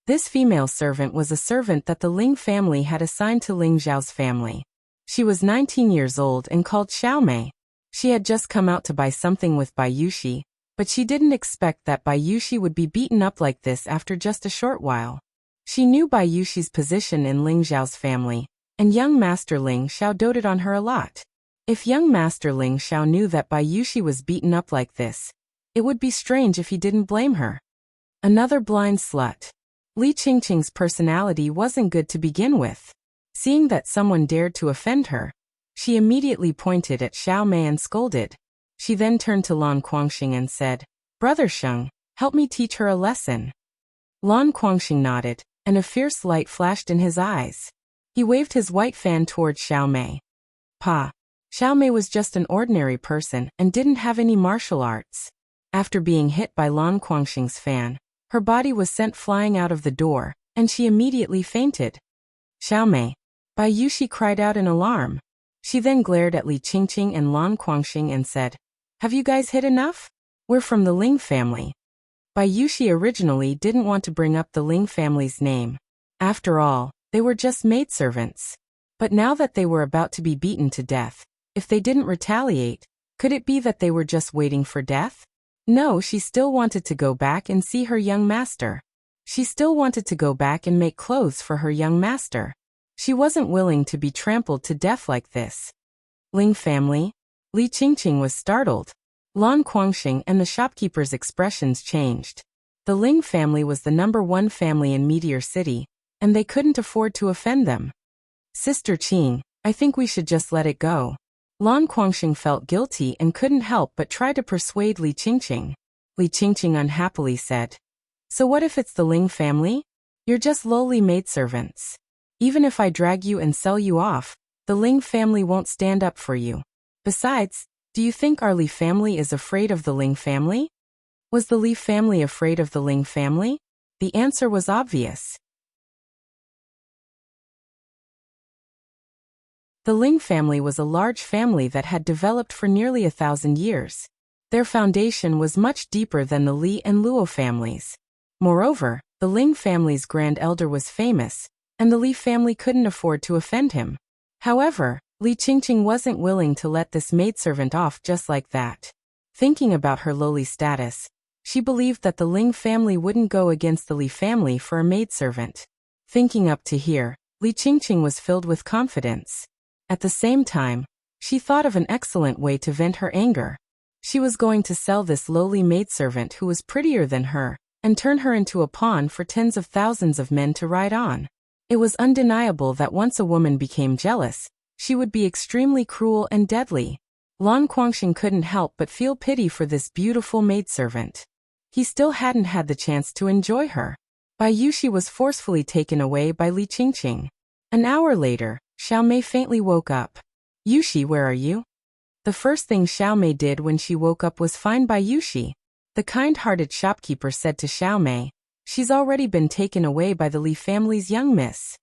This female servant was a servant that the Ling family had assigned to Ling Zhao's family. She was 19 years old and called Xiaomei. She had just come out to buy something with Bayushi, But she didn't expect that Bayushi would be beaten up like this after just a short while. She knew Bayushi's position in Ling Xiao's family, and young Master Ling Xiao doted on her a lot. If young Master Ling Xiao knew that Bayushi was beaten up like this, it would be strange if he didn't blame her. Another blind slut. Li Qingqing's personality wasn't good to begin with. Seeing that someone dared to offend her, she immediately pointed at Xiao Mei and scolded. She then turned to Lan Guangxing and said, "Brother Sheng, help me teach her a lesson." Lan Guangxing nodded, and a fierce light flashed in his eyes. He waved his white fan towards Xiao Mei. Pa. Xiao Mei was just an ordinary person and didn't have any martial arts. After being hit by Lan Guangxing's fan, her body was sent flying out of the door, and she immediately fainted. "Xiao Mei!" Bayushi cried out in alarm. She then glared at Li Qingqing and Lan Guangxing and said, "Have you guys hit enough? We're from the Ling family." Bayushi originally didn't want to bring up the Ling family's name. After all, they were just maidservants. But now that they were about to be beaten to death, if they didn't retaliate, could it be that they were just waiting for death? No, she still wanted to go back and see her young master. She still wanted to go back and make clothes for her young master. She wasn't willing to be trampled to death like this. Ling family? Li Qingqing was startled. Lan Guangxing and the shopkeeper's expressions changed. The Ling family was the #1 family in Meteor City, and they couldn't afford to offend them. "Sister Qing, I think we should just let it go." Lan Guangxing felt guilty and couldn't help but try to persuade Li Qingqing. Li Qingqing unhappily said, "So what if it's the Ling family? You're just lowly maidservants. Even if I drag you and sell you off, the Ling family won't stand up for you. Besides, do you think our Li family is afraid of the Ling family? Was the Li family afraid of the Ling family? The answer was obvious. The Ling family was a large family that had developed for nearly 1,000 years. Their foundation was much deeper than the Li and Luo families. Moreover, the Ling family's grand elder was famous, and the Li family couldn't afford to offend him. However, Li Qingqing wasn't willing to let this maidservant off just like that. Thinking about her lowly status, she believed that the Ling family wouldn't go against the Li family for a maidservant. Thinking up to here, Li Qingqing was filled with confidence. At the same time, she thought of an excellent way to vent her anger. She was going to sell this lowly maidservant who was prettier than her, and turn her into a pawn for tens of thousands of men to ride on. It was undeniable that once a woman became jealous, she would be extremely cruel and deadly. Lan Guangxing couldn't help but feel pity for this beautiful maidservant. He still hadn't had the chance to enjoy her. Bayushi was forcefully taken away by Li Qingqing. An hour later, Xiao Mei faintly woke up. "Yushi, where are you?" The first thing Xiao Mei did when she woke up was find Bayushi. The kind-hearted shopkeeper said to Xiao Mei, "She's already been taken away by the Li family's young miss."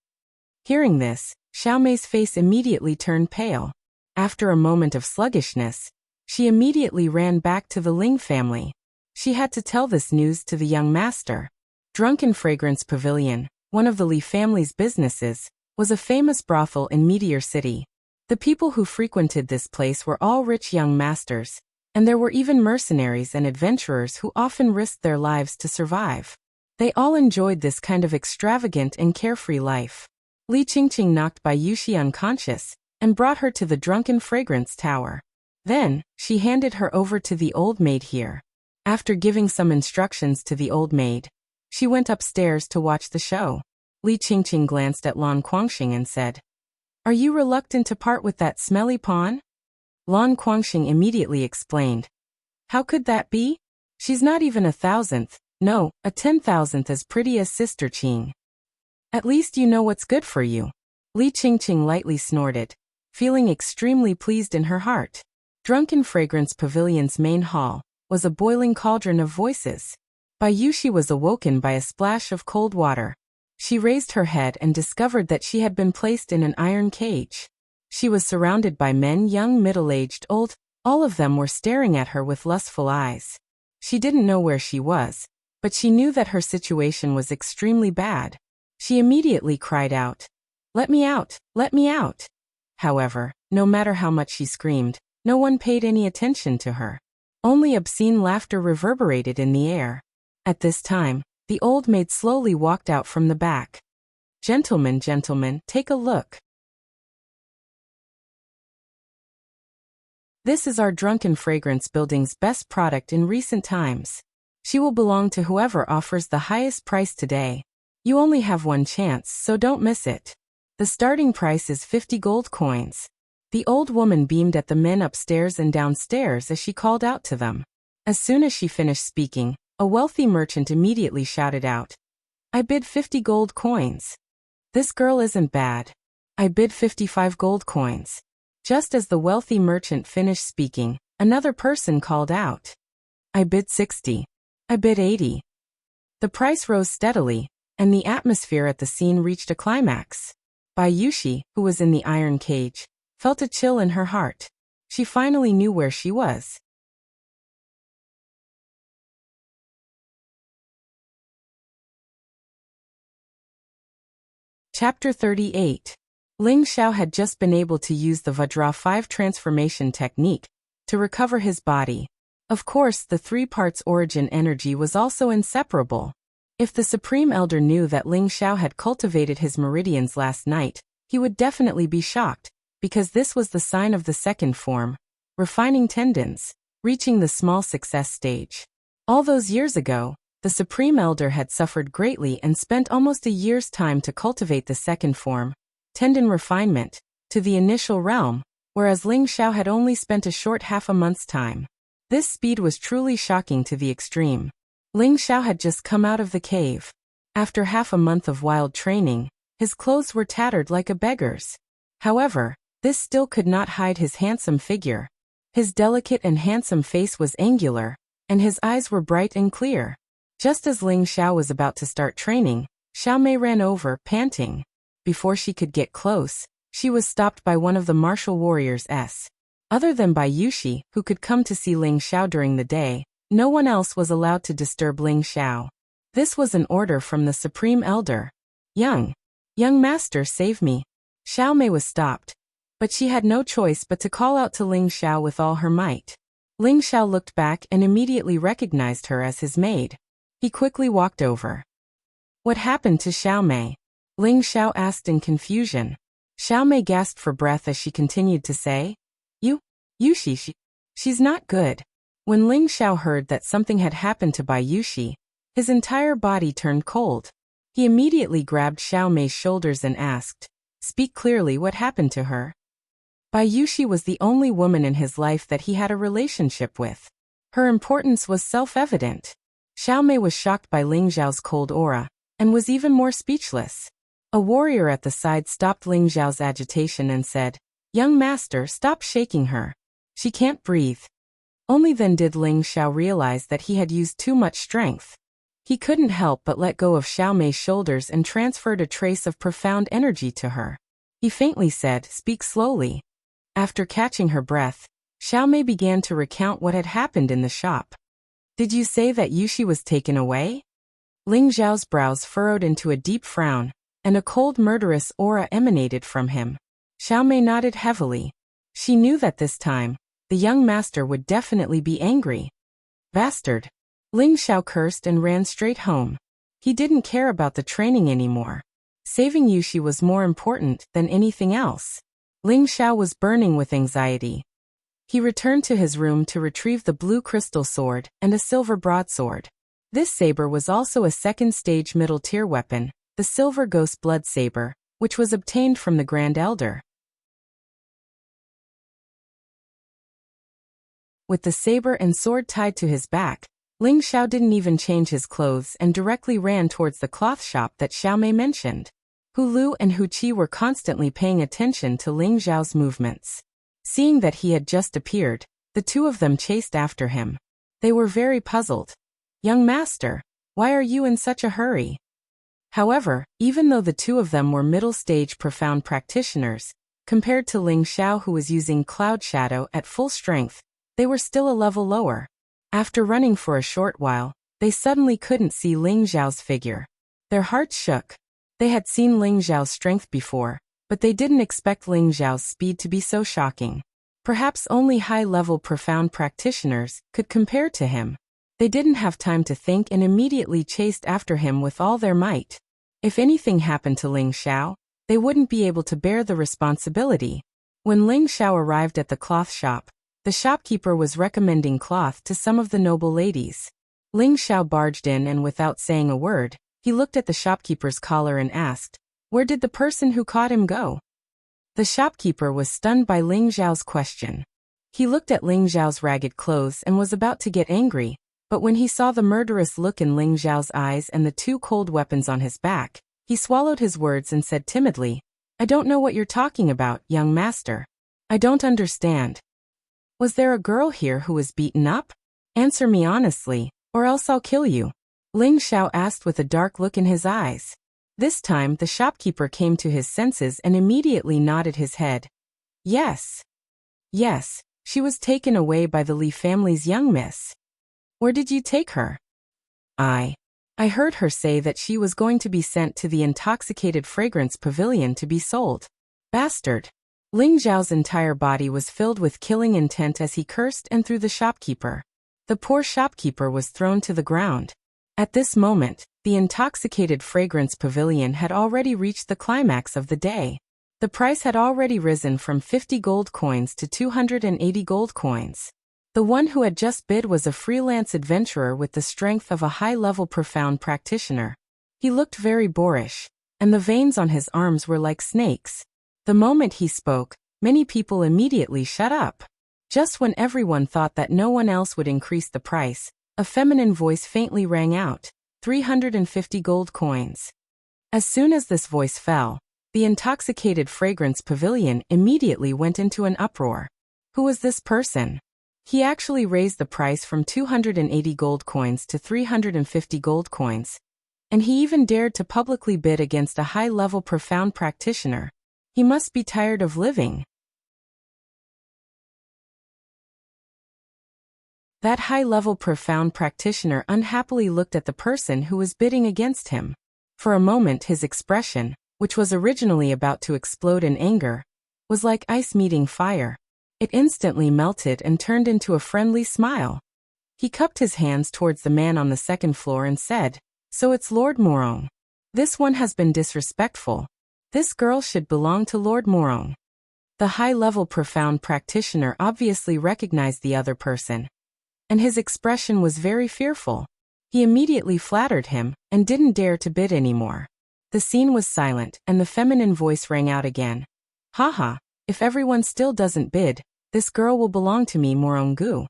Hearing this, Xiao Mei's face immediately turned pale. After a moment of sluggishness, she immediately ran back to the Ling family. She had to tell this news to the young master. Drunken Fragrance Pavilion, one of the Li family's businesses, was a famous brothel in Meteor City. The people who frequented this place were all rich young masters, and there were even mercenaries and adventurers who often risked their lives to survive. They all enjoyed this kind of extravagant and carefree life. Li Qingqing knocked Bayushi unconscious and brought her to the Drunken Fragrance Tower. Then, she handed her over to the old maid here. After giving some instructions to the old maid, she went upstairs to watch the show. Li Qingqing glanced at Lan Guangxing and said, "Are you reluctant to part with that smelly pawn?" Lan Guangxing immediately explained, "How could that be? She's not even 1,000th, no, a 10,000th as pretty as Sister Qing. At least you know what's good for you." Li Qingqing lightly snorted, feeling extremely pleased in her heart. Drunken Fragrance Pavilion's main hall was a boiling cauldron of voices. Bayushi was awoken by a splash of cold water. She raised her head and discovered that she had been placed in an iron cage. She was surrounded by men, young, middle-aged, old. All of them were staring at her with lustful eyes. She didn't know where she was, but she knew that her situation was extremely bad. She immediately cried out, "Let me out! Let me out!" However, no matter how much she screamed, no one paid any attention to her. Only obscene laughter reverberated in the air. At this time, the old maid slowly walked out from the back. Gentlemen, gentlemen, take a look. This is our Drunken Fragrance Building's best product in recent times. She will belong to whoever offers the highest price today. You only have one chance, so don't miss it. The starting price is 50 gold coins. The old woman beamed at the men upstairs and downstairs as she called out to them. As soon as she finished speaking, a wealthy merchant immediately shouted out, "I bid 50 gold coins. This girl isn't bad. I bid 55 gold coins." Just as the wealthy merchant finished speaking, another person called out, "I bid 60. I bid 80. The price rose steadily, and the atmosphere at the scene reached a climax. Bayushi, who was in the iron cage, felt a chill in her heart. She finally knew where she was. Chapter 38. Ling Xiao had just been able to use the Vajra 5 transformation technique to recover his body. Of course, the 3 parts origin energy was also inseparable. If the Supreme Elder knew that Ling Xiao had cultivated his meridians last night, he would definitely be shocked, because this was the sign of the second form, refining tendons, reaching the small success stage. All those years ago, the Supreme Elder had suffered greatly and spent almost a year's time to cultivate the second form, tendon refinement, to the initial realm, whereas Ling Xiao had only spent a short half a month's time. This speed was truly shocking to the extreme. Ling Xiao had just come out of the cave. After half a month of wild training, his clothes were tattered like a beggar's. However, this still could not hide his handsome figure. His delicate and handsome face was angular, and his eyes were bright and clear. Just as Ling Xiao was about to start training, Xiao Mei ran over, panting. Before she could get close, she was stopped by one of the martial warriors. Other than Bayushi, who could come to see Ling Xiao during the day, no one else was allowed to disturb Ling Xiao. This was an order from the Supreme Elder. Young master, save me. Xiao Mei was stopped, but she had no choice but to call out to Ling Xiao with all her might. Ling Xiao looked back and immediately recognized her as his maid. He quickly walked over. What happened to Xiao Mei? Ling Xiao asked in confusion. Xiao Mei gasped for breath as she continued to say, She's not good. When Ling Xiao heard that something had happened to Bayushi, his entire body turned cold. He immediately grabbed Xiao Mei's shoulders and asked, "Speak clearly, what happened to her?" Bayushi was the only woman in his life that he had a relationship with. Her importance was self-evident. Xiao Mei was shocked by Ling Xiao's cold aura, and was even more speechless. A warrior at the side stopped Ling Xiao's agitation and said, "Young master, stop shaking her. She can't breathe." Only then did Ling Xiao realize that he had used too much strength. He couldn't help but let go of Xiao Mei's shoulders and transferred a trace of profound energy to her. He faintly said, "Speak slowly." After catching her breath, Xiao Mei began to recount what had happened in the shop. "Did you say that Yushi was taken away?" Ling Xiao's brows furrowed into a deep frown, and a cold murderous aura emanated from him. Xiao Mei nodded heavily. She knew that this time, the young master would definitely be angry. Bastard! Ling Xiao cursed and ran straight home. He didn't care about the training anymore. Saving Yushi was more important than anything else. Ling Xiao was burning with anxiety. He returned to his room to retrieve the blue crystal sword and a silver broadsword. This saber was also a second-stage middle-tier weapon, the silver ghost blood saber, which was obtained from the Grand Elder. With the saber and sword tied to his back, Ling Xiao didn't even change his clothes and directly ran towards the cloth shop that Xiao Mei mentioned. Hu Lu and Hu Qi were constantly paying attention to Ling Xiao's movements. Seeing that he had just appeared, the two of them chased after him. They were very puzzled. "Young master, why are you in such a hurry?" However, even though the two of them were middle-stage profound practitioners, compared to Ling Xiao who was using Cloud Shadow at full strength, they were still a level lower. After running for a short while, they suddenly couldn't see Ling Xiao's figure. Their hearts shook. They had seen Ling Xiao's strength before, but they didn't expect Ling Xiao's speed to be so shocking. Perhaps only high-level profound practitioners could compare to him. They didn't have time to think and immediately chased after him with all their might. If anything happened to Ling Xiao, they wouldn't be able to bear the responsibility. When Ling Xiao arrived at the cloth shop, the shopkeeper was recommending cloth to some of the noble ladies. Ling Xiao barged in and without saying a word, he looked at the shopkeeper's collar and asked, "Where did the person who caught him go?" The shopkeeper was stunned by Ling Xiao's question. He looked at Ling Xiao's ragged clothes and was about to get angry, but when he saw the murderous look in Ling Xiao's eyes and the two cold weapons on his back, he swallowed his words and said timidly, "I don't know what you're talking about, young master. I don't understand. Was there a girl here who was beaten up? Answer me honestly, or else I'll kill you." Ling Xiao asked with a dark look in his eyes. This time the shopkeeper came to his senses and immediately nodded his head. Yes. Yes, she was taken away by the Li family's young miss. Where did you take her? I heard her say that she was going to be sent to the intoxicated fragrance pavilion to be sold. Bastard. Ling Xiao's entire body was filled with killing intent as he cursed and threw the shopkeeper. The poor shopkeeper was thrown to the ground. At this moment, the intoxicated fragrance pavilion had already reached the climax of the day. The price had already risen from 50 gold coins to 280 gold coins. The one who had just bid was a freelance adventurer with the strength of a high-level profound practitioner. He looked very boorish, and the veins on his arms were like snakes. The moment he spoke, many people immediately shut up. Just when everyone thought that no one else would increase the price, a feminine voice faintly rang out, 350 gold coins. As soon as this voice fell, the intoxicated fragrance pavilion immediately went into an uproar. Who was this person? He actually raised the price from 280 gold coins to 350 gold coins. And he even dared to publicly bid against a high-level profound practitioner. He must be tired of living. That high-level profound practitioner unhappily looked at the person who was bidding against him. For a moment his expression, which was originally about to explode in anger, was like ice meeting fire. It instantly melted and turned into a friendly smile. He cupped his hands towards the man on the second floor and said, "So it's Lord Morong. This one has been disrespectful. This girl should belong to Lord Morong." The high-level profound practitioner obviously recognized the other person, and his expression was very fearful. He immediately flattered him and didn't dare to bid anymore. The scene was silent and the feminine voice rang out again. "Haha, if everyone still doesn't bid, this girl will belong to me, Morong-gu."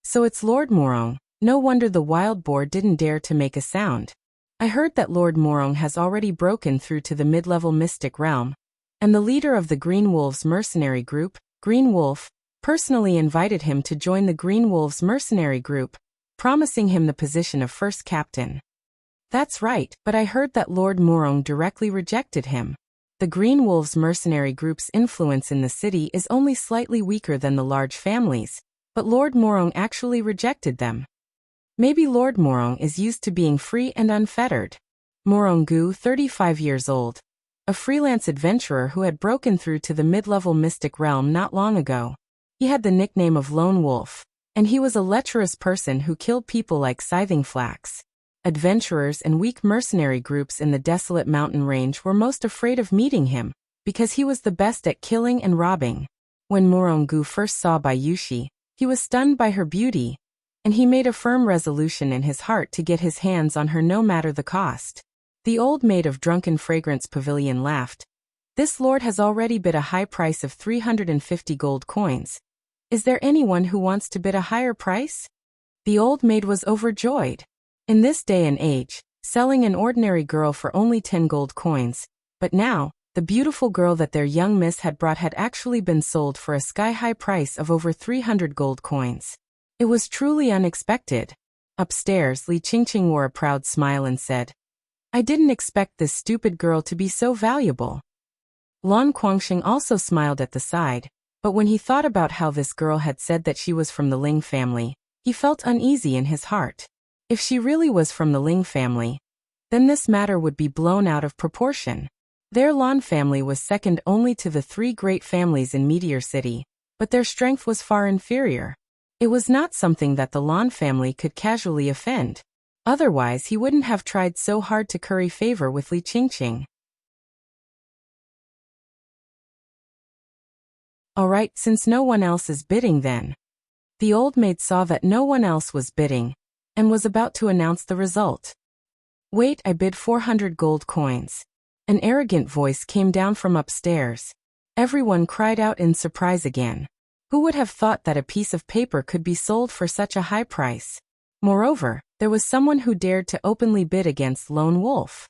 So it's Lord Morong. No wonder the wild boar didn't dare to make a sound. I heard that Lord Morong has already broken through to the mid-level mystic realm, and the leader of the Green Wolves mercenary group, Green Wolf, personally invited him to join the Green Wolves mercenary group, promising him the position of first captain. That's right, but I heard that Lord Morong directly rejected him. The Green Wolves mercenary group's influence in the city is only slightly weaker than the large families, but Lord Morong actually rejected them. Maybe Lord Morong is used to being free and unfettered. Morong-gu, 35 years old, a freelance adventurer who had broken through to the mid-level mystic realm not long ago. He had the nickname of Lone Wolf, and he was a lecherous person who killed people like Scything Flax. Adventurers and weak mercenary groups in the desolate mountain range were most afraid of meeting him, because he was the best at killing and robbing. When Morong-gu first saw Bayushi, he was stunned by her beauty, and he made a firm resolution in his heart to get his hands on her no matter the cost. The old maid of Drunken Fragrance Pavilion laughed. "This lord has already bid a high price of 350 gold coins. Is there anyone who wants to bid a higher price?" The old maid was overjoyed. In this day and age, selling an ordinary girl for only 10 gold coins, but now, the beautiful girl that their young miss had brought had actually been sold for a sky-high price of over 300 gold coins. It was truly unexpected. Upstairs, Li Qingqing wore a proud smile and said, "I didn't expect this stupid girl to be so valuable." Lan Guangxing also smiled at the side, but when he thought about how this girl had said that she was from the Ling family, he felt uneasy in his heart. If she really was from the Ling family, then this matter would be blown out of proportion. Their Lan family was second only to the three great families in Meteor City, but their strength was far inferior. It was not something that the Lan family could casually offend. Otherwise, he wouldn't have tried so hard to curry favor with Li Qingqing. Alright, since no one else is bidding then. The old maid saw that no one else was bidding, and was about to announce the result. Wait, I bid 400 gold coins. An arrogant voice came down from upstairs. Everyone cried out in surprise again. Who would have thought that a piece of paper could be sold for such a high price? Moreover, there was someone who dared to openly bid against Lone Wolf.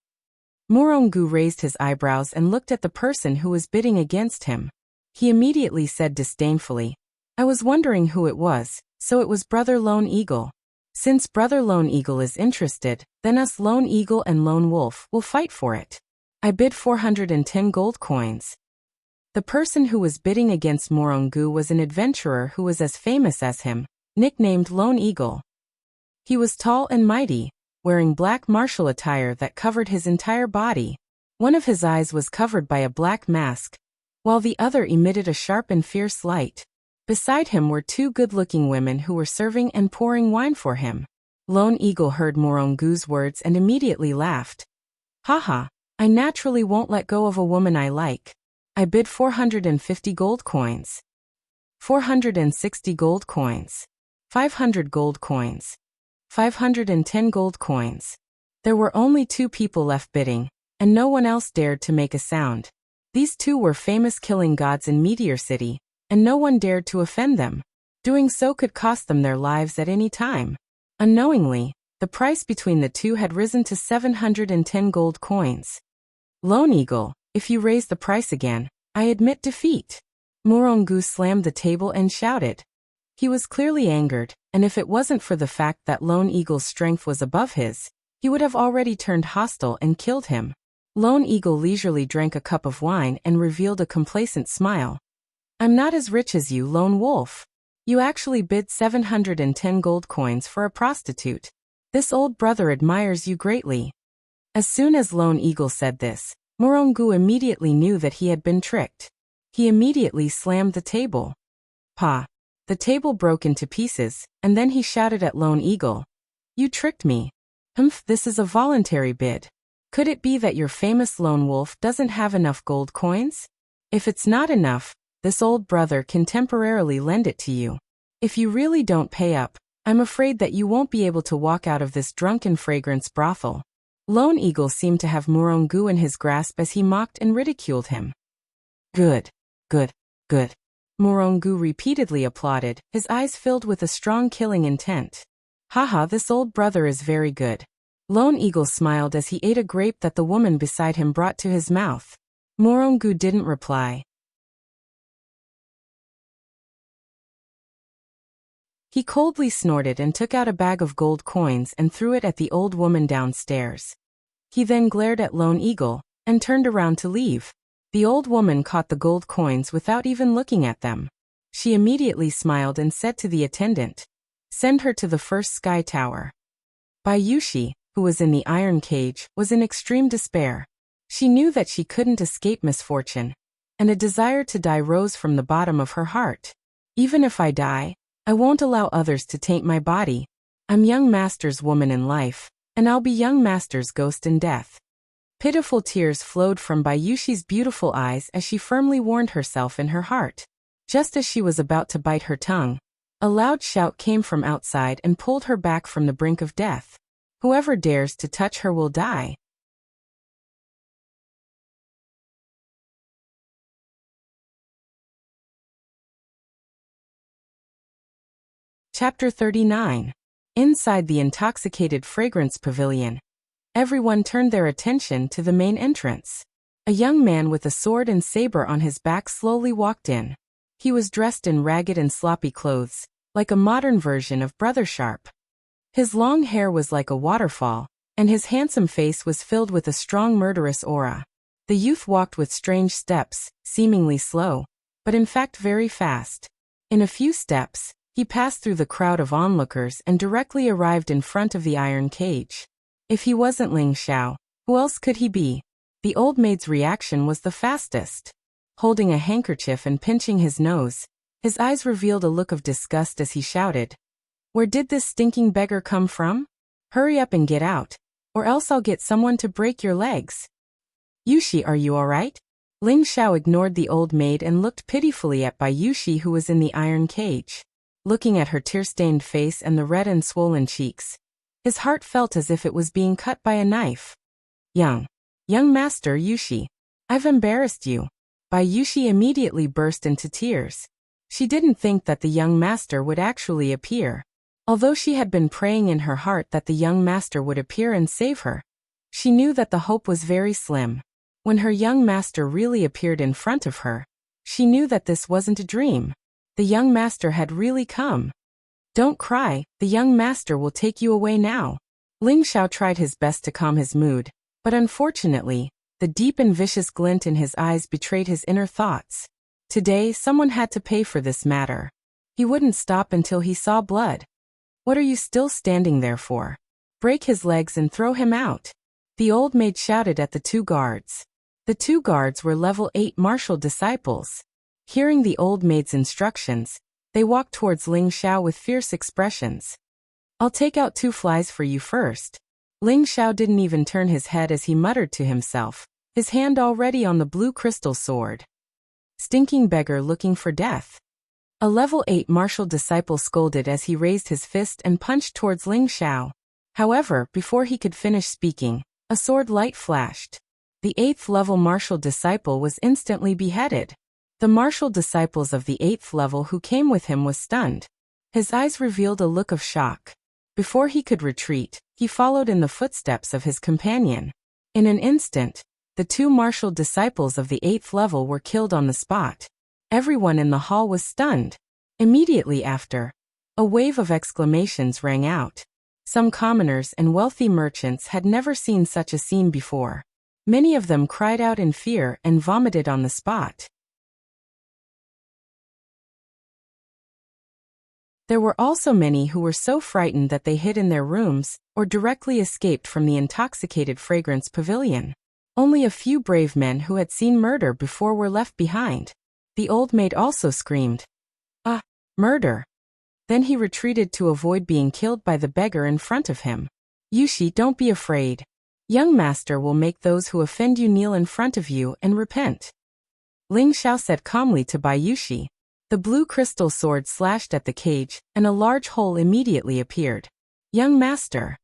Murongu raised his eyebrows and looked at the person who was bidding against him. He immediately said disdainfully, I was wondering who it was, so it was Brother Lone Eagle. Since Brother Lone Eagle is interested, then us Lone Eagle and Lone Wolf will fight for it. I bid 410 gold coins. The person who was bidding against Murongu was an adventurer who was as famous as him, nicknamed Lone Eagle. He was tall and mighty, wearing black martial attire that covered his entire body. One of his eyes was covered by a black mask, while the other emitted a sharp and fierce light. Beside him were two good-looking women who were serving and pouring wine for him. Lone Eagle heard Murongu's words and immediately laughed. Haha, I naturally won't let go of a woman I like. I bid 450 gold coins. 460 gold coins. 500 gold coins. 510 gold coins. There were only 2 people left bidding, and no one else dared to make a sound. These 2 were famous killing gods in Meteor City, and no one dared to offend them. Doing so could cost them their lives at any time. Unknowingly, the price between the 2 had risen to 710 gold coins. Lone Eagle, if you raise the price again, I admit defeat. Murongu slammed the table and shouted. He was clearly angered, and if it wasn't for the fact that Lone Eagle's strength was above his, he would have already turned hostile and killed him. Lone Eagle leisurely drank a cup of wine and revealed a complacent smile. I'm not as rich as you, Lone Wolf. You actually bid 710 gold coins for a prostitute. This old brother admires you greatly. As soon as Lone Eagle said this, Murongu immediately knew that he had been tricked. He immediately slammed the table. Pa! The table broke into pieces, and then he shouted at Lone Eagle. You tricked me. This is a voluntary bid. Could it be that your famous Lone Wolf doesn't have enough gold coins? If it's not enough, this old brother can temporarily lend it to you. If you really don't pay up, I'm afraid that you won't be able to walk out of this drunken fragrance brothel. Lone Eagle seemed to have Murongu in his grasp as he mocked and ridiculed him. Good, good, good. Murongu repeatedly applauded, his eyes filled with a strong killing intent. Haha, this old brother is very good. Lone Eagle smiled as he ate a grape that the woman beside him brought to his mouth. Murongu didn't reply. He coldly snorted and took out a bag of gold coins and threw it at the old woman downstairs. He then glared at Lone Eagle, and turned around to leave. The old woman caught the gold coins without even looking at them. She immediately smiled and said to the attendant, Send her to the first sky tower. Bayushi, who was in the iron cage, was in extreme despair. She knew that she couldn't escape misfortune, and a desire to die rose from the bottom of her heart. Even if I die, I won't allow others to taint my body. I'm young master's woman in life, and I'll be young master's ghost in death. Pitiful tears flowed from Bayushi's beautiful eyes as she firmly warned herself in her heart. Just as she was about to bite her tongue, a loud shout came from outside and pulled her back from the brink of death. Whoever dares to touch her will die. Chapter 39. Inside the intoxicated fragrance pavilion, everyone turned their attention to the main entrance. A young man with a sword and saber on his back slowly walked in. He was dressed in ragged and sloppy clothes, like a modern version of Brother Sharp. His long hair was like a waterfall, and his handsome face was filled with a strong murderous aura. The youth walked with strange steps, seemingly slow, but in fact very fast. In a few steps, he passed through the crowd of onlookers and directly arrived in front of the iron cage. If he wasn't Ling Xiao, who else could he be? The old maid's reaction was the fastest. Holding a handkerchief and pinching his nose, His eyes revealed a look of disgust as he shouted, "Where did this stinking beggar come from? Hurry up and get out, or else I'll get someone to break your legs." "Yushi, are you all right?" Ling Xiao ignored the old maid and looked pitifully at Bai Yushi, who was in the iron cage. Looking at her tear-stained face and the red and swollen cheeks, his heart felt as if it was being cut by a knife. Young Master Yushi, I've embarrassed you." Bai Yushi immediately burst into tears. She didn't think that the young master would actually appear. Although she had been praying in her heart that the young master would appear and save her, she knew that the hope was very slim. When her young master really appeared in front of her, she knew that this wasn't a dream. The young master had really come. "Don't cry, the young master will take you away now." Ling Xiao tried his best to calm his mood, but unfortunately, the deep and vicious glint in his eyes betrayed his inner thoughts. Today, someone had to pay for this matter. He wouldn't stop until he saw blood. "What are you still standing there for? Break his legs and throw him out." The old maid shouted at the two guards. The two guards were level 8 martial disciples. Hearing the old maid's instructions, they walked towards Ling Xiao with fierce expressions. "I'll take out 2 flies for you first." Ling Xiao didn't even turn his head as he muttered to himself, his hand already on the blue crystal sword. "Stinking beggar looking for death." A level 8 martial disciple scolded as he raised his fist and punched towards Ling Xiao. However, before he could finish speaking, a sword light flashed. The 8th level martial disciple was instantly beheaded. The martial disciples of the 8th level who came with him was stunned. His eyes revealed a look of shock. Before he could retreat, he followed in the footsteps of his companion. In an instant, the 2 martial disciples of the 8th level were killed on the spot. Everyone in the hall was stunned. Immediately after, a wave of exclamations rang out. Some commoners and wealthy merchants had never seen such a scene before. Many of them cried out in fear and vomited on the spot. There were also many who were so frightened that they hid in their rooms or directly escaped from the intoxicated fragrance pavilion. Only a few brave men who had seen murder before were left behind. The old maid also screamed, "Ah, murder!" Then he retreated to avoid being killed by the beggar in front of him. "Yushi, don't be afraid. Young master will make those who offend you kneel in front of you and repent." Ling Xiao said calmly to Bai Yushi. The blue crystal sword slashed at the cage, and a large hole immediately appeared. "Young master."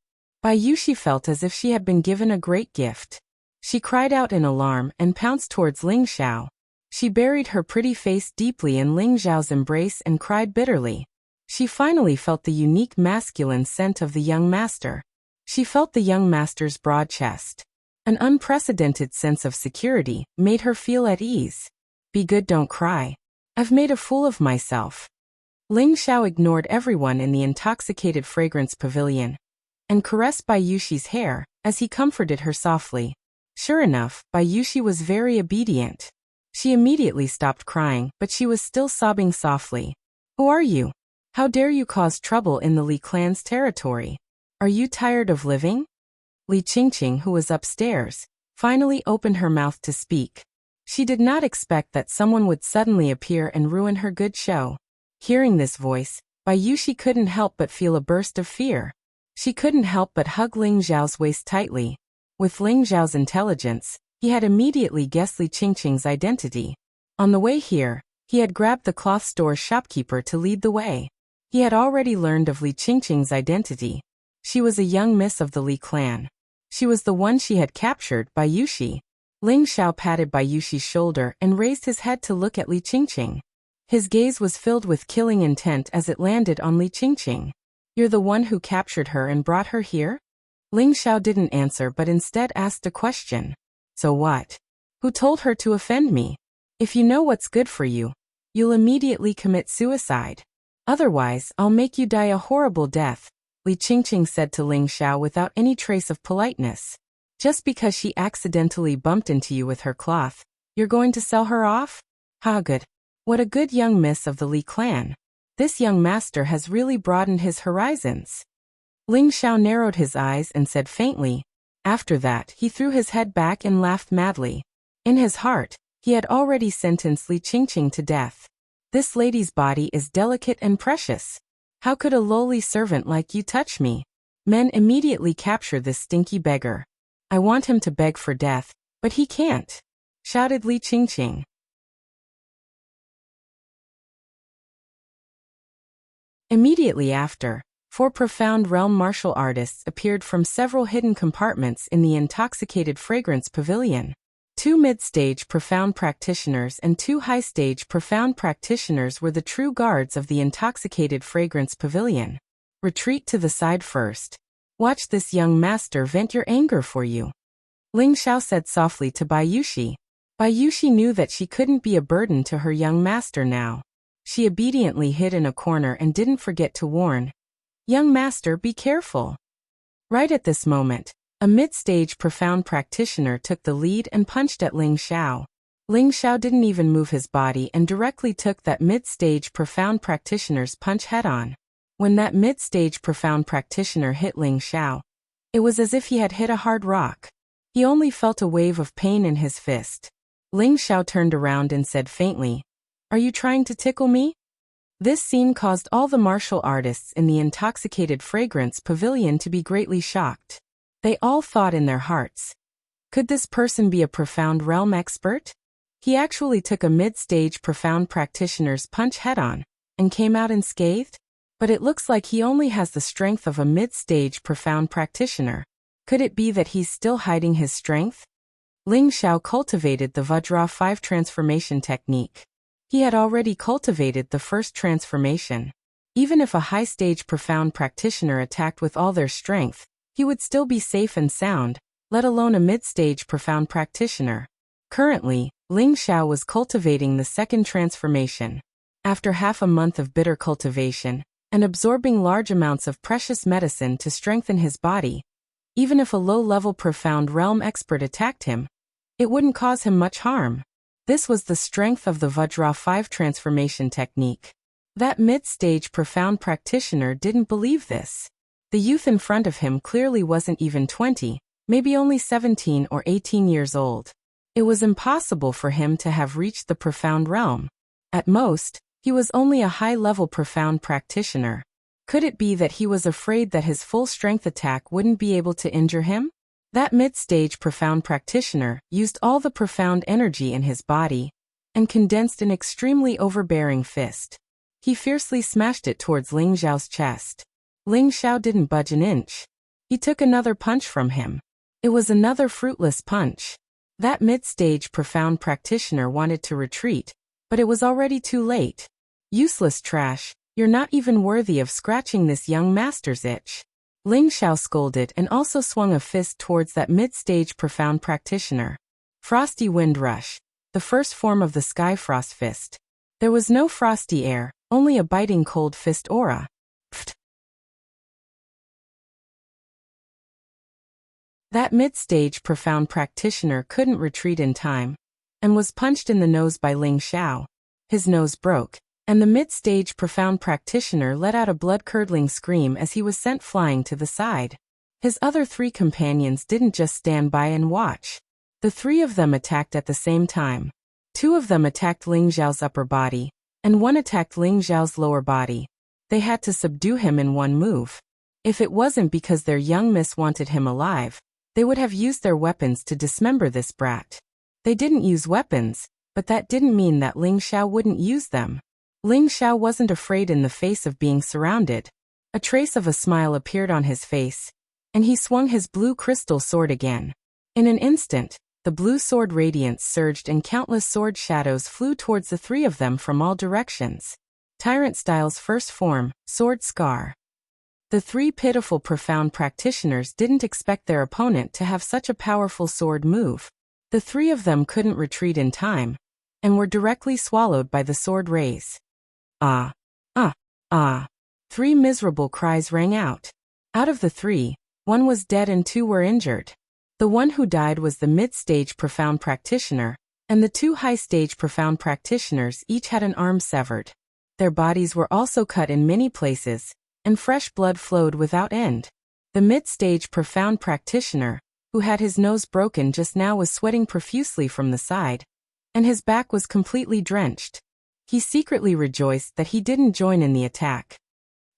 Bai Yushi felt as if she had been given a great gift. She cried out in alarm and pounced towards Ling Xiao. She buried her pretty face deeply in Ling Xiao's embrace and cried bitterly. She finally felt the unique masculine scent of the young master. She felt the young master's broad chest. An unprecedented sense of security made her feel at ease. "Be good, don't cry. I've made a fool of myself." Ling Xiao ignored everyone in the intoxicated fragrance pavilion and caressed Bai Yushi's hair as he comforted her softly. Sure enough, Bai Yushi was very obedient. She immediately stopped crying, but she was still sobbing softly. "Who are you? How dare you cause trouble in the Li clan's territory? Are you tired of living?" Li Qingqing, who was upstairs, finally opened her mouth to speak. She did not expect that someone would suddenly appear and ruin her good show. Hearing this voice, Bai Yushi couldn't help but feel a burst of fear. She couldn't help but hug Ling Zhao's waist tightly. With Ling Zhao's intelligence, he had immediately guessed Li Qingqing's identity. On the way here, he had grabbed the cloth store's shopkeeper to lead the way. He had already learned of Li Qingqing's identity. She was a young miss of the Li clan. She was the one she had captured, Bai Yushi. Ling Xiao patted Bai Yushi's shoulder and raised his head to look at Li Qingqing. His gaze was filled with killing intent as it landed on Li Qingqing. "You're the one who captured her and brought her here?" Ling Xiao didn't answer but instead asked a question. "So what? Who told her to offend me? If you know what's good for you, you'll immediately commit suicide. Otherwise, I'll make you die a horrible death," Li Qingqing said to Ling Xiao without any trace of politeness. "Just because she accidentally bumped into you with her cloth, you're going to sell her off? Ha, good. What a good young miss of the Li clan. This young master has really broadened his horizons." Ling Xiao narrowed his eyes and said faintly. After that, he threw his head back and laughed madly. In his heart, he had already sentenced Li Qingqing to death. This lady's body is delicate and precious. How could a lowly servant like you touch me? Men immediately capture this stinky beggar. I want him to beg for death, but he can't, shouted Li Qingqing. Immediately after, 4 profound realm martial artists appeared from several hidden compartments in the intoxicated fragrance pavilion. 2 mid-stage profound practitioners and 2 high-stage profound practitioners were the true guards of the intoxicated fragrance pavilion. Retreat to the side first. Watch this young master vent your anger for you, Ling Xiao said softly to Bayushi. Bayushi knew that she couldn't be a burden to her young master now. She obediently hid in a corner and didn't forget to warn, "Young master, be careful." Right at this moment, a mid-stage profound practitioner took the lead and punched at Ling Xiao. Ling Xiao didn't even move his body and directly took that mid-stage profound practitioner's punch head-on. When that mid-stage profound practitioner hit Ling Xiao, it was as if he had hit a hard rock. He only felt a wave of pain in his fist. Ling Xiao turned around and said faintly, "Are you trying to tickle me?" This scene caused all the martial artists in the intoxicated fragrance pavilion to be greatly shocked. They all thought in their hearts, could this person be a profound realm expert? He actually took a mid-stage profound practitioner's punch head-on and came out unscathed? But it looks like he only has the strength of a mid-stage profound practitioner. Could it be that he's still hiding his strength? Ling Xiao cultivated the Vajra 5 transformation technique. He had already cultivated the first transformation. Even if a high-stage profound practitioner attacked with all their strength, he would still be safe and sound, let alone a mid-stage profound practitioner. Currently, Ling Xiao was cultivating the second transformation. After half a month of bitter cultivation, and absorbing large amounts of precious medicine to strengthen his body, even if a low-level profound realm expert attacked him, it wouldn't cause him much harm. This was the strength of the Vajra 5 transformation technique. That mid-stage profound practitioner didn't believe this. The youth in front of him clearly wasn't even 20, maybe only 17 or 18 years old. It was impossible for him to have reached the profound realm. At most, he was only a high-level profound practitioner. Could it be that he was afraid that his full-strength attack wouldn't be able to injure him? That mid-stage profound practitioner used all the profound energy in his body and condensed an extremely overbearing fist. He fiercely smashed it towards Ling Xiao's chest. Ling Xiao didn't budge an inch. He took another punch from him. It was another fruitless punch. That mid-stage profound practitioner wanted to retreat, but it was already too late. Useless trash, you're not even worthy of scratching this young master's itch. Ling Xiao scolded and also swung a fist towards that mid-stage profound practitioner. Frosty Wind Rush, the first form of the Sky Frost Fist. There was no frosty air, only a biting cold fist aura. Pfft. That mid-stage profound practitioner couldn't retreat in time, and was punched in the nose by Ling Xiao. His nose broke, and the mid-stage profound practitioner let out a blood-curdling scream as he was sent flying to the side. His other 3 companions didn't just stand by and watch. The 3 of them attacked at the same time. 2 of them attacked Ling Xiao's upper body, and 1 attacked Ling Xiao's lower body. They had to subdue him in one move. If it wasn't because their young miss wanted him alive, they would have used their weapons to dismember this brat. They didn't use weapons, but that didn't mean that Ling Xiao wouldn't use them. Ling Xiao wasn't afraid in the face of being surrounded. A trace of a smile appeared on his face, and he swung his blue crystal sword again. In an instant, the blue sword radiance surged and countless sword shadows flew towards the 3 of them from all directions. Tyrant Style's first form, Sword Scar. The 3 pitiful profound practitioners didn't expect their opponent to have such a powerful sword move. The 3 of them couldn't retreat in time, and were directly swallowed by the sword rays. Ah! Ah! Ah! 3 miserable cries rang out. Out of the 3, 1 was dead and 2 were injured. The one who died was the mid-stage profound practitioner, and the 2 high-stage profound practitioners each had an arm severed. Their bodies were also cut in many places, and fresh blood flowed without end. The mid-stage profound practitioner, who had his nose broken just now, was sweating profusely from the side, and his back was completely drenched. He secretly rejoiced that he didn't join in the attack.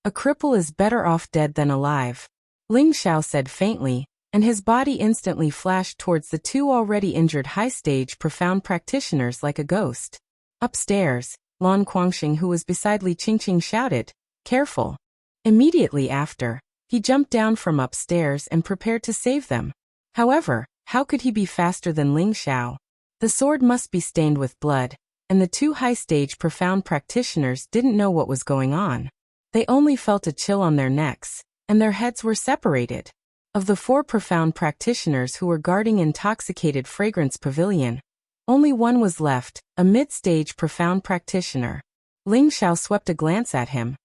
A cripple is better off dead than alive, Ling Xiao said faintly, and his body instantly flashed towards the two already injured high-stage profound practitioners like a ghost. Upstairs, Lan Guangxing, who was beside Li Qingqing, shouted, "Careful!" Immediately after, he jumped down from upstairs and prepared to save them. However, how could he be faster than Ling Xiao? The sword must be stained with blood, and the two high-stage profound practitioners didn't know what was going on. They only felt a chill on their necks, and their heads were separated. Of the 4 profound practitioners who were guarding Intoxicated Fragrance Pavilion, only one was left, a mid-stage profound practitioner. Ling Xiao swept a glance at him,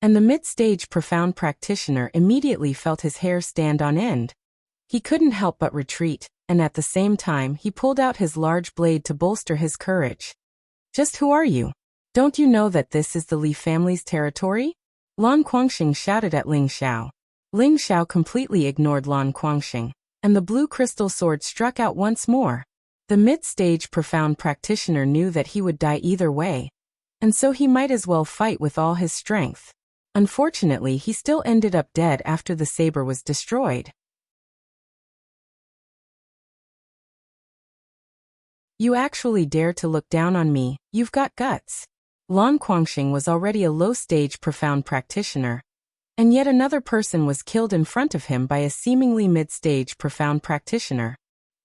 and the mid-stage profound practitioner immediately felt his hair stand on end. He couldn't help but retreat, and at the same time he pulled out his large blade to bolster his courage. "Just who are you? Don't you know that this is the Li family's territory?" Lan Guangxing shouted at Ling Xiao. Ling Xiao completely ignored Lan Guangxing, and the blue crystal sword struck out once more. The mid-stage profound practitioner knew that he would die either way, and so he might as well fight with all his strength. Unfortunately, he still ended up dead after the saber was destroyed. "You actually dare to look down on me, you've got guts." Lan Guangxing was already a low-stage profound practitioner, and yet another person was killed in front of him by a seemingly mid-stage profound practitioner.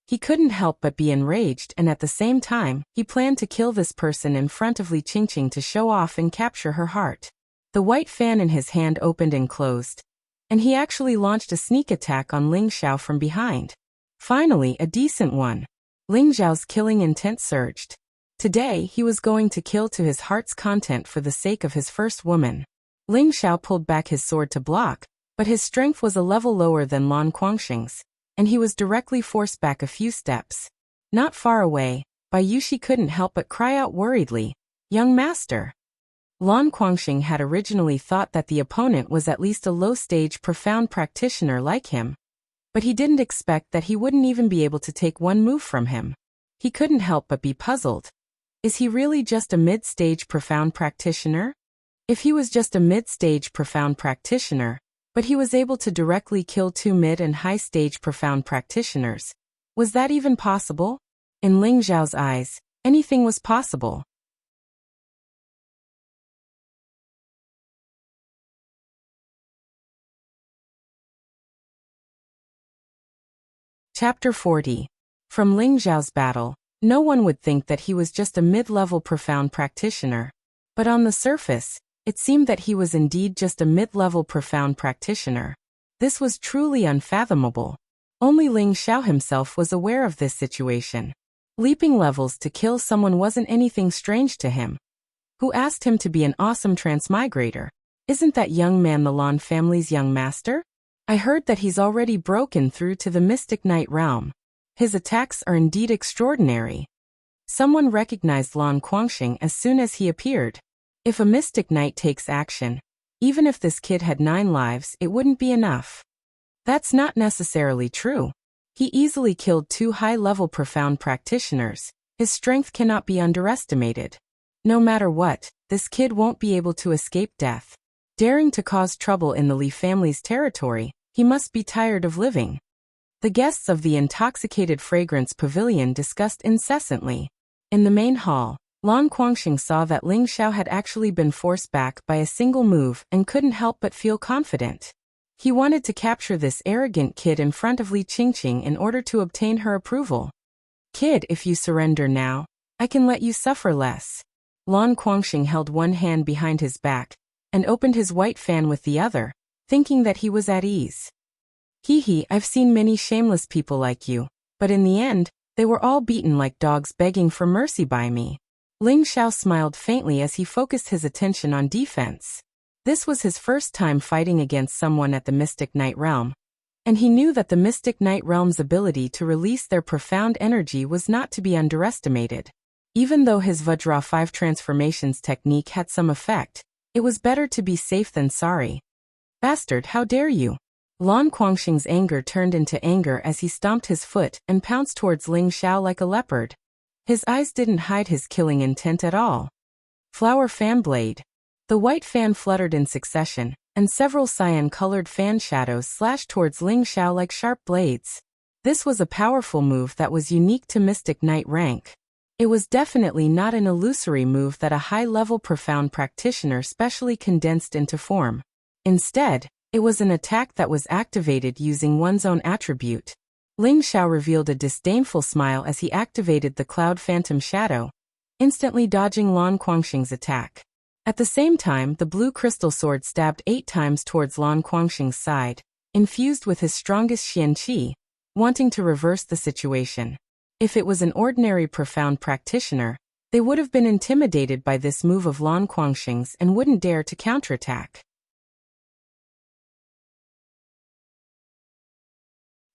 He couldn't help but be enraged, and at the same time, he planned to kill this person in front of Li Qingqing to show off and capture her heart. The white fan in his hand opened and closed, and he actually launched a sneak attack on Ling Xiao from behind. Finally, a decent one. Ling Xiao's killing intent surged. Today, he was going to kill to his heart's content for the sake of his first woman. Ling Xiao pulled back his sword to block, but his strength was a level lower than Lan Guangxing's, and he was directly forced back a few steps. Not far away, Bai Yushi couldn't help but cry out worriedly, "Young master!" Lan Guangxing had originally thought that the opponent was at least a low-stage profound practitioner like him, but he didn't expect that he wouldn't even be able to take one move from him. He couldn't help but be puzzled. Is he really just a mid-stage profound practitioner? If he was just a mid-stage profound practitioner, but he was able to directly kill 2 mid and high-stage profound practitioners, was that even possible? In Ling Xiao's eyes, anything was possible. Chapter 40. From Ling Xiao's battle, no one would think that he was just a mid-level profound practitioner. But on the surface, it seemed that he was indeed just a mid-level profound practitioner. This was truly unfathomable. Only Ling Xiao himself was aware of this situation. Leaping levels to kill someone wasn't anything strange to him. Who asked him to be an awesome transmigrator? Isn't that young man the Lan family's young master? I heard that he's already broken through to the Mystic Knight realm. His attacks are indeed extraordinary. Someone recognized Lan Guangxing as soon as he appeared. If a Mystic Knight takes action, even if this kid had 9 lives, it wouldn't be enough. That's not necessarily true. He easily killed 2 high-level profound practitioners. His strength cannot be underestimated. No matter what, this kid won't be able to escape death. Daring to cause trouble in the Li family's territory, he must be tired of living. The guests of the Intoxicated Fragrance Pavilion discussed incessantly. In the main hall, Lan Guangxing saw that Ling Xiao had actually been forced back by a single move and couldn't help but feel confident. He wanted to capture this arrogant kid in front of Li Qingqing in order to obtain her approval. "Kid, if you surrender now, I can let you suffer less." Lan Guangxing held one hand behind his back and opened his white fan with the other, thinking that he was at ease. "Hee, I've seen many shameless people like you, but in the end, they were all beaten like dogs begging for mercy by me." Ling Xiao smiled faintly as he focused his attention on defense. This was his first time fighting against someone at the Mystic Knight realm, and he knew that the Mystic Knight realm's ability to release their profound energy was not to be underestimated. Even though his Vajra 5 transformations technique had some effect, it was better to be safe than sorry. "Bastard, how dare you!" Lan Guangxing's anger turned into anger as he stomped his foot and pounced towards Ling Xiao like a leopard. His eyes didn't hide his killing intent at all. Flower fan blade. The white fan fluttered in succession, and several cyan-colored fan shadows slashed towards Ling Xiao like sharp blades. This was a powerful move that was unique to Mystic Knight rank. It was definitely not an illusory move that a high-level profound practitioner specially condensed into form. Instead, it was an attack that was activated using one's own attribute. Ling Xiao revealed a disdainful smile as he activated the Cloud Phantom Shadow, instantly dodging Lan Guangxing's attack. At the same time, the blue crystal sword stabbed 8 times towards Lan Guangxing's side, infused with his strongest Xian Qi, wanting to reverse the situation. If it was an ordinary profound practitioner, they would have been intimidated by this move of Lan Guangxing's and wouldn't dare to counterattack.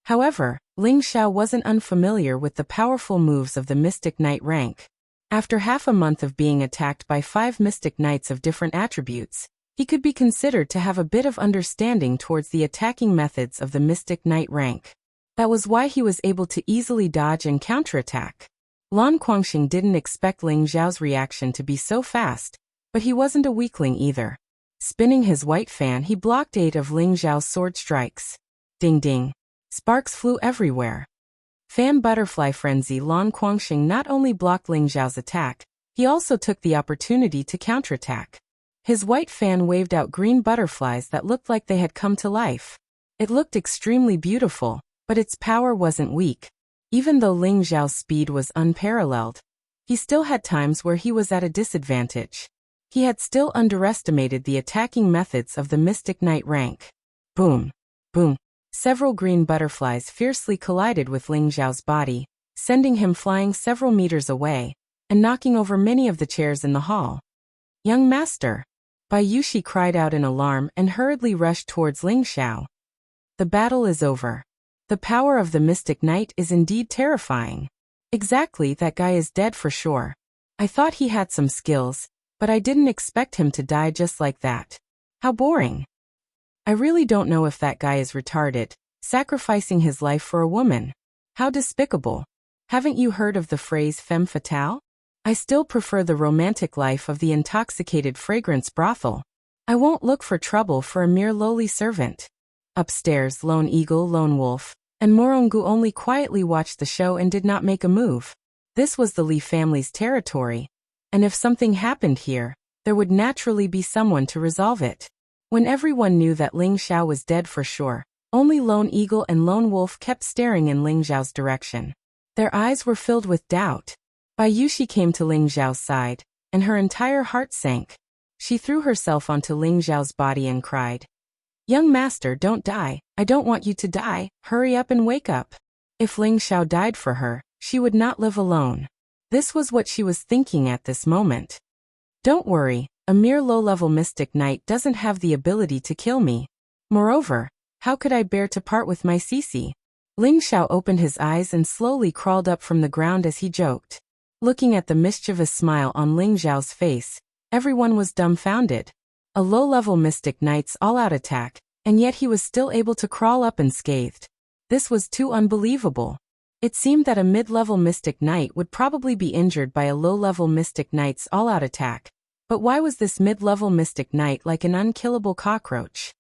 However, Ling Xiao wasn't unfamiliar with the powerful moves of the Mystic Knight rank. After half a month of being attacked by 5 Mystic Knights of different attributes, he could be considered to have a bit of understanding towards the attacking methods of the Mystic Knight rank. That was why he was able to easily dodge and counterattack. Lan Guangxing didn't expect Ling Xiao's reaction to be so fast, but he wasn't a weakling either. Spinning his white fan, he blocked 8 of Ling Xiao's sword strikes. Ding ding. Sparks flew everywhere. Fan Butterfly Frenzy. Lan Guangxing not only blocked Ling Xiao's attack, he also took the opportunity to counterattack. His white fan waved out green butterflies that looked like they had come to life. It looked extremely beautiful, but its power wasn't weak. Even though Ling Xiao's speed was unparalleled, he still had times where he was at a disadvantage. He had still underestimated the attacking methods of the Mystic Knight rank. Boom! Boom! Several green butterflies fiercely collided with Ling Xiao's body, sending him flying several meters away, and knocking over many of the chairs in the hall. "Young master!" Bai Yushi cried out in alarm and hurriedly rushed towards Ling Xiao. "The battle is over. The power of the Mystic Knight is indeed terrifying. Exactly, that guy is dead for sure. I thought he had some skills, but I didn't expect him to die just like that. How boring. I really don't know if that guy is retarded, sacrificing his life for a woman. How despicable. Haven't you heard of the phrase femme fatale? I still prefer the romantic life of the intoxicated fragrance brothel. I won't look for trouble for a mere lowly servant." Upstairs, Lone Eagle, Lone Wolf, and Morongu only quietly watched the show and did not make a move. This was the Li family's territory, and if something happened here, there would naturally be someone to resolve it. When everyone knew that Ling Xiao was dead for sure, only Lone Eagle and Lone Wolf kept staring in Ling Xiao's direction. Their eyes were filled with doubt. Bai Yushi came to Ling Xiao's side, and her entire heart sank. She threw herself onto Ling Xiao's body and cried, "Young master, don't die. I don't want you to die. Hurry up and wake up." If Ling Xiao died for her, she would not live alone. This was what she was thinking at this moment. "Don't worry, a mere low-level Mystic Knight doesn't have the ability to kill me. Moreover, how could I bear to part with my Cici?" Ling Xiao opened his eyes and slowly crawled up from the ground as he joked. Looking at the mischievous smile on Ling Xiao's face, everyone was dumbfounded. A low-level Mystic Knight's all-out attack, and yet he was still able to crawl up unscathed. This was too unbelievable. It seemed that a mid-level Mystic Knight would probably be injured by a low-level Mystic Knight's all-out attack. But why was this mid-level Mystic Knight like an unkillable cockroach?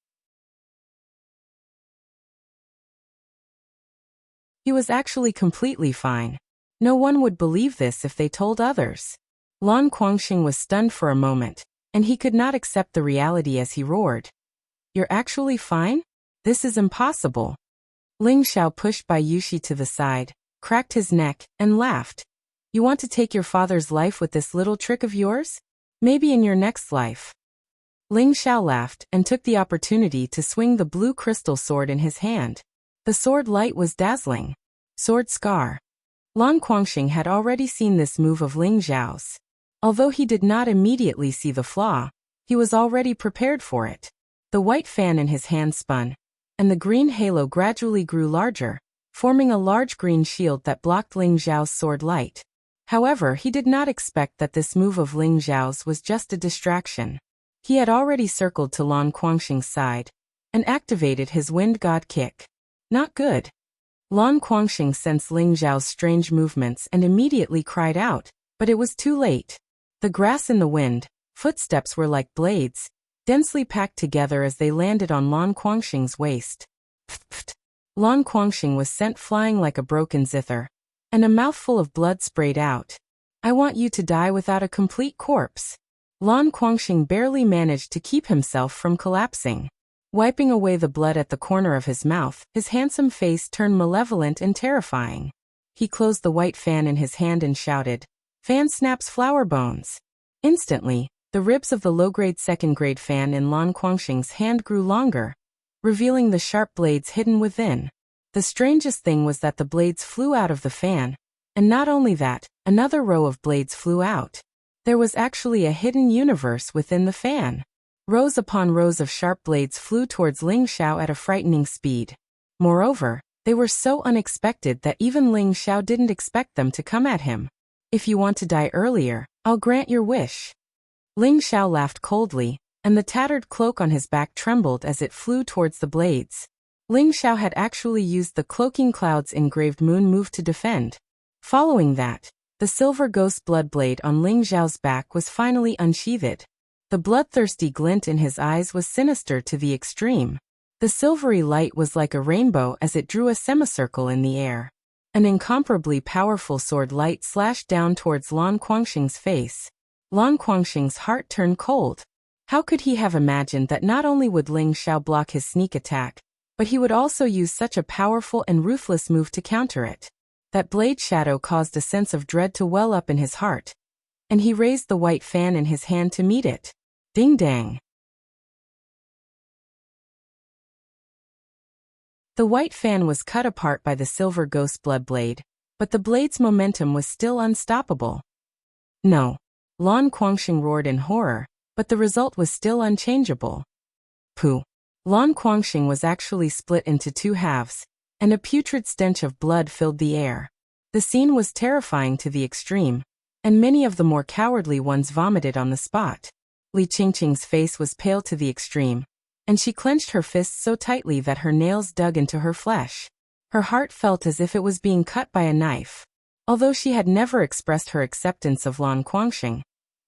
He was actually completely fine. No one would believe this if they told others. Lan Guangxing was stunned for a moment, and he could not accept the reality as he roared. "You're actually fine? This is impossible." Ling Xiao pushed Bai Yushi to the side, cracked his neck, and laughed. "You want to take your father's life with this little trick of yours? Maybe in your next life." Ling Xiao laughed and took the opportunity to swing the blue crystal sword in his hand. The sword light was dazzling. Sword scar. Lan Guangxing had already seen this move of Ling Xiao's. Although he did not immediately see the flaw, he was already prepared for it. The white fan in his hand spun, and the green halo gradually grew larger, forming a large green shield that blocked Ling Xiao's sword light. However, he did not expect that this move of Ling Xiao's was just a distraction. He had already circled to Lan Guangxing's side, and activated his Wind God kick. Not good. Lan Guangxing sensed Ling Xiao's strange movements and immediately cried out, but it was too late. The grass in the wind, footsteps were like blades, densely packed together as they landed on Lan Guangxing's waist. Pft. Lan Guangxing was sent flying like a broken zither, and a mouthful of blood sprayed out. I want you to die without a complete corpse. Lan Guangxing barely managed to keep himself from collapsing. Wiping away the blood at the corner of his mouth, his handsome face turned malevolent and terrifying. He closed the white fan in his hand and shouted, "Fan snaps flower bones." Instantly, the ribs of the low-grade second-grade fan in Lan Guangxing's hand grew longer, revealing the sharp blades hidden within. The strangest thing was that the blades flew out of the fan, and not only that, another row of blades flew out. There was actually a hidden universe within the fan. Rows upon rows of sharp blades flew towards Ling Xiao at a frightening speed. Moreover, they were so unexpected that even Ling Xiao didn't expect them to come at him. If you want to die earlier, I'll grant your wish. Ling Xiao laughed coldly, and the tattered cloak on his back trembled as it flew towards the blades. Ling Xiao had actually used the cloaking cloud's engraved moon move to defend. Following that, the silver ghost blood blade on Ling Xiao's back was finally unsheathed. The bloodthirsty glint in his eyes was sinister to the extreme. The silvery light was like a rainbow as it drew a semicircle in the air. An incomparably powerful sword light slashed down towards Lan Guangxing's face. Lan Guangxing's heart turned cold. How could he have imagined that not only would Ling Xiao block his sneak attack, but he would also use such a powerful and ruthless move to counter it? That blade shadow caused a sense of dread to well up in his heart, and he raised the white fan in his hand to meet it. Ding dang. The white fan was cut apart by the silver ghost blood blade, but the blade's momentum was still unstoppable. No. Lan Guangxing roared in horror, but the result was still unchangeable. Pooh. Lan Guangxing was actually split into two halves, and a putrid stench of blood filled the air. The scene was terrifying to the extreme, and many of the more cowardly ones vomited on the spot. Li Qingqing's face was pale to the extreme, and she clenched her fists so tightly that her nails dug into her flesh. Her heart felt as if it was being cut by a knife. Although she had never expressed her acceptance of Lan Guangxing,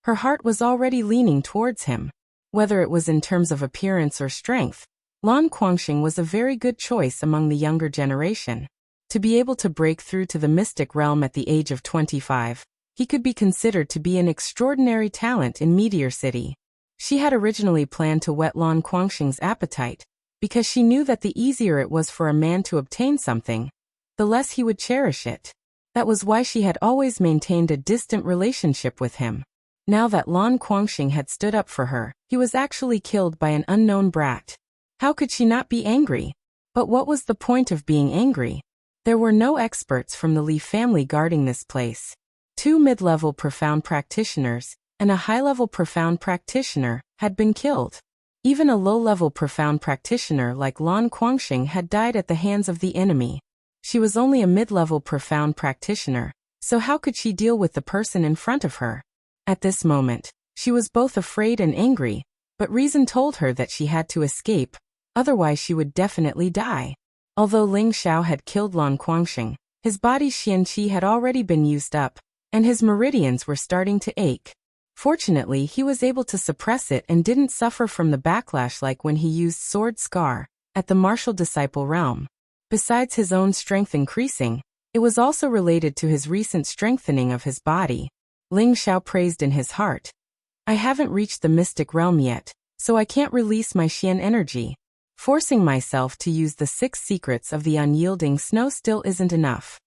her heart was already leaning towards him. Whether it was in terms of appearance or strength, Lan Guangxing was a very good choice among the younger generation. To be able to break through to the mystic realm at the age of 25, he could be considered to be an extraordinary talent in Meteor City. She had originally planned to whet Lan Guangxing's appetite, because she knew that the easier it was for a man to obtain something, the less he would cherish it. That was why she had always maintained a distant relationship with him. Now that Lan Guangxing had stood up for her, he was actually killed by an unknown brat. How could she not be angry? But what was the point of being angry? There were no experts from the Li family guarding this place. 2 mid-level profound practitioners and a high-level profound practitioner had been killed. Even a low-level profound practitioner like Lan Guangxing had died at the hands of the enemy. She was only a mid-level profound practitioner, so how could she deal with the person in front of her? At this moment, she was both afraid and angry, but reason told her that she had to escape, otherwise she would definitely die. Although Ling Xiao had killed Lan Guangxing, his body's xian-qi had already been used up, and his meridians were starting to ache. Fortunately, he was able to suppress it and didn't suffer from the backlash like when he used Sword Scar at the martial disciple realm. Besides his own strength increasing, it was also related to his recent strengthening of his body. Ling Xiao praised in his heart, "I haven't reached the mystic realm yet, so I can't release my xian energy. Forcing myself to use the 6 secrets of the unyielding snow still isn't enough."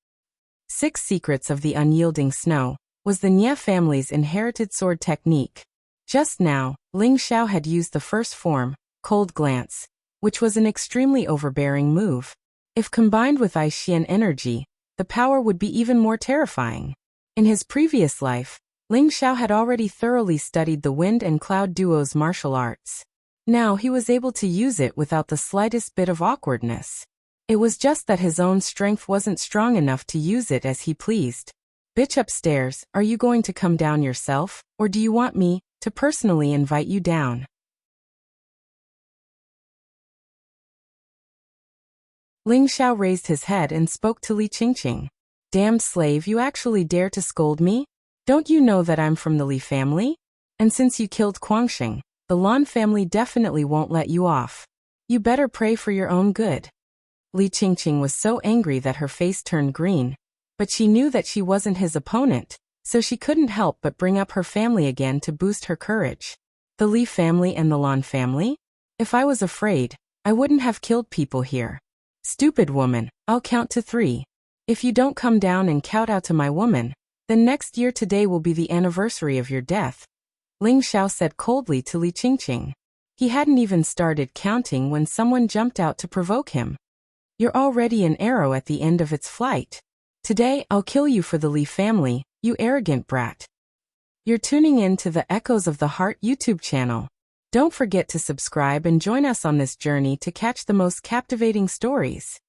6 secrets of the unyielding snow was the Nye family's inherited sword technique. Just now, Ling Xiao had used the first form, Cold Glance, which was an extremely overbearing move. If combined with I Xian energy, the power would be even more terrifying. In his previous life, Ling Xiao had already thoroughly studied the Wind and Cloud duo's martial arts. Now he was able to use it without the slightest bit of awkwardness. It was just that his own strength wasn't strong enough to use it as he pleased. "Bitch upstairs, are you going to come down yourself, or do you want me to personally invite you down?" Ling Xiao raised his head and spoke to Li Qingqing. "Damned slave, you actually dare to scold me? Don't you know that I'm from the Li family? And since you killed Guangxing, the Lan family definitely won't let you off. You better pray for your own good." Li Qingqing was so angry that her face turned green, but she knew that she wasn't his opponent, so she couldn't help but bring up her family again to boost her courage. "The Li family and the Lan family? If I was afraid, I wouldn't have killed people here. Stupid woman, I'll count to 3. If you don't come down and kowtow to my woman, then next year today will be the anniversary of your death," Ling Xiao said coldly to Li Qingqing. He hadn't even started counting when someone jumped out to provoke him. "You're already an arrow at the end of its flight. Today I'll kill you for the Li family, you arrogant brat." You're tuning in to the Echoes of the Heart YouTube channel. Don't forget to subscribe and join us on this journey to catch the most captivating stories.